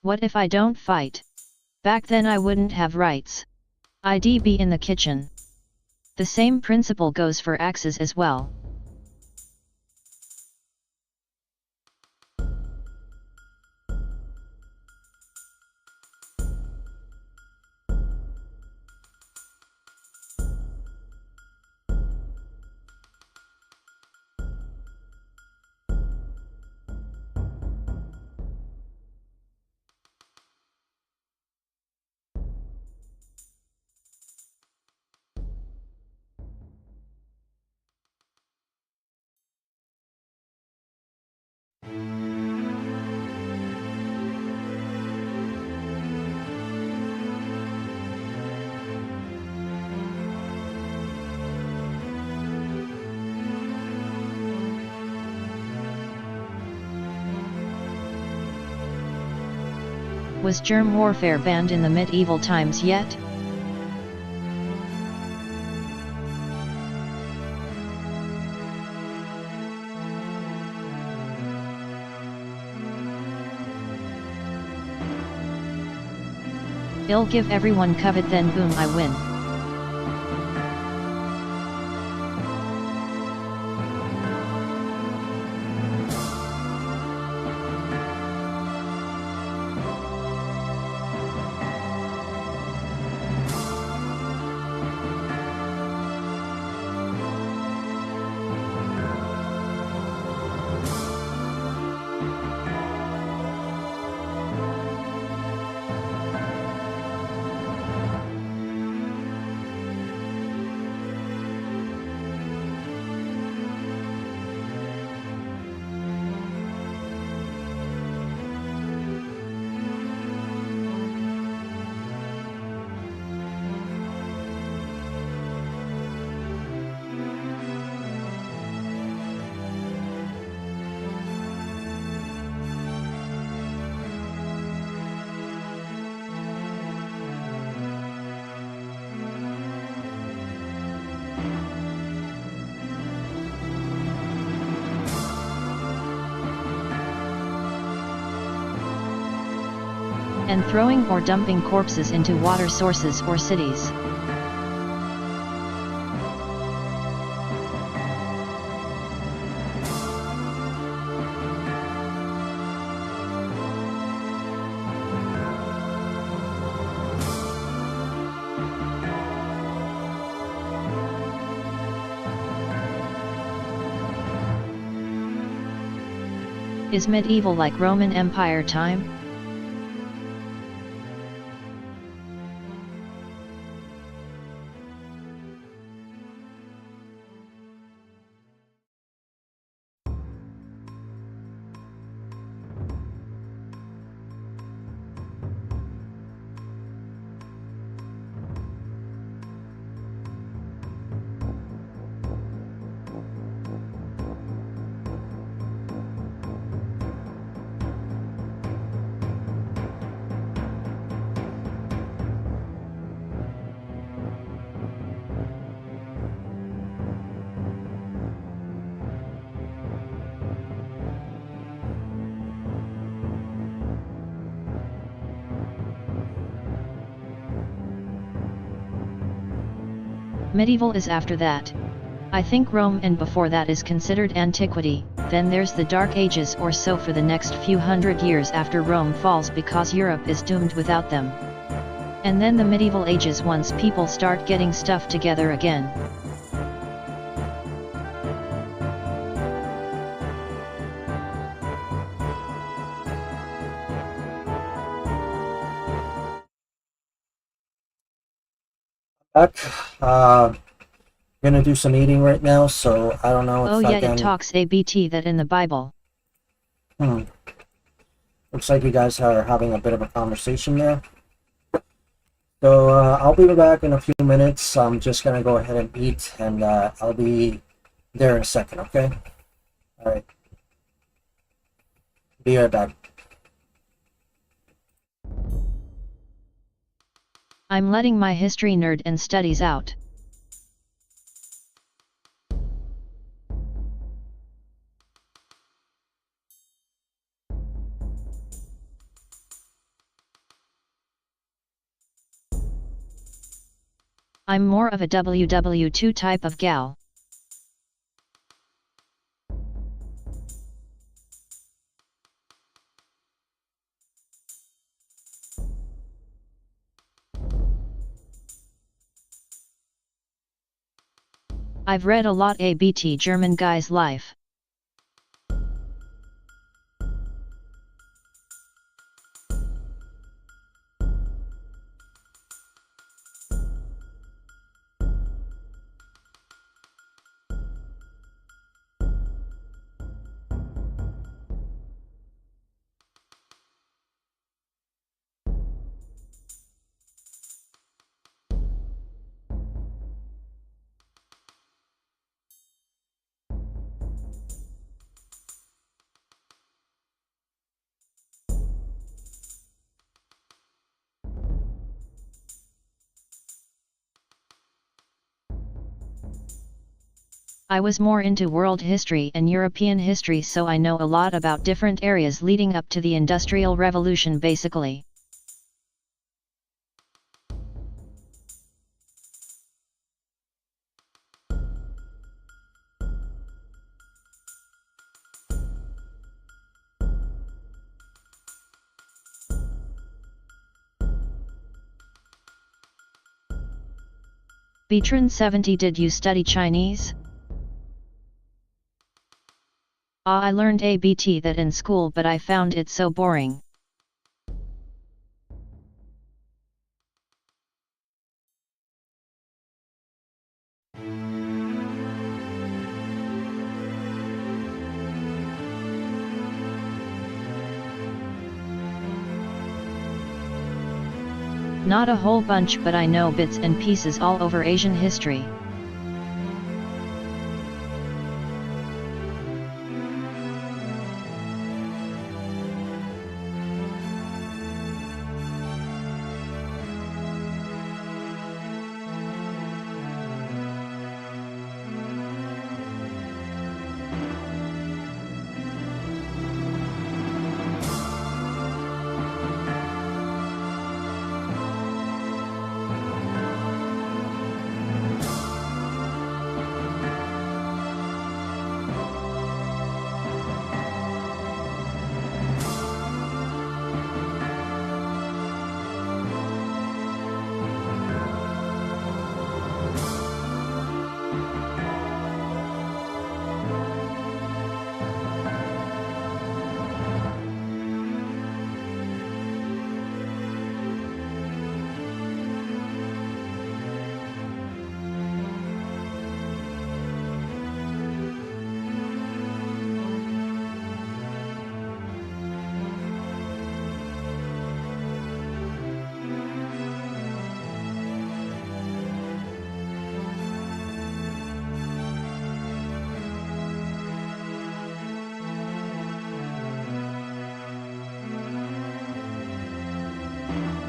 What if I don't fight? Back then I wouldn't have rights. I'd be in the kitchen. The same principle goes for axes as well. Was germ warfare banned in the medieval times yet? I'll give everyone covet, then boom, I win. And throwing or dumping corpses into water sources or cities. Is medieval like Roman Empire time? Medieval is after that. I think Rome, and before that is considered antiquity. Then there's the Dark Ages or so for the next few hundred years after Rome falls, because Europe is doomed without them. And then the medieval ages once people start getting stuff together again. Back. Gonna do some eating right now, so I don't know if oh I yeah, can... it talks ABT that in the Bible. Looks like you guys are having a bit of a conversation there. So I'll be back in a few minutes. I'm just gonna go ahead and eat, and I'll be there in a second, okay? Alright. Be right back. I'm letting my history nerd and studies out. I'm more of a WW2 type of gal. I've read a lot ABT German guy's life. I was more into world history and European history, so I know a lot about different areas leading up to the Industrial Revolution basically. Beatron 70, did you study Chinese? I learned ABT that in school, but I found it so boring. Not a whole bunch, but I know bits and pieces all over Asian history.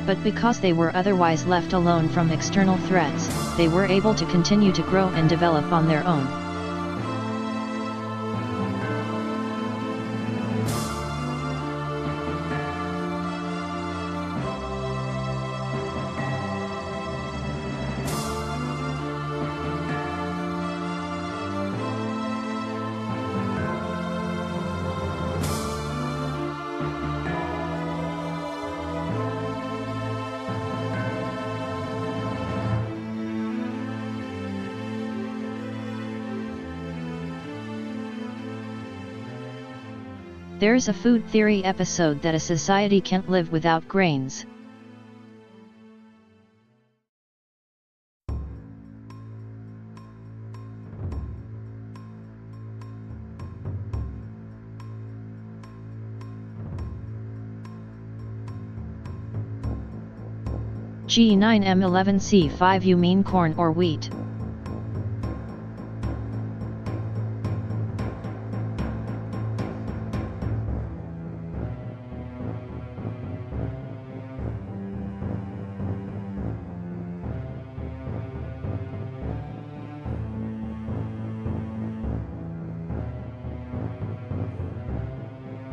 But because they were otherwise left alone from external threats, they were able to continue to grow and develop on their own. There's a food theory episode that a society can't live without grains. G9M11C5 You mean corn or wheat?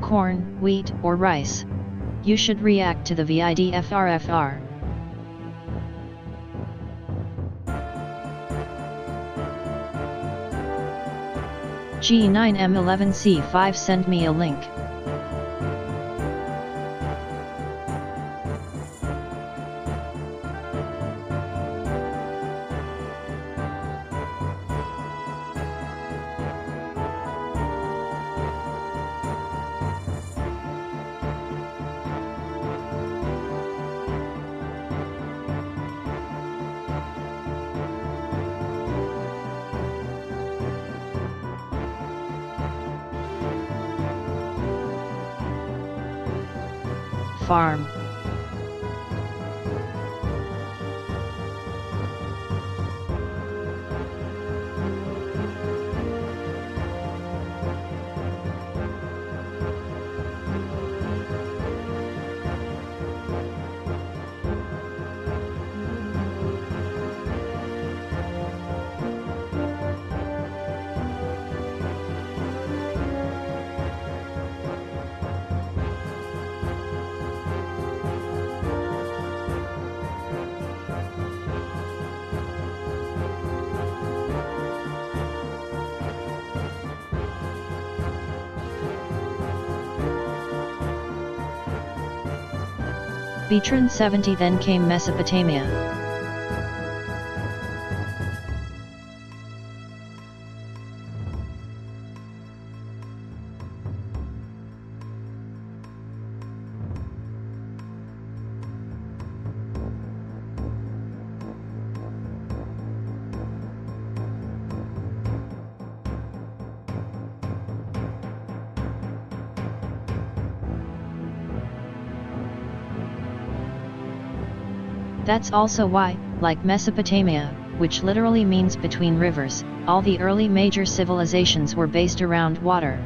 Corn, wheat, or rice. You should react to the VIDFRFR. G9M11C5 send me a link. Farm. Betran 70 then came Mesopotamia. That's also why, like Mesopotamia, which literally means between rivers, all the early major civilizations were based around water.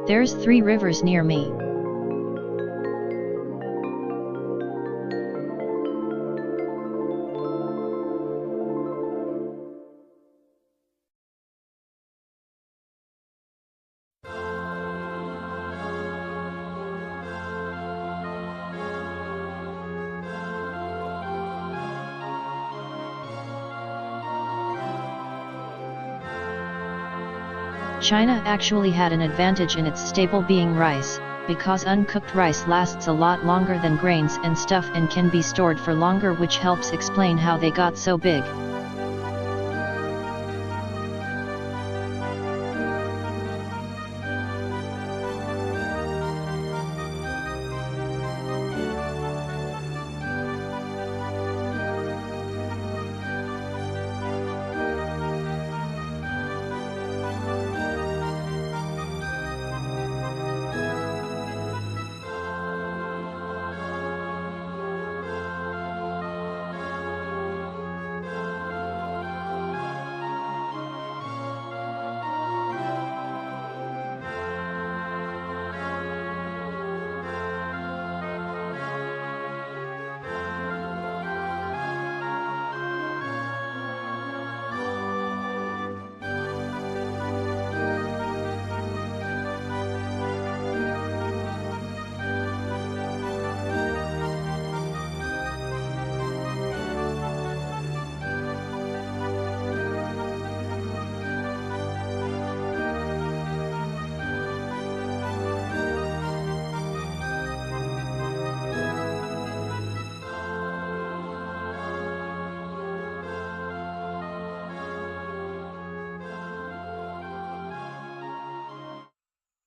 There's 3 rivers near me. China actually had an advantage in its staple being rice, because uncooked rice lasts a lot longer than grains and stuff and can be stored for longer, which helps explain how they got so big.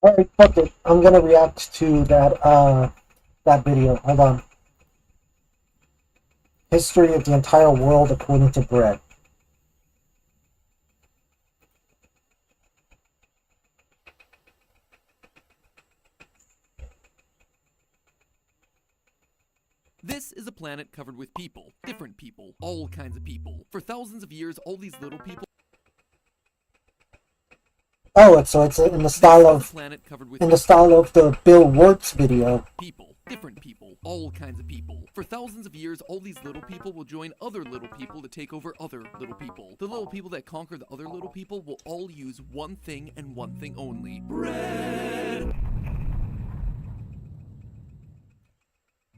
Alright, fuck it. I'm gonna react to that video. Hold on. History of the entire world according to bread. This is a planet covered with people. Different people. All kinds of people. For thousands of years, all these little people... Oh, so it's in the style of the Bill Wirtz video. People, different people, all kinds of people. For thousands of years, all these little people will join other little people to take over other little people. The little people that conquer the other little people will all use one thing and one thing only: bread.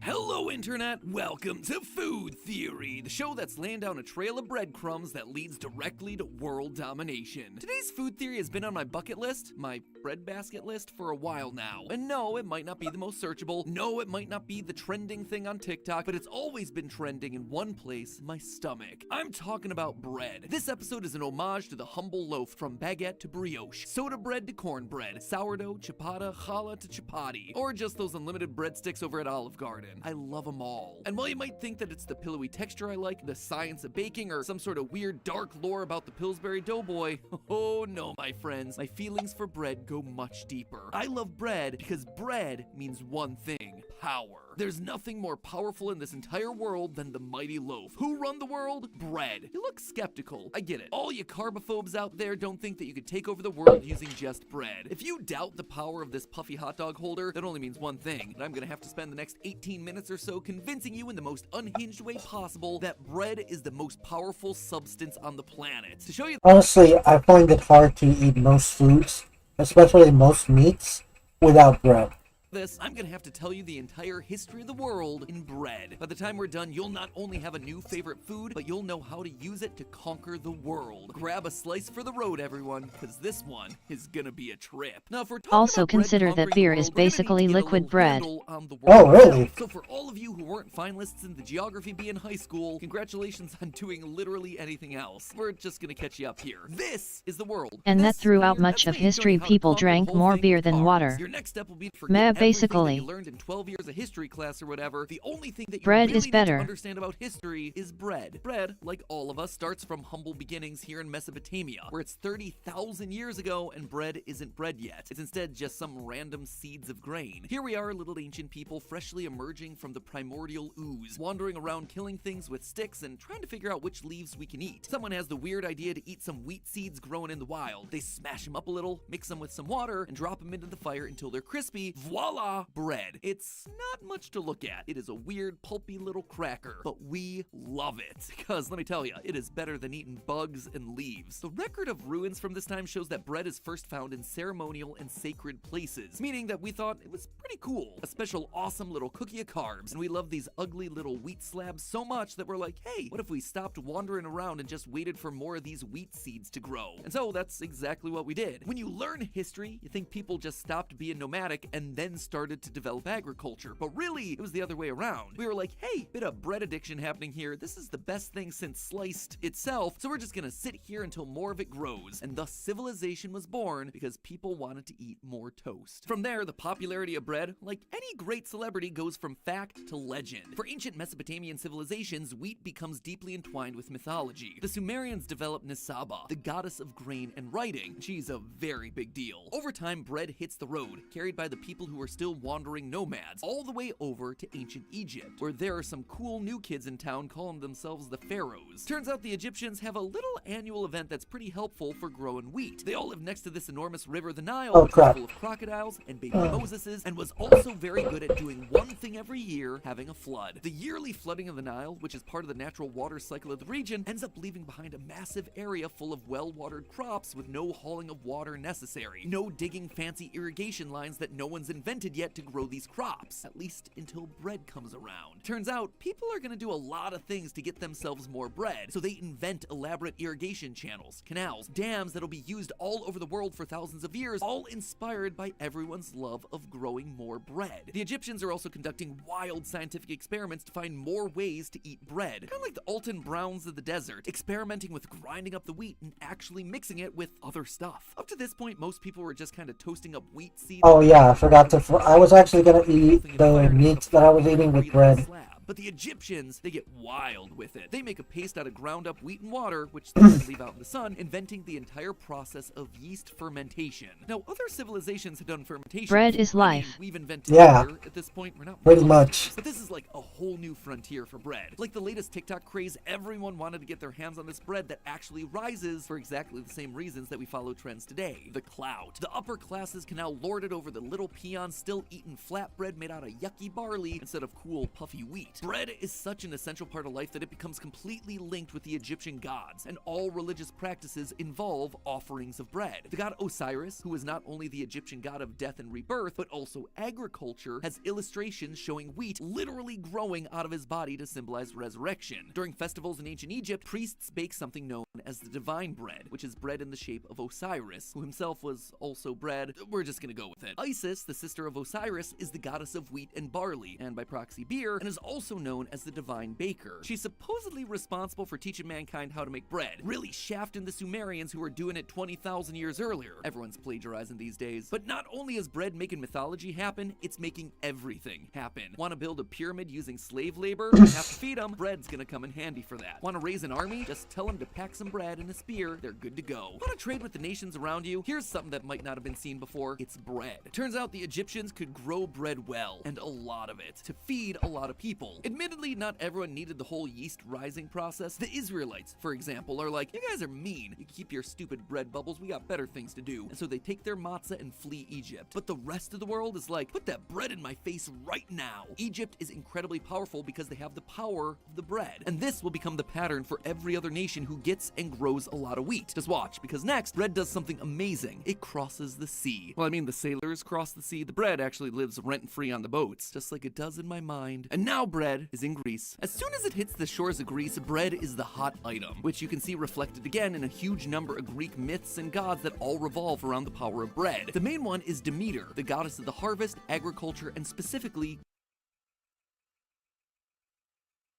Hello, Internet! Welcome to Food Theory, the show that's laying down a trail of breadcrumbs that leads directly to world domination. Today's food theory has been on my bucket list, my breadbasket list, for a while now. And no, it might not be the most searchable, no, it might not be the trending thing on TikTok, but it's always been trending in one place: my stomach. I'm talking about bread. This episode is an homage to the humble loaf, from baguette to brioche, soda bread to cornbread, sourdough, ciabatta, challah to chapati, or just those unlimited breadsticks over at Olive Garden. I love them all. And while you might think that it's the pillowy texture I like, the science of baking, or some sort of weird dark lore about the Pillsbury Doughboy, oh no, my friends, my feelings for bread go much deeper. I love bread because bread means one thing: power. There's nothing more powerful in this entire world than the mighty loaf. Who run the world? Bread. You look skeptical. I get it. All you carbophobes out there don't think that you could take over the world using just bread. If you doubt the power of this puffy hot dog holder, that only means one thing: that I'm gonna have to spend the next 18 minutes or so convincing you in the most unhinged way possible that bread is the most powerful substance on the planet. To show you— Honestly, I find it hard to eat most foods, especially most meats, without bread. this, I'm gonna have to tell you the entire history of the world in bread. By the time we're done, you'll not only have a new favorite food, but you'll know how to use it to conquer the world. Grab a slice for the road, everyone, because this one is gonna be a trip. Now, if we're talking Also about bread consider that conquering beer the is world, we're gonna basically need to get a liquid little bread. handle on the Oh, world really? itself. So for all of you who weren't finalists in the Geography Bee in high school, congratulations on doing literally anything else. We're just gonna catch you up here. This is the world. And that This throughout here, much that's of me history showing you how to people conquer the drank whole more thing beer with than carbs. water. Your next step will be to forget Meh, everything that basically. you learned in 12 years of history class or whatever. The only thing that you Bread really is need better. to understand about history is bread. Bread, like all of us, starts from humble beginnings here in Mesopotamia, where it's 30,000 years ago and bread isn't bread yet. It's instead just some random seeds of grain. Here we are, little ancient people, freshly emerging from the primordial ooze, wandering around killing things with sticks and trying to figure out which leaves we can eat. Someone has the weird idea to eat some wheat seeds growing in the wild. They smash them up a little, mix them with some water, and drop them into the fire until they're crispy. Voila! Bread. It's not much to look at. It is a weird, pulpy little cracker, but we love it. Because, let me tell you, it is better than eating bugs and leaves. The record of ruins from this time shows that bread is first found in ceremonial and sacred places, meaning that we thought it was pretty cool. A special awesome little cookie of carbs, and we love these ugly little wheat slabs so much that we're like, hey, what if we stopped wandering around and just waited for more of these wheat seeds to grow? And so that's exactly what we did. When you learn history, you think people just stopped being nomadic and then humans started to develop agriculture. But really, it was the other way around. We were like, hey, bit of bread addiction happening here. This is the best thing since sliced itself, so we're just gonna sit here until more of it grows. And thus civilization was born because people wanted to eat more toast. From there, the popularity of bread, like any great celebrity, goes from fact to legend. For ancient Mesopotamian civilizations, wheat becomes deeply entwined with mythology. The Sumerians developed Nisaba, the goddess of grain and writing. She's a very big deal. Over time, bread hits the road, carried by the people who are still wandering nomads, all the way over to ancient Egypt, where there are some cool new kids in town calling themselves the pharaohs. Turns out the Egyptians have a little annual event that's pretty helpful for growing wheat. They all live next to this enormous river, the Nile, which is full of crocodiles and baby Moseses, and was also very good at doing one thing every year, having a flood. The yearly flooding of the Nile, which is part of the natural water cycle of the region, ends up leaving behind a massive area full of well-watered crops with no hauling of water necessary. No digging fancy irrigation lines that no one's invented yet to grow these crops, at least until bread comes around. Turns out, people are gonna do a lot of things to get themselves more bread, so they invent elaborate irrigation channels, canals, dams that'll be used all over the world for thousands of years, all inspired by everyone's love of growing more bread. The Egyptians are also conducting wild scientific experiments to find more ways to eat bread, kind of like the Alton Browns of the desert, experimenting with grinding up the wheat and actually mixing it with other stuff. Up to this point, most people were just kind of toasting up wheat seeds. Oh yeah, I forgot to. I was actually gonna eat the meat that I was eating with bread. But the Egyptians, they get wild with it. They make a paste out of ground up wheat and water, which they then leave out in the sun, inventing the entire process of yeast fermentation. Now, other civilizations have done fermentation. Bread is life. We've invented beer. At this point, we're not pretty much. But this is like a whole new frontier for bread. Like the latest TikTok craze, everyone wanted to get their hands on this bread that actually rises for exactly the same reasons that we follow trends today. The clout. The upper classes can now lord it over the little peons still eating flatbread made out of yucky barley instead of cool, puffy wheat. Bread is such an essential part of life that it becomes completely linked with the Egyptian gods, and all religious practices involve offerings of bread. The god Osiris, who is not only the Egyptian god of death and rebirth, but also agriculture, has illustrations showing wheat literally growing out of his body to symbolize resurrection. During festivals in ancient Egypt, priests bake something known as the divine bread, which is bread in the shape of Osiris, who himself was also bread. We're just gonna go with it. Isis, the sister of Osiris, is the goddess of wheat and barley, and by proxy beer, and is also known as the divine baker. She's supposedly responsible for teaching mankind how to make bread, really shafting the Sumerians who were doing it 20,000 years earlier. Everyone's plagiarizing these days. But not only is bread making mythology happen, it's making everything happen. Want to build a pyramid using slave labor? You have to feed them. Bread's gonna come in handy for that. Want to raise an army? Just tell them to pack some bread and a spear. They're good to go. Want to trade with the nations around you? Here's something that might not have been seen before. It's bread. It turns out the Egyptians could grow bread well, and a lot of it, to feed a lot of people. Admittedly, not everyone needed the whole yeast rising process. The Israelites, for example, are like, you guys are mean. You keep your stupid bread bubbles, we got better things to do. And so they take their matzah and flee Egypt. But the rest of the world is like, put that bread in my face right now. Egypt is incredibly powerful because they have the power of the bread. And this will become the pattern for every other nation who gets and grows a lot of wheat. Just watch, because next, bread does something amazing. It crosses the sea. Well, I mean, the sailors cross the sea. The bread actually lives rent-free on the boats, just like it does in my mind. And now bread is in Greece. As soon as it hits the shores of Greece, bread is the hot item, which you can see reflected again in a huge number of Greek myths and gods that all revolve around the power of bread. The main one is Demeter, the goddess of the harvest, agriculture, and specifically...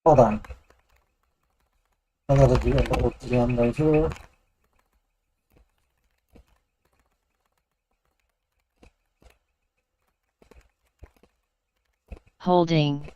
Hold on. I gotta do a little DM right here. Holding.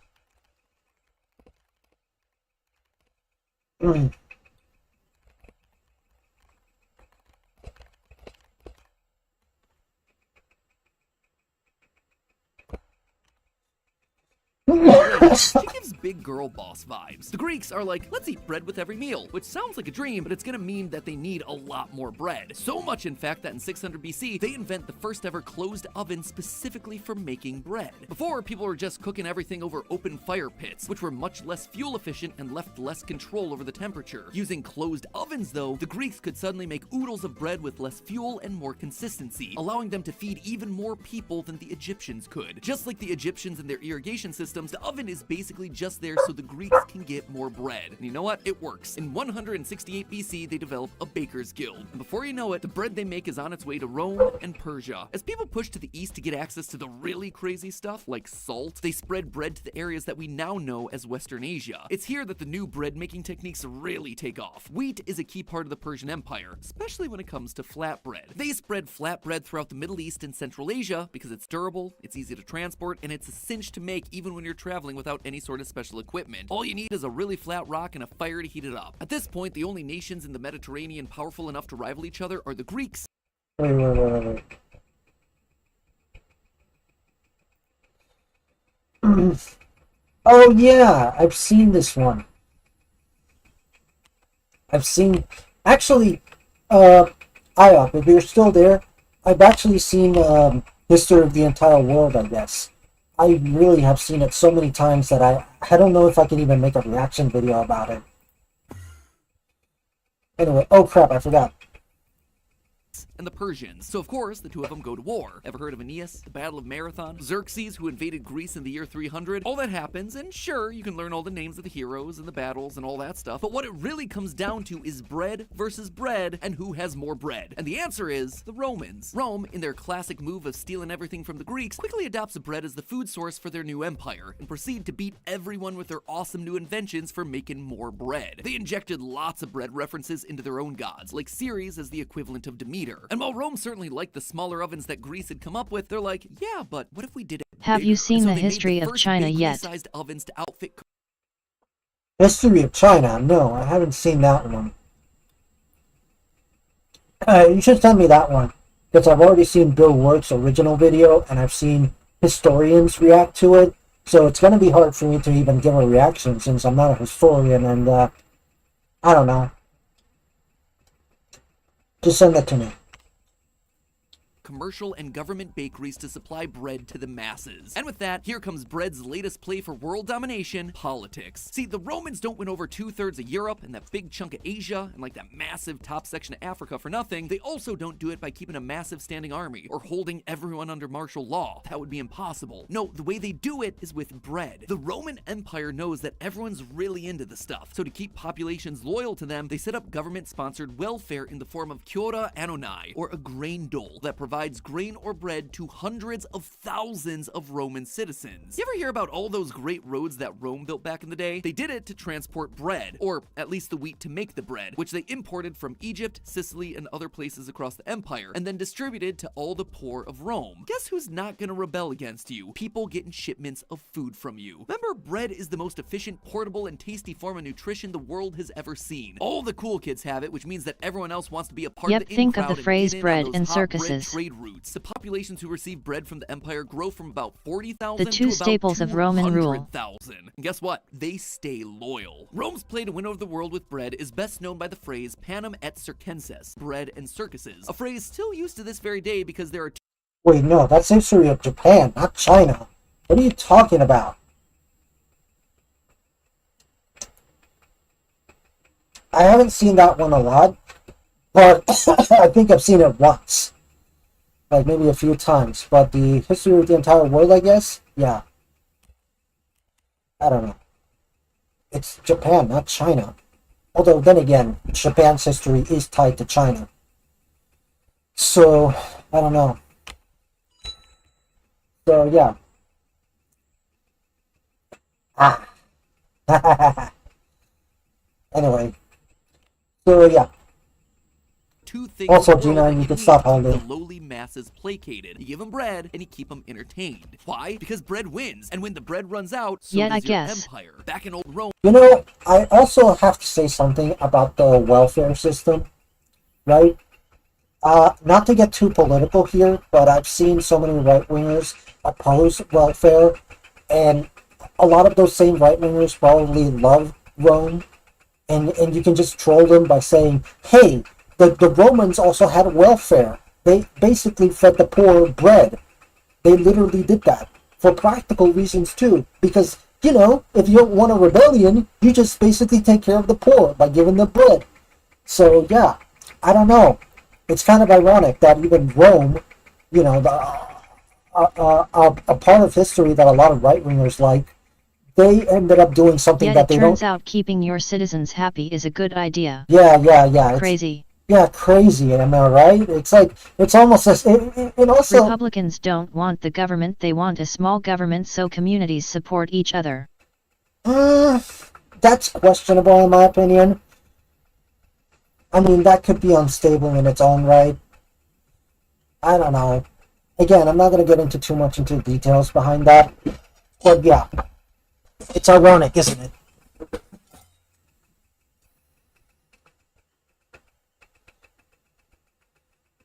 She gives big girl boss vibes. The Greeks are like, let's eat bread with every meal, which sounds like a dream, but it's gonna mean that they need a lot more bread. So much, in fact, that in 600 BC, they invent the first ever closed oven specifically for making bread. Before, people were just cooking everything over open fire pits, which were much less fuel efficient and left less control over the temperature. Using closed ovens, though, the Greeks could suddenly make oodles of bread with less fuel and more consistency, allowing them to feed even more people than the Egyptians could. Just like the Egyptians and their irrigation systems, the oven is basically just just there so the Greeks can get more bread. And you know what? It works. In 168 BC, they develop a baker's guild. And before you know it, the bread they make is on its way to Rome and Persia. As people push to the east to get access to the really crazy stuff, like salt, they spread bread to the areas that we now know as Western Asia. It's here that the new bread-making techniques really take off. Wheat is a key part of the Persian Empire, especially when it comes to flatbread. They spread flatbread throughout the Middle East and Central Asia because it's durable, it's easy to transport, and it's a cinch to make even when you're traveling without any sort of special equipment. All you need is a really flat rock and a fire to heat it up. At this point, the only nations in the Mediterranean powerful enough to rival each other are the Greeks. Wait. Oh yeah, I've seen this one. Actually, IOP, if you're still there, I've actually seen History of the Entire World, I guess. I really have seen it so many times that I don't know if I can even make a reaction video about it. Anyway, oh crap, I forgot. And the Persians. So of course, the two of them go to war. Ever heard of Aeneas, the Battle of Marathon? Xerxes, who invaded Greece in the year 300? All that happens, and sure, you can learn all the names of the heroes and the battles and all that stuff, but what it really comes down to is bread versus bread, and who has more bread. And the answer is the Romans. Rome, in their classic move of stealing everything from the Greeks, quickly adopts bread as the food source for their new empire, and proceed to beat everyone with their awesome new inventions for making more bread. They injected lots of bread references into their own gods, like Ceres as the equivalent of Demeter. And while Rome certainly liked the smaller ovens that Greece had come up with, they're like, yeah, but what if we did it Have bigger? you seen And so the they made history of first China yet? bakery-sized ovens to outfit History of China? No, I haven't seen that one. You should send me that one, because I've already seen Bill Work's original video, and I've seen historians react to it, so it's going to be hard for me to even give a reaction since I'm not a historian, and I don't know. Just send that to me. commercial and government bakeries to supply bread to the masses. And with that, here comes bread's latest play for world domination, politics. See, the Romans don't win over 2/3 of Europe and that big chunk of Asia and like that massive top section of Africa for nothing. They also don't do it by keeping a massive standing army or holding everyone under martial law. That would be impossible. No, the way they do it is with bread. The Roman Empire knows that everyone's really into the stuff, so to keep populations loyal to them, they set up government-sponsored welfare in the form of Kyora Annonai, or a grain dole that provides grain or bread to hundreds of thousands of Roman citizens. You ever hear about all those great roads that Rome built back in the day? They did it to transport bread, or at least the wheat to make the bread, which they imported from Egypt, Sicily, and other places across the empire, and then distributed to all the poor of Rome. Guess who's not gonna rebel against you? People getting shipments of food from you. Remember, bread is the most efficient, portable, and tasty form of nutrition the world has ever seen. All the cool kids have it, which means that everyone else wants to be a part Yep, of the think of in-crowd the and phrase get in on bread those and hot bread circuses. trade routes. The populations who receive bread from the empire grow from about 40,000 The to two about staples of Roman rule. 200,000. And guess what? They stay loyal. Rome's play to win over the world with bread is best known by the phrase panem et circenses, bread and circuses, a phrase still used to this very day because there are Wait, no, that's history of Japan, not China. What are you talking about? I haven't seen that one a lot, but I think I've seen it once. Like maybe a few times. But the history of the entire world, I guess? Yeah. I don't know. It's Japan, not China. Although, then again, Japan's history is tied to China. So, I don't know. So, yeah. Anyway. So, yeah. two things Also, in the world Gina, that you you can need stop to all keep day. the lowly masses placated. You give them bread and you keep them entertained. Why? Because bread wins, and when the bread runs out, so Yeah, does I your guess. empire. Back in old Rome. You know, I also have to say something about the welfare system, right? Not to get too political here, but I've seen so many right-wingers oppose welfare, and a lot of those same right-wingers probably love Rome, and you can just troll them by saying, hey, the Romans also had welfare. They basically fed the poor bread. They literally did that for practical reasons too, because, you know, if you don't want a rebellion, you just basically take care of the poor by giving them bread. So, yeah, I don't know. It's kind of ironic that even Rome, you know, a part of history that a lot of right-wingers like, they ended up doing something Yet that it they turns don't. out keeping your citizens happy is a good idea. Yeah. It's, Crazy. yeah, crazy. Am I right? It's like it's almost as it also. Republicans don't want the government; they want a small government so communities support each other. That's questionable in my opinion. I mean, that could be unstable in its own right. I don't know. Again, I'm not going to get into too much into the details behind that. But yeah, it's ironic, isn't it?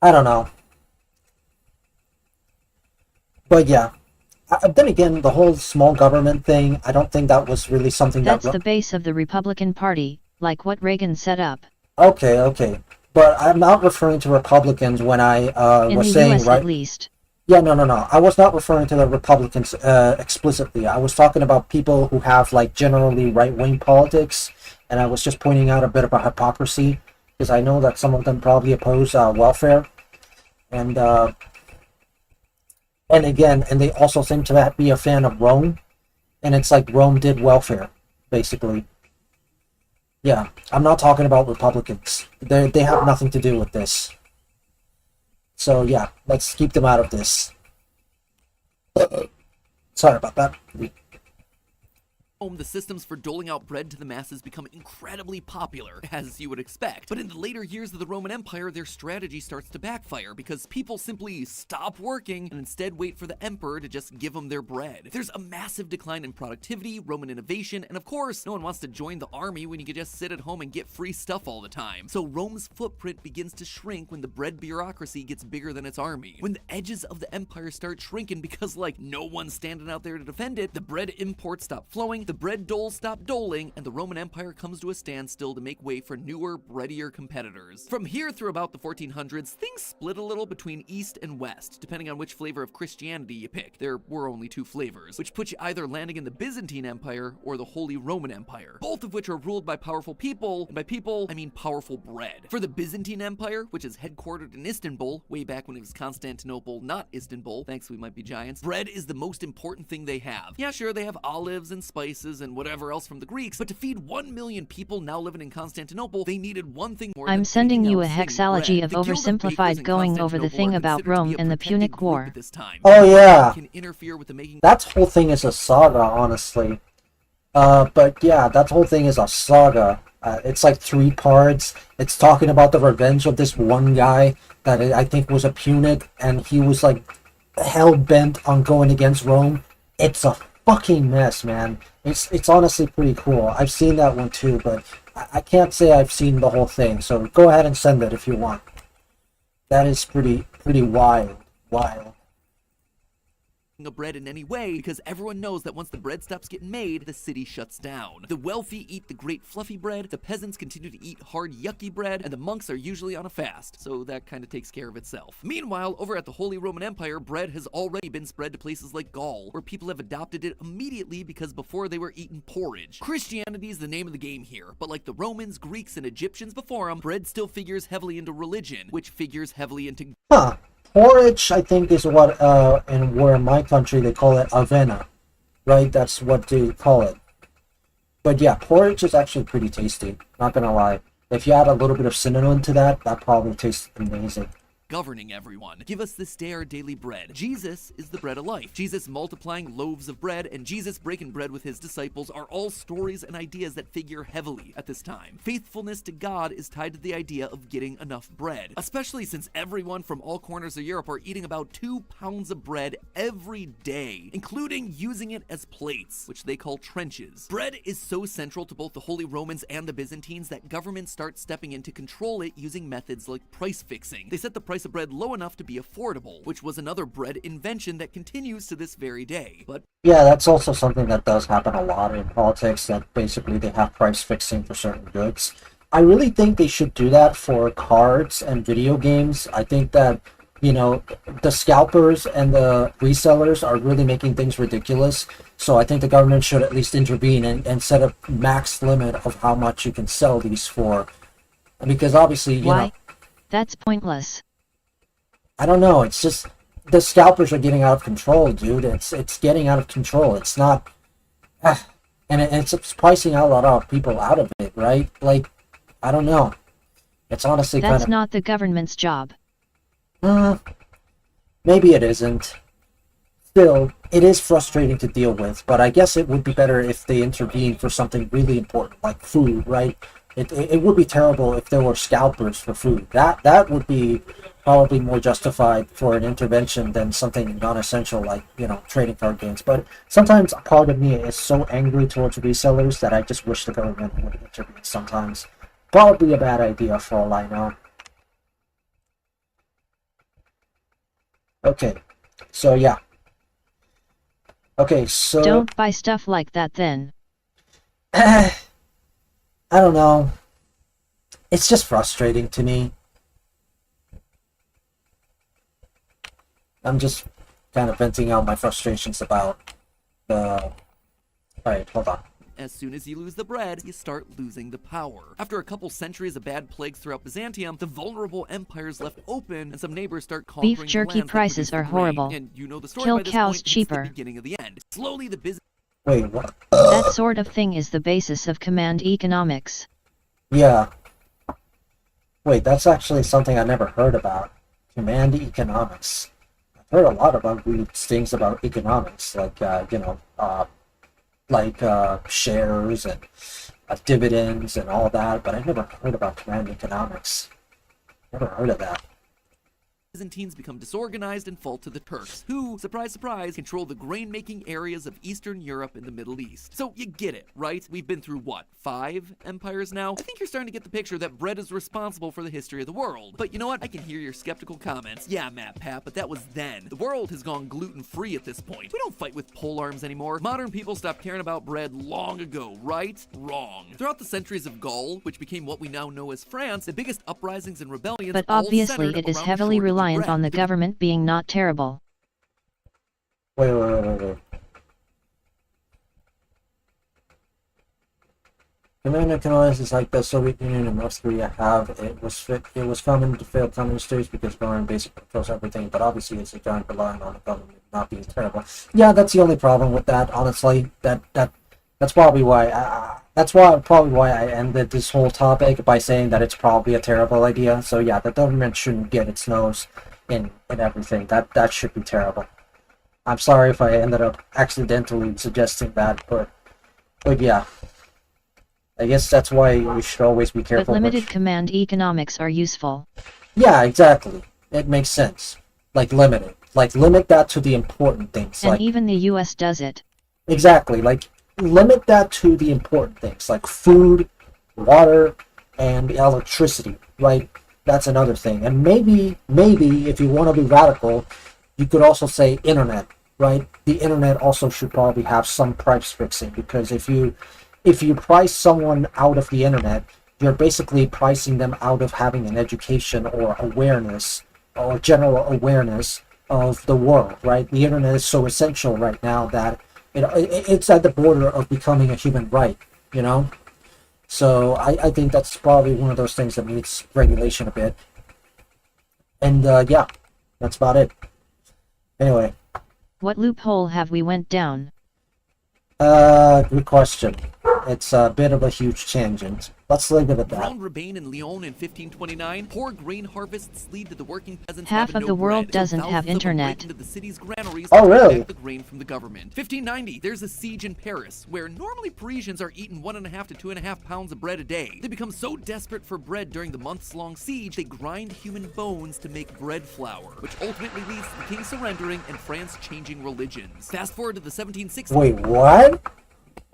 I don't know. But yeah. Then again, the whole small government thing, I don't think that was really something That's the base of the Republican Party, like what Reagan set up. Okay. But I'm not referring to Republicans when I was saying, US right? At least. Yeah, no. I was not referring to the Republicans explicitly. I was talking about people who have, like, generally right-wing politics, and I was just pointing out a bit of a hypocrisy, because I know that some of them probably oppose welfare, and they also seem to be a fan of Rome, and it's like Rome did welfare, basically. Yeah, I'm not talking about Republicans. They have nothing to do with this. So yeah, let's keep them out of this. Sorry about that. The systems for doling out bread to the masses become incredibly popular, as you would expect. But in the later years of the Roman Empire, their strategy starts to backfire because people simply stop working and instead wait for the emperor to just give them their bread. There's a massive decline in productivity, Roman innovation, and of course, no one wants to join the army when you can just sit at home and get free stuff all the time. So Rome's footprint begins to shrink when the bread bureaucracy gets bigger than its army. When the edges of the empire start shrinking because, like, no one's standing out there to defend it, the bread imports stop flowing, the bread doles stop doling, and the Roman Empire comes to a standstill to make way for newer, breadier competitors. From here through about the 1400s, things split a little between East and West, depending on which flavor of Christianity you pick. There were only two flavors, which put you either landing in the Byzantine Empire or the Holy Roman Empire, both of which are ruled by powerful people, and by people, I mean powerful bread. For the Byzantine Empire, which is headquartered in Istanbul, way back when it was Constantinople, not Istanbul, thanks we might be giants, bread is the most important thing they have. Yeah, sure, they have olives and spices and whatever else from the Greeks, but to feed 1 million people now living in Constantinople, they needed one thing more. I'm sending you a hexology of oversimplified going over the thing about Rome and the Punic War. Oh yeah, that whole thing is a saga, honestly. But yeah, that whole thing is a saga. It's like 3 parts. It's talking about the revenge of this one guy that I think was a Punic, and he was like hell-bent on going against Rome. It's a fucking mess, man. It's honestly pretty cool. I've seen that one too, but I can't say I've seen the whole thing, so go ahead and send it if you want. That is pretty wild. Of bread in any way, because everyone knows that once the bread stops getting made, the city shuts down. The wealthy eat the great fluffy bread, the peasants continue to eat hard yucky bread, and the monks are usually on a fast, so that kind of takes care of itself. Meanwhile, over at the Holy Roman Empire, bread has already been spread to places like Gaul, where people have adopted it immediately because before they were eating porridge. Christianity is the name of the game here, but like the Romans, Greeks, and Egyptians before them, bread still figures heavily into religion, which figures heavily into... Porridge, I think, is what, and where in my country they call it avena, right? That's what they call it. But yeah, porridge is actually pretty tasty, not gonna lie. If you add a little bit of cinnamon to that, that probably tastes amazing. Governing everyone. Give us this day our daily bread. Jesus is the bread of life. Jesus multiplying loaves of bread and Jesus breaking bread with his disciples are all stories and ideas that figure heavily at this time. Faithfulness to God is tied to the idea of getting enough bread, especially since everyone from all corners of Europe are eating about 2 pounds of bread every day, including using it as plates, which they call trenches. Bread is so central to both the Holy Romans and the Byzantines that governments start stepping in to control it using methods like price fixing. They set the price of bread low enough to be affordable, which was another bread invention that continues to this very day. But yeah, that's also something that does happen a lot in politics, that basically they have price fixing for certain goods. I really think they should do that for cards and video games. I think that, you know, the scalpers and the resellers are really making things ridiculous. So I think the government should at least intervene and set a max limit of how much you can sell these for. Because obviously, you know... That's pointless. I don't know, it's just, the scalpers are getting out of control, dude. It's getting out of control. It's not, and it's pricing out a lot of people out of it, right? Like, I don't know. It's honestly kind of... That's not the government's job. Maybe it isn't. Still, it is frustrating to deal with, but I guess it would be better if they intervened for something really important, like food, right? It would be terrible if there were scalpers for food. That would be probably more justified for an intervention than something non-essential like, you know, trading card games. But sometimes a part of me is so angry towards resellers that I just wish the government would intervene sometimes. Probably a bad idea for all I know. Okay, so yeah. Okay, so... Don't buy stuff like that then. I don't know. It's just frustrating to me. I'm just kind of venting out my frustrations about the... Alright, hold on. As soon as you lose the bread, you start losing the power. After a couple centuries of bad plagues throughout Byzantium, the vulnerable empire's left open, and some neighbors start conquering Beef jerky the lands prices that are produce the grain. horrible. And you know the story Kill by this cows point, it's cheaper. the beginning of the end. Slowly, the business... Wait, what? That sort of thing is the basis of command economics. Yeah. Wait, that's actually something I never heard about. Command economics. I've heard a lot about weird things about economics, like, you know, shares and dividends and all that, but I've never heard about command economics. Never heard of that. Byzantines become disorganized and fall to the Turks, who, surprise, surprise, control the grain-making areas of Eastern Europe and the Middle East. So you get it, right? We've been through, what, 5 empires now? I think you're starting to get the picture that bread is responsible for the history of the world. But you know what? I can hear your skeptical comments. Yeah, Matt Pat, but that was then. The world has gone gluten-free at this point. We don't fight with polearms anymore. Modern people stopped caring about bread long ago, right? Wrong. Throughout the centuries of Gaul, which became what we now know as France, the biggest uprisings and rebellions But all obviously centered it is around heavily shortage of reliant bread. on the government being not terrible. Wait. Command economics is like the Soviet Union and North Korea have. It was common to fail communist states because government basically controls everything, but obviously it's a giant relying on the government not being terrible. Yeah, that's the only problem with that, honestly. That's probably why I ended this whole topic by saying that it's probably a terrible idea. So yeah, the government shouldn't get its nose in everything. That should be terrible. I'm sorry if I ended up accidentally suggesting that, but yeah. I guess that's why we should always be careful. But limited command economics are useful. Yeah, exactly. It makes sense. Like limited. Like limit that to the important things. And like, even the US does it. Exactly. Like limit that to the important things, like food, water, and electricity, right? That's another thing. And maybe if you want to be radical, you could also say internet, right? The internet also should probably have some price fixing, because if you price someone out of the internet, you're basically pricing them out of having an education or awareness or general awareness of the world, right? The internet is so essential right now that it's at the border of becoming a human right, you know? So I think that's probably one of those things that needs regulation a bit. And yeah, that's about it. Anyway. What loophole have we went down? Good question. It's a bit of a huge tangent. Let's leave it at that. Around Roubaix and Lyon in 1529, poor grain harvests lead to the working peasants Half having of no the world bread, doesn't so have thousands of them break internet. into the city's granaries Oh, to really? take back the grain from the government. 1590, there's a siege in Paris, where normally Parisians are eating 1.5 to 2.5 pounds of bread a day. They become so desperate for bread during the months-long siege, they grind human bones to make bread flour, which ultimately leads to the king surrendering and France changing religions. Fast forward to the 1760s. Wait, what?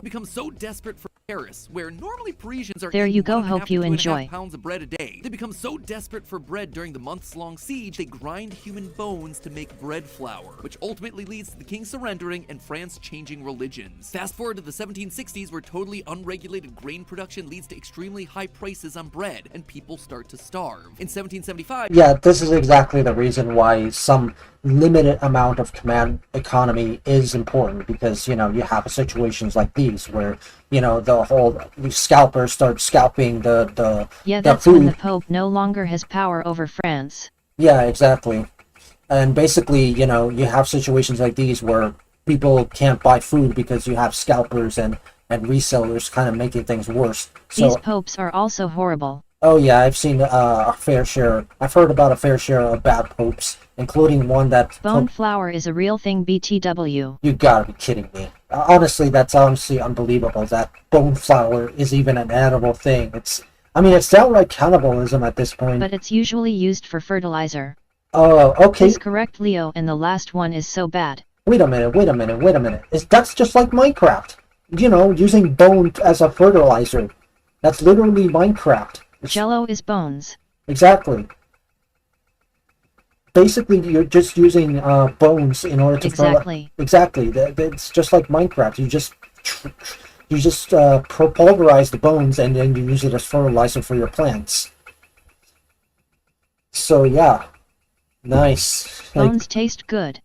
Become so desperate for Paris, where normally Parisians are There you eating go, 1.5 hope to you 2.5 enjoy. pounds of bread a day. They become so desperate for bread during the months-long siege, they grind human bones to make bread flour, which ultimately leads to the king surrendering and France changing religions. Fast forward to the 1760s, where totally unregulated grain production leads to extremely high prices on bread, and people start to starve. In 1775... Yeah, this is exactly the reason why some limited amount of command economy is important, because, you know, you have situations like these where, you know, the whole scalpers start scalping the that's food. when the Pope no longer has power over France. Yeah, exactly. And basically, you know, you have situations like these where people can't buy food because you have scalpers and and resellers kind of making things worse. These So, popes are also horrible. oh yeah, I've seen a fair share. I've heard about a fair share of bad popes, including one that. Bone flour is a real thing, BTW. You gotta be kidding me. Honestly, that's honestly unbelievable that bone flour is even an edible thing. It's downright cannibalism at this point. But it's usually used for fertilizer. Oh, okay. Please correct Leo, and the last one is so bad. Wait a minute. That's just like Minecraft. You know, using bone as a fertilizer. That's literally Minecraft. Jello is bones. Exactly. Basically, you're just using bones in order to Exactly. Exactly. It's just like Minecraft. You just pulverize the bones and then you use it as fertilizer for your plants. So yeah, nice. Bones taste good.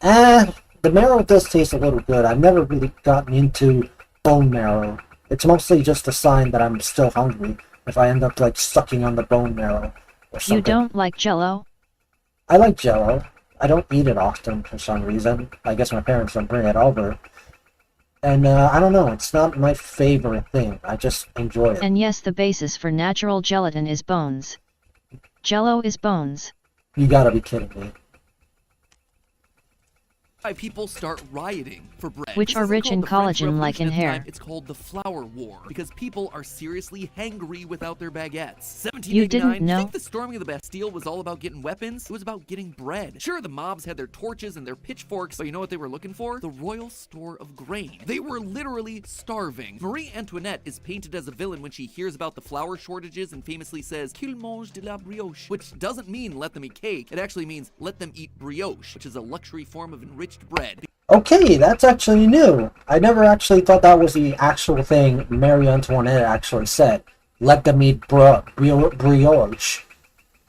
The marrow does taste a little good. I've never really gotten into bone marrow. It's mostly just a sign that I'm still hungry if I end up like sucking on the bone marrow or something. You don't like Jello? I like Jello. I don't eat it often for some reason. I guess my parents don't bring it over. And I don't know, it's not my favorite thing. I just enjoy it. And yes, the basis for natural gelatin is bones. Jello is bones. You gotta be kidding me. People start rioting for bread. Which This are isn't rich called in the French collagen like in Revolution at the hair. time, it's called the Flour War because people are seriously hangry without their baguettes. You 1789, didn't know? think the storming of the Bastille was all about getting weapons? It was about getting bread. Sure, the mobs had their torches and their pitchforks, but you know what they were looking for? The royal store of grain. They were literally starving. Marie Antoinette is painted as a villain when she hears about the flour shortages and famously says, "Qu'ils mangent de la brioche," which doesn't mean let them eat cake. It actually means let them eat brioche, which is a luxury form of enriched bread. Okay, that's actually new. I never actually thought that was the actual thing Marie Antoinette actually said. Let them eat brioche,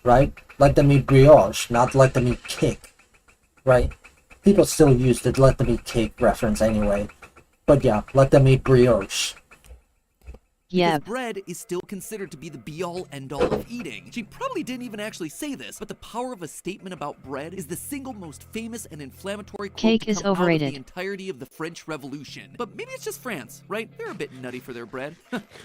right? Let them eat brioche, not let them eat cake, right? People still use the let them eat cake reference anyway. But yeah, let them eat brioche. Yeah. Because bread is still considered to be the be-all, end-all of eating. She probably didn't even actually say this, but the power of a statement about bread is the single most famous and inflammatory quote Cake to is come out overrated. of the entirety of the French Revolution. But maybe it's just France, right? They're a bit nutty for their bread.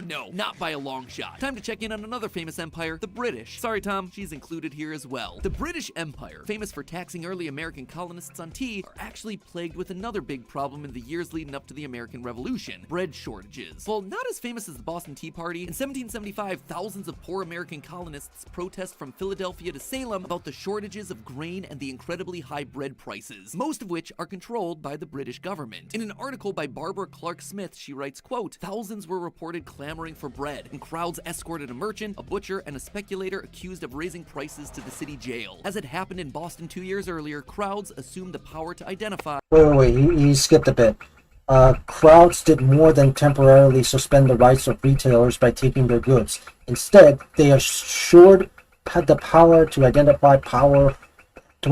No, not by a long shot. Time to check in on another famous empire, the British. Sorry, Tom, she's included here as well. The British Empire, famous for taxing early American colonists on tea, are actually plagued with another big problem in the years leading up to the American Revolution, bread shortages. Well, not as famous as the Boston Tea Party, in 1775, thousands of poor American colonists protest from Philadelphia to Salem about the shortages of grain and the incredibly high bread prices, most of which are controlled by the British government. In an article by Barbara Clark Smith, she writes, quote, "Thousands were reported clamoring for bread, and crowds escorted a merchant, a butcher, and a speculator accused of raising prices to the city jail. As had happened in Boston 2 years earlier, crowds assumed the power to identify..." Wait, you skipped a bit. Crowds did more than temporarily suspend the rights of retailers by taking their goods. Instead, they assured the power to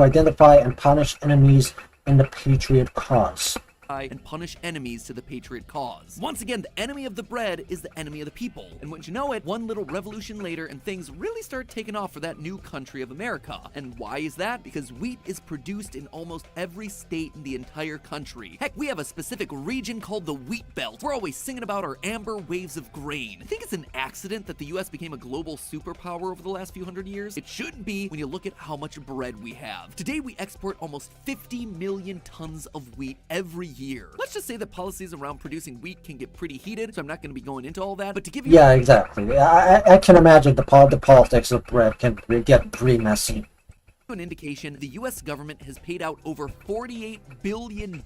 identify and punish enemies in the patriot cause. And punish enemies to the patriot cause. Once again, the enemy of the bread is the enemy of the people. And wouldn't you know it, one little revolution later and things really start taking off for that new country of America. And why is that? Because wheat is produced in almost every state in the entire country. Heck, we have a specific region called the Wheat Belt. We're always singing about our amber waves of grain. I think it's an accident that the US became a global superpower over the last few hundred years. It shouldn't be when you look at how much bread we have. Today we export almost 50 million tons of wheat every year. Let's just say that policies around producing wheat can get pretty heated, so I'm not going to be going into all that, but to give you... Yeah, exactly. I can imagine the politics of bread can get pretty messy. An indication, the U.S. government has paid out over $48 billion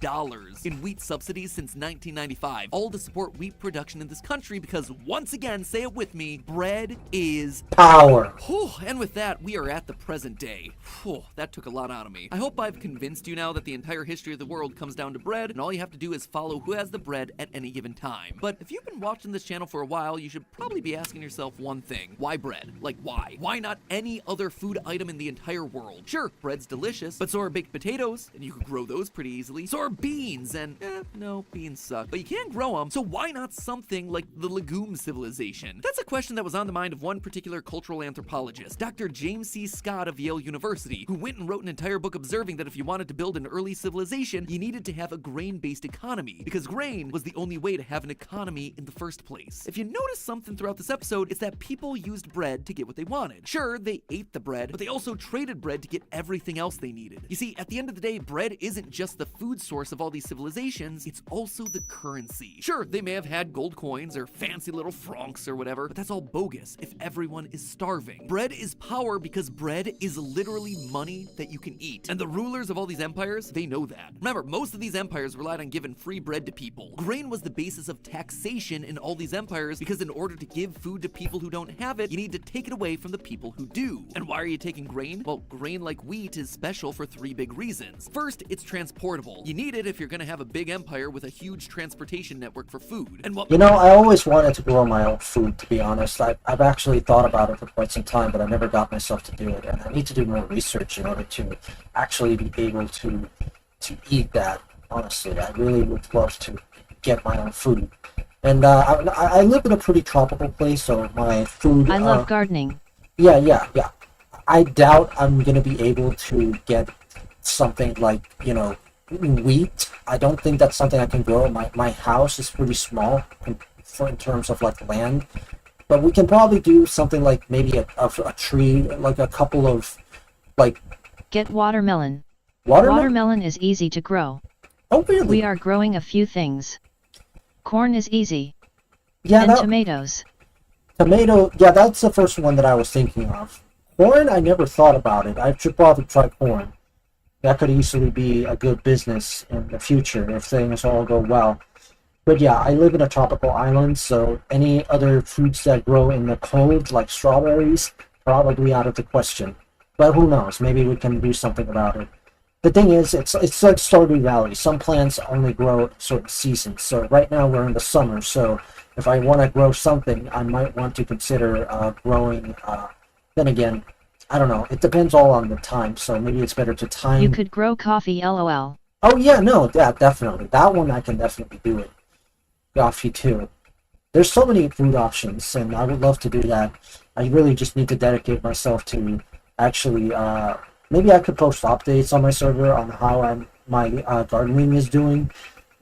in wheat subsidies since 1995, all to support wheat production in this country because, once again, say it with me, bread is power. Whew, and with that, we are at the present day. Whew, that took a lot out of me. I hope I've convinced you now that the entire history of the world comes down to bread, and all you have to do is follow who has the bread at any given time. But if you've been watching this channel for a while, you should probably be asking yourself one thing. Why bread? Like, why? Why not any other food item in the entire world? world. Sure, bread's delicious, but so are baked potatoes, and you could grow those pretty easily. So are beans, and no, beans suck. But you can grow them, so why not something like the legume civilization? That's a question that was on the mind of one particular cultural anthropologist, Dr. James C. Scott of Yale University, who went and wrote an entire book observing that if you wanted to build an early civilization, you needed to have a grain-based economy, because grain was the only way to have an economy in the first place. If you notice something throughout this episode, it's that people used bread to get what they wanted. Sure, they ate the bread, but they also traded bread to get everything else they needed. You see, at the end of the day, bread isn't just the food source of all these civilizations, it's also the currency. Sure, they may have had gold coins or fancy little francs or whatever, but that's all bogus if everyone is starving. Bread is power because bread is literally money that you can eat. And the rulers of all these empires, they know that. Remember, most of these empires relied on giving free bread to people. Grain was the basis of taxation in all these empires because in order to give food to people who don't have it, you need to take it away from the people who do. And why are you taking grain? Well, grain like wheat is special for 3 big reasons. First, it's transportable. You need it if you're gonna have a big empire with a huge transportation network for food. And what— You know, I always wanted to grow my own food, to be honest. I've actually thought about it for quite some time, but I never got myself to do it. And I need to do more research in order to actually be able to eat that, honestly. I really would love to get my own food. And I live in a pretty tropical place, so my food... I love gardening. Yeah. I doubt I'm going to be able to get something like, wheat. I don't think that's something I can grow. My house is pretty small in terms of, like, land. But we can probably do something like maybe a tree, like a couple of, like... Get watermelon. Watermelon? Watermelon is easy to grow. Oh, really? We are growing a few things. Corn is easy. Yeah, and tomatoes. Tomato, yeah, that's the first one that I was thinking of. Corn, I never thought about it. I should probably try corn. That could easily be a good business in the future if things all go well. But yeah, I live in a tropical island, so any other fruits that grow in the cold, like strawberries, probably out of the question. But who knows? Maybe we can do something about it. The thing is, it's like Stardew Valley. Some plants only grow in certain seasons. So right now we're in the summer, so if I want to grow something, I might want to consider growing... Then again, I don't know. It depends all on the time, so maybe it's better to time... You could grow coffee, lol. Oh yeah, no, yeah, definitely. That one I can definitely do it. Coffee too. There's so many food options, and I would love to do that. I really just need to dedicate myself to actually... maybe I could post updates on my server on how my gardening is doing.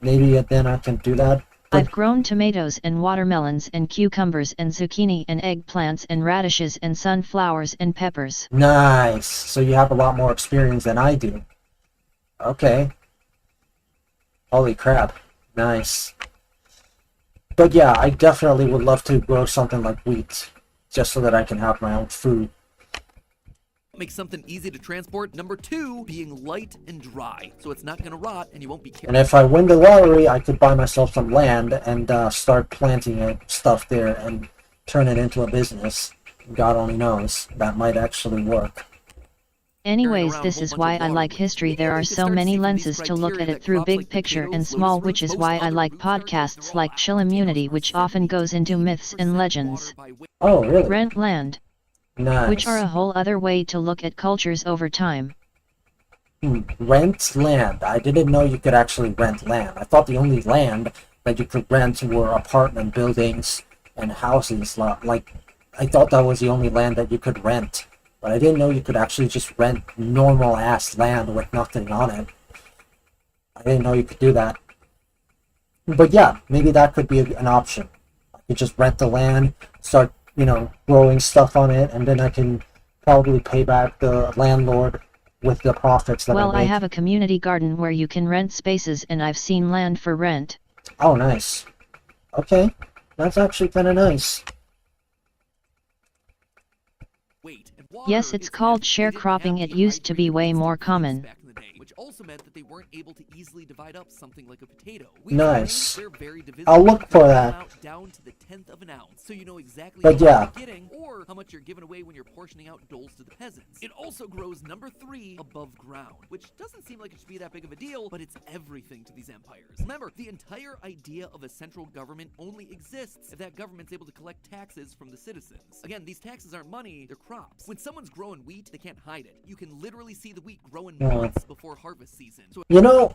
Maybe then I can do that. I've grown tomatoes and watermelons and cucumbers and zucchini and eggplants and radishes and sunflowers and peppers. Nice. So you have a lot more experience than I do. Okay. Holy crap. Nice. But yeah, I definitely would love to grow something like wheat, just so that I can have my own food. Make something easy to transport. Number 2, being light and dry, so it's not gonna rot and you won't be careful. And if I win the lottery, I could buy myself some land and start planting stuff there and turn it into a business. God only knows. That might actually work. Anyways, this is why I like history. There are so many lenses to look at it through, big picture and small, which is why I like podcasts like Chill Immunity, which often goes into myths and legends. Oh, really? Rent land. Nice. Which are a whole other way to look at cultures over time. Rent land. I didn't know you could actually rent land. I thought the only land that you could rent were apartment buildings and houses. Like, I thought that was the only land that you could rent. But I didn't know you could actually just rent normal-ass land with nothing on it. I didn't know you could do that. But yeah, maybe that could be an option. I could just rent the land, start growing stuff on it, and then I can probably pay back the landlord with the profits that I make. Well, I have a community garden where you can rent spaces, and I've seen land for rent. Oh, nice. Okay, that's actually kind of nice. Yes, it's called sharecropping. It used to be way more common. also meant that they weren't able to easily divide up something like a potato. Nice. They're very divisible. I'll look for that. Out down to the 1/10 of an ounce, so you know exactly But how yeah. much you're getting or how much you're giving away when you're portioning out doles to the peasants. It also grows number 3 above ground, which doesn't seem like it should be that big of a deal, but it's everything to these empires. Remember, the entire idea of a central government only exists if that government's able to collect taxes from the citizens. Again, these taxes aren't money, they're crops. When someone's growing wheat, they can't hide it. You can literally see the wheat growing months before harvest season. So You know,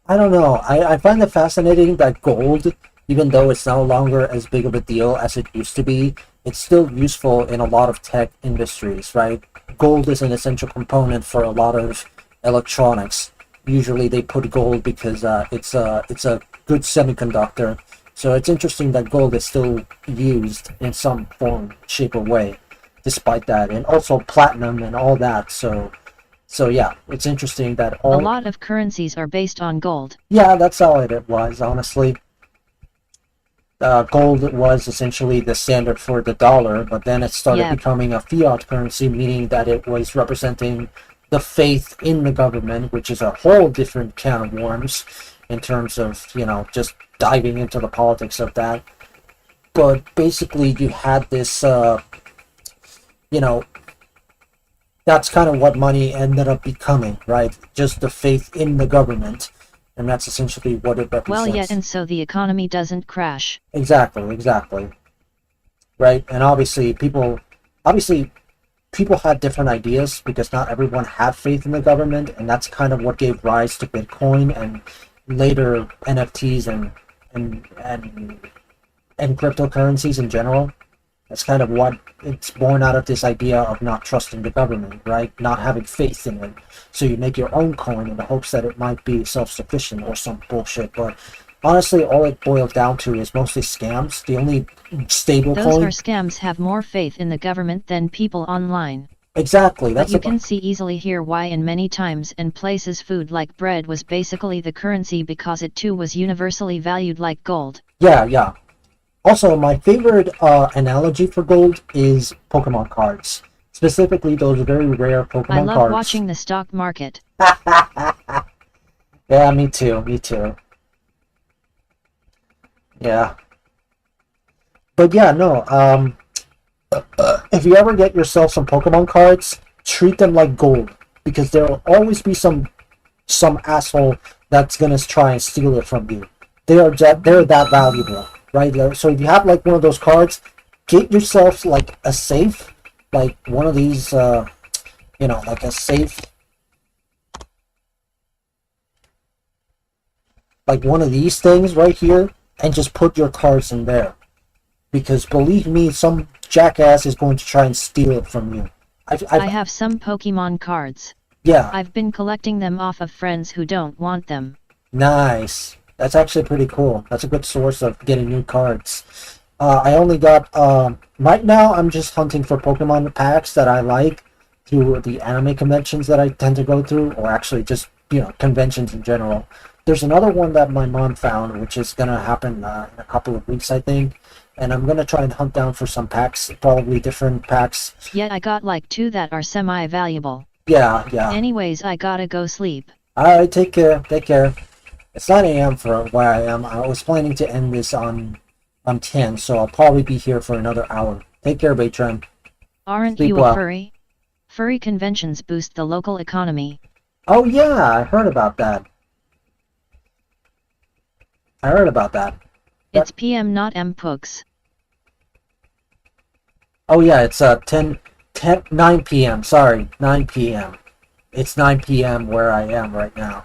I don't know. I find it fascinating that gold, even though it's no longer as big of a deal as it used to be, it's still useful in a lot of tech industries, right? Gold is an essential component for a lot of electronics. Usually they put gold because it's a good semiconductor. So it's interesting that gold is still used in some form, shape, or way, despite that. And also platinum and all that. So yeah, it's interesting that A lot of currencies are based on gold. Yeah, that's how it was, honestly. Gold was essentially the standard for the dollar, but then it started becoming a fiat currency, meaning that it was representing the faith in the government, which is a whole different can of worms in terms of, you know, just diving into the politics of that. But basically you had this, you know, that's kind of what money ended up becoming, right? Just the faith in the government. And that's essentially what it represents. Well, yet and so the economy doesn't crash. Exactly. Right? And obviously people had different ideas because not everyone had faith in the government, and that's kind of what gave rise to Bitcoin and later NFTs and cryptocurrencies in general. That's kind of what it's born out of, this idea of not trusting the government, right? Not having faith in it. So you make your own coin in the hopes that it might be self-sufficient or some bullshit. But honestly, all it boils down to is mostly scams. The only stable Those coin... are scams have more faith in the government than people online. Exactly. But you can see easily here why in many times and places food like bread was basically the currency, because it too was universally valued like gold. Yeah. Also, my favorite analogy for gold is Pokemon cards. Specifically, those very rare Pokemon cards. I love watching the stock market. Yeah, me too. Yeah. But yeah, no, if you ever get yourself some Pokemon cards, treat them like gold. Because there will always be some asshole that's gonna try and steal it from you. They're that valuable. Right, so if you have like one of those cards, get yourself like a safe, like one of these, you know, like a safe, like one of these things right here, and just put your cards in there. Because believe me, some jackass is going to try and steal it from you. I have some Pokemon cards. Yeah. I've been collecting them off of friends who don't want them. Nice. That's actually pretty cool. That's a good source of getting new cards. I only got, right now I'm just hunting for Pokemon packs that I like through the anime conventions that I tend to go through, or actually just, you know, conventions in general. There's another one that my mom found, which is going to happen in a couple of weeks, I think. And I'm going to try and hunt down for some packs, probably different packs. Yeah, I got like 2 that are semi-valuable. Yeah. Anyways, I gotta go sleep. Alright, take care. It's 9 a.m. for where I am. I was planning to end this on 10, so I'll probably be here for another hour. Take care, Baytran. Aren't Sleep you well. a furry? Furry conventions boost the local economy. Oh yeah, I heard about that. It's PM, not M-Pooks. Oh yeah, it's 9 p.m. Sorry, 9 p.m. It's 9 p.m. where I am right now.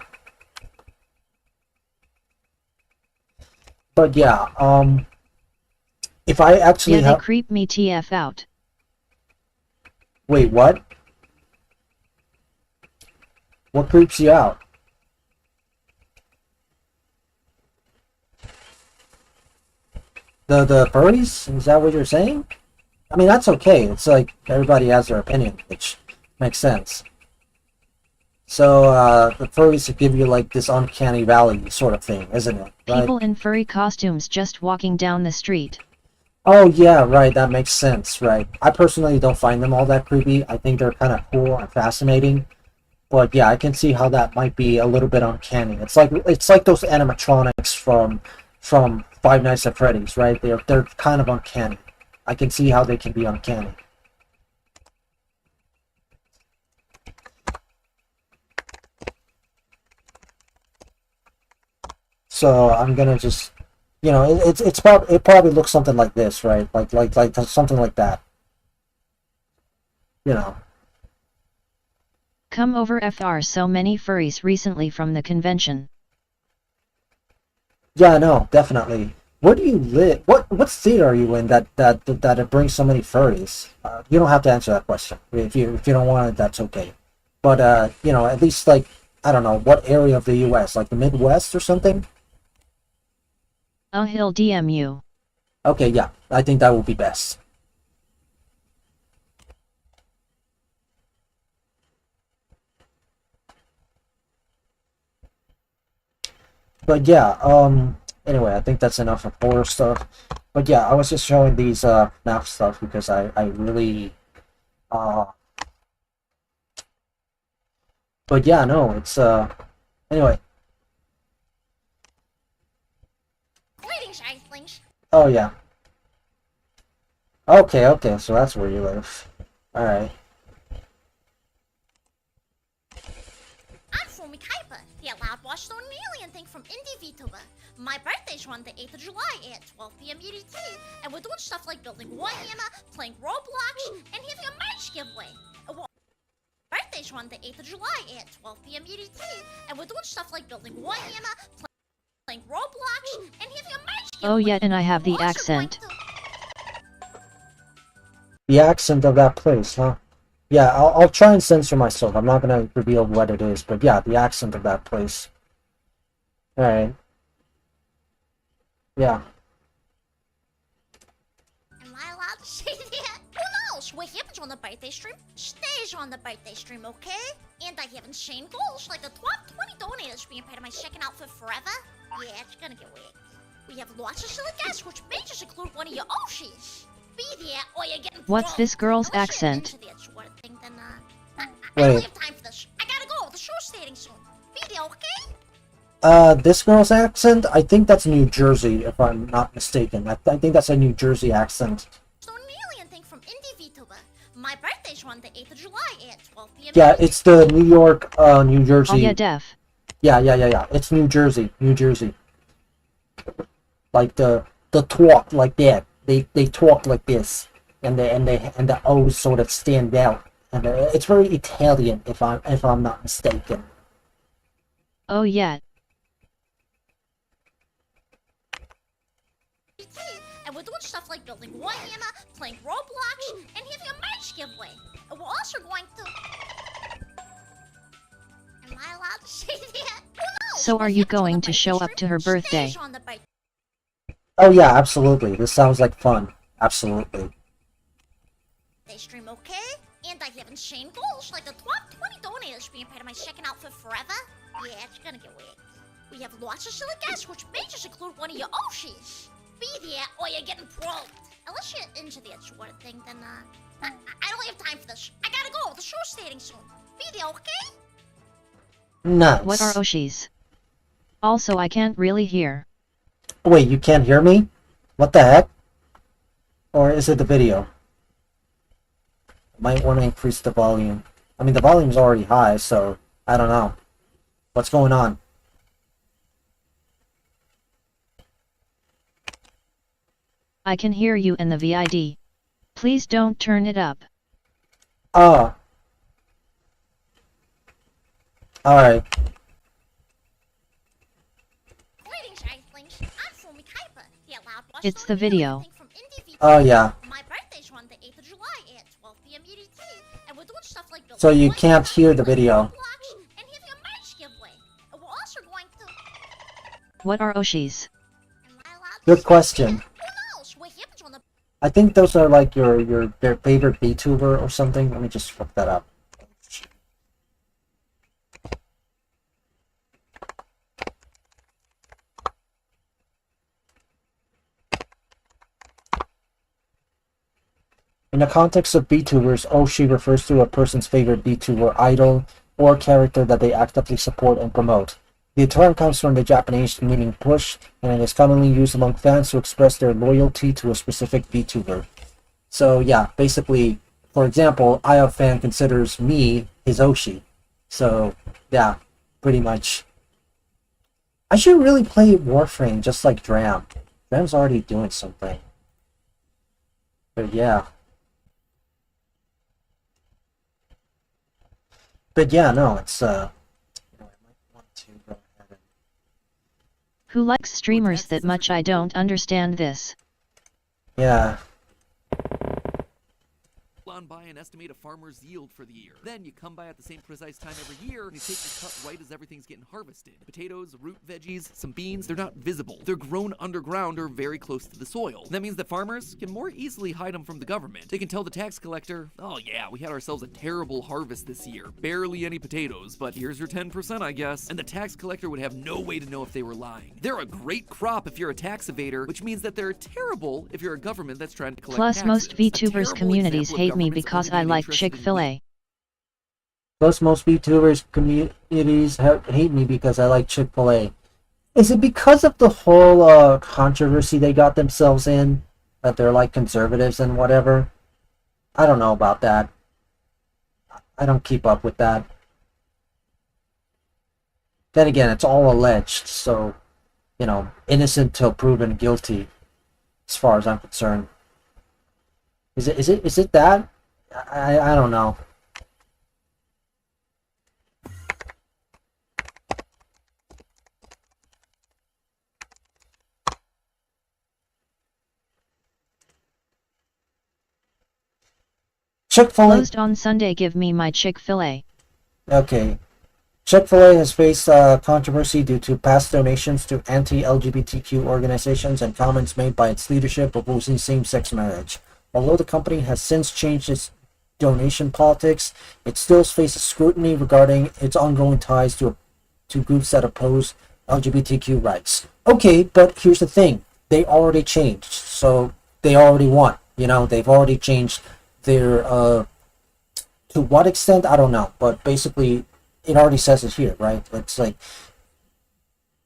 But yeah, if I actually they creep me TF out. Wait, what? What creeps you out? The furries? Is that what you're saying? I mean, that's okay. It's like everybody has their opinion, which makes sense. So, the furries give you like this uncanny valley sort of thing, isn't it? Right? People in furry costumes just walking down the street. Oh yeah, right, that makes sense, right. I personally don't find them all that creepy. I think they're kind of cool and fascinating. But yeah, I can see how that might be a little bit uncanny. It's like those animatronics from Five Nights at Freddy's, right? They're kind of uncanny. I can see how they can be uncanny. So I'm gonna just, you know, it probably looks something like this, right? Like something like that. You know. Come over FR, so many furries recently from the convention. Yeah, no, definitely. Where do you live? What state are you in that it brings so many furries? You don't have to answer that question. If you don't want it, that's okay. But you know, at least like, I don't know, what area of the U.S., like the Midwest or something? He'll DM you. Okay, yeah, I think that would be best. But yeah, anyway, I think that's enough of horror stuff. But yeah, I was just showing these map stuff because I really but yeah, no, it's anyway. Greetings, Earthlings. Oh yeah. Okay, so that's where you live. Alright. I'm Fumi Kuiper, the Allowed Watched on Alien thing from Indie VTuber. My birthday's on the 8th of July at 12 p.m. EDT, and we're doing stuff like building Warhammer, playing Roblox, and having a merch giveaway. Birthday's on the 8th of July at 12 p.m. EDT, and we're doing stuff like building Warhammer, playing Roblox, and having a merch giveaway. Oh yeah, and I have the accent. The accent of that place, huh? Yeah, I'll try and censor myself. I'm not gonna reveal what it is, but yeah, the accent of that place. Alright. Yeah. Am I allowed to say that? Who knows? What happens on the birthday stream stays on the birthday stream, okay? And I have insane goals, like the top 20 donators being part of my second outfit forever. Yeah, it's gonna get weird. We have lots of silly guests, which may just include one of your Oshis. Be there, or you're getting What's this girl's accent? I don't have time for this. I gotta go. The show's starting soon. Be there, okay? This girl's accent, I think that's New Jersey, if I'm not mistaken. I think that's a New Jersey accent. So an alien thing from Indie VTuber. My birthday's on the 8th of July at 12 p.m. Yeah, it's the New York, New Jersey. Oh yeah, def. Yeah. It's New Jersey. Like the talk like that. They talk like this, and the O's sort of stand out, and it's very Italian, if I'm not mistaken. Oh yeah. And we're doing stuff like building Warhammer, playing Roblox, and having a merch giveaway. And we're also going to... Am I allowed to say that? Who knows? So are you going to show up to her birthday? Oh yeah, absolutely. This sounds like fun. Absolutely. They stream okay, and I have insane goals, like the top 20 donators being part of my second outfit forever. Yeah, it's gonna get weird. We have lots of silly guests, which may just include one of your Oshis. Be there, or you're getting probed. Unless you're into that sort of thing, then I don't have time for this. I gotta go. The show's starting soon. Be there, okay? Nice. What are Oshis? Also, I can't really hear. Wait, you can't hear me? What the heck? Or is it the video? Might want to increase the volume. I mean, the volume's already high, so I don't know. What's going on? I can hear you in the VID. Please don't turn it up. Oh. Alright. It's the video. Oh yeah. My birthday's on the 8th of July at 12 p.m. EDT, and we're doing stuff like building So you can't hear the video. and having a merch giveaway. And we're also going to... What are Oshis? Good question. Who knows? What happens on the... I think those are like their favorite VTuber or something. Let me just look that up. In the context of VTubers, Oshi refers to a person's favorite VTuber idol or character that they actively support and promote. The term comes from the Japanese meaning push, and it is commonly used among fans to express their loyalty to a specific VTuber. So yeah, basically, for example, IO fan considers me his Oshi. So yeah, pretty much. I should really play Warframe just like Dram. Dram's already doing something. But yeah. But yeah, no, it's Who likes streamers that much? I don't understand this. yeah. On by and estimate a farmer's yield for the year. Then you come by at the same precise time every year and you take your cut right as everything's getting harvested. Potatoes, root veggies, some beans, they're not visible. They're grown underground or very close to the soil. That means that farmers can more easily hide them from the government. They can tell the tax collector, oh yeah, we had ourselves a terrible harvest this year. Barely any potatoes, but here's your 10%, I guess. And the tax collector would have no way to know if they were lying. They're a great crop if you're a tax evader, which means that they're terrible if you're a government that's trying to collect Plus, taxes. most VTubers communities hate me because I like Chick-fil-A. Plus, most VTubers communities hate me because I like Chick-fil-A. Is it because of the whole controversy they got themselves in? That they're like conservatives and whatever? I don't know about that. I don't keep up with that. Then again, it's all alleged, so, you know, innocent till proven guilty, as far as I'm concerned. Is it that? I don't know. Chick-fil-A Closed on Sunday. Give me my Chick-fil-A. Okay. Chick-fil-A has faced controversy due to past donations to anti-LGBTQ organizations and comments made by its leadership opposing same-sex marriage. Although the company has since changed its donation politics, it still faces scrutiny regarding its ongoing ties to groups that oppose LGBTQ rights. Okay, but here's the thing. They already changed, so they already won. You know, they've already changed their, to what extent, I don't know, but basically, it already says it here, right? It's like,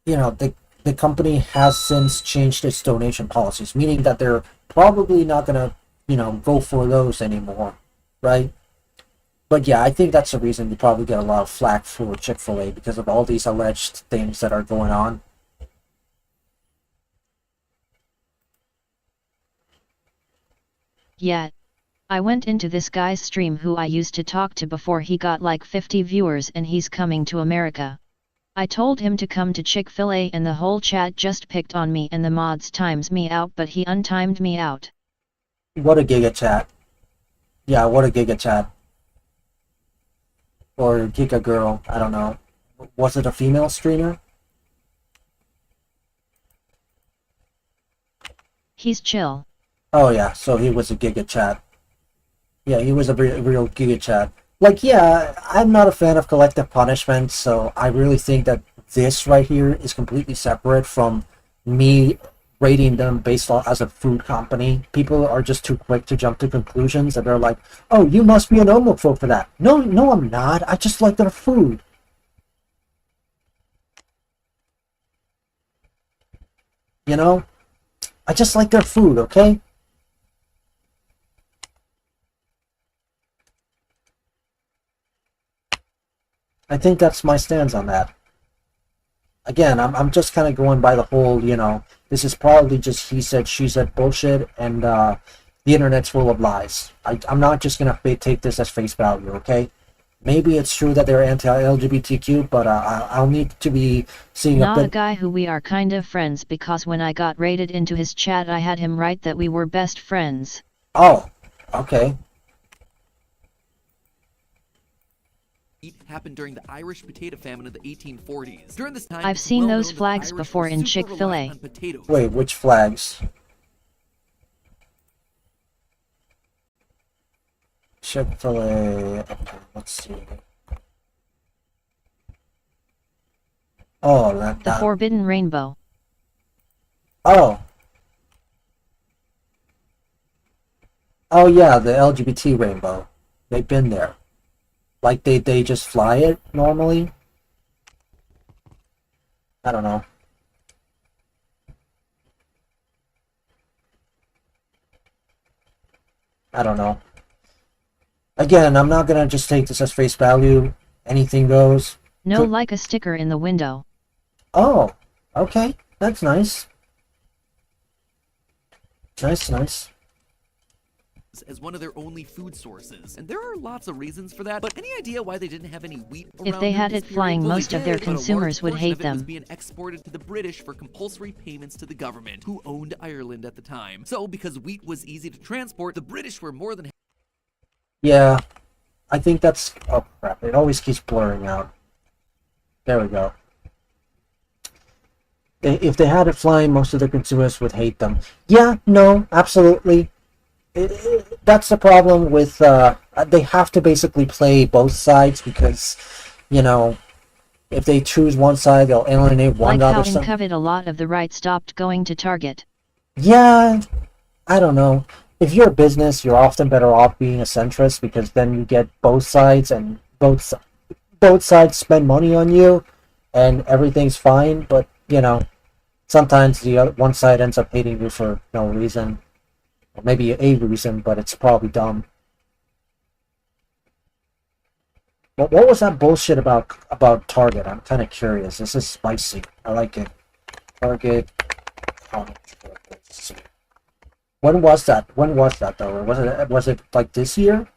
you know, the company has since changed its donation policies, meaning that they're probably not going to, you know, go for those anymore, right? But yeah, I think that's the reason you probably get a lot of flack for Chick-fil-A, because of all these alleged things that are going on. Yeah. I went into this guy's stream who I used to talk to before he got like 50 viewers and he's coming to America. I told him to come to Chick-fil-A and the whole chat just picked on me and the mods times me out, but he untimed me out. What a giga chat. Yeah, what a giga chat. Or giga girl, I don't know. Was it a female streamer? He's chill. Oh yeah, so he was a giga chat. Yeah, he was a real giga chat. Like, yeah, I'm not a fan of collective punishment, so I really think that this right here is completely separate from me rating them based on as a food company. People are just too quick to jump to conclusions, and they're like, oh, you must be an homophobe for that. No, I'm not. I just like their food. You know? I just like their food, okay? I think that's my stance on that. Again, I'm just kind of going by the whole, you know, this is probably just he said, she said bullshit, and the internet's full of lies. I'm not just going to take this as face value, okay? Maybe it's true that they're anti-LGBTQ, but I'll need to be seeing Not a bit... a guy who we are kind of friends, because when I got raided into his chat I had him write that we were best friends. Oh, okay. Happened during the Irish potato famine of the 1840s. During this time, I've seen those flags before in Chick-fil-A. Wait, which flags? Chick-fil-A... Okay, let's see. Oh, The Forbidden Rainbow. Oh. Oh yeah, the LGBT rainbow. They've been there. Like they just fly it normally. I don't know. I don't know. Again, I'm not gonna just take this as face value. Anything goes. No like a sticker in the window. Oh, okay. That's nice. Nice. As one of their only food sources. And there are lots of reasons for that, but any idea why they didn't have any wheat around? If they had during it this period? flying, Well, they most of their did, but a large consumers would portion hate of it was them. being exported to the British for compulsory payments to the government, who owned Ireland at the time. So, because wheat was easy to transport, the British were more than... Yeah, I think that's... Oh crap, it always keeps blurring out. There we go. If they had it flying, most of the consumers would hate them. Yeah, no, absolutely. That's the problem with... they have to basically play both sides because, you know, if they choose one side, they'll alienate one Like how other in side. COVID a lot of the right stopped going to Target. Yeah, I don't know. If you're a business, you're often better off being a centrist because then you get both sides and both sides spend money on you and everything's fine, but, you know, sometimes the other, one side ends up hating you for no reason. Or maybe a reason, but it's probably dumb. But what was that bullshit about Target? I'm kind of curious. This is spicy. I like it. Target. When was that? When was that though? Was it like this year?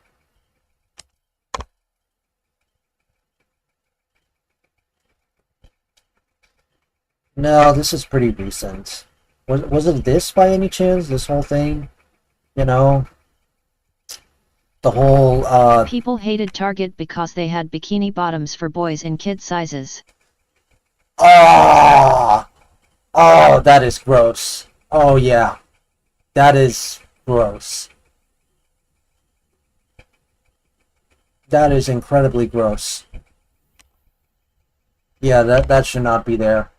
No, this is pretty recent. Was it this by any chance? This whole thing? You know? The whole, People hated Target because they had bikini bottoms for boys in kid sizes. Oh, that is gross. Oh, yeah. That is gross. That is incredibly gross. Yeah, that should not be there.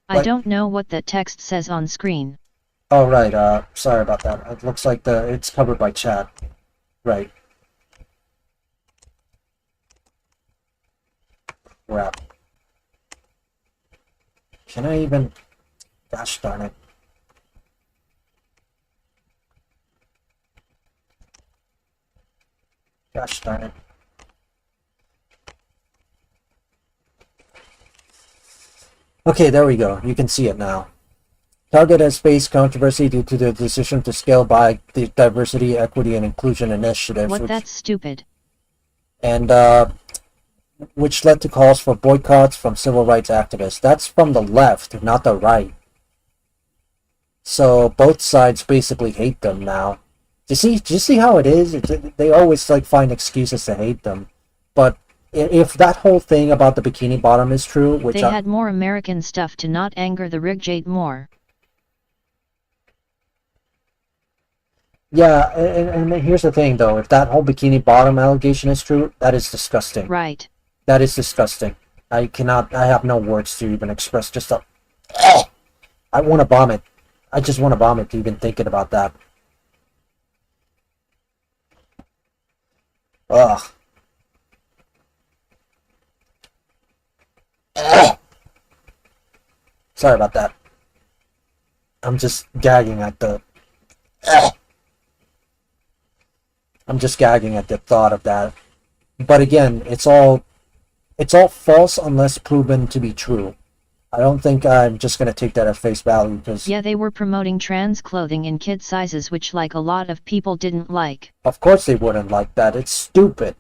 I don't know what that text says on screen. Oh, right, sorry about that. It looks like it's covered by chat. Right. Crap. Can I even... Gosh darn it. Gosh darn it. Okay, there we go. You can see it now. Target has faced controversy due to the decision to scale back the diversity, equity, and inclusion initiatives. That's stupid. And, which led to calls for boycotts from civil rights activists. That's from the left, not the right. So both sides basically hate them now. Do you see how it is? They always like find excuses to hate them. But if that whole thing about the bikini bottom is true, which they had more American stuff to not anger the Rigjade more. Yeah, and here's the thing though, if that whole bikini bottom allegation is true, that is disgusting. Right. That is disgusting. I have no words to even express just a... I want to vomit. I just want to vomit to even thinking about that. Ugh. Sorry about that. I'm just gagging at the... I'm just gagging at the thought of that. But again, it's all false unless proven to be true. I don't think I'm just going to take that at face value because... Yeah, they were promoting trans clothing in kid sizes, which like a lot of people didn't like. Of course they wouldn't like that. It's stupid.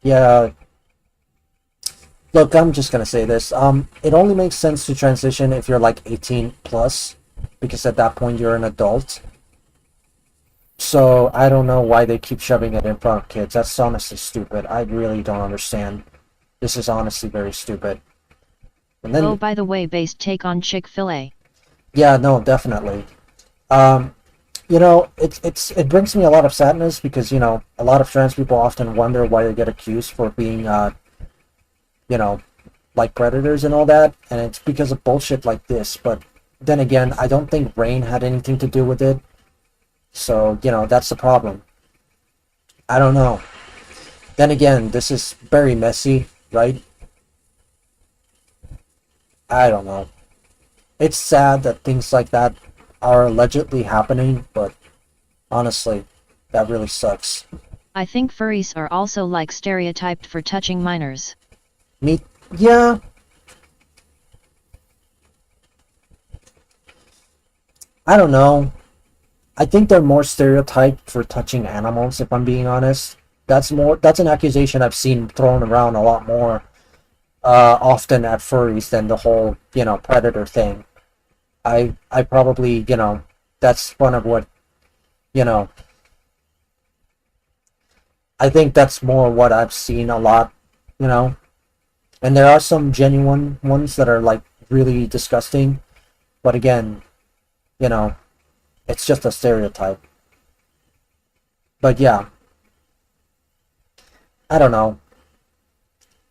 Yeah. Look, I'm just going to say this. It only makes sense to transition if you're like 18 plus, because at that point you're an adult. So I don't know why they keep shoving it in front of kids. That's honestly stupid. I really don't understand. This is honestly very stupid. And then, oh, by the way, based take on Chick-fil-A. Yeah, no, definitely. You know, it brings me a lot of sadness because, you know, a lot of trans people often wonder why they get accused for being, you know, like predators and all that, and it's because of bullshit like this. But then again, I don't think rain had anything to do with it. So, you know, that's the problem. I don't know. Then again, this is very messy, right? I don't know. It's sad that things like that are allegedly happening, but honestly, that really sucks. I think furries are also like stereotyped for touching minors. Yeah. I don't know. I think they're more stereotyped for touching animals, if I'm being honest. That's an accusation I've seen thrown around a lot more often at furries than the whole, you know, predator thing. I probably, you know, that's one of what, you know, I think that's more what I've seen a lot, you know. And there are some genuine ones that are like really disgusting, but again, you know, it's just a stereotype. But yeah, I don't know.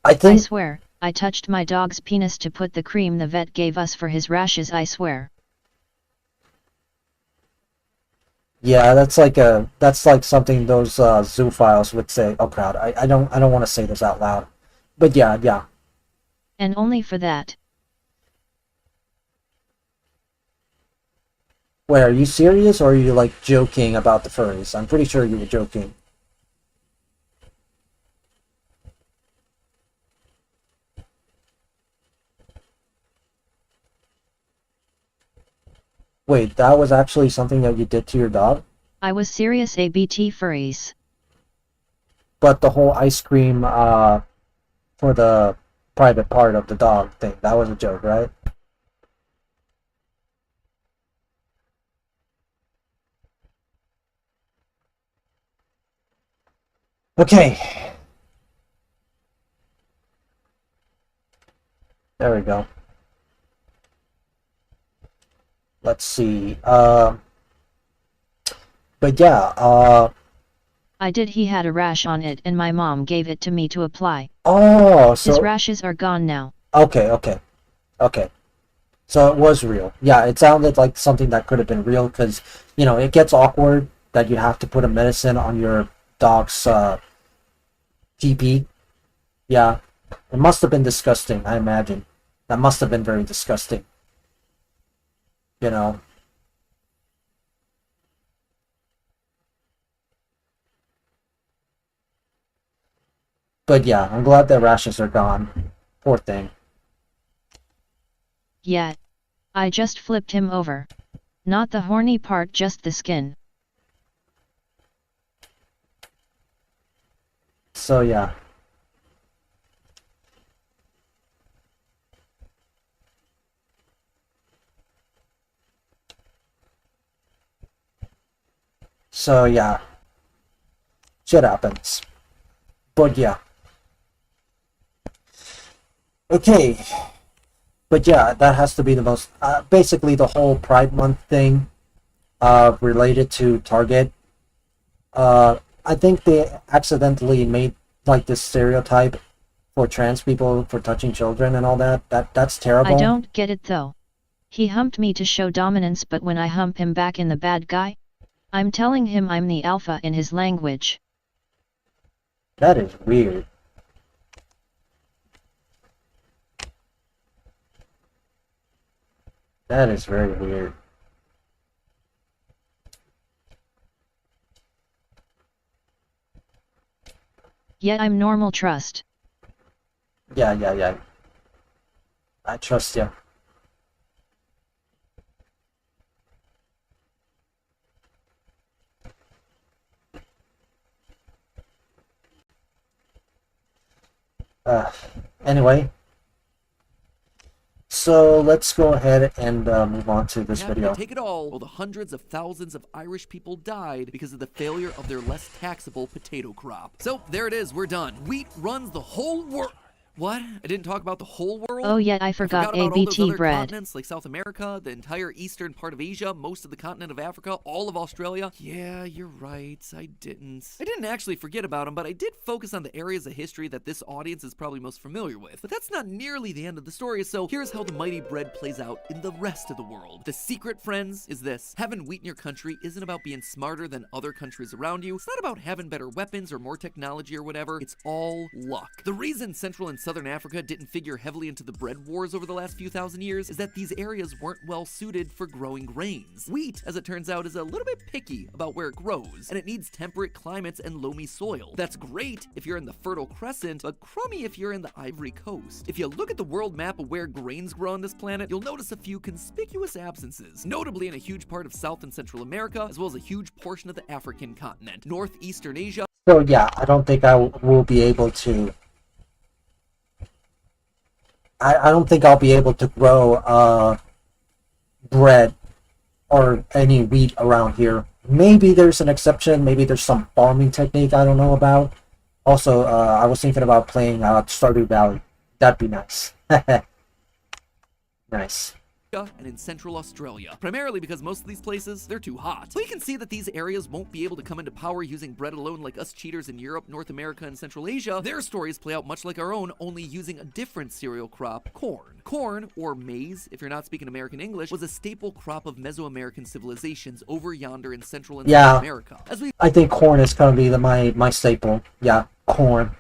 I swear, I touched my dog's penis to put the cream the vet gave us for his rashes, I swear. Yeah, that's like something those zoophiles would say. Oh crap, I don't want to say this out loud. But yeah. And only for that. Wait, are you serious or are you like joking about the furries? I'm pretty sure you were joking. Wait, that was actually something that you did to your dog? I was serious ABT furries. But the whole ice cream for the private part of the dog thing, that was a joke, right? Okay. There we go. Let's see. But yeah, I did. He had a rash on it and my mom gave it to me to apply. Oh, so his rashes are gone now. Okay. So it was real. Yeah, it sounded like something that could have been real because, you know, it gets awkward that you have to put a medicine on your dog's TP. Yeah, it must have been disgusting, I imagine. That must have been very disgusting. You know. But yeah, I'm glad the rashes are gone. Poor thing. Yeah. I just flipped him over. Not the horny part, just the skin. So yeah. So yeah. Shit happens. But yeah. Okay. But yeah, that has to be the most basically the whole Pride Month thing related to Target. I think they accidentally made like this stereotype for trans people for touching children and all that. That's terrible. I don't get it though. He humped me to show dominance, but when I hump him back in the bad guy, I'm telling him I'm the alpha in his language. That is weird. That is very weird. Yet I'm normal, trust. Yeah. I trust you. Anyway. So let's go ahead and move on to this video. Take it all, while the hundreds of thousands of Irish people died because of the failure of their less taxable potato crop. So there it is, we're done. Wheat runs the whole world. What? I didn't talk about the whole world? Oh yeah, I forgot about all those ABT other bread. continents like South America, the entire eastern part of Asia, most of the continent of Africa, all of Australia. Yeah, you're right, I didn't. I didn't actually forget about them, but I did focus on the areas of history that this audience is probably most familiar with. But that's not nearly the end of the story, so here's how the mighty bread plays out in the rest of the world. The secret, friends, is this. Having wheat in your country isn't about being smarter than other countries around you. It's not about having better weapons or more technology or whatever. It's all luck. The reason Central and Southern Africa didn't figure heavily into the bread wars over the last few thousand years is that these areas weren't well suited for growing grains. Wheat, as it turns out, is a little bit picky about where it grows, and it needs temperate climates and loamy soil. That's great if you're in the Fertile Crescent, but crummy if you're in the Ivory Coast. If you look at the world map of where grains grow on this planet, you'll notice a few conspicuous absences, notably in a huge part of South and Central America, as well as a huge portion of the African continent, northeastern Asia. So yeah, I don't think I will be able to. I don't think I'll be able to grow bread or any wheat around here. Maybe there's an exception. Maybe there's some farming technique I don't know about. Also, I was thinking about playing Stardew Valley. That'd be nice. Nice. And in Central Australia, primarily because most of these places, they're too hot. So you can see that these areas won't be able to come into power using bread alone like us cheaters in Europe, North America, and Central Asia. Their stories play out much like our own, only using a different cereal crop, corn. Corn, or maize, if you're not speaking American English, was a staple crop of Mesoamerican civilizations over yonder in Central and South America. I think corn is going to be my staple. Yeah, corn.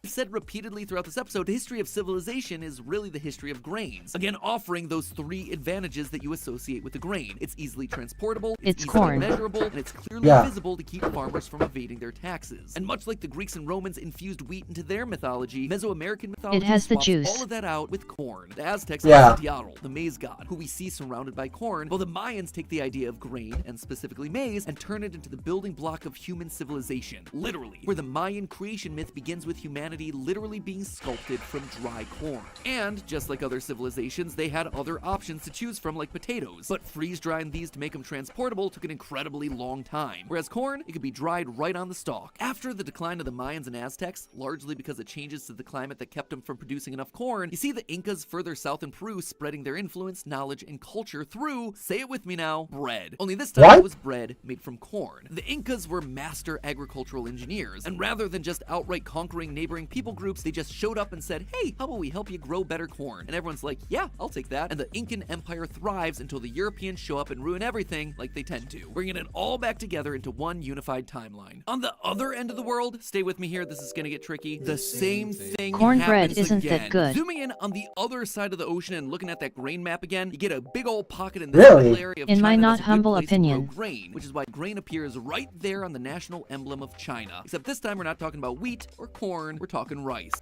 I've said repeatedly throughout this episode, the history of civilization is really the history of grains. Again, offering those three advantages that you associate with the grain. It's easily transportable, it's easily corn. measurable, and it's clearly visible to keep farmers from evading their taxes. And much like the Greeks and Romans infused wheat into their mythology, Mesoamerican mythology has the swaps juice. all of that out with corn. The Aztecs have Teotl, the maize god, who we see surrounded by corn, while the Mayans take the idea of grain, and specifically maize, and turn it into the building block of human civilization. Literally, where the Mayan creation myth begins with humanity literally being sculpted from dry corn. And, just like other civilizations, they had other options to choose from like potatoes, but freeze-drying these to make them transportable took an incredibly long time, whereas corn, it could be dried right on the stalk. After the decline of the Mayans and Aztecs, largely because of changes to the climate that kept them from producing enough corn, you see the Incas further south in Peru spreading their influence, knowledge, and culture through, say it with me now, bread. Only this time it was bread made from corn. The Incas were master agricultural engineers, and rather than just outright conquering neighboring people groups, they just showed up and said, hey, how about we help you grow better corn? And everyone's like, yeah, I'll take that. And the Incan Empire thrives until the Europeans show up and ruin everything like they tend to, bringing it all back together into one unified timeline. On the other end of the world, stay with me here, this is gonna get tricky, the same thing Cornbread happens isn't again. that good. Zooming in on the other side of the ocean and looking at that grain map again, you get a big old pocket in this little area of In China my not that's a good humble place to grow opinion. grain, which is why grain appears right there on the national emblem of China. Except this time we're not talking about wheat or corn, we're talking rice.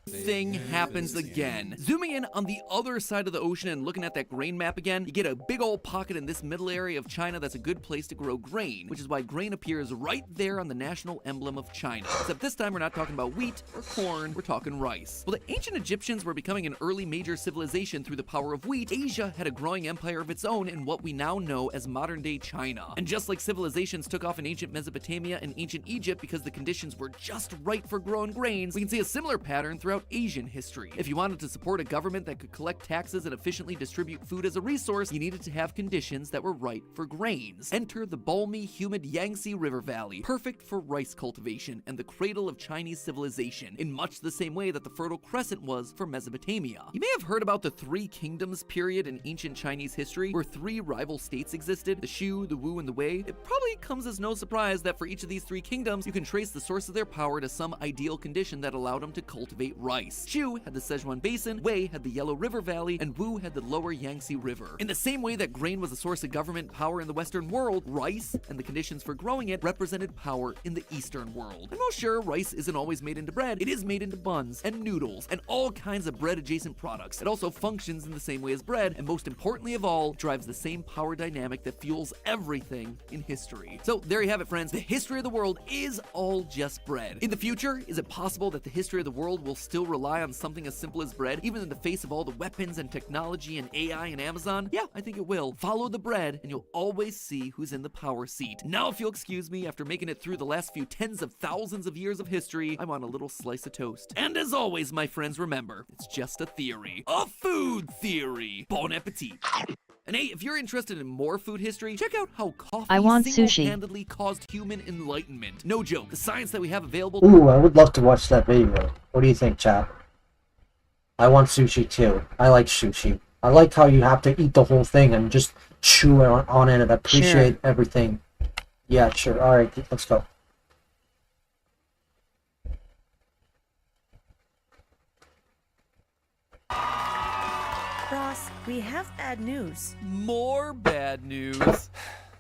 Thing happens again. Zooming in on the other side of the ocean and looking at that grain map again, you get a big old pocket in this middle area of China that's a good place to grow grain, which is why grain appears right there on the national emblem of China. Except this time we're not talking about wheat or corn, we're talking rice. Well, the ancient Egyptians were becoming an early major civilization through the power of wheat. Asia had a growing empire of its own in what we now know as modern-day China. And just like civilizations took off in ancient Mesopotamia and ancient Egypt because the conditions were just right for growing grains, we can see a similar pattern throughout Asian history. If you wanted to support a government that could collect taxes and efficiently distribute food as a resource, you needed to have conditions that were right for grains. Enter the balmy, humid Yangtze River Valley, perfect for rice cultivation and the cradle of Chinese civilization, in much the same way that the Fertile Crescent was for Mesopotamia. You may have heard about the Three Kingdoms period in ancient Chinese history, where three rival states existed, the Shu, the Wu, and the Wei. It probably comes as no surprise that for each of these three kingdoms, you can trace the source of their power to some ideal condition that allowed them to cultivate rice. Shu had the Sichuan Basin, Wei had the Yellow River Valley, and Wu had the lower Yangtze River. In the same way that grain was a source of government power in the Western world, rice, and the conditions for growing it, represented power in the Eastern world. I'm not sure rice isn't always made into bread. It is made into buns and noodles and all kinds of bread-adjacent products. It also functions in the same way as bread, and most importantly of all, drives the same power dynamic that fuels everything in history. So there you have it, friends. The history of the world is all just bread. In the future, is it possible that the history of the world will still still rely on something as simple as bread, even in the face of all the weapons and technology and AI and Amazon? Yeah, I think it will. Follow the bread, and you'll always see who's in the power seat. Now, if you'll excuse me, after making it through the last few tens of thousands of years of history, I want a little slice of toast. And as always, my friends, remember, it's just a theory. A food theory. Bon appetit. And hey, if you're interested in more food history, check out how coffee I want sushi. single-handedly caused human enlightenment. No joke, the science that we have available... Ooh, I would love to watch that video. What do you think, chat? I want sushi too. I like sushi. I like how you have to eat the whole thing and just chew on it and appreciate everything. Yeah, sure. Alright, let's go. Ross, we have bad news. More bad news?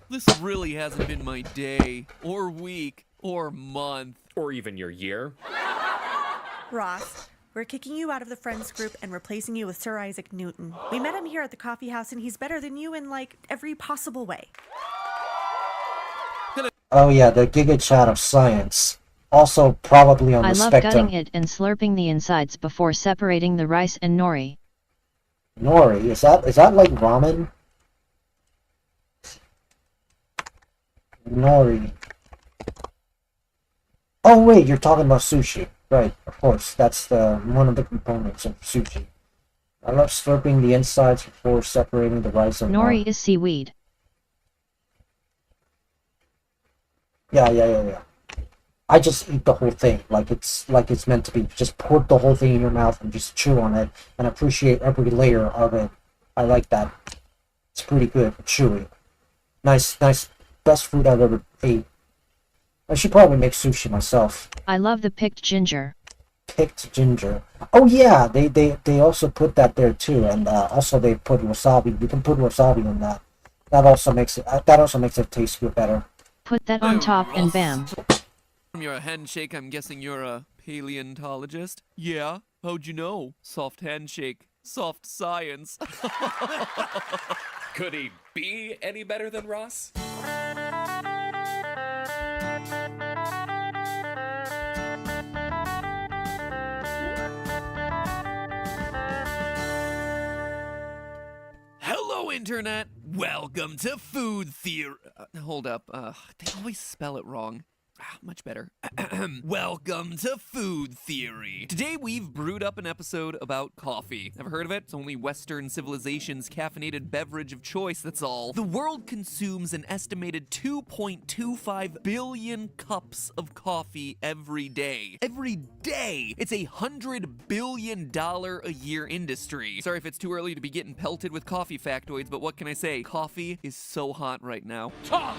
This really hasn't been my day, or week, or month. Or even your year. Ross, we're kicking you out of the Friends group and replacing you with Sir Isaac Newton. We met him here at the coffee house and he's better than you in, like, every possible way. Oh yeah, the Giga Chat of science. Also probably on the I love spectrum. gutting it and slurping the insides before separating the rice and nori. Nori, is that like ramen? Nori. Oh wait, you're talking about sushi. Right, of course. That's one of the components of sushi. I love slurping the insides before separating the rice and Nori is seaweed. Yeah. I just eat the whole thing like it's meant to be. Just put the whole thing in your mouth and just chew on it and appreciate every layer of it. I like that. It's pretty good, chewy. Nice. Best food I've ever ate. I should probably make sushi myself. I love the picked ginger. Picked ginger. Oh yeah, they also put that there too, and also they put wasabi. You can put wasabi in that. That also makes it taste good better. Put that on top and bam. From your handshake, I'm guessing you're a paleontologist? Yeah? How'd you know? Soft handshake. Soft science. Could he be any better than Ross? Hello, Internet! Welcome to Food Theory. Hold up. They always spell it wrong. Much better. Welcome to Food Theory. Today we've brewed up an episode about coffee. Ever heard of it? It's only Western civilization's caffeinated beverage of choice, that's all. The world consumes an estimated 2.25 billion cups of coffee every day. Every day! It's a $100 billion a year industry. Sorry if it's too early to be getting pelted with coffee factoids, but what can I say? Coffee is so hot right now. Talk!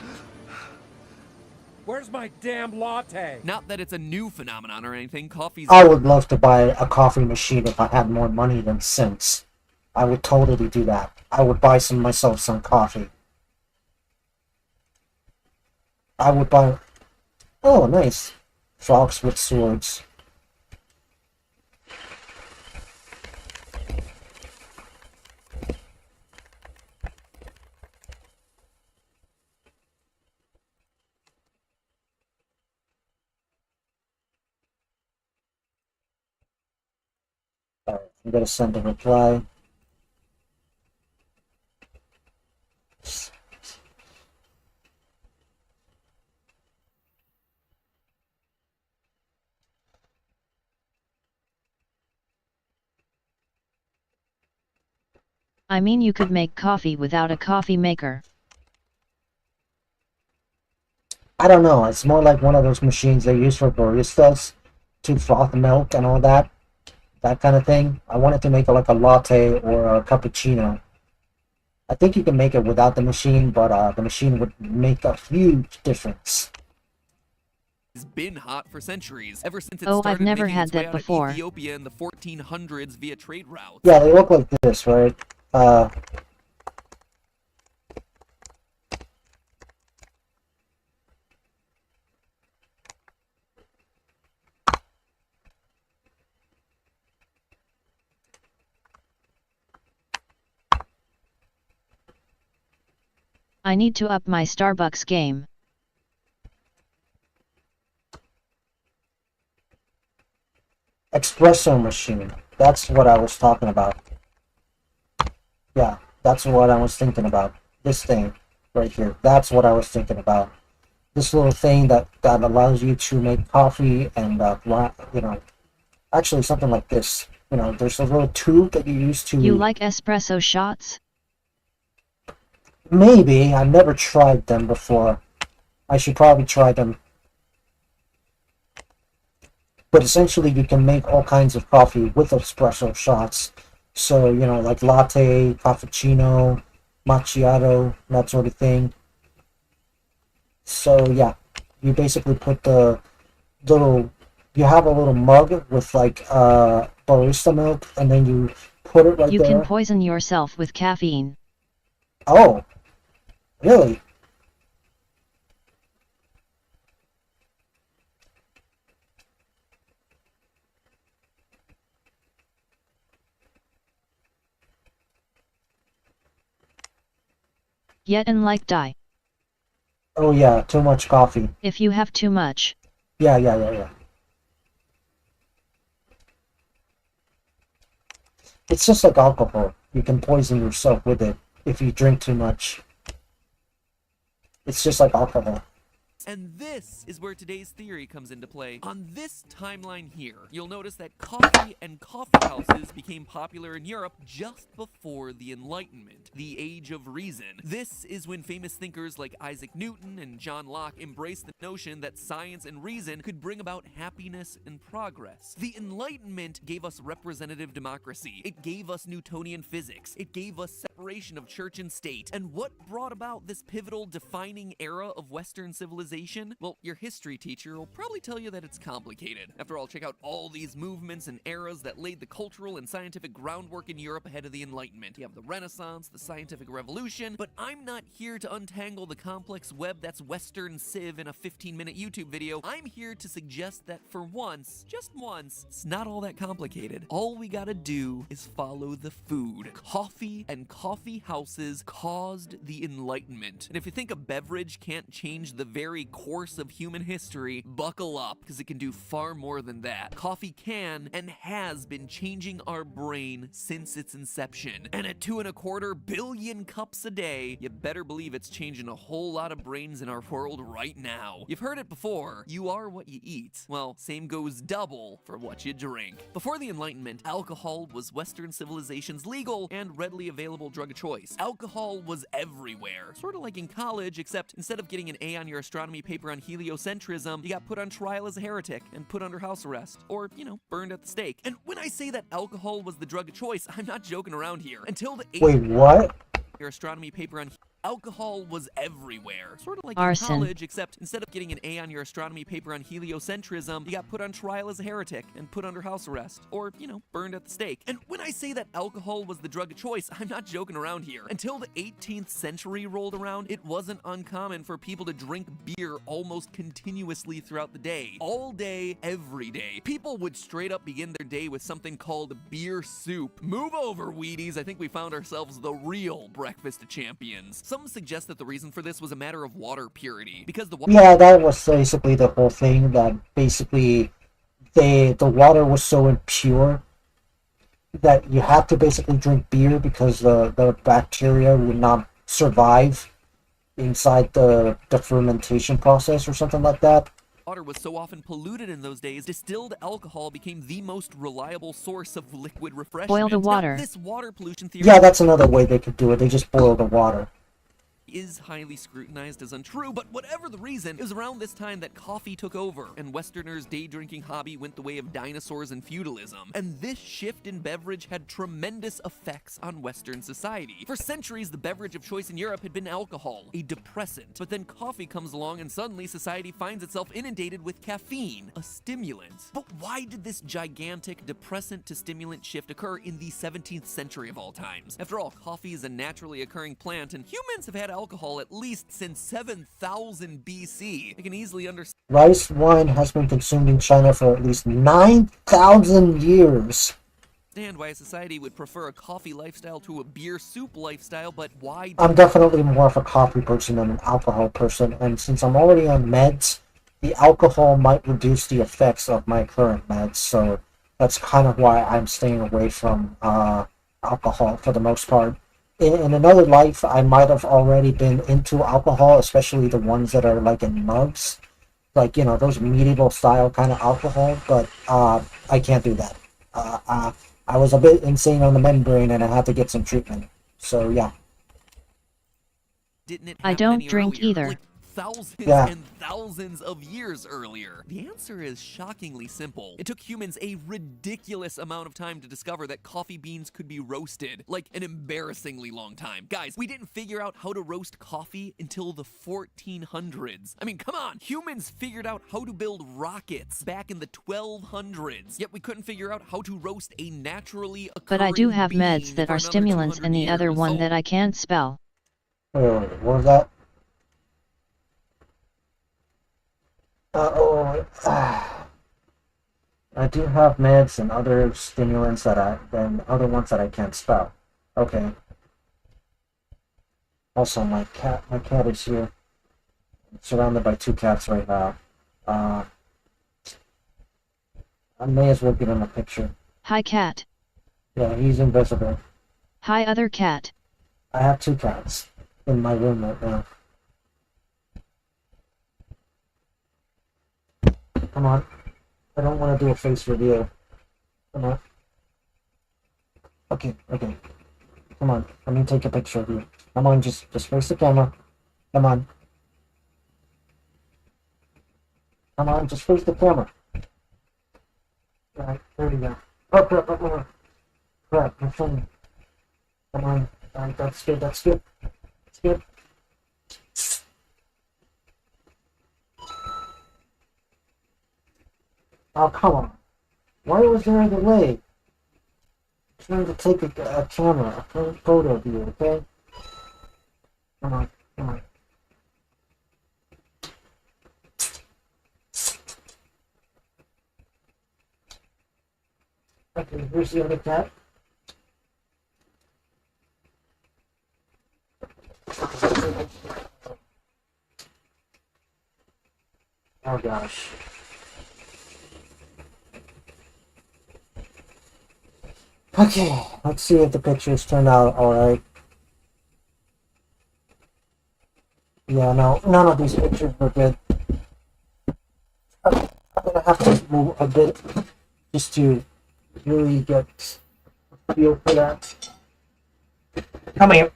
Where's my damn latte? Not that it's a new phenomenon or anything. Coffee's... I would love to buy a coffee machine if I had more money than sense. I would totally do that. I would buy myself some coffee. I would buy... Oh, nice. Frogs with swords. I'm gonna send a reply. I mean, you could make coffee without a coffee maker. I don't know, it's more like one of those machines they use for baristas to froth milk and all that. That kind of thing. I wanted to make like a latte or a cappuccino. I think you can make it without the machine, but the machine would make a huge difference. It's been hot for centuries, ever since it Oh, started I've never making had its way that out of before. Ethiopia in the 1400s via trade routes. Yeah, they look like this, right? I need to up my Starbucks game. espresso machine. That's what I was talking about. Yeah, that's what I was thinking about. This thing right here. That's what I was thinking about. This little thing that allows you to make coffee and, you know, actually something like this. You know, there's a little tube that you use to... You like espresso shots? Maybe. I've never tried them before. I should probably try them. But essentially you can make all kinds of coffee with espresso shots. So, you know, like latte, cappuccino, macchiato, that sort of thing. So, yeah. You basically put the little... You have a little mug with, like, barista milk, and then you put it right there. You can poison yourself with caffeine. Oh. Really? Yet and like die. Oh yeah, too much coffee. If you have too much. Yeah. It's just like alcohol. You can poison yourself with it if you drink too much. It's just like alcohol. And this is where today's theory comes into play. On this timeline here, you'll notice that coffee and coffee houses became popular in Europe just before the Enlightenment, the Age of Reason. This is when famous thinkers like Isaac Newton and John Locke embraced the notion that science and reason could bring about happiness and progress. The Enlightenment gave us representative democracy. It gave us Newtonian physics. It gave us separation of church and state. And what brought about this pivotal defining era of Western civilization? Well, your history teacher will probably tell you that it's complicated. After all, check out all these movements and eras that laid the cultural and scientific groundwork in Europe ahead of the Enlightenment. You have the Renaissance, the Scientific Revolution, but I'm not here to untangle the complex web that's Western Civ in a 15-minute YouTube video. I'm here to suggest that for once, just once, it's not all that complicated. All we gotta do is follow the food. Coffee and coffee houses caused the Enlightenment. And if you think a beverage can't change the very course of human history, buckle up, because it can do far more than that. Coffee can and has been changing our brain since its inception. And at 2.25 billion cups a day, you better believe it's changing a whole lot of brains in our world right now. You've heard it before, you are what you eat. Well, same goes double for what you drink. Before the Enlightenment, alcohol was Western civilization's legal and readily available drug of choice. Alcohol was everywhere, sort of like in college, except instead of getting an A on your astronomy paper on heliocentrism, you got put on trial as a heretic and put under house arrest, or, you know, burned at the stake. And when I say that alcohol was the drug of choice, I'm not joking around here. Until the Wait, what? Your astronomy paper on alcohol was everywhere, sort of like Arson. in college, except instead of getting an A on your astronomy paper on heliocentrism, you got put on trial as a heretic and put under house arrest, or, you know, burned at the stake. And when I say that alcohol was the drug of choice, I'm not joking around here. Until the 18th century rolled around, it wasn't uncommon for people to drink beer almost continuously throughout the day. All day, every day. People would straight up begin their day with something called beer soup. Move over, Wheaties. I think we found ourselves the real breakfast of champions. Some suggest that the reason for this was a matter of water purity, because the water... Yeah, that was basically the whole thing, that basically the water was so impure that you had to basically drink beer because the bacteria would not survive inside the fermentation process or something like that. Water was so often polluted in those days, distilled alcohol became the most reliable source of liquid refreshment. Boil the water. Now, this water pollution theory... Yeah, that's another way they could do it. They just boil the water. Is highly scrutinized as untrue, but whatever the reason, it was around this time that coffee took over, and Westerners' day-drinking hobby went the way of dinosaurs and feudalism. And this shift in beverage had tremendous effects on Western society. For centuries, the beverage of choice in Europe had been alcohol, a depressant. But then coffee comes along, and suddenly society finds itself inundated with caffeine, a stimulant. But why did this gigantic depressant to stimulant shift occur in the 17th century of all times? After all, coffee is a naturally occurring plant, and humans have had alcohol at least since 7000 BC. I can easily understand Rice wine has been consumed in China for at least 9,000 years. Why a society would prefer a coffee lifestyle to a beer soup lifestyle, but why... I'm definitely more of a coffee person than an alcohol person, and since I'm already on meds, the alcohol might reduce the effects of my current meds, so That's kind of why I'm staying away from alcohol for the most part. In another life, I might have already been into alcohol, especially the ones that are like in mugs, like, you know, those medieval style kind of alcohol. But I can't do that. I was a bit insane on the membrane, and I had to get some treatment. So yeah. Didn't it I happen don't any drink earlier? either. Like thousands Yeah. and thousands of years earlier? The answer is shockingly simple. It took humans a ridiculous amount of time to discover that coffee beans could be roasted. Like an embarrassingly long time. Guys, we didn't figure out how to roast coffee until the 1400s. I mean, come on! Humans figured out how to build rockets back in the 1200s. Yet we couldn't figure out how to roast a naturally But I do occurring have meds bean that for are another stimulants 200 and the other years. one Oh, that I can't spell. What was that? I do have meds and other stimulants then other ones that I can't spell. Okay. Also, my cat is here. I'm surrounded by 2 cats right now. I may as well get him a picture. Hi cat. Yeah, he's invisible. Hi other cat. I have 2 cats in my room right now. Come on. I don't want to do a face reveal. Come on. Okay. Come on. Let me take a picture of you. Come on, just face the camera. Come on. Come on, just face the camera. Alright, there we go. Oh, crap, my phone. Come on. Alright, that's good. Oh, come on. Why was there a delay? I'm trying to take a camera, a photo of you, okay? Come on. Okay, here's the other cat. Oh gosh. Okay, let's see if the pictures turn out alright. Yeah, no, none of these pictures were good. I'm gonna have to move a bit just to really get a feel for that. Come here.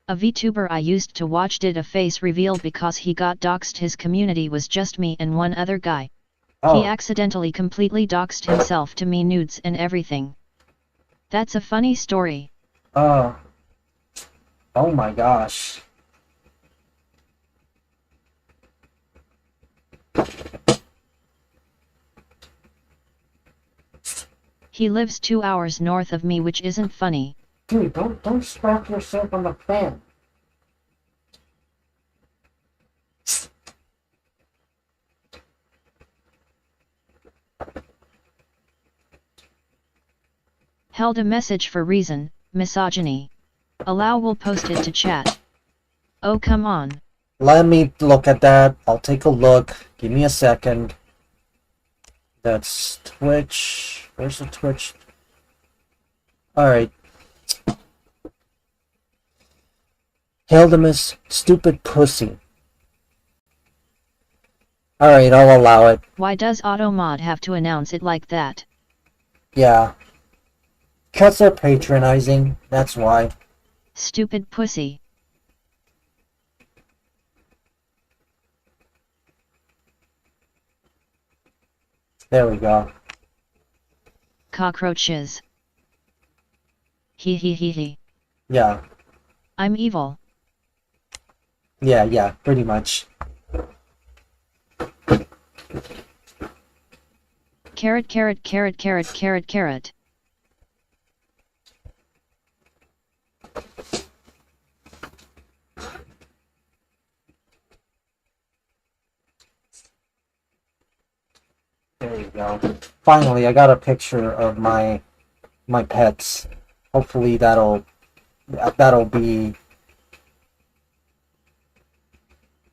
A VTuber I used to watch did a face reveal because he got doxxed. His community was just me and one other guy. Oh. He accidentally completely doxed himself to me, nudes and everything. That's a funny story. Oh my gosh. He lives 2 hours north of me, which isn't funny. Dude, don't smack yourself on the fan. Held a message for reason, misogyny. Allow will post it to chat. Oh come on. Let me look at that. I'll take a look. Give me a second. That's Twitch. Where's the Twitch? Alright. Hildemus, stupid pussy. Alright, I'll allow it. Why does Automod have to announce it like that? Yeah. Cats are patronizing, that's why. Stupid pussy. There we go. Cockroaches. He. Yeah. I'm evil. Yeah, pretty much. Carrot. There you go. finally, I got a picture of my pets. Hopefully that'll be...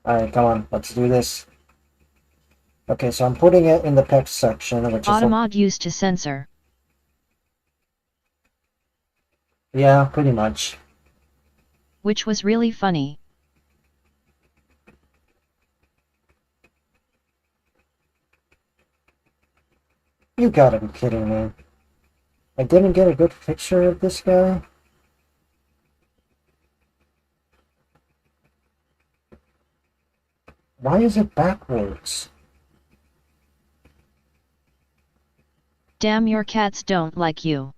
Alright, come on, let's do this. Okay, so I'm putting it in the pets section, which is... Automod used to censor. Yeah, pretty much. Which was really funny. You gotta be kidding me. I didn't get a good picture of this guy? Why is it backwards? Damn, your cats don't like you.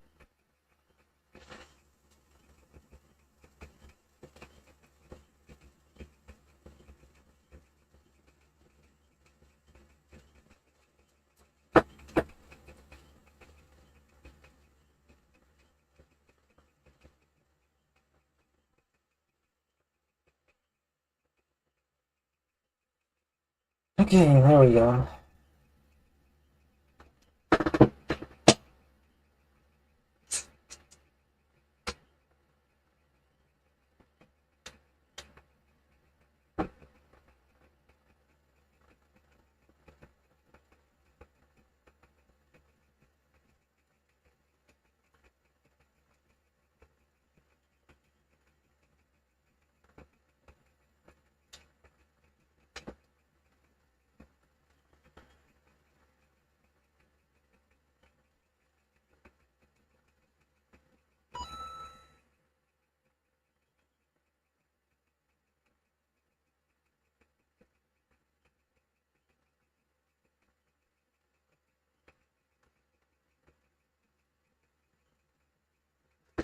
Okay, there we go.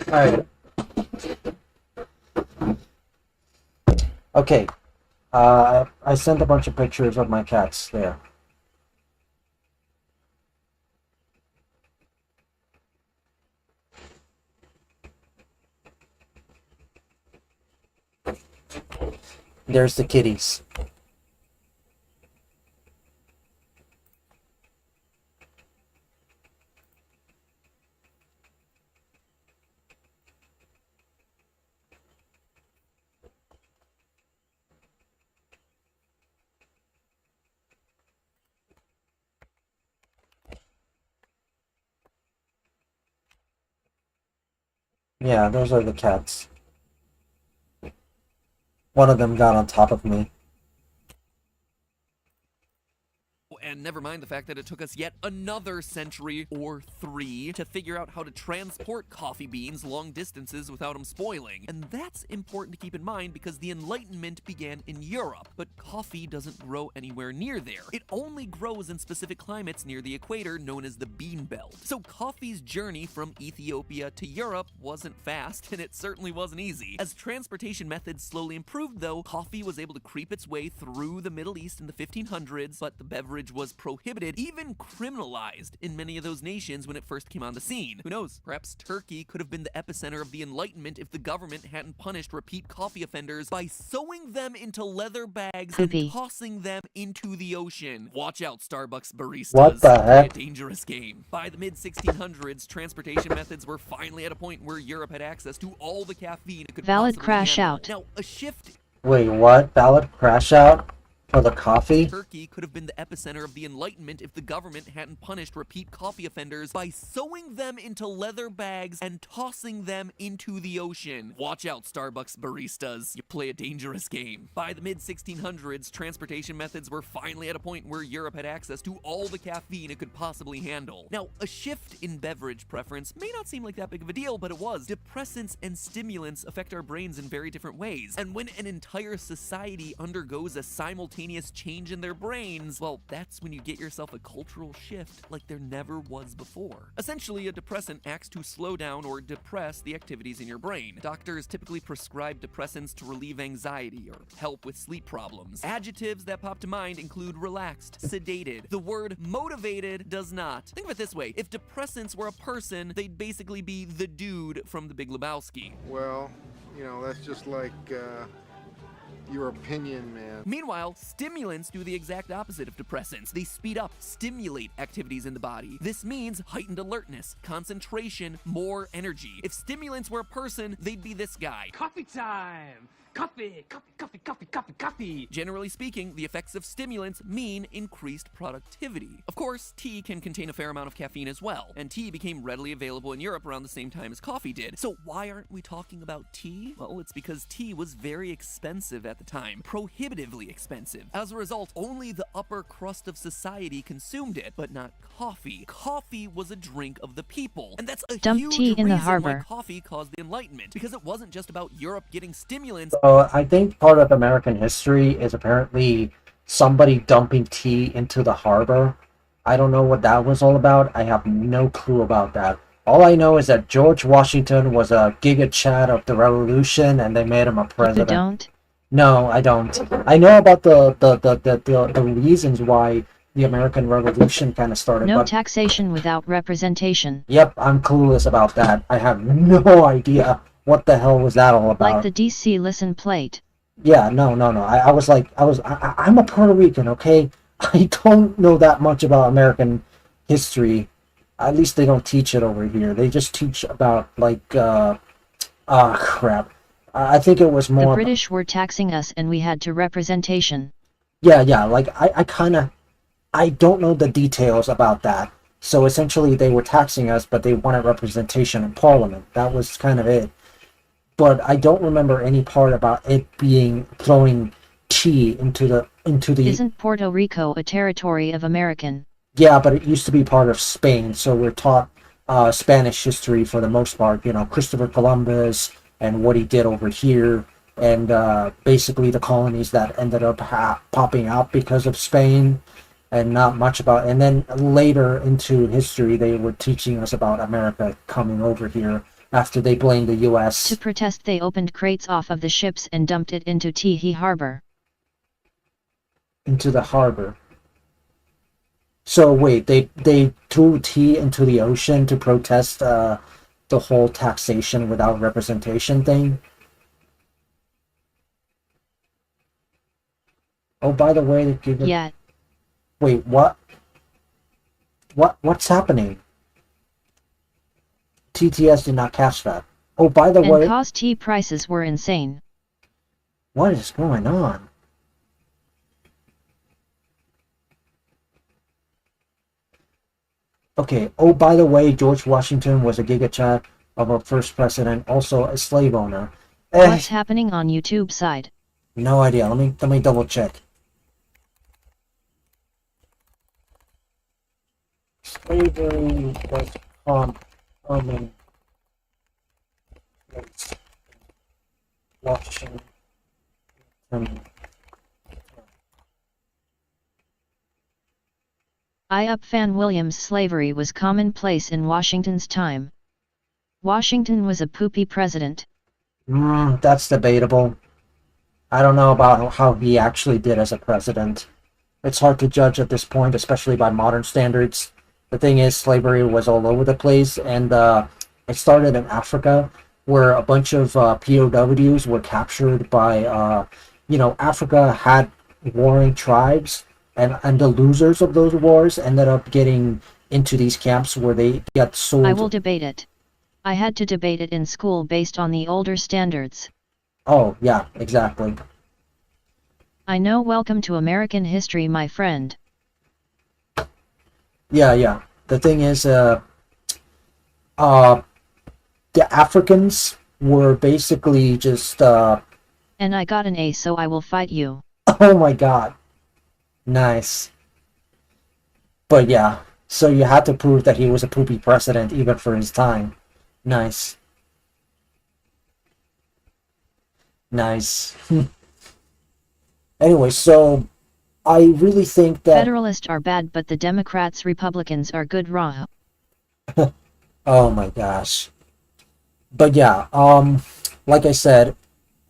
Alright. Okay. I sent a bunch of pictures of my cats there. There's the kitties. Yeah, those are the cats. One of them got on top of me. And never mind the fact that it took us yet another century or 3 to figure out how to transport coffee beans long distances without them spoiling. And that's important to keep in mind because the Enlightenment began in Europe, but coffee doesn't grow anywhere near there. It only grows in specific climates near the equator known as the bean belt. So coffee's journey from Ethiopia to Europe wasn't fast, and it certainly wasn't easy. As transportation methods slowly improved though, coffee was able to creep its way through the Middle East in the 1500s, but the beverage was prohibited, even criminalized in many of those nations when it first came on the scene. Who knows? Perhaps Turkey could have been the epicenter of the Enlightenment if the government hadn't punished repeat coffee offenders by sewing them into leather bags and tossing them into the ocean. Watch out, Starbucks baristas. What the heck? It's a dangerous game. By the mid-1600s, transportation methods were finally at a point where Europe had access to all the caffeine it could Valid possibly crash handle. out. Now, a shift Wait, what? Valid crash out? For the coffee? Turkey could have been the epicenter of the Enlightenment if the government hadn't punished repeat coffee offenders by sewing them into leather bags and tossing them into the ocean. Watch out, Starbucks baristas. You play a dangerous game. By the mid-1600s, transportation methods were finally at a point where Europe had access to all the caffeine it could possibly handle. Now, a shift in beverage preference may not seem like that big of a deal, but it was. Depressants and stimulants affect our brains in very different ways. And when an entire society undergoes a simultaneous change in their brains, well, that's when you get yourself a cultural shift like there never was before. Essentially, a depressant acts to slow down or depress the activities in your brain. Doctors typically prescribe depressants to relieve anxiety or help with sleep problems. Adjectives that pop to mind include relaxed, sedated. The word motivated does not. Think of it this way. If depressants were a person, they'd basically be the dude from The Big Lebowski. Well, you know, that's just like, your opinion, man. Meanwhile, stimulants do the exact opposite of depressants. They speed up, stimulate activities in the body. This means heightened alertness, concentration, more energy. If stimulants were a person, they'd be this guy. Coffee time! Coffee, coffee, coffee, coffee, coffee, coffee! Generally speaking, the effects of stimulants mean increased productivity. Of course, tea can contain a fair amount of caffeine as well, and tea became readily available in Europe around the same time as coffee did. So why aren't we talking about tea? Well, it's because tea was very expensive at the time, prohibitively expensive. As a result, only the upper crust of society consumed it, but not coffee. Coffee was a drink of the people, and that's a Dump huge tea in the reason why harbor. coffee caused the Enlightenment, because it wasn't just about Europe getting stimulants. I think part of American history is apparently somebody dumping tea into the harbor. I don't know what that was all about. I have no clue about that. All I know is that George Washington was a Giga Chad of the Revolution, and they made him a president. You don't? No, I don't. I know about the reasons why the American Revolution kind of started. No but taxation without representation. yep, I'm clueless about that. I have no idea what the hell was that all about. Like the DC listen plate. Yeah, no. I'm a Puerto Rican, okay? I don't know that much about American history. At least they don't teach it over here. They just teach about, like, crap. I think it was more... The British were taxing us and we had to representation. Yeah, like, I don't know the details about that. So essentially they were taxing us, but they wanted representation in Parliament. That was kind of it. But I don't remember any part about it being throwing tea into the Isn't Puerto Rico a territory of American? Yeah, but it used to be part of Spain, so we're taught Spanish history for the most part. You know, Christopher Columbus and what he did over here, and basically the colonies that ended up popping out because of Spain, and not much about. And then later into history, they were teaching us about America coming over here after they blamed the U.S. To protest, they opened crates off of the ships and dumped it into Teehee Harbor. Into the harbor. So wait, they threw tea into the ocean to protest the whole taxation without representation thing? Oh, by the way, Yeah. Wait, what? What's happening? TTS did not catch that. Oh, by the way... And cause tea prices were insane. What is going on? Okay, oh, by the way, George Washington was a Giga Chad of our first president, also a slave owner. What's happening on YouTube side? No idea. Let me double check. Slavery was common. Washington. Fan Williams' slavery was commonplace in Washington's time. Washington was a poopy president. That's debatable. I don't know about how he actually did as a president. It's hard to judge at this point, especially by modern standards. The thing is, slavery was all over the place, and it started in Africa, where a bunch of POWs were captured by, Africa had warring tribes, and the losers of those wars ended up getting into these camps where they get sold. I will debate it. I had to debate it in school based on the older standards. Oh, yeah, exactly. I know. Welcome to American history, my friend. Yeah. The thing is, the Africans were basically just, And I got an A, so I will fight you. Oh my god. Nice. But yeah, so you had to prove that he was a poopy president even for his time. Nice. Nice. Anyway, so I really think that... Federalists are bad, but the Democrats, Republicans are good. Raw. Oh my gosh. But yeah, like I said,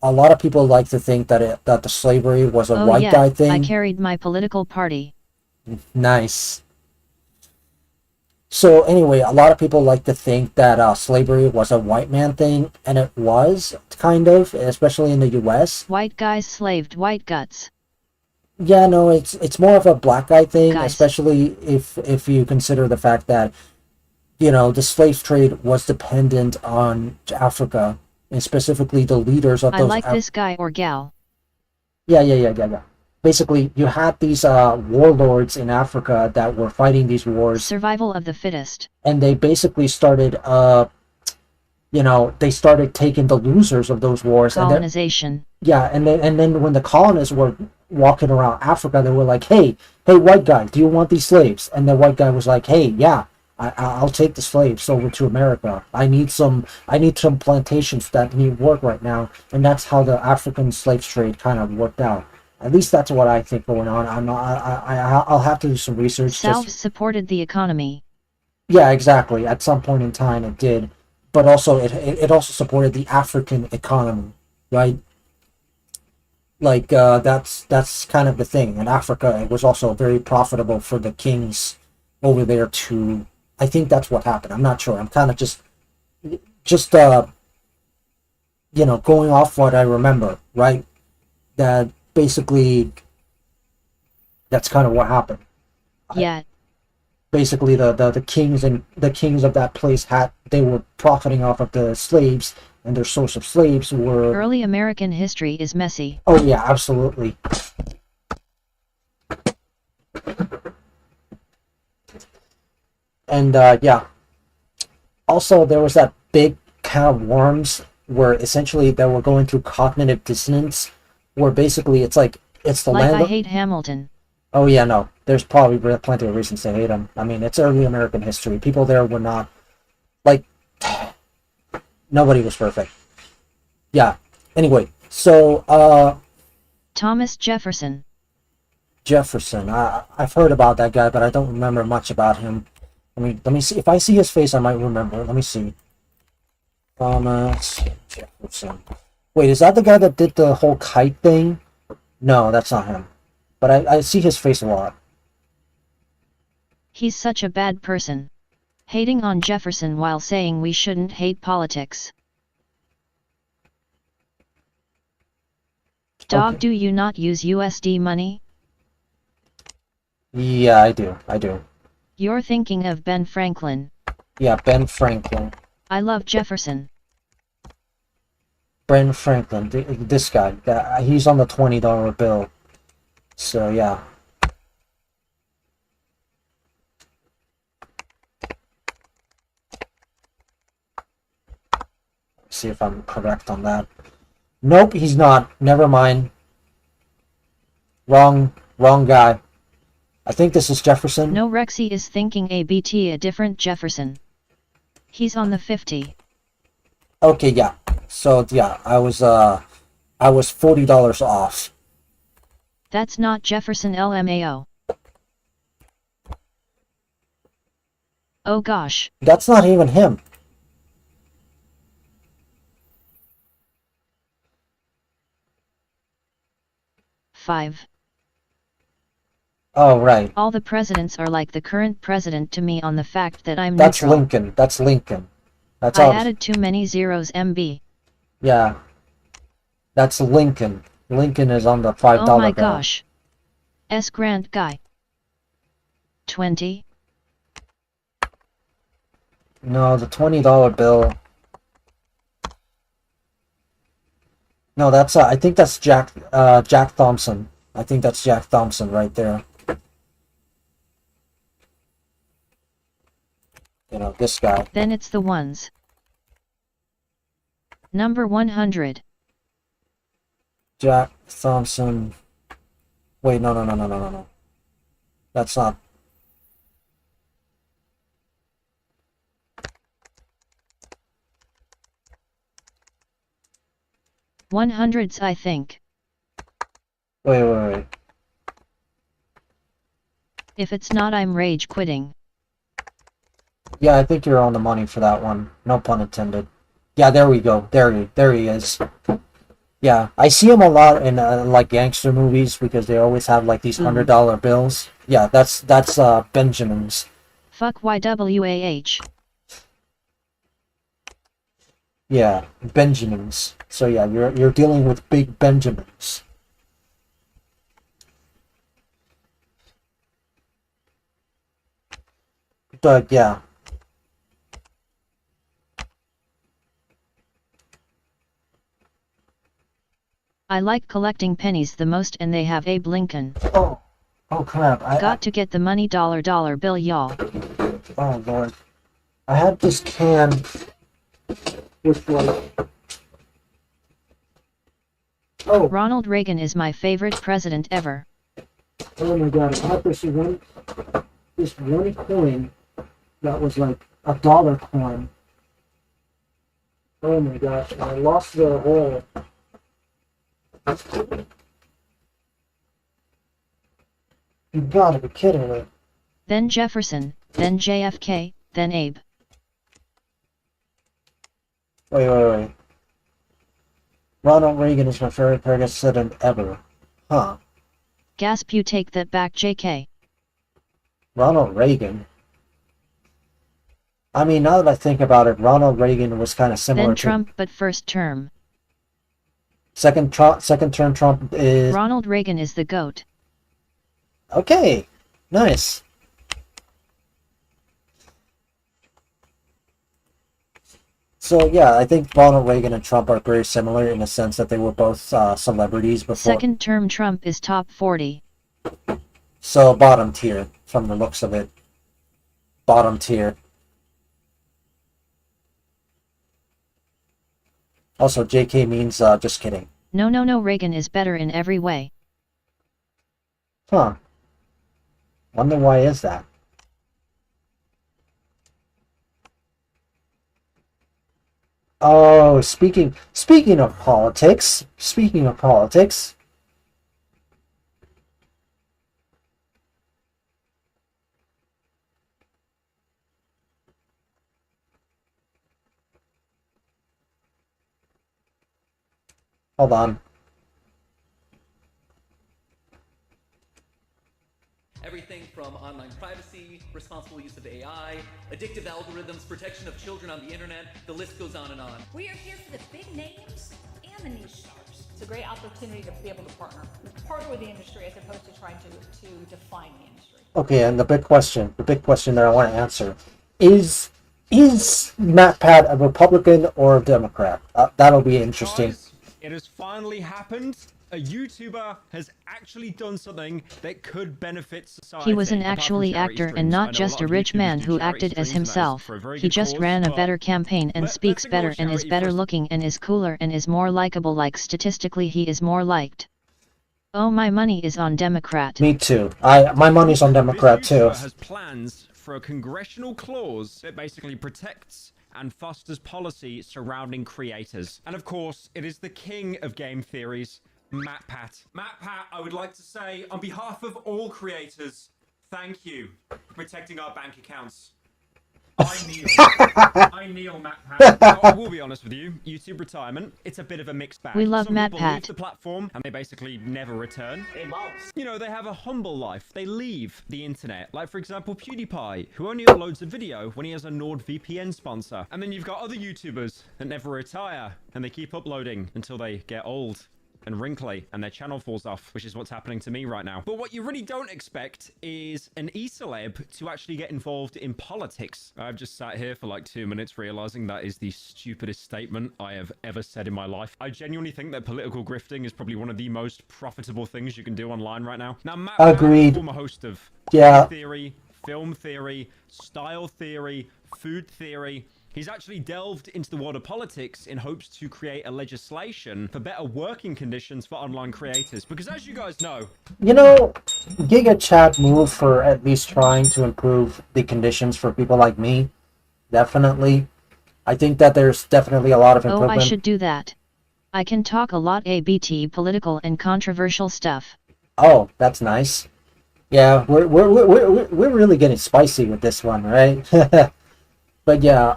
a lot of people like to think that the slavery was a white guy thing. I carried my political party. Nice. So anyway, a lot of people like to think that slavery was a white man thing, and it was, kind of, especially in the U.S. White guys slaved white guts. Yeah, no, it's more of a black guy thing, Guys. especially if you consider the fact that, you know, the slave trade was dependent on Africa, and specifically the leaders of I those. like this guy or gal. Yeah. Basically, you had these warlords in Africa that were fighting these wars, Survival of the fittest. and they basically started, they started taking the losers of those wars, and Colonization. yeah, and then when the colonists were walking around Africa, they were like, hey, white guy, do you want these slaves? And the white guy was like, hey, yeah, I'll take the slaves over to America. I need some plantations that need work right now, and that's how the African slave trade kind of worked out. At least that's what I think going on. I'll have to do some research. South supported the economy. Yeah, exactly. At some point in time, it did, but also it also supported the African economy, right? Like that's kind of the thing. In Africa, it was also very profitable for the kings over there to. I think that's what happened. I'm not sure. I'm kind of just going off what I remember, right? That basically that's kind of what happened. Yeah. Basically, the kings and the kings of that place they were profiting off of the slaves, and their source of slaves were. Early American history is messy. Oh yeah, absolutely. And yeah. Also, there was that big can of worms where essentially they were going through cognitive dissonance, where basically it's the Like land. I hate Hamilton. Oh yeah, no. There's probably plenty of reasons to hate him. I mean, it's early American history. People there were not like nobody was perfect. Yeah. Anyway, so Thomas Jefferson. Jefferson. I've heard about that guy, but I don't remember much about him. Let me see. If I see his face, I might remember. Let me see. Thomas Jefferson. Wait, is that the guy that did the whole kite thing? No, that's not him. But I see his face a lot. He's such a bad person. Hating on Jefferson while saying we shouldn't hate politics. Dog, do you not use USD money? Yeah, I do. You're thinking of Ben Franklin. Yeah, Ben Franklin. I love Jefferson. Ben Franklin, this guy. He's on the $20 bill. So, yeah. See if I'm correct on that. Nope, he's not. Never mind. Wrong guy. I think this is Jefferson. No, Rexy is thinking ABT, a different Jefferson. He's on the 50. Okay, yeah. So, yeah, I was $40 off. That's not Jefferson LMAO. Oh gosh. That's not even him. Five. Oh, right. All the presidents are like the current president to me on the fact that I'm That's neutral. Lincoln. That's Lincoln. That's I all. added too many zeros MB. Yeah. That's Lincoln. Lincoln is on the $5 Oh my bill. gosh. S. Grant guy. 20. No, the $20 bill. No, that's I think that's Jack Thompson. I think that's Jack Thompson right there. You know, this guy. Then it's the ones. Number 100. Jack Thompson. Wait, no. That's not. $100s, I think. Wait. If it's not, I'm rage quitting. Yeah, I think you're on the money for that one. No pun intended. Yeah, there we go. There he is. Yeah, I see him a lot in like gangster movies because they always have like these $100 bills. Yeah, that's Benjamin's. Fuck YWAH. Yeah, Benjamins. So yeah, you're dealing with big Benjamins. But yeah. I like collecting pennies the most, and they have Abe Lincoln. Oh crap! Got to get the money, dollar bill, y'all. Oh lord, I had this can with like. Oh. Ronald Reagan is my favorite president ever. Oh my god! I had this one coin that was like a dollar coin. Oh my gosh! And I lost the whole. You gotta be kidding me. Then Jefferson, then JFK, then Abe. Wait. Ronald Reagan is my favorite president ever. Huh. Gasp, you take that back, JK. Ronald Reagan? I mean, now that I think about it, Ronald Reagan was kind of similar then to... Trump, but first term. Second term Trump is... Ronald Reagan is the GOAT. Okay, nice. So yeah, I think Ronald Reagan and Trump are very similar in the sense that they were both celebrities before. Second term Trump is top 40. So bottom tier, from the looks of it. Bottom tier. Also, JK means just kidding. No, Reagan is better in every way. Huh. Wonder why is that? Oh, speaking of politics. Hold on. Everything from online privacy, responsible use of AI, addictive algorithms, protection of children on the internet, the list goes on and on. We are here for the big names and the niche stars. It's a great opportunity to be able to partner with the industry as opposed to trying to define the industry. Okay, and the big question that I want to answer is MatPat a Republican or a Democrat? That'll be interesting. Guys, it has finally happened. A YouTuber has actually done something that could benefit society. He was an actually actor and not just a rich man who acted as himself. He just ran a better campaign and speaks better and is better looking and is cooler and is more likable. Like statistically he is more liked. Oh, my money is on Democrat. Me too. My money's on Democrat too. Has plans for a congressional clause that basically protects and fosters policy surrounding creators. And of course, it is the king of game theories, MatPat. MatPat, I would like to say, on behalf of all creators, thank you for protecting our bank accounts. I kneel, MatPat. Now, I will be honest with you, YouTube retirement, it's a bit of a mixed bag. We love Some people MatPat. leave the platform and they basically never return. Hey, moms. You know, they have a humble life. They leave the internet. Like, for example, PewDiePie, who only uploads a video when he has a NordVPN sponsor. And then you've got other YouTubers that never retire and they keep uploading until they get old and wrinkly and their channel falls off, which is what's happening to me right now. But what you really don't expect is an e-celeb to actually get involved in politics. I've just sat here for like 2 minutes realizing that is the stupidest statement I have ever said in my life. I genuinely think that political grifting is probably one of the most profitable things you can do online right now. Now, Matt, Agreed. I'm a former host of theory, film theory, style theory, food theory. He's actually delved into the world of politics in hopes to create a legislation for better working conditions for online creators. Because as you guys know... You know, Giga Chat move for at least trying to improve the conditions for people like me. Definitely. I think that there's definitely a lot of improvement. Oh, I should do that. I can talk a lot ABT political and controversial stuff. Oh, that's nice. Yeah, we're really getting spicy with this one, right? But yeah,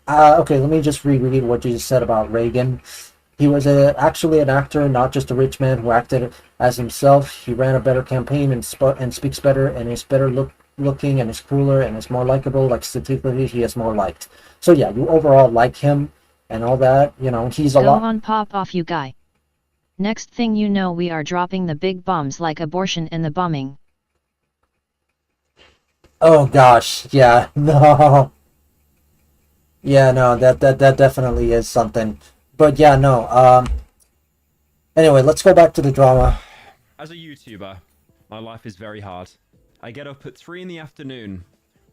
okay, let me just reread what you just said about Reagan. He was actually an actor, not just a rich man who acted as himself. He ran a better campaign and speaks better and is better looking and is cooler and is more likable, like statistically he is more liked. So yeah, you overall like him and all that, you know, he's a Go lot. on, pop off, you guy. Next thing you know, we are dropping the big bombs like abortion and the bombing. Oh gosh, yeah, no. Yeah, no, that definitely is something. But yeah, no, anyway, let's go back to the drama. As a YouTuber, my life is very hard. I get up at 3 in the afternoon.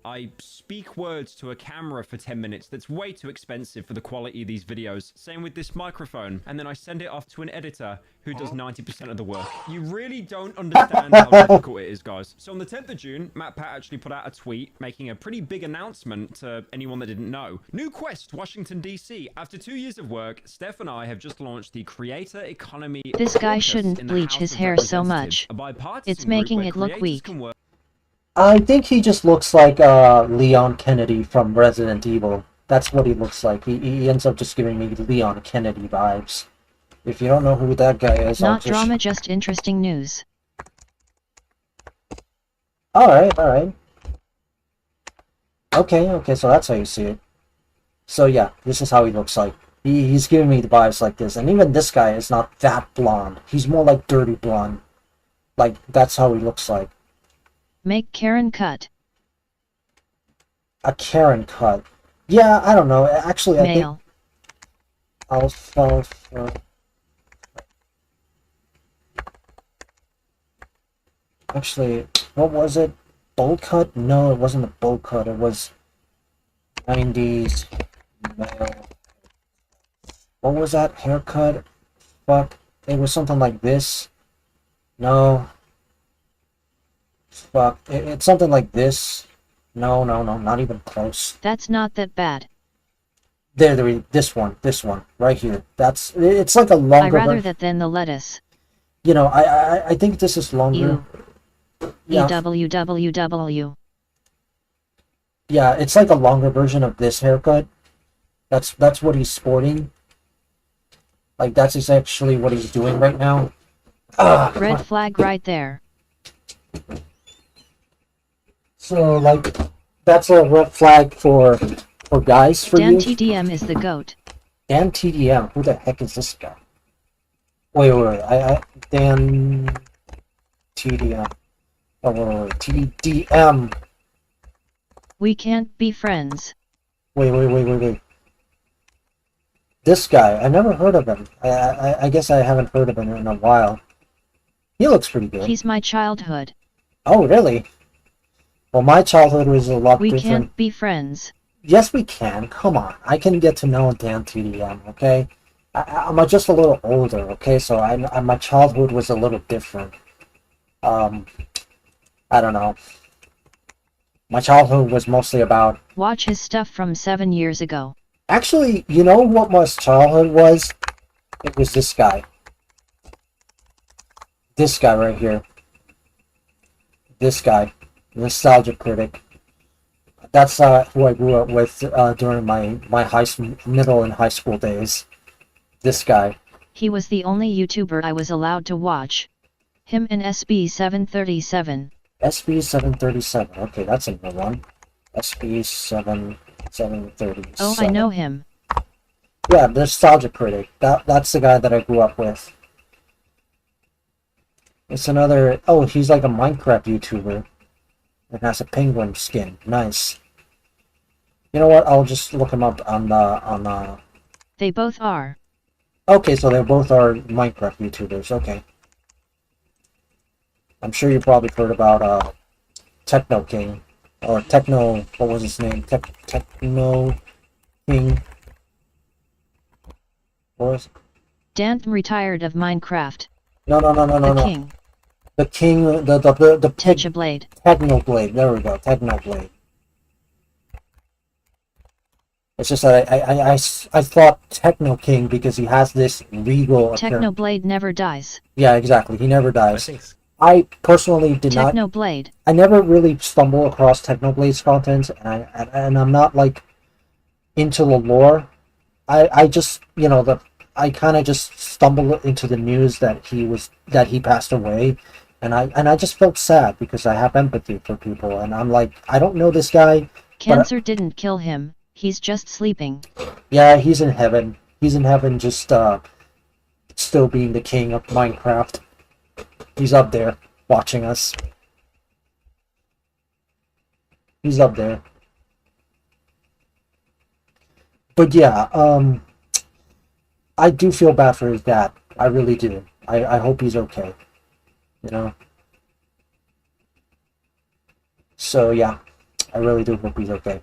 I speak words to a camera for 10 minutes that's way too expensive for the quality of these videos. Same with this microphone. And then I send it off to an editor who does 90% of the work. You really don't understand how difficult it is, guys. So on the 10th of June, MatPat actually put out a tweet making a pretty big announcement to anyone that didn't know. New Quest, Washington, D.C. After 2 years of work, Steph and I have just launched the Creator Economy. This guy shouldn't bleach his hair so much. It's making it look weak. I think he just looks like Leon Kennedy from Resident Evil. That's what he looks like. He ends up just giving me Leon Kennedy vibes. If you don't know who that guy is, Not drama, just interesting news. Alright. Okay, so that's how you see it. So yeah, this is how he looks like. He's giving me the vibes like this. And even this guy is not that blonde. He's more like dirty blonde. Like, that's how he looks like. Make Karen cut. A Karen cut. Yeah, I don't know. Actually, I think I'll actually, what was it? Bowl cut? No, it wasn't a bowl cut. It was 90s male. What was that haircut? Fuck. It was something like this. No. Fuck. It's something like this. No, not even close. That's not that bad. There, this one, right here. It's like a longer. I rather that than the lettuce. You know, I think this is longer. Yeah. EWWW. Yeah, it's like a longer version of this haircut. That's what he's sporting. Like, that's essentially what he's doing right now. Red flag right there. So, like, that's a red flag for guys for Dan you? TDM is the GOAT. Dan TDM? Who the heck is this guy? Wait, Dan TDM. Oh, wait, TDM. We can't be friends. Wait. This guy, I never heard of him. I guess I haven't heard of him in a while. He looks pretty good. He's my childhood. Oh, really? Well, my childhood was a lot different. We can't be friends. Yes, we can. Come on. I can get to know Dan TDM, okay? I'm just a little older, okay? So my childhood was a little different. I don't know. My childhood was mostly about... Watch his stuff from 7 years ago. Actually, you know what my childhood was? It was this guy. This guy right here. This guy. Nostalgia Critic. That's who I grew up with during my middle and high school days. This guy. He was the only YouTuber I was allowed to watch. Him and SB737. SB737. Okay, that's a new one. SB737. Oh, I know him. Yeah, the Nostalgia Critic. That's the guy that I grew up with. It's another... Oh, he's like a Minecraft YouTuber. It has a penguin skin. Nice. You know what? I'll just look him up on They both are. Okay, so they both are Minecraft YouTubers. Okay. I'm sure you probably heard about Techno King or Techno. What was his name? Techno King. What was it? Dan retired of Minecraft. No. The King. The King, the Technoblade. Technoblade. There we go. Technoblade. It's just that I thought Techno King because he has this regal appearance. Technoblade never dies. Yeah, exactly. He never dies. I personally did not. Technoblade. I never really stumble across Technoblade's content, and I'm not like into the lore. I just, you know, I kind of just stumbled into the news that he passed away, And I just felt sad because I have empathy for people, and I'm like, I don't know this guy. Cancer didn't kill him, he's just sleeping. Yeah, he's in heaven. He's in heaven just still being the king of Minecraft. He's up there watching us. He's up there. But yeah, I do feel bad for his dad. I really do. I hope he's okay. You know? So yeah, I really do hope he's okay.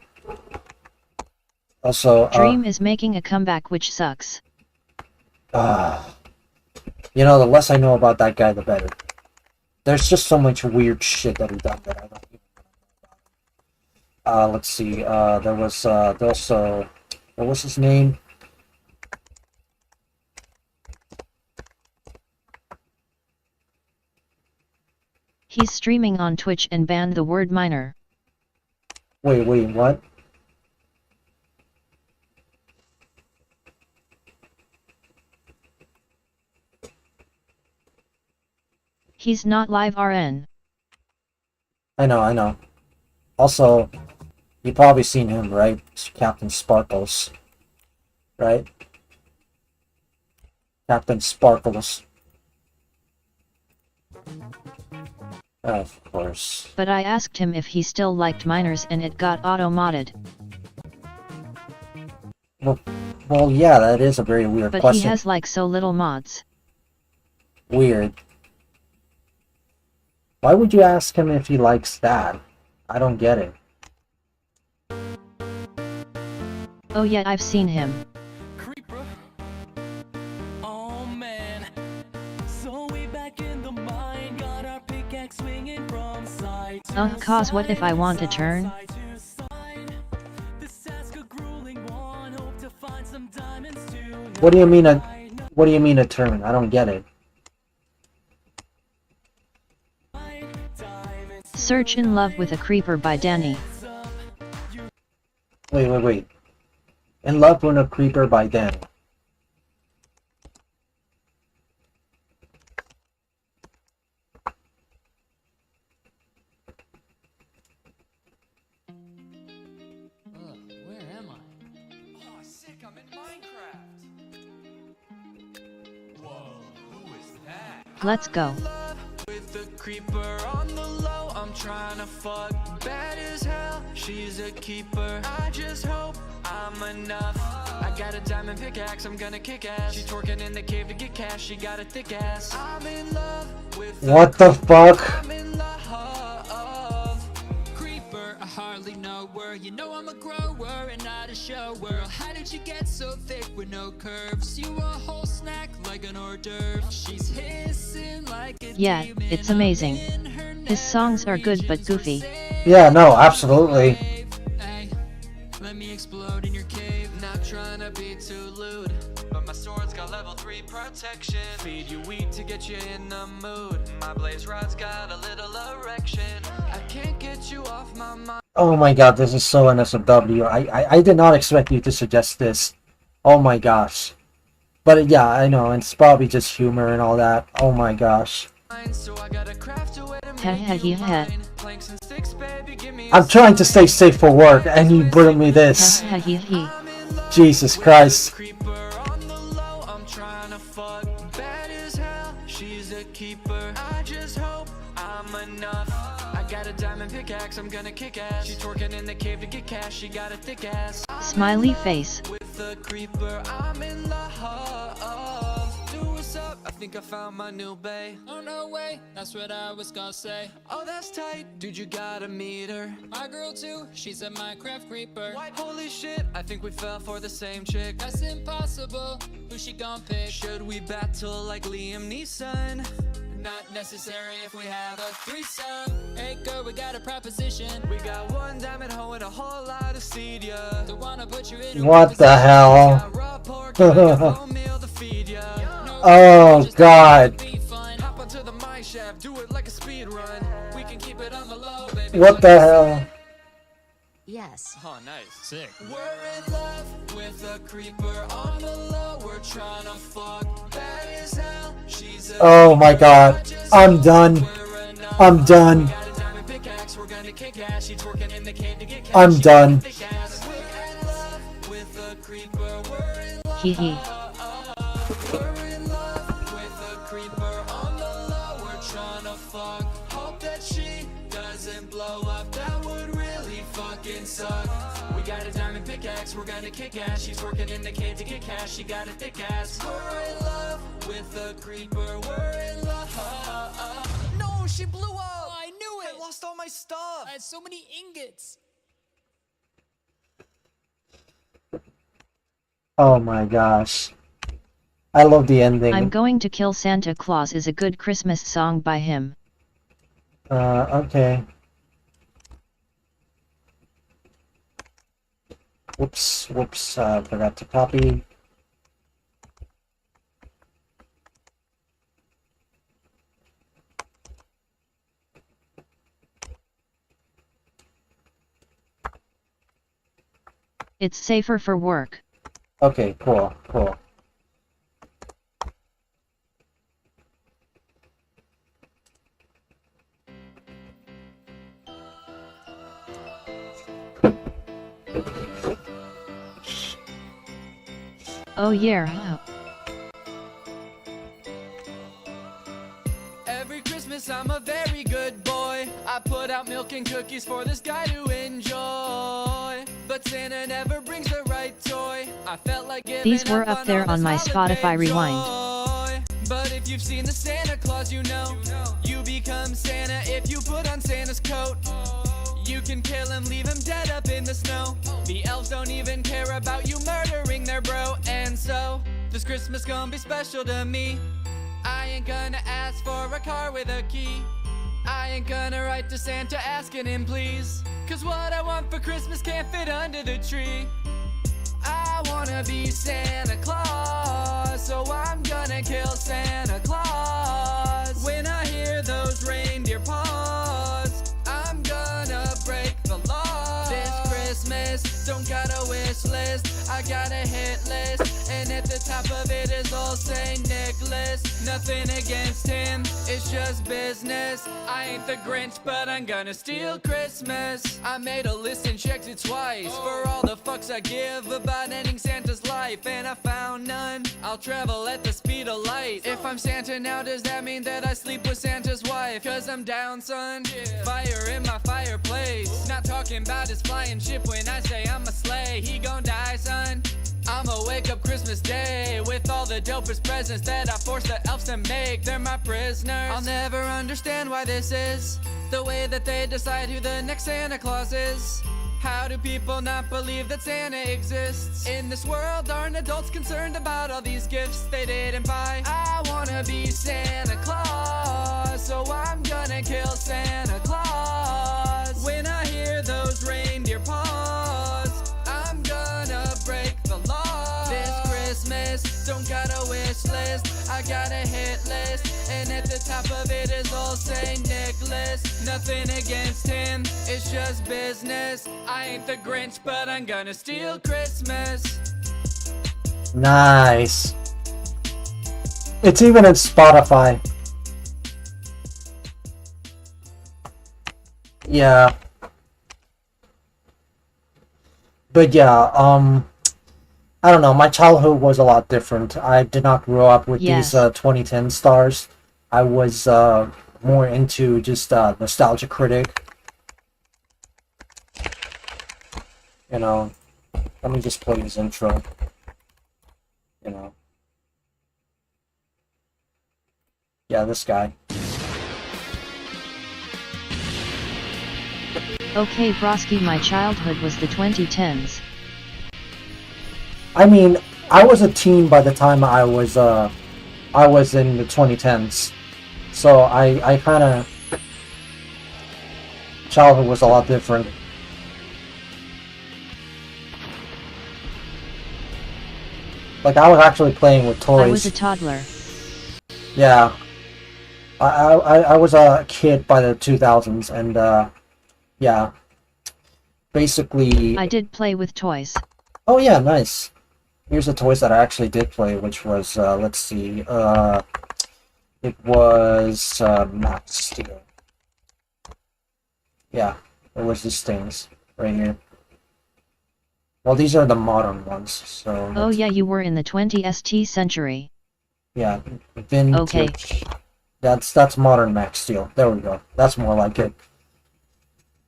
Also, Dream is making a comeback, which sucks. You know, the less I know about that guy, the better. There's just so much weird shit that he done that I don't even know. Let's see, there was also, what was his name? He's streaming on Twitch and banned the word minor. Wait, what? He's not live RN. I know. Also, you probably seen him, right? It's Captain Sparkles. Right? Captain Sparkles. Of course. But I asked him if he still liked minors and it got auto-modded. Well, yeah, that is a very weird but question. He has like so little mods. Weird. Why would you ask him if he likes that? I don't get it. Oh yeah, I've seen him. Cause what if I want to turn? What do you mean a turn? I don't get it. Search In Love with a Creeper by Danny. Wait. In Love with a Creeper by Danny. Let's go. With the creeper on the low, I'm trying to fuck bad as hell. She's a keeper. I just hope I'm enough. I got a diamond pickaxe, I'm gonna kick ass. She's twerking in the cave to get cash. She got a thick ass. I'm in love with what the fuck? I'm in love. Creeper, I hardly know her. You know I'm a grower and not a shower. How did you get so thick with no curves? You a whole snack like an hors d'oeuvre. She's hissing like a Yeah, it's amazing. His songs are good but goofy. Yeah, no, absolutely. Hey, let me explode in your cave. Not trying to be too lewd, but my sword's got level 3 protection. Feed you wheat to get you in the mood. My blaze rod's got a little erection. I can't get you off my mind. Oh my god, this is so NSFW. I did not expect you to suggest this. Oh my gosh. But yeah, I know, and it's probably just humor and all that. Oh my gosh. I'm trying to stay safe for work, and you bring me this. Jesus Christ. I'm gonna kick ass. She's twerking in the cave to get cash. She got a thick ass. Smiley face. With the creeper, I'm in love. Dude, what's up? I think I found my new bae. Oh no way, that's what I was gonna say. Oh, that's tight, dude. You gotta meet her. My girl too. She's a Minecraft creeper. Holy shit, I think we fell for the same chick. That's impossible. Who she gon' pick? Should we battle like Liam Neeson? Not necessary if we have a threesome. Hey girl, we got a proposition. We got one diamond hoe and a whole lot of seed, yeah. Don't wanna put you in. What the hell? Oh god. Hop onto the mine shaft, do it like a speed run. We can keep it on the low, baby. What the hell? Yes. Oh, nice. Sick. We're in love with a creeper on the low. We're trying to fuck bad as hell. She's a oh my god. I'm done. I'm done. I'm done. Hee hee. Hope that she doesn't blow up, that would really fucking suck. We got a diamond pickaxe, we're gonna kick ass. She's working in the cave to get cash, she got a thick ass. We're in love with a creeper, we're in love. No, she blew up! I knew it! I lost all my stuff! I had so many ingots! Oh my gosh. I love the ending. I'm Going to Kill Santa Claus is a good Christmas song by him. Okay. Whoops, forgot to copy. It's safer for work. Okay, cool. Oh yeah. Every Christmas I'm a very good boy. I put out milk and cookies for this guy to enjoy. But Santa never brings the right toy. I felt like giving These were up there on my Spotify Rewind. But if you've seen the Santa Claus, you know you become Santa if you put on Santa's coat. You can kill him, leave him dead up in the snow. The elves don't even care about you murdering their bro. And so, this Christmas gonna be special to me. I ain't gonna ask for a car with a key. I ain't gonna write to Santa asking him please. Cause what I want for Christmas can't fit under the tree. I wanna be Santa Claus, so I'm gonna kill Santa Claus. When I hear those reindeer paws, I'm gonna break the law. This Christmas, don't got a wish list, I got a hit list. And at the top of it is old Saint Nicholas. Nothing against him, it's just business. I ain't the Grinch, but I'm gonna steal Christmas. I made a list and checked it twice for all the fucks I give about ending Santa's life, and I found none. I'll travel at the speed of light. If I'm Santa now, does that mean that I sleep with Santa's wife? Cause I'm down, son. Fire in my fireplace. Not talking about his flying ship when I say I'm a sleigh. He gon' die, son. I'ma wake up Christmas Day with all the dopest presents that I forced the elves to make. They're my prisoners. I'll never understand why this is the way that they decide who the next Santa Claus is. How do people not believe that Santa exists? In this world, aren't adults concerned about all these gifts they didn't buy? I wanna be Santa Claus, so I'm gonna kill Santa Claus. When I hear those reindeer paws, I'm gonna break the law. This Christmas, don't got a wish list, I got a hit list. And at the top of it is old Saint Nicholas. Nothing against him, it's just business. I ain't the Grinch, but I'm gonna steal Christmas. Nice. It's even in Spotify. Yeah. But yeah, I don't know, my childhood was a lot different. I did not grow up with these 2010 stars. I was more into just Nostalgia Critic. You know, let me just play his intro. You know. Yeah, this guy. Okay Broski, my childhood was the 2010s. I mean, I was a teen by the time I was in the 2010s. So I kind of, childhood was a lot different. Like, I was actually playing with toys. I was a toddler. Yeah. I was a kid by the 2000s, and yeah. Basically... I did play with toys. Oh yeah, nice. Here's the toys that I actually did play, which was, let's see, it was Max Steel. Yeah, it was these things right here. Well, these are the modern ones, so... Oh yeah, you were in the 20th century. Yeah, vintage. Okay. That's modern Max Steel. There we go. That's more like it.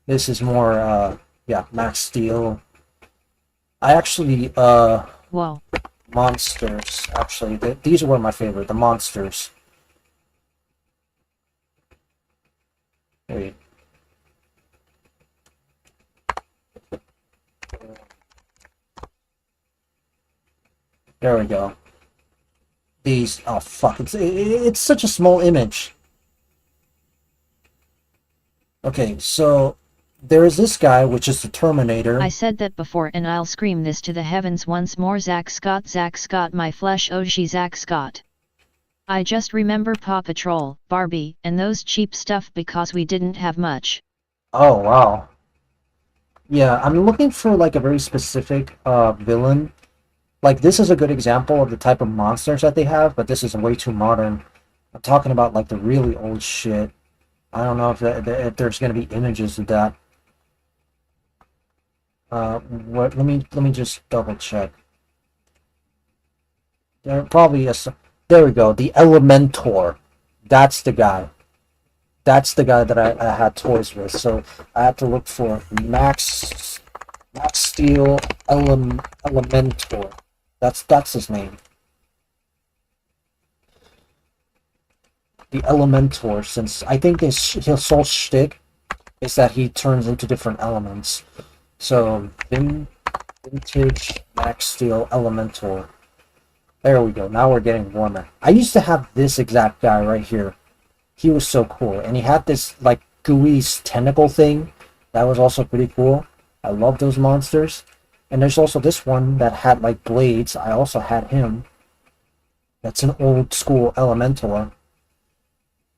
This is more, yeah, Max Steel. I actually, Whoa. Monsters, actually. These were my favorite, the Monsters. Wait. There we go. These, oh fuck, it's such a small image. Okay, so there is this guy, which is the Terminator. I said that before and I'll scream this to the heavens once more. Zack Scott, my flesh OG Zack Scott. I just remember Paw Patrol, Barbie, and those cheap stuff because we didn't have much. Oh, wow. Yeah, I'm looking for like a very specific villain. Like, this is a good example of the type of monsters that they have, but this is way too modern. I'm talking about like the really old shit. I don't know if there's gonna be images of that. What? Let me just double check. There probably is. There we go. The Elementor. That's the guy. That's the guy that I had toys with. So I have to look for Max Steel Elementor. That's his name. The Elementor, since I think his whole shtick is that he turns into different elements. So vintage Max Steel Elementor. There we go. Now we're getting warmer. I used to have this exact guy right here. He was so cool, and he had this like gooey tentacle thing. That was also pretty cool. I love those monsters. And there's also this one that had like blades. I also had him. That's an old school Elementor.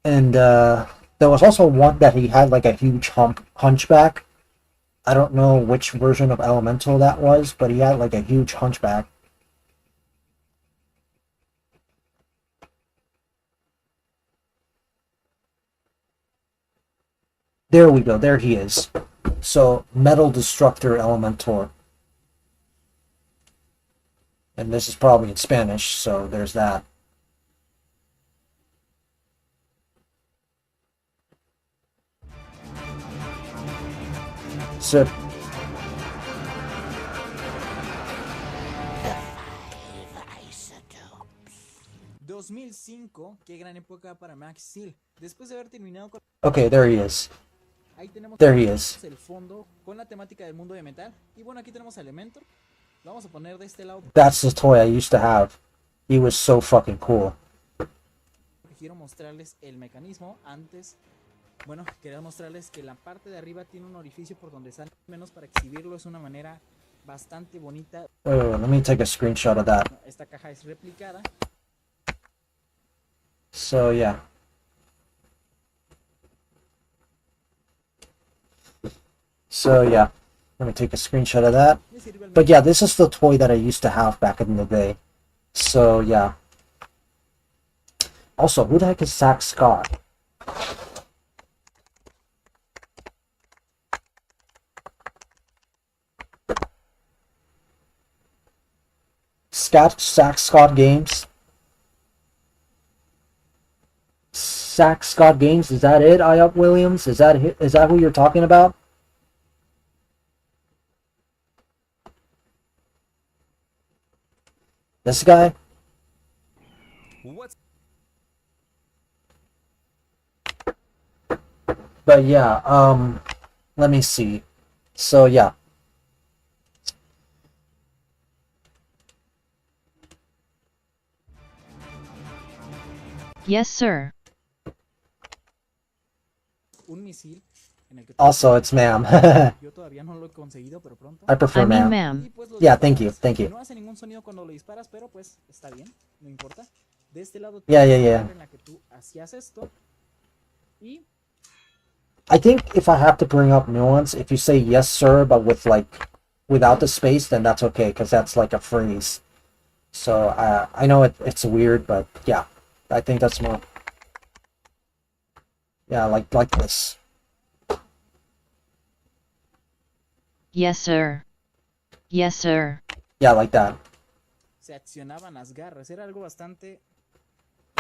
And there was also one that he had like a huge hunchback. I don't know which version of Elemental that was, but he had like a huge hunchback. There we go. There he is. So, Metal Destructor Elementor. And this is probably in Spanish, so there's that. So, 2005, qué gran época para Max Steel. Después de haber terminado con... Okay, there he is. Ahí tenemos There he is. el fondo con la temática del mundo de metal. Y bueno, aquí tenemos a Elementor. Lo vamos a poner de este lado. That's the toy I used to have. He was so fucking cool. Quiero mostrarles el mecanismo antes. Bueno, quería mostrarles que la parte de arriba tiene un orificio por donde sale menos para exhibirlo. Es una manera bastante bonita. Oh, let me take a screenshot of that. Esta caja es replicada. So, yeah. So, yeah. Let me take a screenshot of that. But yeah, this is the toy that I used to have back in the day. So, yeah. Also, who the heck is Zack Scott? Zack Scott Games? Zack Scott Games, is that it, I-Up Williams? Is that who you're talking about? This guy? What's... But yeah, let me see. So yeah. Yes, sir. Un misil en el que Also, it's ma'am. yo todavía no lo he conseguido, pero pronto. I prefer ma'am. Y pues los Yeah, thank you, disparas. thank you. No hace ningún sonido cuando lo disparas, pero pues está bien, no importa. De este lado Yeah, tienes yeah, la yeah. parte en la que tú hacías esto y I think if I have to bring up nuance, if you say yes sir, but with like without the space, then that's okay, because that's like a phrase. So I know it's weird, but yeah, I think that's more. Yeah, like this. Yes, sir. Yes, sir. Yeah, like that. Se accionaban las garras. Era algo bastante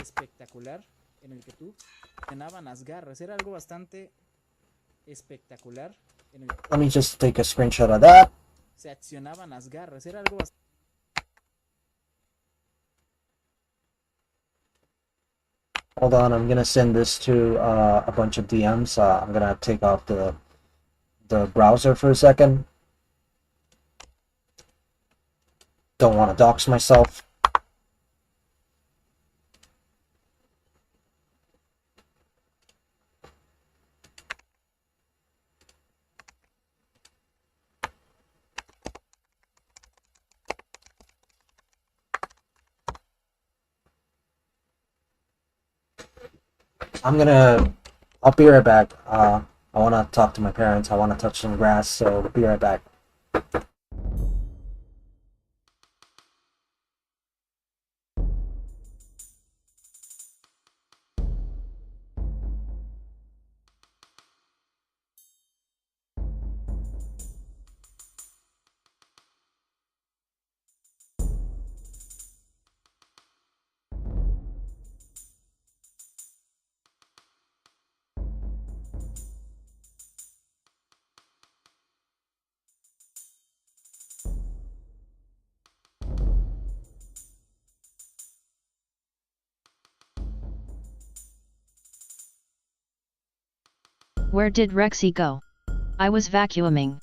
espectacular en el que tú accionaban las garras. Era algo bastante espectacular en el que Let me just take a screenshot of that. se accionaban las garras. Era algo bastante... Hold on, I'm gonna send this to a bunch of DMs. I'm gonna take off the browser for a second. Don't want to dox myself. I'll be right back. I want to talk to my parents. I want to touch some grass, so be right back. Where did Rexy go? I was vacuuming.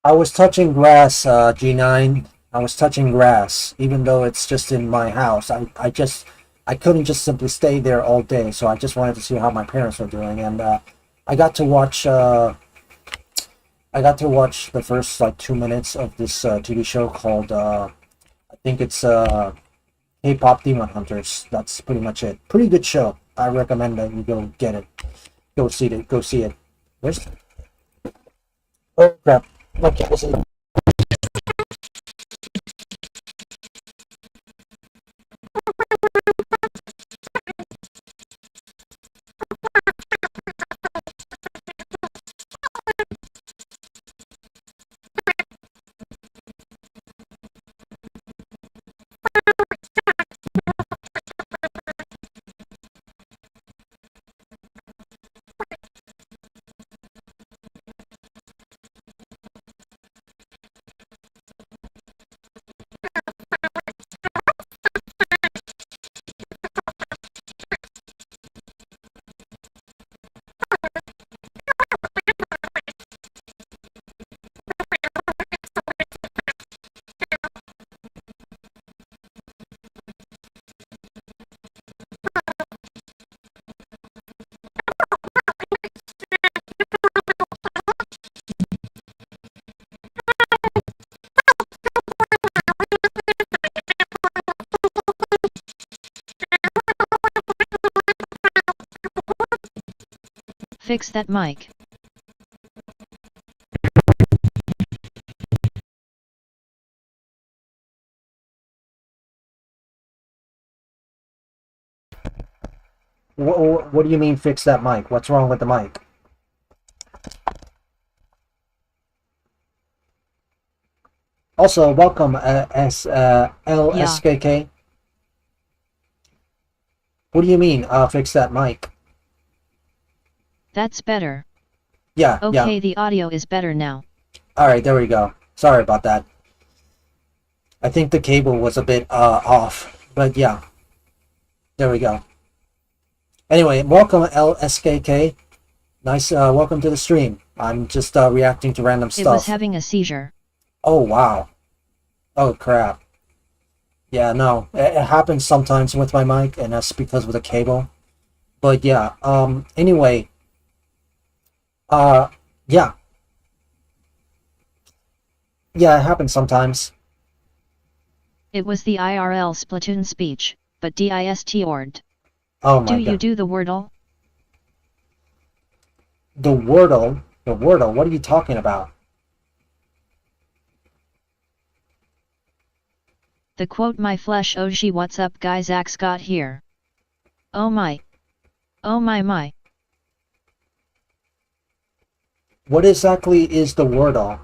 I was touching grass, G9. I was touching grass, even though it's just in my house. I couldn't just simply stay there all day, so I just wanted to see how my parents were doing, and I got to watch. I got to watch the first like 2 minutes of this TV show called I think it's K-pop Demon Hunters. That's pretty much it. Pretty good show. I recommend that you go get it. Go see it. Go see it. Where's? Oh crap! My cat was in. Fix that mic. What do you mean fix that mic? What's wrong with the mic? Also, welcome LSKK. What do you mean, fix that mic? That's better. Yeah, Okay, yeah. the audio is better now. Alright, there we go. Sorry about that. I think the cable was a bit off, but yeah. There we go. Anyway, welcome LSKK. Nice, welcome to the stream. I'm just reacting to random stuff. It was having a seizure. Oh, wow. Oh, crap. Yeah, no, it happens sometimes with my mic, and that's because of the cable. But yeah, anyway, yeah. Yeah, it happens sometimes. It was the IRL Splatoon speech, but dist-ord. Oh my God. Do you God. do the Wordle? The Wordle? The Wordle? What are you talking about? The quote my flesh OG what's up guys Zach Scott here. Oh my. Oh my. What exactly is the Wordle?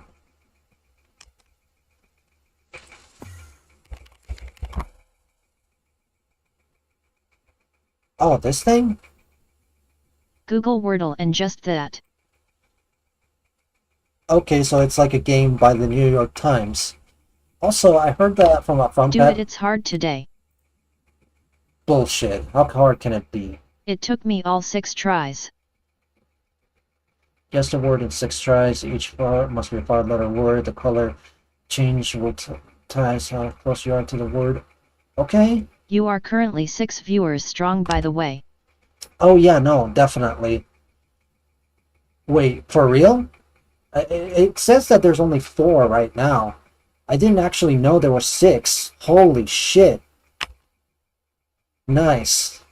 Oh, this thing? Google Wordle and just that. Okay, so it's like a game by the New York Times. Also, I heard that from a friend. Do it, it's hard today. Bullshit. How hard can it be? It took me all 6 tries. Guess the word in 6 tries. Each bar must be a 5-letter word. The color change will ties how close you are to the word. Okay? You are currently 6 viewers strong, by the way. Oh yeah, no, definitely. Wait, for real? It says that there's only 4 right now. I didn't actually know there were 6. Holy shit. Nice.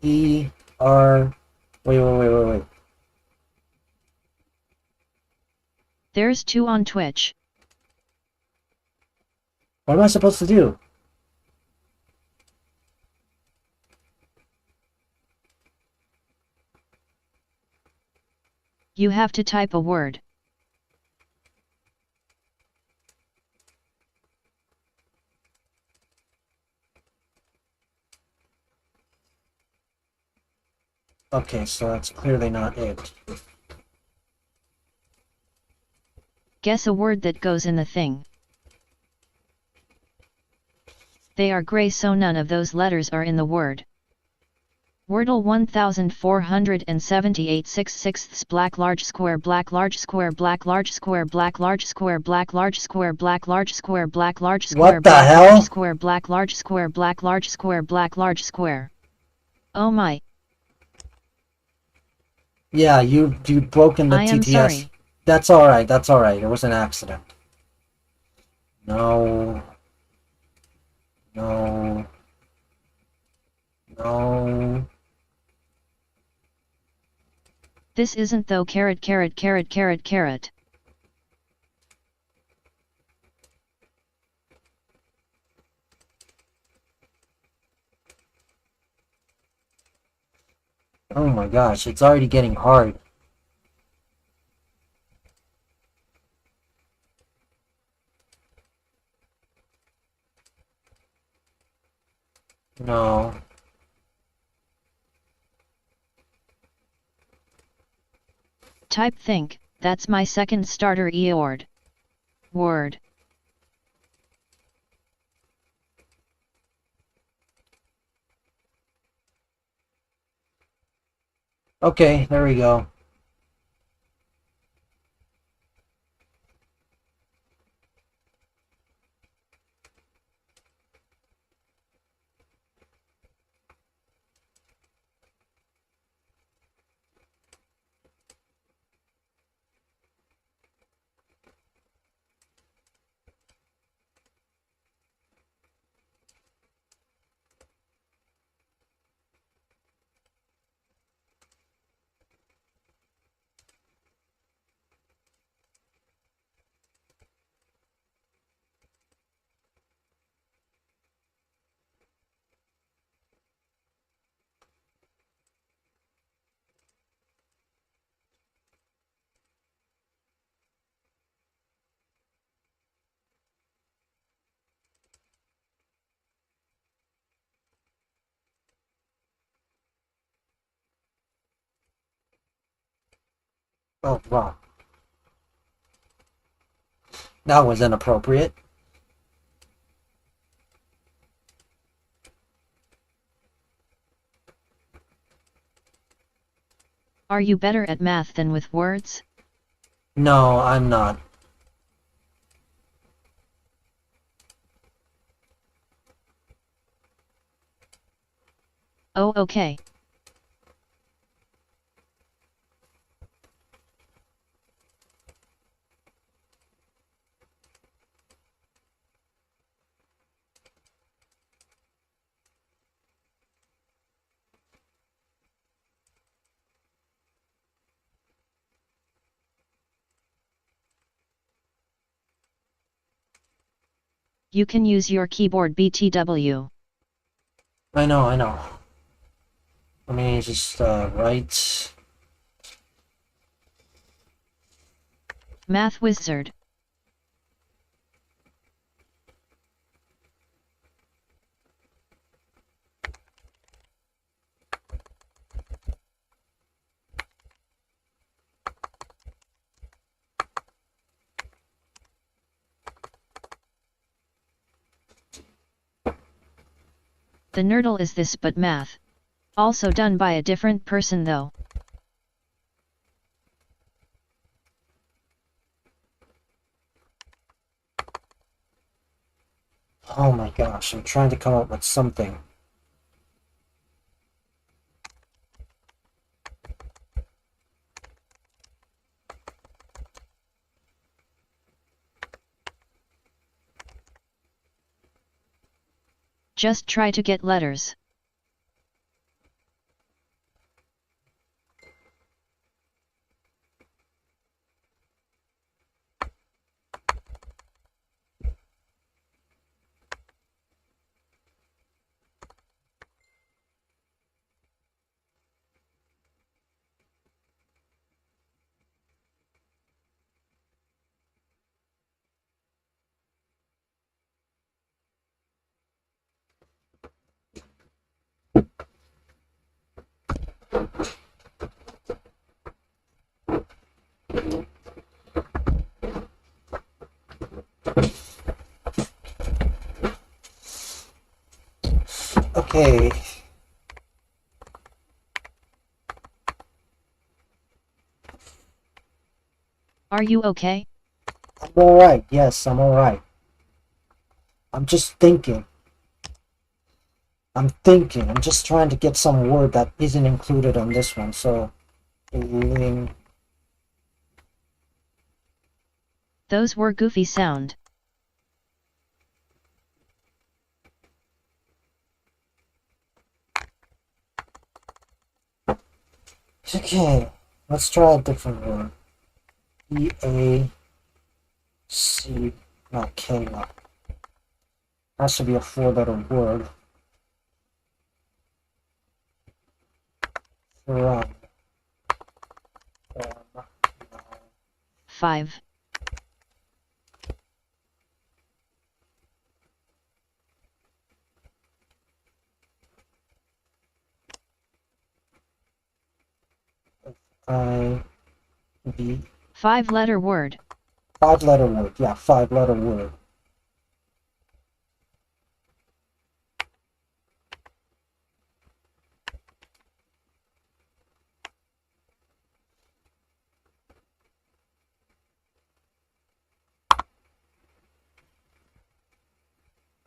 E-R... Wait. There's 2 on Twitch. What am I supposed to do? You have to type a word. Okay, so that's clearly not it. Guess a word that goes in the thing. They are gray, so none of those letters are in the word. Wordle 1478 6/6 black large square black large square black large square black large square black large square black large square black large square what the black hell? large square black large square black large square black large square. Oh my. Yeah, you broken the I am TTS. sorry. That's alright, that's alright. It was an accident. No. This isn't though carrot. Oh my gosh, it's already getting hard. No. Type think, that's my second starter eord. Word. Okay, there we go. Oh, wow. That was inappropriate. Are you better at math than with words? No, I'm not. Oh, okay. You can use your keyboard BTW. I know, I know. Let me just write. Math wizard. The nerdle is this but math. Also done by a different person though. Oh my gosh, I'm trying to come up with something. Just try to get letters. Okay. Are you okay? I'm alright, yes, I'm alright. I'm just thinking. I'm just trying to get some word that isn't included on this one, so... Those were goofy sound. Okay, let's try a different word. E-A-C... not K, no. Has to be a 4-letter word. From. 5. I-B... 5-letter word. 5-letter word, yeah, 5-letter word.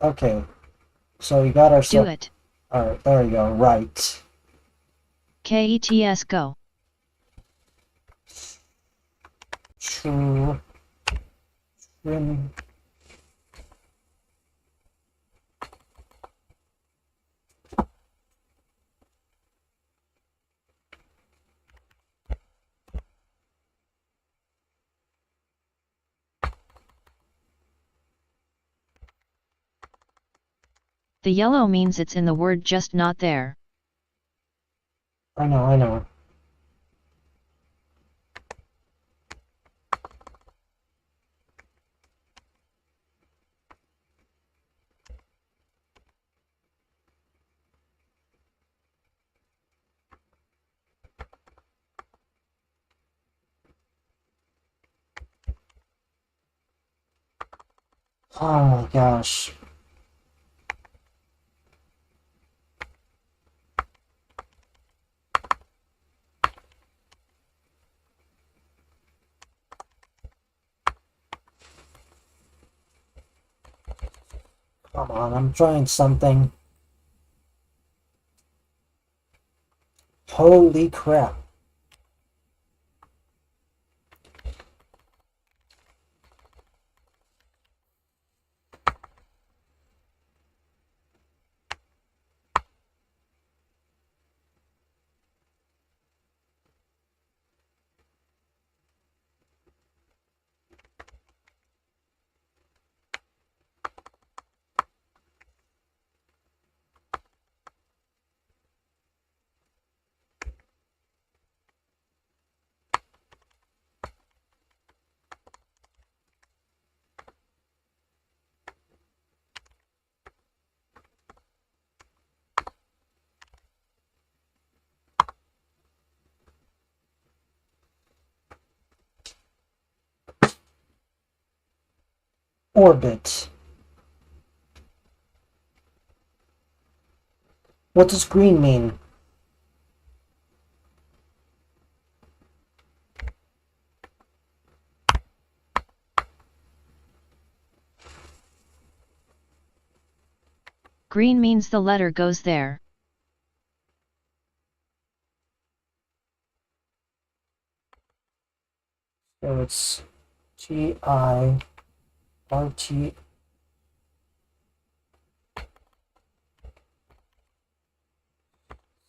Okay, so we got ourselves... Do it. Alright, there you go, right. KETS go. Trim. The yellow means it's in the word just not there. I know, I know. Oh my gosh. Come on, I'm trying something. Holy crap. Orbit. What does green mean? Green means the letter goes there. So it's T-I-R-T.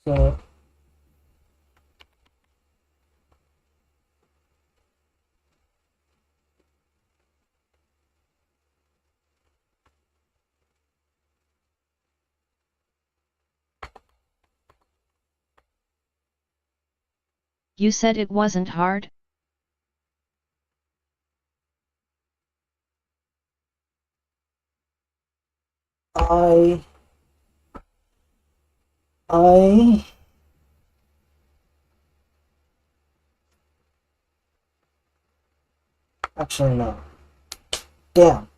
So You said it wasn't hard? I actually no. Damn.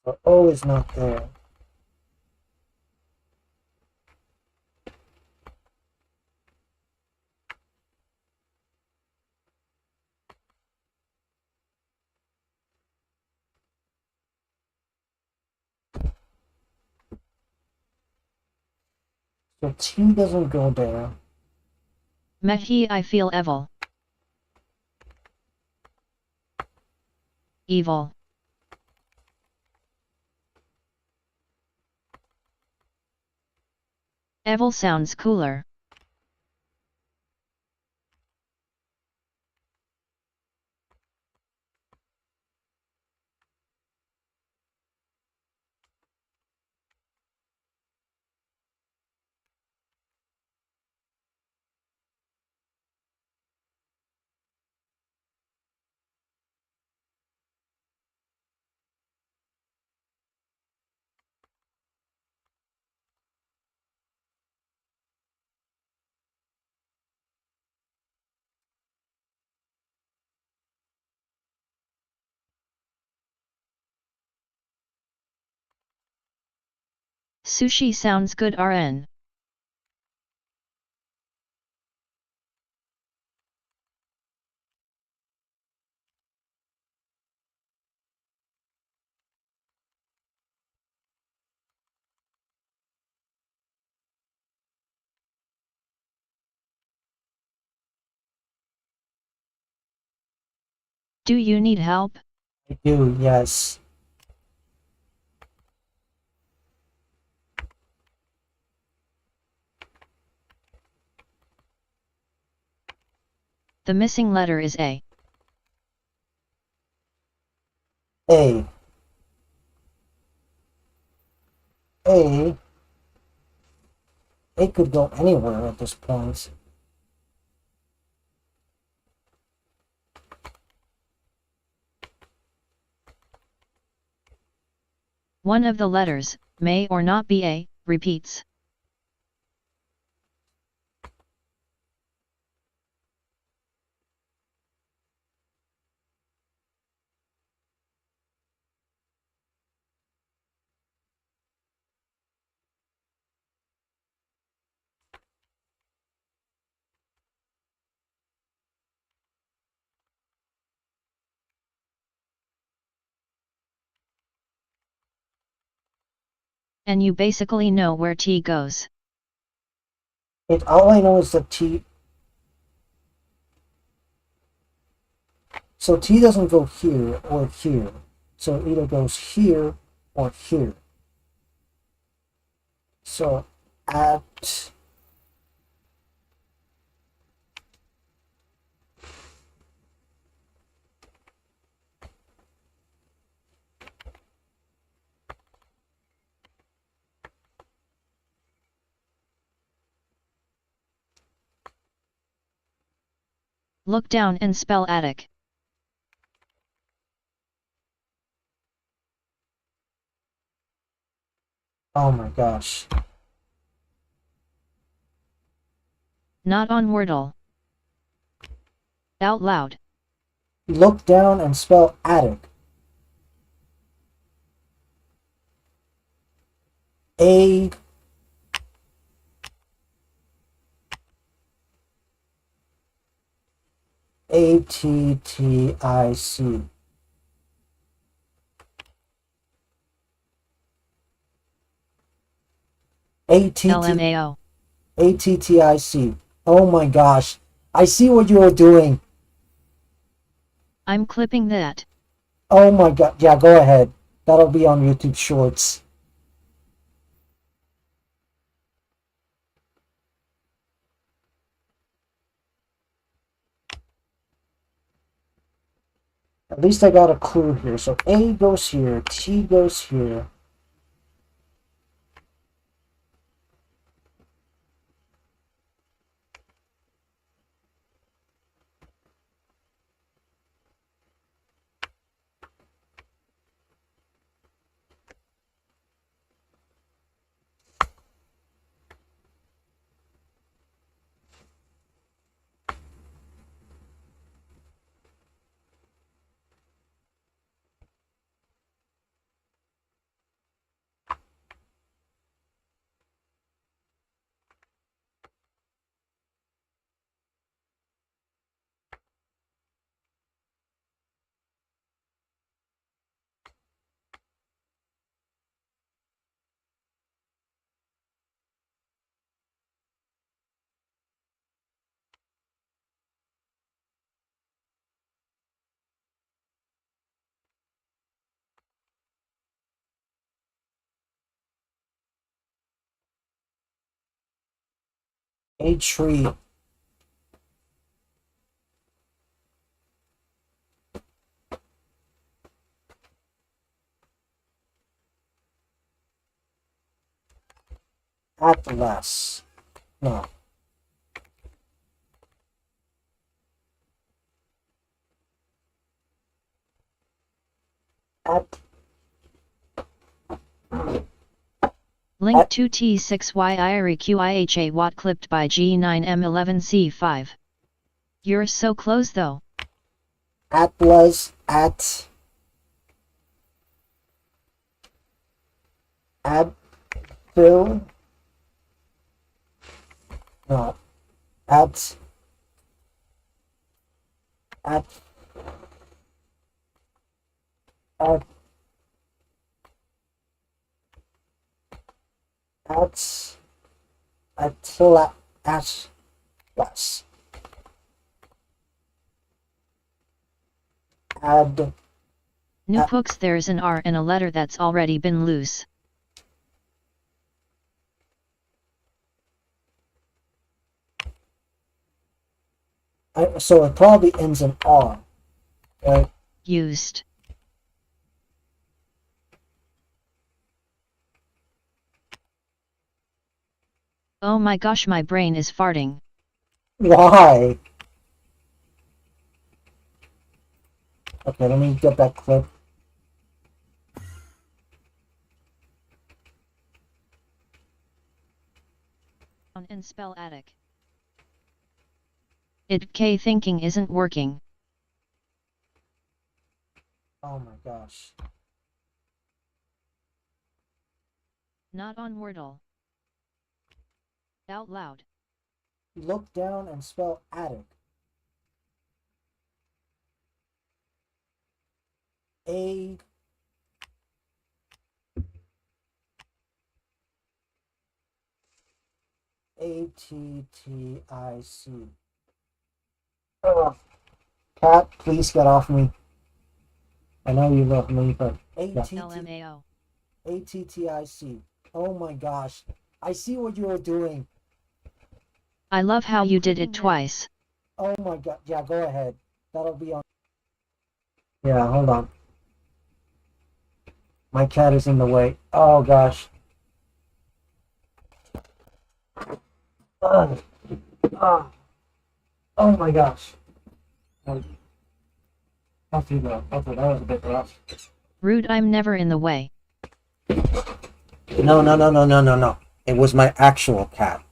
The O is not there. So T doesn't go there. Mehi, I feel evil. Evil. Evil sounds cooler. Sushi sounds good, RN. Do you need help? I do, yes. The missing letter is A. A. A. It could go anywhere at this point. One of the letters, may or not be A, repeats. And you basically know where T goes. All I know is that T. So T doesn't go here or here. So it either goes here or here. So at Look down and spell attic. Oh my gosh. Not on Wordle. Out loud. Look down and spell attic. A. A-T-T-I-C. LMAO. A-T-T-I-C. Oh my gosh. I see what you are doing. I'm clipping that. Oh my god. Yeah, go ahead. That'll be on YouTube Shorts. At least I got a clue here. So A goes here, T goes here. A tree. Atlas. No. Link 2T6YIREQIHA Watt clipped by G9M11C5. You're so close though. Atlas Bill. No. At Atlas. New hooks, there's an R in a letter that's already been loose. So it probably ends in R, right? Used. Oh my gosh, my brain is farting. Why? Okay, let me get that clip. And spell attic. It K thinking isn't working. Oh my gosh. Not on Wordle. Out loud. Look down and spell attic. A A-T-T-I-C. Oh, cat, please get off me. I know you love me, but LMAO. A-T-T-I-C. Oh my gosh. I see what you are doing. I love how you did it twice. Oh my god. Yeah, go ahead. That'll be on. Yeah, hold on. My cat is in the way. Oh gosh. Oh my gosh. Off you go. Okay, that was a bit rough. Rude, I'm never in the way. No. It was my actual cat.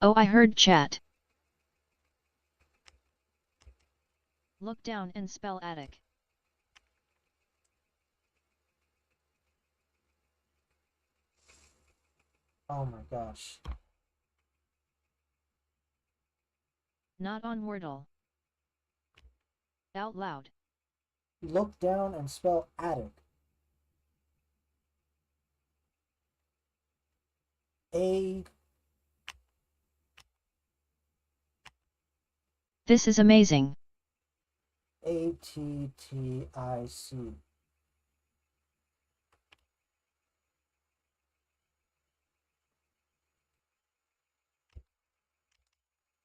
Oh, I heard chat. Look down and spell attic. Oh my gosh. Not on Wordle. Out loud. Look down and spell attic. A. This is amazing. A-T-T-I-C.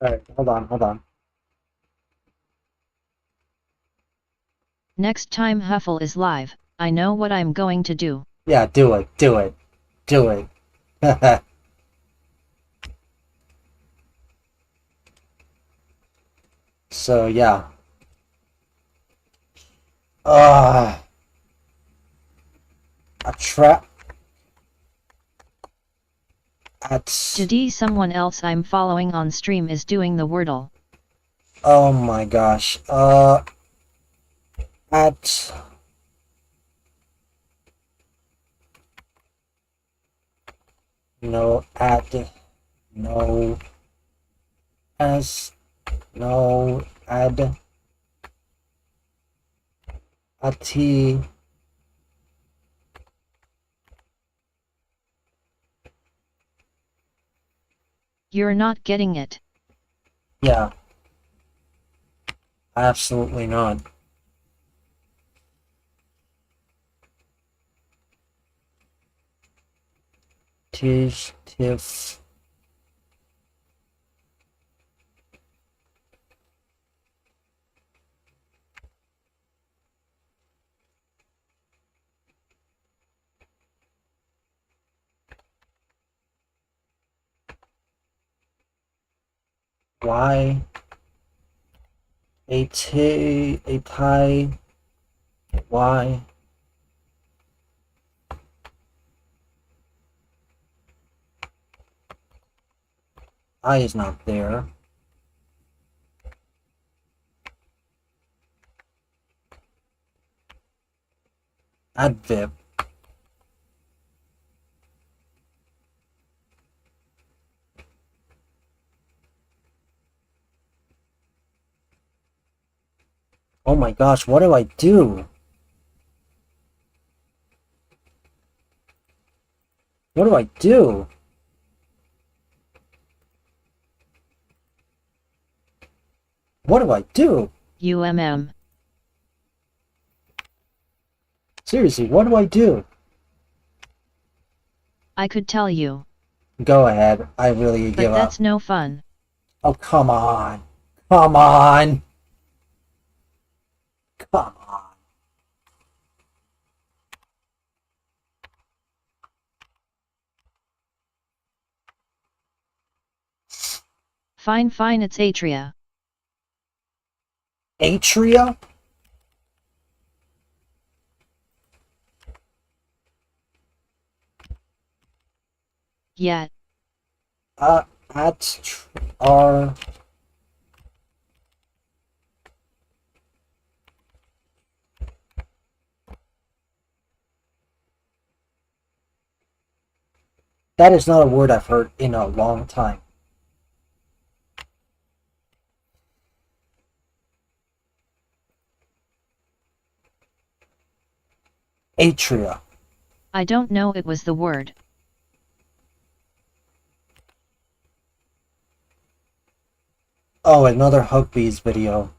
Alright, hold on. Next time Huffle is live, I know what I'm going to do. Yeah, do it. So, yeah. A trap. Today someone else I'm following on stream is doing the Wordle. Oh my gosh. A T. You're not getting it. Yeah. Absolutely not. Tiff. Y. A tie. Y. I is not there. Advib. Oh my gosh, what do I do? What do I do? What do I do? UMM. Seriously, what do I do? I could tell you. Go ahead. I really But give up. that's no fun. Oh, come on. Come on. Come on. Fine, fine, it's Atria. Atria? Yet. Our... That is not a word I've heard in a long time. Atria. I don't know it was the word. Oh, another Hugbees video.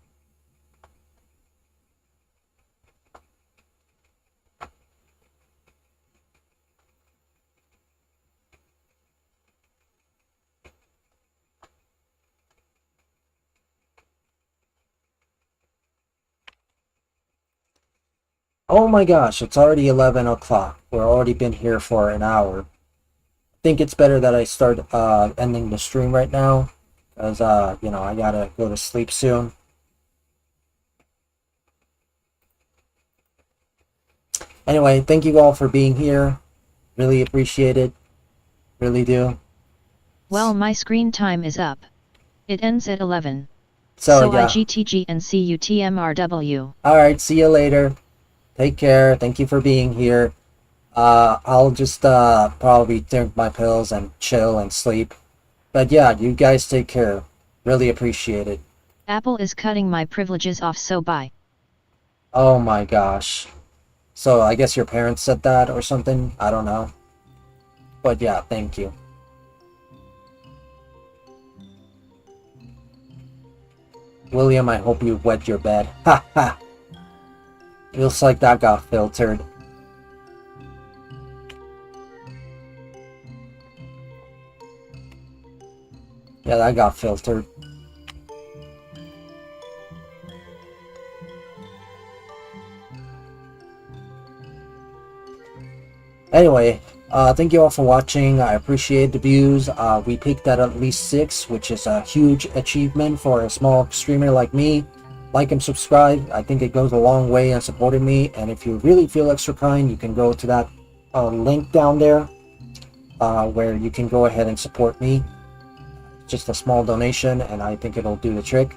Oh my gosh, it's already 11 o'clock. We're already been here for an hour. I think it's better that I start ending the stream right now. Because, you know, I gotta go to sleep soon. Anyway, thank you all for being here. Really appreciate it. Really do. Well, my screen time is up. It ends at 11. So yeah. IGTG and CUTMRW. Alright, see you later. Take care. Thank you for being here. I'll just probably drink my pills and chill and sleep. But yeah, you guys take care. Really appreciate it. Apple is cutting my privileges off, so bye. Oh my gosh. So I guess your parents said that or something? I don't know. But yeah, thank you. William, I hope you wet your bed. Ha ha! Feels like that got filtered. Yeah, that got filtered. Anyway, thank you all for watching. I appreciate the views. We peaked at least 6, which is a huge achievement for a small streamer like me. Like and subscribe. I think it goes a long way in supporting me. And if you really feel extra kind, you can go to that link down there where you can go ahead and support me. Just a small donation, and I think it'll do the trick.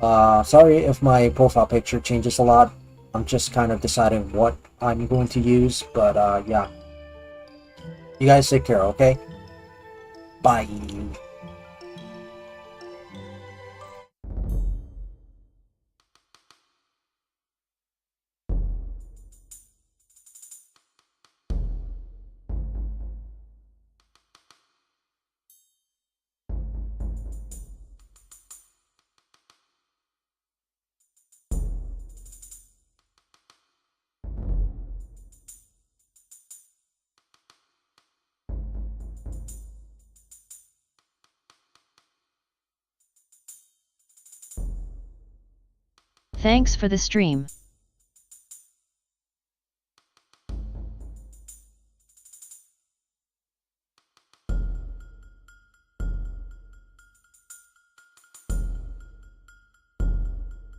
Sorry if my profile picture changes a lot. I'm just kind of deciding what I'm going to use, but yeah. You guys take care, okay? Bye. Thanks for the stream.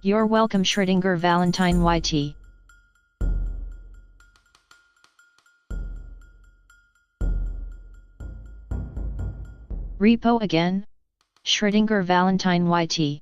You're welcome, Schrödinger Valentine YT. Repo again? Schrödinger Valentine YT.